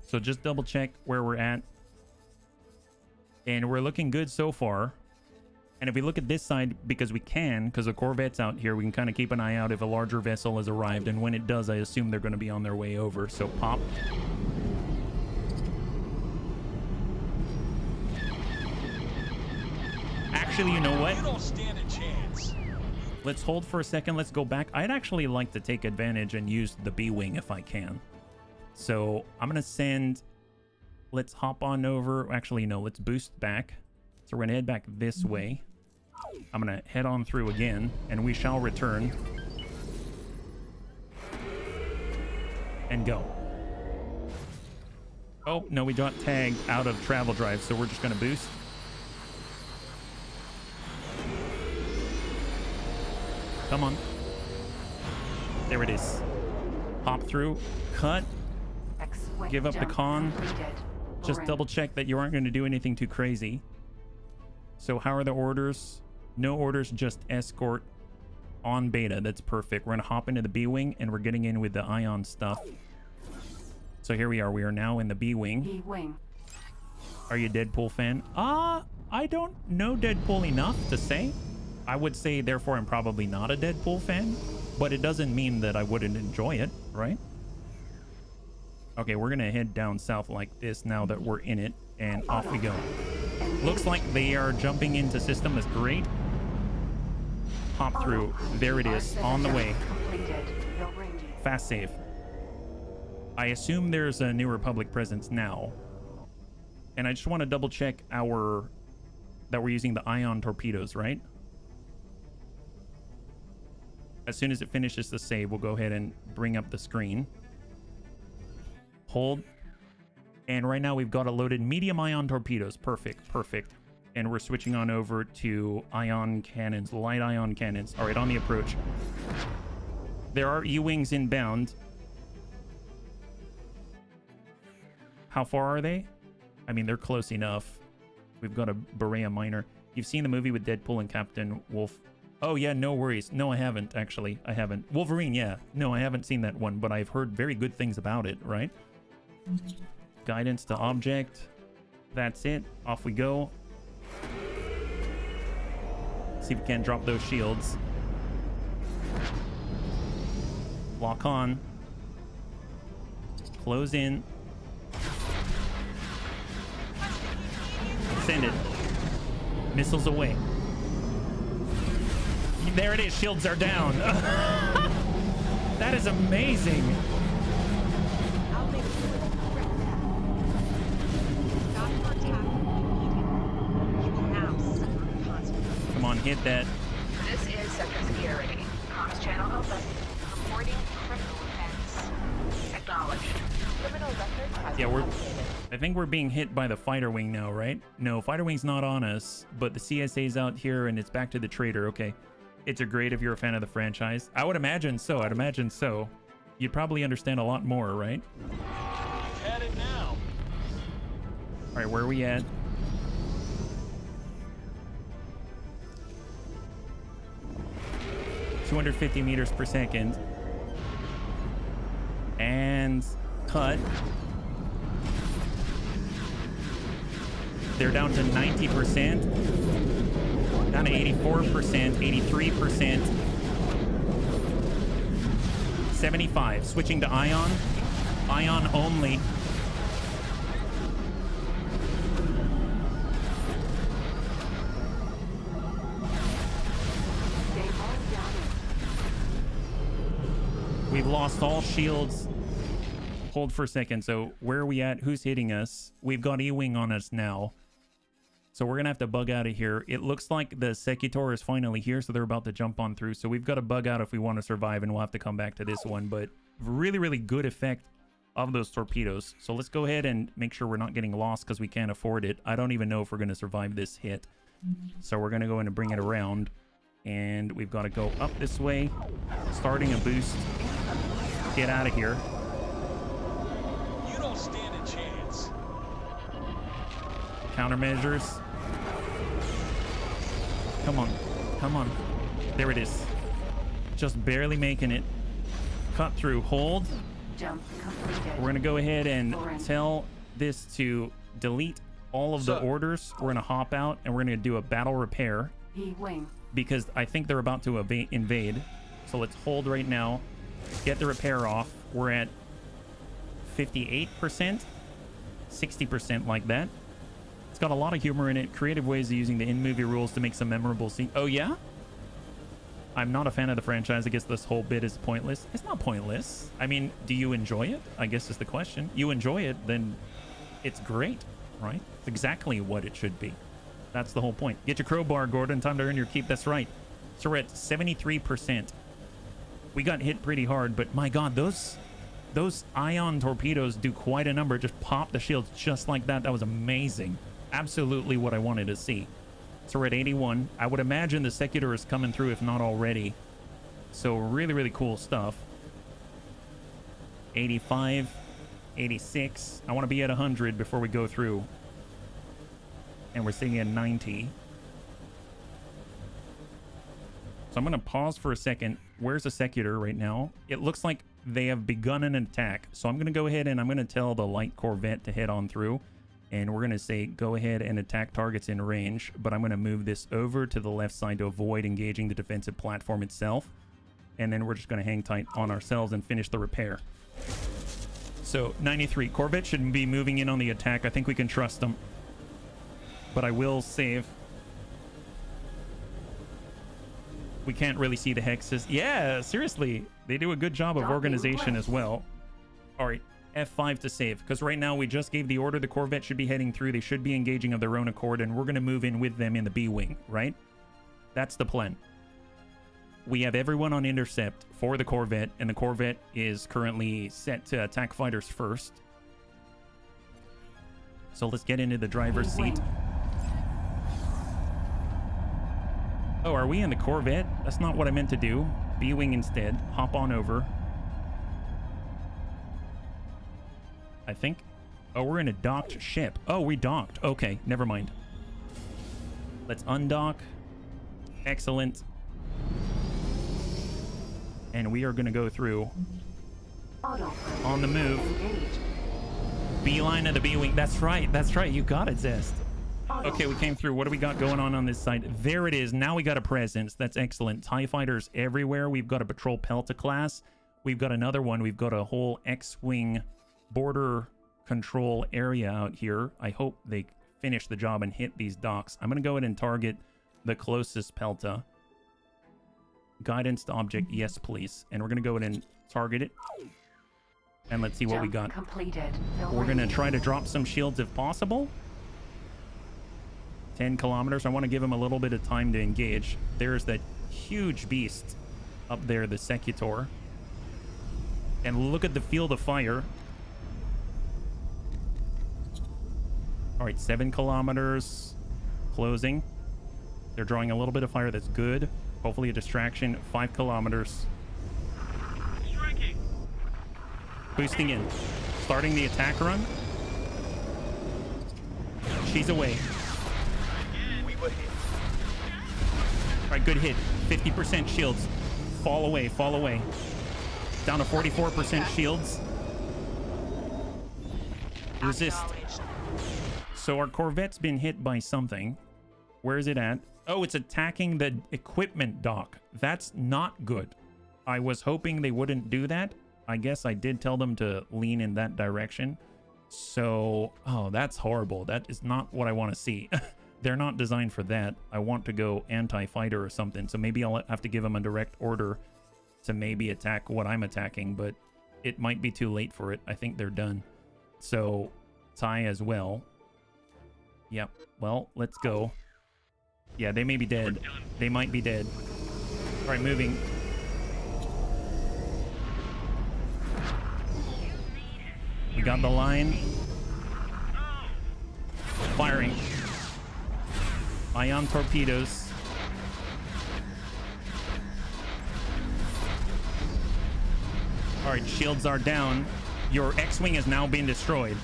So just double check where we're at. And we're looking good so far. And if we look at this side, because we can, because the Corvette's out here, we can kind of keep an eye out if a larger vessel has arrived. And when it does, I assume they're going to be on their way over. So pop. Actually, you know what? You don't stand a chance. Let's hold for a second. Let's go back. I'd actually like to take advantage and use the B-Wing if I can. So I'm going to send... Let's hop on over. Actually, no, let's boost back. So we're going to head back this way. I'm going to head on through again, and we shall return. And go. Oh, no, we got tagged out of travel drive, so we're just going to boost. Come on. There it is. Hop through. Cut. Give up the con. Just double check that you aren't going to do anything too crazy. So how are the orders? No orders, just escort on beta. That's perfect. We're going to hop into the B-Wing, and we're getting in with the ion stuff. So here we are. We are now in the B-Wing. B-Wing. Are you a Deadpool fan? I don't know Deadpool enough to say. I would say, therefore, I'm probably not a Deadpool fan. But it doesn't mean that I wouldn't enjoy it, right? Okay, we're gonna head down south like this now that we're in it, and off we go. Looks like they are jumping into system. That's great. Hop through. There it is, on the way. Completed. Bill ranging. Fast save. I assume there's a New Republic presence now. And I just want to double check that we're using the ion torpedoes, right? As soon as it finishes the save, we'll go ahead and bring up the screen. Hold. And right now we've got a loaded medium ion torpedoes. Perfect, perfect. And we're switching on over to ion cannons, light ion cannons. All right, on the approach. There are Uwings inbound. How far are they? I mean, they're close enough. We've got a Berea Minor. You've seen the movie with Deadpool and Captain Wolf. Oh, yeah, no worries. No, I haven't, actually. I haven't. Wolverine, yeah. No, I haven't seen that one, but I've heard very good things about it, right? Guidance to object. That's it. Off we go. See if we can't drop those shields. Lock on. Close in. Send it. Missiles away. There it is. Shields are down. That is amazing. I'll make sure that you break that. Stop your attack immediately. You will now suffer consequences. Come on, hit that. This is Sector Security. Comms channel open. Reporting criminal events. Acknowledged. Criminal record has Yeah, been updated. I think we're being hit by the fighter wing now, right? No, fighter wing's not on us, but the CSA's out here and it's back to the trader. Okay. It's a great if you're a fan of the franchise. I would imagine so. I'd imagine so. You'd probably understand a lot more, right? You've had it now. All right, where are we at? ...250 meters per second. And cut. They're down to 90%. Down to 84%, 83%. 75. Switching to ion. Ion only. We've lost all shields. Hold for a second. So where are we at? Who's hitting us? We've got Ewing on us now. So we're going to have to bug out of here. It looks like the Secutor is finally here, so they're about to jump on through. So we've got to bug out if we want to survive, and we'll have to come back to this one. But really, really good effect of those torpedoes. So let's go ahead and make sure we're not getting lost because we can't afford it. I don't even know if we're going to survive this hit. So we're going to go in and bring it around. And we've got to go up this way. Starting a boost. Get out of here. You don't stand a chance. Countermeasures. Come on. Come on. There it is. Just barely making it. Cut through. Hold. Jump completed. We're going to go ahead and tell this to delete all of the Sir. orders. We're going to hop out and we're going to do a battle repair E-wing. because I think they're about to invade. So let's hold right now. Get the repair off. We're at 58%, 60% like that. It's got a lot of humor in it. Creative ways of using the in-movie rules to make some memorable scenes. Oh, yeah? I'm not a fan of the franchise. I guess this whole bit is pointless. It's not pointless. I mean, do you enjoy it? I guess is the question. You enjoy it, then it's great, right? It's exactly what it should be. That's the whole point. Get your crowbar, Gordon. Time to earn your keep. That's right. So we're at 73%. We got hit pretty hard, but my God, those ion torpedoes do quite a number. Just pop the shields just like that. That was amazing. Absolutely what I wanted to see. So we're at 81. I would imagine the Secutor is coming through, if not already. So really, really cool stuff. 85, 86. I want to be at 100 before we go through. And we're sitting at 90. So I'm going to pause for a second. Where's the Secutor right now? It looks like they have begun an attack. So I'm going to go ahead and I'm going to tell the light Corvette to head on through. And we're going to say, go ahead and attack targets in range. But I'm going to move this over to the left side to avoid engaging the defensive platform itself. And then we're just going to hang tight on ourselves and finish the repair. So 93. Corvette shouldn't be moving in on the attack. I think we can trust them. But I will save. We can't really see the hexes. Yeah, seriously. They do a good job of organization as well. All right. F5 to save. Because right now we just gave the order. The Corvette should be heading through. They should be engaging of their own accord. And we're going to move in with them in the B-Wing, right? That's the plan. We have everyone on intercept for the Corvette, and the Corvette is currently set to attack fighters first. So let's get into the driver's seat. Oh, are we in the Corvette? That's not what I meant to do. B-Wing instead. Hop on over. I think. Oh, we're in a docked ship. Oh, we docked. Okay, never mind. Let's undock. Excellent. And we are going to go through on the move. Beeline of the B-Wing. That's right. That's right. You got it, Zest. Okay, we came through. What do we got going on this side? There it is. Now we got a presence. That's excellent. TIE fighters everywhere. We've got a patrol Pelta class. We've got another one. We've got a whole X-Wing border control area out here. I hope they finish the job and hit these docks. I'm going to go ahead and target the closest Pelta. Guidance to object, yes please. And we're gonna go ahead and target it. And let's see what we got. Completed. We're gonna try to drop some shields if possible. 10 kilometers. I want to give him a little bit of time to engage. There's that huge beast up there, the Secutor. And look at the field of fire. All right, 7 kilometers. Closing. They're drawing a little bit of fire. That's good. Hopefully a distraction. 5 kilometers. Striking. Boosting in. Starting the attack run. She's away. We were hit. All right, good hit. 50% shields. Fall away, fall away. Down to 44% shields. Resist. So our Corvette's been hit by something. Where is it at? Oh, it's attacking the equipment dock. That's not good. I was hoping they wouldn't do that. I guess I did tell them to lean in that direction. So, oh, that's horrible. That is not what I want to see. They're not designed for that. I want to go anti-fighter or something. So maybe I'll have to give them a direct order to maybe attack what I'm attacking, but it might be too late for it. I think they're done. So, TIE as well. Yep. Well, let's go. Yeah, they may be dead. They might be dead. All right, moving. We got the line. Firing. Ion torpedoes. All right, shields are down. Your X-Wing has now been destroyed.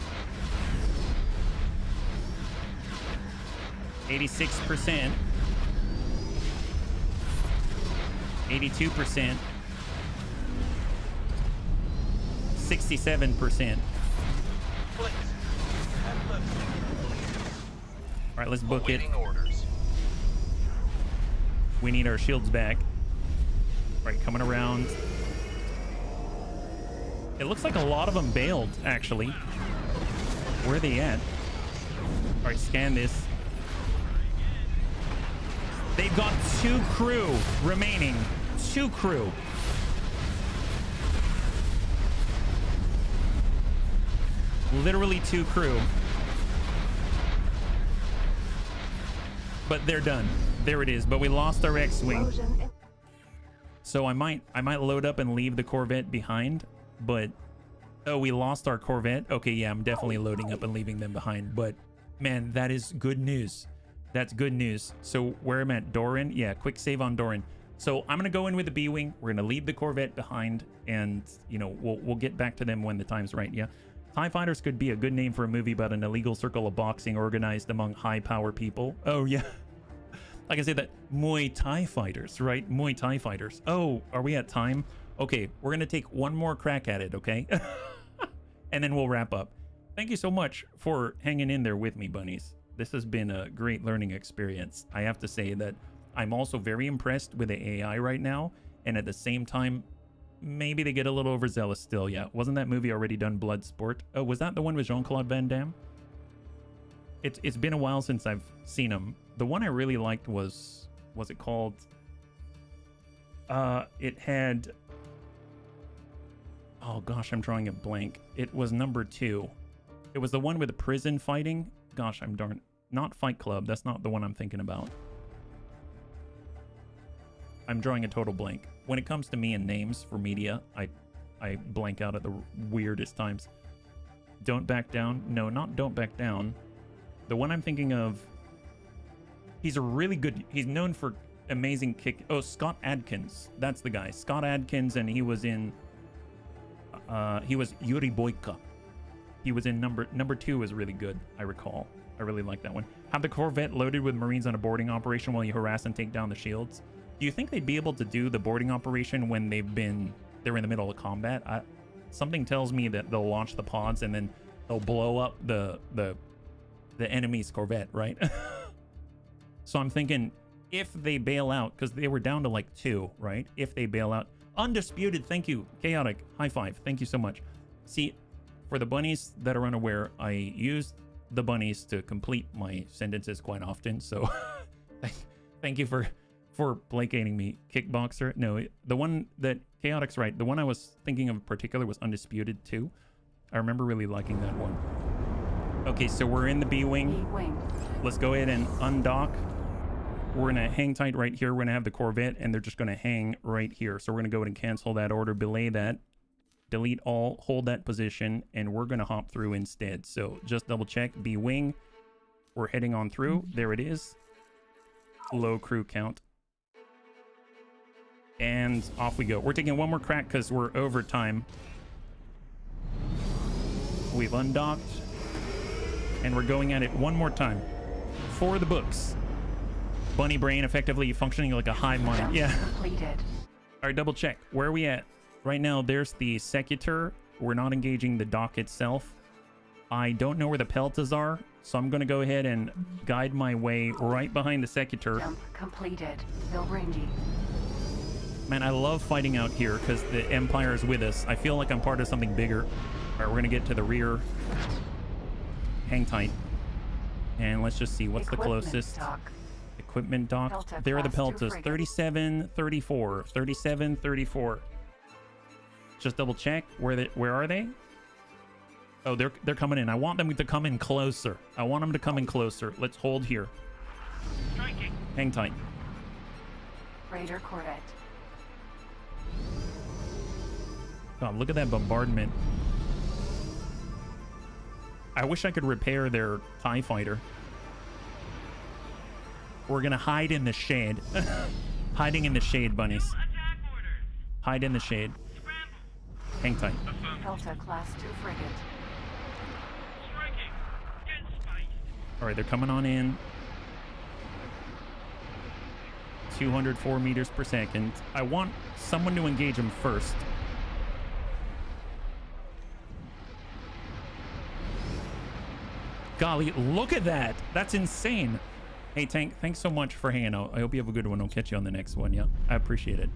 86%. 82%. 67%. All right, let's book it. Orders. We need our shields back. All right, coming around. It looks like a lot of them bailed, actually. Where are they at? All right, scan this. They've got 2 crew remaining. 2 crew. Literally 2 crew. But they're done. There it is. But we lost our X-Wing. So I might load up and leave the Corvette behind. But oh, we lost our Corvette. Okay, yeah, I'm definitely loading up and leaving them behind. But man, that is good news. That's good news. So where I'm at, Doran. Yeah, quick save on Doran. So I'm gonna go in with the B-Wing. We're gonna leave the Corvette behind, and you know we'll get back to them when the time's right. Yeah, TIE fighters could be a good name for a movie about an illegal circle of boxing organized among high power people. Oh yeah, like I said, that Muay Thai fighters, right? Muay Thai fighters. Oh, are we at time? Okay, we're gonna take one more crack at it, okay? And then we'll wrap up. Thank you so much for hanging in there with me, bunnies. This has been a great learning experience. I have to say that I'm also very impressed with the AI right now, and at the same time, maybe they get a little overzealous still. Yeah, wasn't that movie already done, Bloodsport? Oh, was that the one with Jean-Claude Van Damme? It's been a while since I've seen him. The one I really liked was it called? It had, oh gosh, I'm drawing a blank. It was number 2. It was the one with the prison fighting. Gosh, I'm darn, not Fight Club. That's not the one I'm thinking about. I'm drawing a total blank. When it comes to me and names for media, I blank out at the weirdest times. Don't Back Down? No, not Don't Back Down. The one I'm thinking of, he's a really good, he's known for amazing kick. Oh, Scott Adkins. That's the guy. Scott Adkins, and he was in, he was Yuri Boyka. He was in number 2 is really good, I recall. I really like that one. Have the Corvette loaded with Marines on a boarding operation while you harass and take down the shields. Do you think they'd be able to do the boarding operation when they're in the middle of combat? Something tells me that they'll launch the pods and then they'll blow up the enemy's Corvette, right? So I'm thinking if they bail out, because they were down to like 2, right? If they bail out, undisputed, thank you, Chaotic, high five, thank you so much. See, for the bunnies that are unaware, I use the bunnies to complete my sentences quite often, so thank you for placating me. Kickboxer, no, the one that Chaotic's right, the one I was thinking of in particular was Undisputed 2. I remember really liking that one. Okay, so we're in the B-Wing. Let's go ahead and undock. We're gonna hang tight right here. We're gonna have the Corvette and they're just gonna hang right here. So we're gonna go ahead and cancel that order, belay that, delete all, hold that position, and we're gonna hop through instead. So just double check, B-Wing. We're heading on through. There it is. Low crew count. And off we go. We're taking one more crack because we're over time. We've undocked. And we're going at it one more time. For the books. Bunny brain effectively functioning like a hive mind. Yeah. Completed. All right, double check. Where are we at? Right now, there's the Secutor. We're not engaging the dock itself. I don't know where the Peltas are, so I'm going to go ahead and guide my way right behind the Secutor. Jump completed. Berenguer. Man, I love fighting out here because the Empire is with us. I feel like I'm part of something bigger. All right, we're going to get to the rear. Hang tight. And let's just see, what's the closest? Equipment dock. Pelta There are the class 2 Peltas. frigate. 37, 34. 37, 34. Just double check. Where are they? Oh, they're coming in. I want them to come in closer. I want them to come in closer. Let's hold here. Hang tight. Raider Corvette. God, look at that bombardment. I wish I could repair their TIE fighter. We're gonna hide in the shade. Hiding in the shade, bunnies. Hide in the shade. Hang tight. Pelta class 2 frigate. All right, they're coming on in. 204 meters per second. I want someone to engage them first. Golly, look at that. That's insane. Hey, Tank, thanks so much for hanging out. I hope you have a good one. I'll catch you on the next one, yeah? I appreciate it.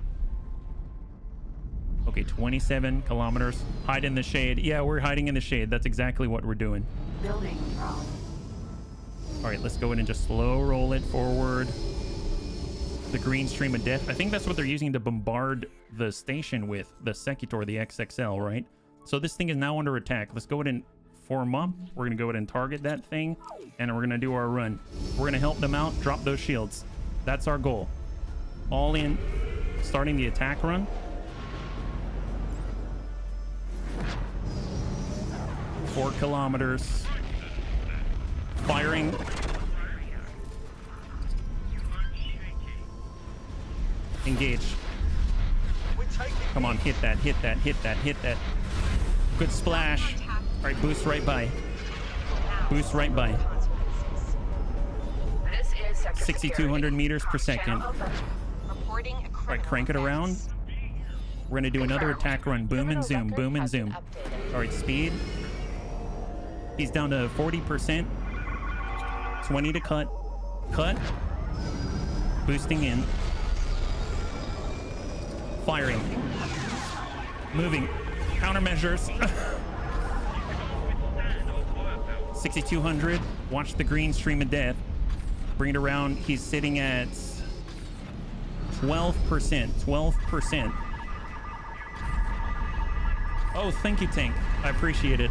Okay, 27 kilometers. Hide in the shade. Yeah, we're hiding in the shade. That's exactly what we're doing. Building drone. All right, let's go in and just slow roll it forward. The green stream of death. I think that's what they're using to bombard the station with, the Secutor, the XXL, right? So this thing is now under attack. Let's go ahead and form up. We're going to go ahead and target that thing, and we're going to do our run. We're going to help them out, drop those shields. That's our goal. All in, starting the attack run. Four kilometers. Firing. Engage. Come on, hit that, hit that, hit that, hit that. Good splash. All right, boost right by. Boost right by. This is Sector 6,200 meters per second. Reporting a All right, crank it around. We're gonna do another attack run. Boom and zoom, boom and zoom. All right, speed. He's down to 40%. 20 to cut. Cut. Boosting in. Firing. Moving. Countermeasures. 6,200. Watch the green stream of death. Bring it around. He's sitting at 12%. 12%. Oh, thank you, Tank. I appreciate it.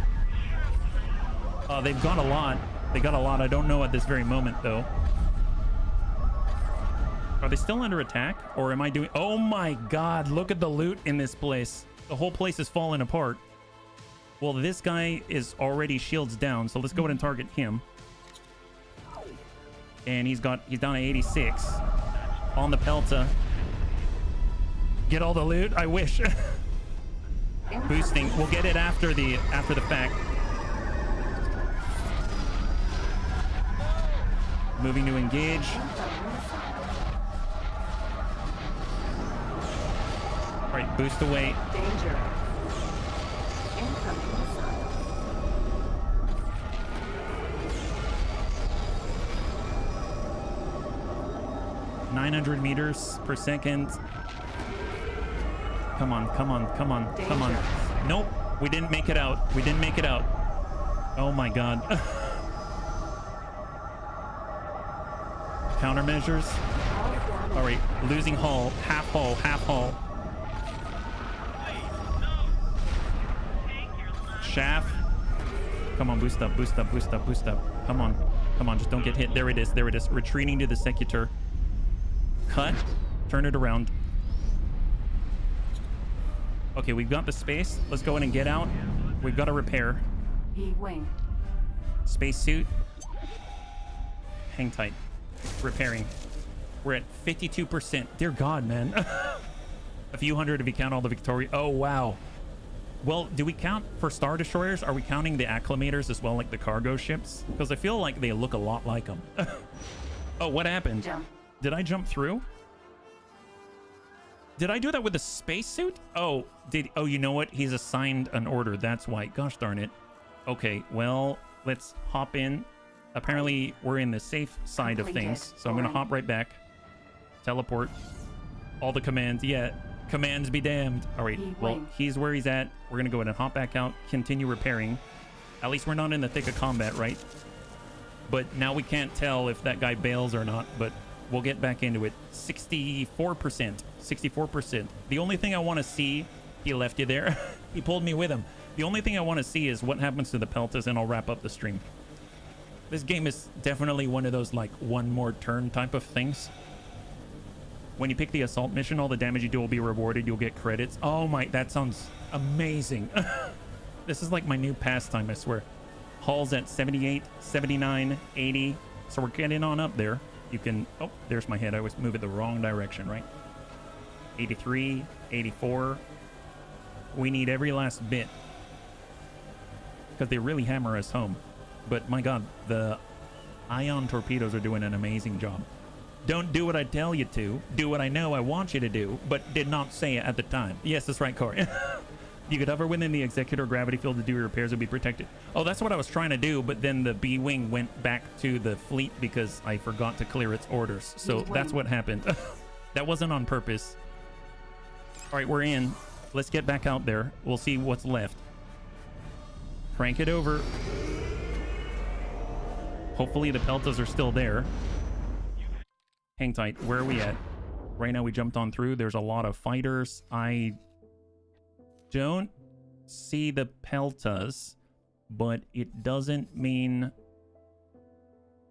They've got a lot. They got a lot. I don't know at this very moment, though. Are they still under attack? Or am I doing... Oh my god, look at the loot in this place. The whole place is falling apart. Well, this guy is already shields down, so let's go ahead and target him. And he's down to 86. On the Pelta. Get all the loot? I wish. Boosting. We'll get it after the fact. Moving to engage. All right, boost away. Danger. Incoming missile. 900 meters per second. Come on, come on, come on, come on. Nope, we didn't make it out. We didn't make it out. Oh my god. Countermeasures. All right, losing hull, half hull, half hull. Shaft. Come on, boost up, boost up, boost up, boost up. Come on, come on, just don't get hit. There it is, there it is. Retreating to the Secutor. Cut, turn it around. Okay, we've got the space. Let's go in and get out. We've got to repair. Uwing. Spacesuit. Hang tight. Repairing. We're at 52%. Dear God, man. A few hundred if you count all the Victoria. Oh, wow. Well, do we count for Star Destroyers? Are we counting the Acclimators as well, like the cargo ships? Because I feel like they look a lot like them. Oh, what happened? Jump. Did I jump through? Did I do that with a spacesuit? Oh, you know what? He's assigned an order. That's why. Gosh darn it. Okay, well, let's hop in. Apparently, we're in the safe side of things. So I'm going to hop right back. Teleport. All the commands. Yeah, commands be damned. All right, well, he's where he's at. We're going to go ahead and hop back out. Continue repairing. At least we're not in the thick of combat, right? But now we can't tell if that guy bails or not, but we'll get back into it. 64%. 64%. The only thing I want to see... He left you there. He pulled me with him. The only thing I want to see is what happens to the Peltas, and I'll wrap up the stream. This game is definitely one of those, like, one more turn type of things. When you pick the assault mission, all the damage you do will be rewarded. You'll get credits. Oh my, that sounds amazing. This is like my new pastime, I swear. Hull's at 78, 79, 80. So we're getting on up there. You can... Oh, there's my head. I always move it the wrong direction, right? 83, 84. We need every last bit. Because they really hammer us home. But my god, the ion torpedoes are doing an amazing job. Don't do what I tell you to. Do what I know I want you to do, but did not say it at the time. Yes, that's right, Corey. You could hover within the Executor gravity field to do repairs and be protected. Oh, that's what I was trying to do, but then the B-Wing went back to the fleet because I forgot to clear its orders. So that's what happened. That wasn't on purpose. All right, we're in. Let's get back out there. We'll see what's left. Crank it over. Hopefully the Peltas are still there. Hang tight. Where are we at? Right now we jumped on through. There's a lot of fighters. I don't see the Peltas, but it doesn't mean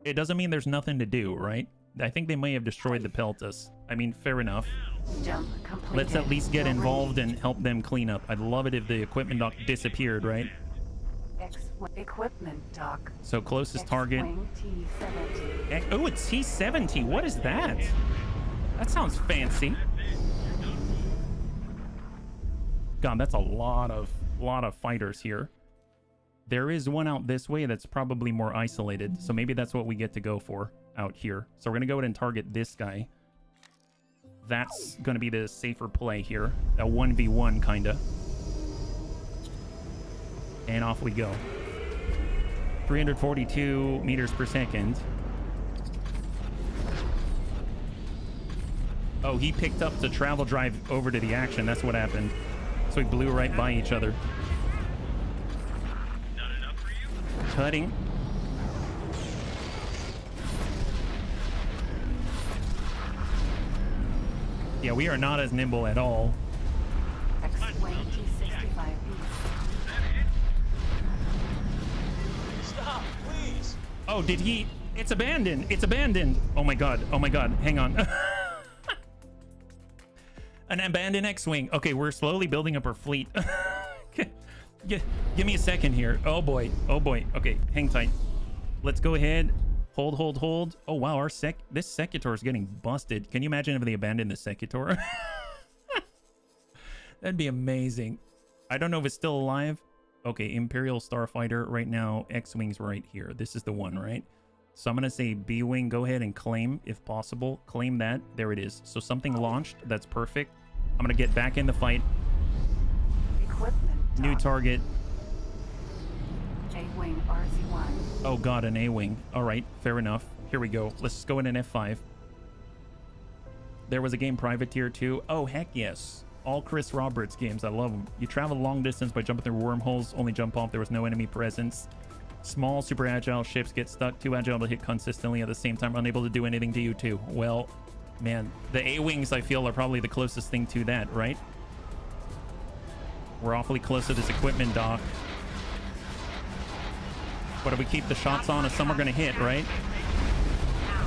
there's nothing to do, right? I think they may have destroyed the Peltas. I mean, fair enough. Jump completed. Let's at least get involved and help them clean up. I'd love it if the equipment dock disappeared, right? Equipment dock. So closest target. T-70. Oh, it's T-70. What is that? That sounds fancy. God, that's a lot of fighters here. There is one out this way that's probably more isolated. So maybe that's what we get to go for out here. So we're going to go ahead and target this guy. That's going to be the safer play here. A 1v1 kind of. And off we go. 342 meters per second. Oh, he picked up the travel drive over to the action. That's what happened. So we blew right by each other. Cutting. Yeah, we are not as nimble at all. X-Wing T65B. Stop, please. Oh, did he? It's abandoned. It's abandoned. Oh my god. Oh my god. Hang on. An abandoned X-Wing. Okay, we're slowly building up our fleet. Give me a second here. Oh boy. Oh boy. Okay, hang tight. Let's go ahead. Hold, hold, hold. Oh wow, our this Secutor is getting busted. Can you imagine if they abandoned the Secutor? That'd be amazing. I don't know if it's still alive. Okay, Imperial Starfighter right now. X-Wing's right here. This is the one, right? So I'm going to say B-Wing, go ahead and claim if possible. Claim that. There it is. So something launched. That's perfect. I'm going to get back in the fight. Equipment. New target. A-Wing RZ1. Oh god, an A-Wing. All right, fair enough. Here we go. Let's just go in an F5. There was a game Privateer 2. Oh, heck yes. All Chris Roberts games. I love them. You travel long distance by jumping through wormholes. Only jump off. There was no enemy presence. Small, super agile ships get stuck. Too agile to hit consistently at the same time. Unable to do anything to you too. Well, man, the A-Wings I feel are probably the closest thing to that, right? We're awfully close to this equipment dock. But if we keep the shots on, some are going to hit, right?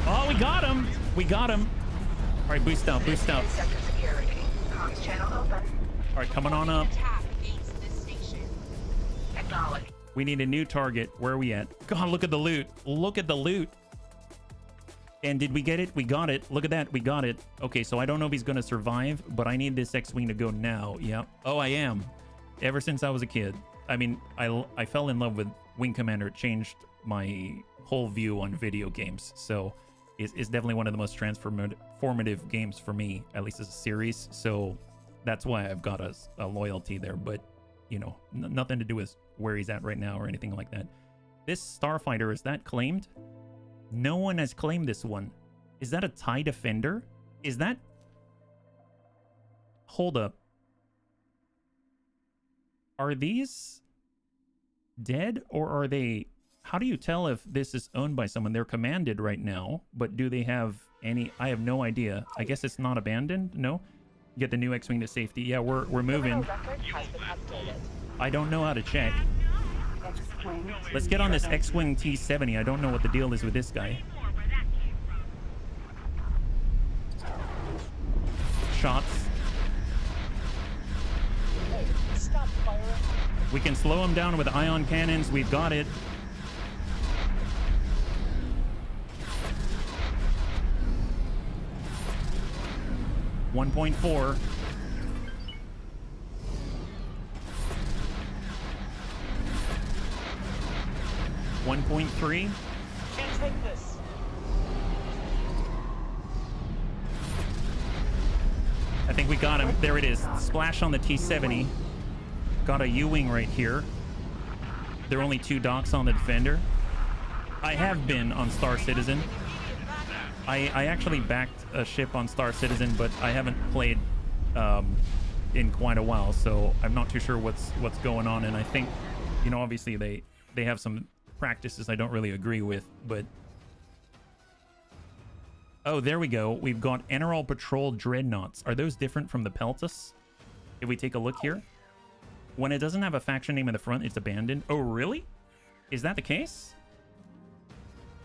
Oh, we got him! We got him! All right, boost out, boost out. Sector security. Comms channel open. All right, coming on up. Attack against this station. Acknowledge. We need a new target. Where are we at? God, look at the loot. Look at the loot. And did we get it? We got it. Look at that. We got it. Okay, so I don't know if he's going to survive, but I need this X-Wing to go now. Yeah. Oh, I am. Ever since I was a kid. I mean, I fell in love with Wing Commander. It changed my whole view on video games. So it's definitely one of the most transformative games for me, at least as a series. So that's why I've got a loyalty there. But, you know, nothing to do with where he's at right now or anything like that. This Starfighter, is that claimed? No one has claimed this one. Is that a TIE Defender? Is that... Hold up. Are these dead or are they... How do you tell if this is owned by someone? They're commanded right now, but do they have any... I have no idea. I guess it's not abandoned? No? Get the new X-Wing to safety. Yeah, we're moving. Record has been updated. I don't know how to check. X-Wing. Let's get on this X-Wing T70. I don't know what the deal is with this guy. Shots. Stop firing. We can slow him down with ion cannons. We've got it. .4. 1.3. Can't take this. I think we got him. There it is. Splash on the T70. Got a Uwing right here. There are only 2 docks on the Defender. I have been on Star Citizen. I actually backed a ship on Star Citizen, but I haven't played in quite a while, so I'm not too sure what's going on. And I think, you know, obviously they have some practices I don't really agree with, but... Oh, there we go. We've got Eneral Patrol Dreadnoughts. Are those different from the Peltas? If we take a look here. When it doesn't have a faction name in the front, it's abandoned. Oh, really? Is that the case?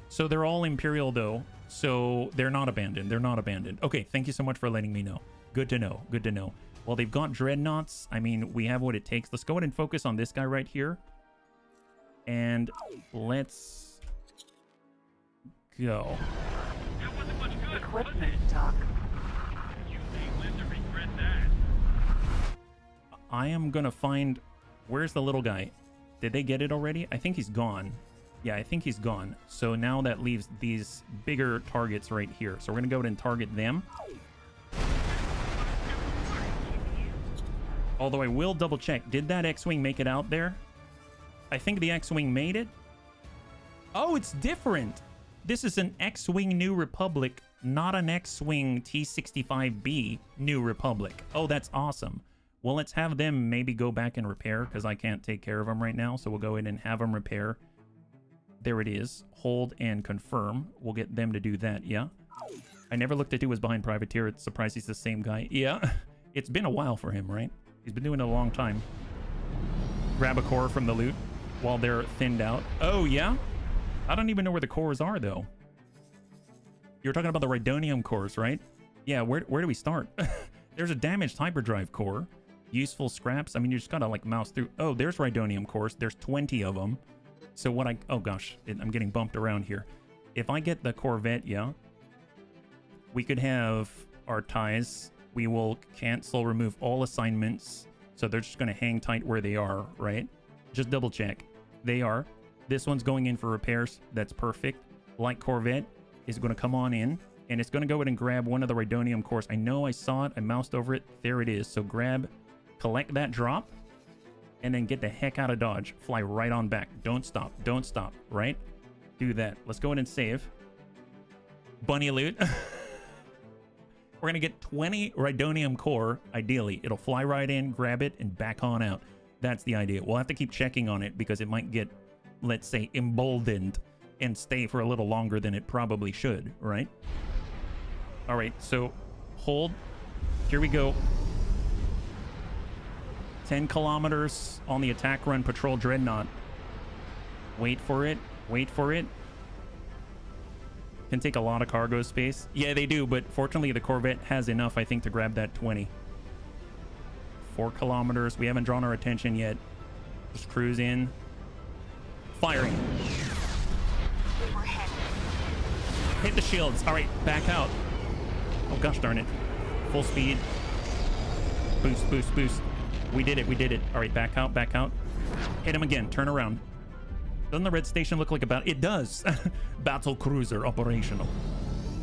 So they're all Imperial, though. So they're not abandoned. They're not abandoned. Okay, thank you so much for letting me know. Good to know. Good to know. Well, they've got Dreadnoughts. I mean, we have what it takes. Let's go ahead and focus on this guy right here. And let's go. Equipment dock. I am gonna find... Where's the little guy? Did they get it already? I think he's gone. Yeah, I think he's gone. So now that leaves these bigger targets right here. So we're gonna go ahead and target them. Although I will double check. Did that X-Wing make it out there? I think the X-Wing made it. Oh, it's different. This is an X-Wing New Republic, not an X-Wing T65B New Republic. Oh, that's awesome. Well, let's have them maybe go back and repair, because I can't take care of them right now. So we'll go in and have them repair. There it is. Hold and confirm. We'll get them to do that, yeah. I never looked at who was behind Privateer. It's surprised he's the same guy. Yeah, it's been a while for him, right? He's been doing it a long time. Grab a core from the loot while they're thinned out. Oh, yeah? I don't even know where the cores are, though. You were talking about the Rhyonium cores, right? Yeah, where do we start? There's a damaged hyperdrive core. Useful scraps. I mean, you just gotta, like, mouse through. Oh, there's Rhyonium cores. There's 20 of them. So what oh, gosh. I'm getting bumped around here. If I get the Corvette, yeah, we could have our ties. We will cancel, remove all assignments. So they're just going to hang tight where they are, right? Just double check. They are. This one's going in for repairs. That's perfect. Light Corvette is going to come on in. And it's going to go in and grab one of the Rhyonium cores. I know I saw it. I moused over it. There it is. So grab, collect that drop. And then get the heck out of Dodge. Fly right on back. Don't stop. Don't stop. Right? Do that. Let's go in and save. Bunny loot. We're going to get 20 Rhyonium core, ideally. It'll fly right in, grab it, and back on out. That's the idea. We'll have to keep checking on it because it might get, let's say, emboldened and stay for a little longer than it probably should, right? All right, so hold. Here we go. 10 kilometers on the attack run patrol dreadnought. Wait for it. Wait for it. Can take a lot of cargo space. Yeah, they do, but fortunately the Corvette has enough, I think, to grab that 20. 4 kilometers. We haven't drawn our attention yet. Just cruise in. Firing. Hit the shields. All right, back out. Oh, gosh darn it. Full speed. Boost, boost, boost. We did it. We did it. All right, back out, back out. Hit him again. Turn around. Doesn't the red station look like about... It does. Battle cruiser operational.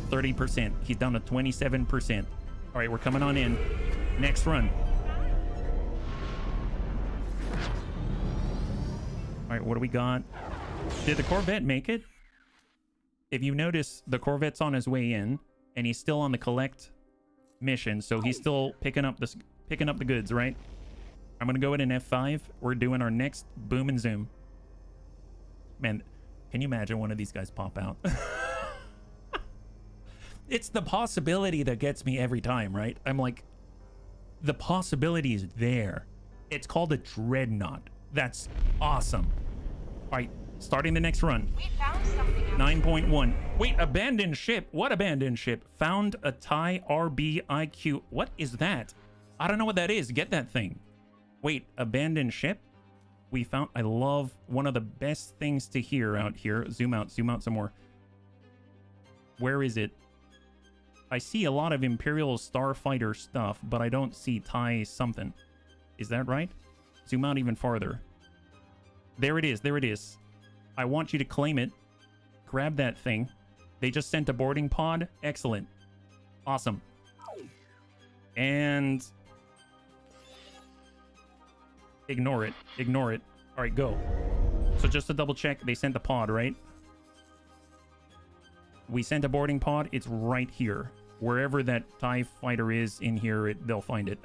30%. He's down to 27%. All right, we're coming on in. Next run. All right, what do we got? Did the Corvette make it? If you notice, the Corvette's on his way in, and he's still on the collect mission, so he's still picking up the goods, right? I'm gonna go in F5. We're doing our next boom and zoom. Man, can you imagine one of these guys pop out? It's the possibility that gets me every time, right? I'm like, the possibility is there. It's called a dreadnought. That's awesome. All right, starting the next run. We found something. 9.1. Wait, abandoned ship. What abandoned ship? Found a TIE RBIQ. What is that? I don't know what that is. Get that thing. Wait, abandoned ship? We found... I love one of the best things to hear out here. Zoom out some more. Where is it? I see a lot of Imperial Starfighter stuff, but I don't see TIE something. Is that right? Zoom out even farther. There it is. There it is. I want you to claim it. Grab that thing. They just sent a boarding pod. Excellent. Awesome. And... ignore it. Ignore it. All right, go. So just to double check, they sent the pod, right? We sent a boarding pod. It's right here. Wherever that TIE fighter is in here, they'll find it.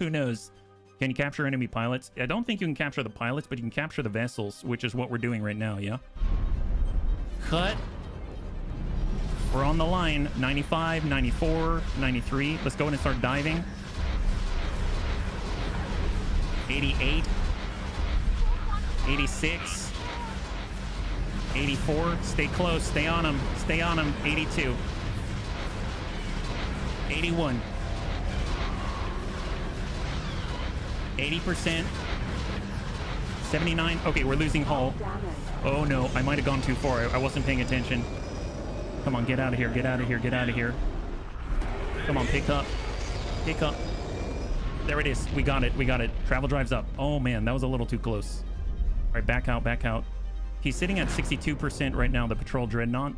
Who knows? Can you capture enemy pilots? I don't think you can capture the pilots, but you can capture the vessels, which is what we're doing right now, yeah? Cut. We're on the line. 95, 94, 93. Let's go in and start diving. 88. 86. 84. Stay close. Stay on them. Stay on them. 82. 81. 80%. 79. Okay, we're losing hull. Oh no, I might have gone too far. I wasn't paying attention. Come on, get out of here. Get out of here. Get out of here. Come on, pick up. Pick up. There it is. We got it. We got it. Travel drives up. Oh man, that was a little too close. All right, back out. Back out. He's sitting at 62% right now, the patrol dreadnought.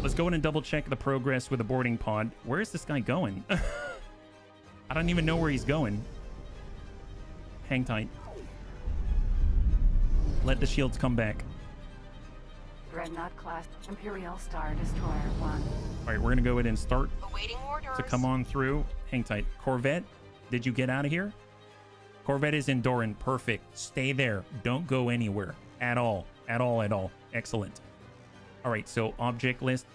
Let's go in and double check the progress with the boarding pod. Where is this guy going? I don't even know where he's going. Hang tight. Let the shields come back. Dreadnought class Imperial Star Destroyer 1. All right, we're gonna go ahead and start Awaiting orders. to come on through. Hang tight. Corvette, Did you get out of here? Corvette is in Doran. Perfect. Stay there. Don't go anywhere at all. At all, at all. Excellent. All right, so object list.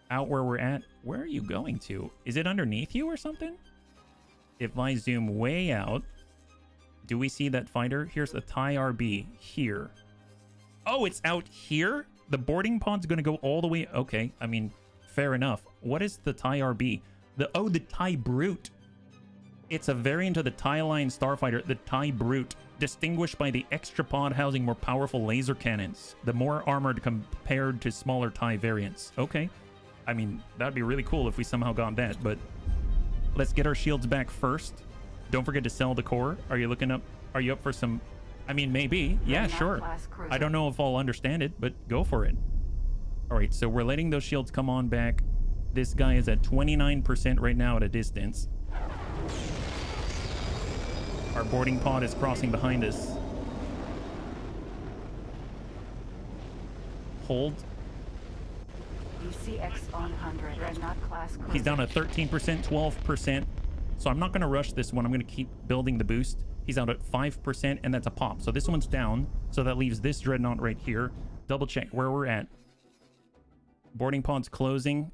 Out where we're at. Where are you going to? Is it underneath you or something? If I zoom way out, do we see that fighter? Here's the TIE RB here. Oh, it's out here? The boarding pod's going to go all the way. Okay, I mean, fair enough. What is the TIE RB? The TIE Brute. It's a variant of the TIE Line Starfighter, the TIE Brute, distinguished by the extra pod housing more powerful laser cannons, the more armored compared to smaller TIE variants. Okay. I mean, that'd be really cool if we somehow got that, but let's get our shields back first. Don't forget to sell the core. Are you looking up? Are you up for some? I mean, maybe. Yeah, sure. I don't know if I'll understand it, but go for it. All right, so we're letting those shields come on back. This guy is at 29% right now at a distance. Our boarding pod is crossing behind us. Hold. BCX 100 Dreadnought class cruiser. He's down at 13%, 12%. So I'm not going to rush this one. I'm going to keep building the boost. He's out at 5%, and that's a pop. So this one's down. So that leaves this dreadnought right here. Double check where we're at. Boarding pod's closing.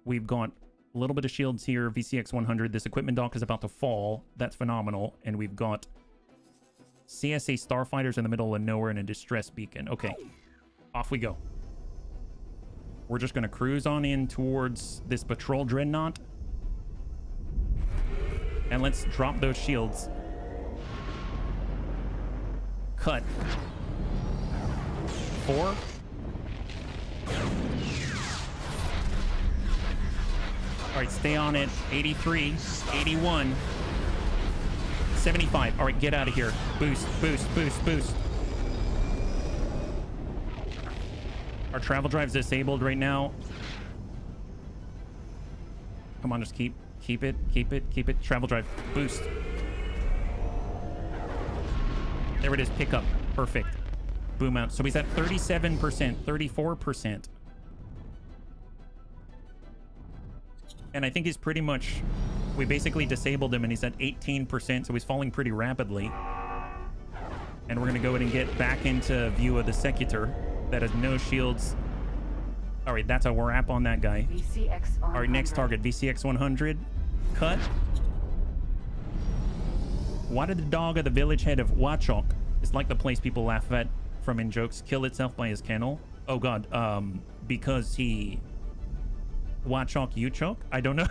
We've got a little bit of shields here. VCX 100. This equipment dock is about to fall. That's phenomenal. And we've got CSA starfighters in the middle of nowhere and a distress beacon. Okay, off we go. We're just going to cruise on in towards this patrol dreadnought. And let's drop those shields. Cut. 4. All right, stay on it. 83, 81, 75. All right, get out of here. Boost, boost, boost, boost. Our travel drive's disabled right now. Come on, just keep it, keep it, keep it. Travel drive, boost. There it is, pick up. Perfect. Boom out. So he's at 37%, 34%. And I think he's pretty much, we basically disabled him and he's at 18%, so he's falling pretty rapidly. And we're gonna go ahead and get back into view of the Secutor that has no shields. All right, that's a wrap on that guy. VCX 100. All right, next target, VCX 100. Cut. Why did the dog of the village head of Wachok, it's like the place people laugh at from in jokes, kill itself by his kennel? Oh god, because he Wachok Uchok? I don't know.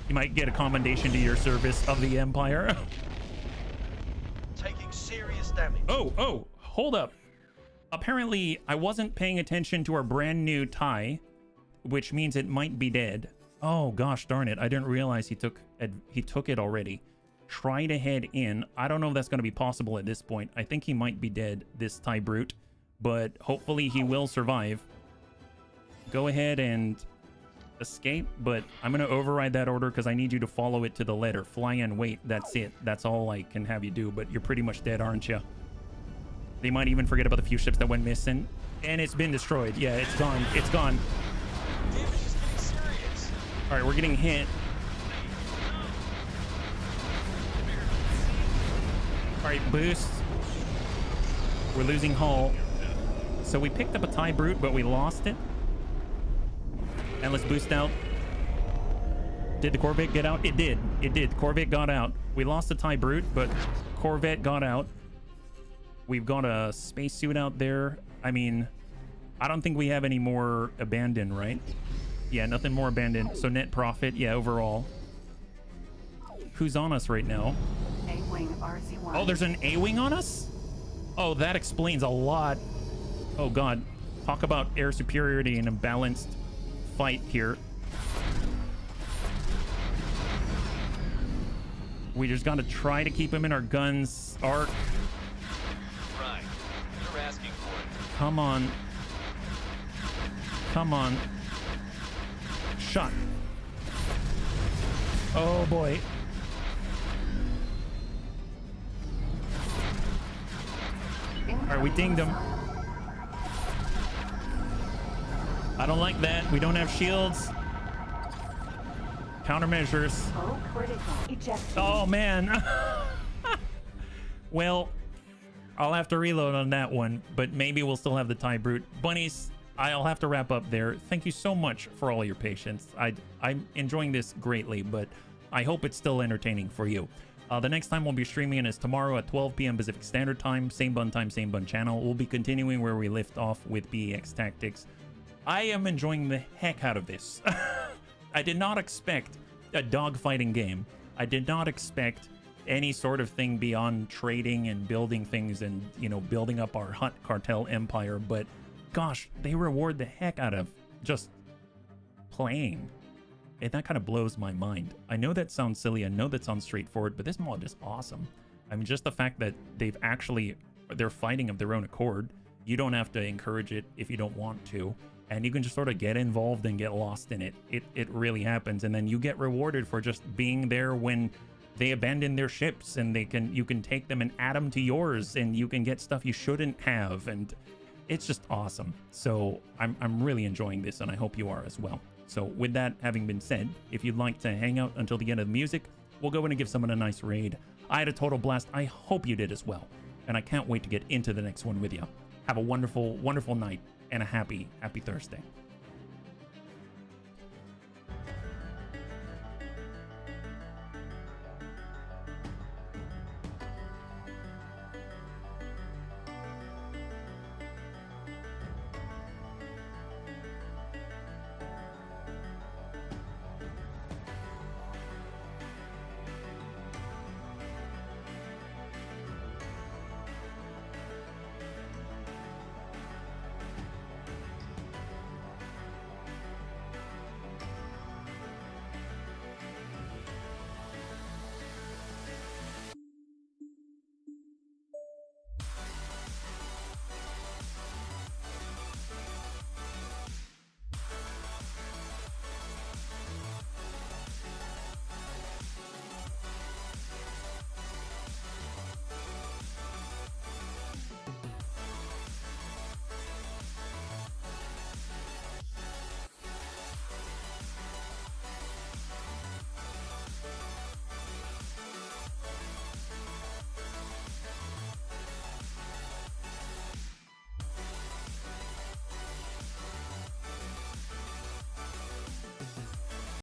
You might get a commendation to your service of the Empire. Taking serious damage. Oh, hold up. Apparently, I wasn't paying attention to our brand new TIE, which means it might be dead. Oh gosh darn it, I didn't realize he took it already. Try to head in. I don't know if that's going to be possible at this point. I think he might be dead, this TIE Brute, but hopefully he will survive. Go ahead and escape, but I'm going to override that order because I need you to follow it to the letter. Fly and wait, that's it. That's all I can have you do, but you're pretty much dead, aren't you? They might even forget about the few ships that went missing. And it's been destroyed. Yeah, it's gone. It's gone. Damage is getting serious. All right, we're getting hit. All right, boost. We're losing hull. So we picked up a TIE Brute, but we lost it. And let's boost out. Did the Corvette get out? It did. It did. Corvette got out. We lost the TIE Brute, but Corvette got out. We've got a spacesuit out there. I mean, I don't think we have any more abandoned, right? Yeah, nothing more abandoned. So net profit, yeah, overall. Who's on us right now? A-Wing RZ-1. Oh, there's an A-Wing on us? Oh, that explains a lot. Oh, God. Talk about air superiority in a balanced fight here. We just got to try to keep him in our guns arc. Right. You're asking for it. Come on. Come on. Shot. Oh, boy. All right, we dinged him. I don't like that. We don't have shields. Countermeasures. Oh, critical. Ejecting. Oh, man. Well, I'll have to reload on that one, but maybe we'll still have the TIE Brute. Bunnies, I'll have to wrap up there. Thank you so much for all your patience. I'm enjoying this greatly, but I hope it's still entertaining for you. The next time we'll be streaming is tomorrow at 12 p.m. Pacific Standard Time. Same bun time, same bun channel. We'll be continuing where we left off with BEX Tactics. I am enjoying the heck out of this. I did not expect a dogfighting game. I did not expect any sort of thing beyond trading and building things and, you know, building up our Hutt cartel empire. But gosh, they reward the heck out of just playing. And that kind of blows my mind. I know that sounds silly. I know that sounds straightforward, but this mod is awesome. I mean, just the fact that they're fighting of their own accord. You don't have to encourage it if you don't want to. And you can just sort of get involved and get lost in it. It really happens. And then you get rewarded for just being there when they abandon their ships, and you can take them and add them to yours, and you can get stuff you shouldn't have. And it's just awesome. So I'm really enjoying this, and I hope you are as well. So with that having been said, if you'd like to hang out until the end of the music, we'll go in and give someone a nice raid. I had a total blast. I hope you did as well. And I can't wait to get into the next one with you. Have a wonderful, wonderful night and a happy Thursday.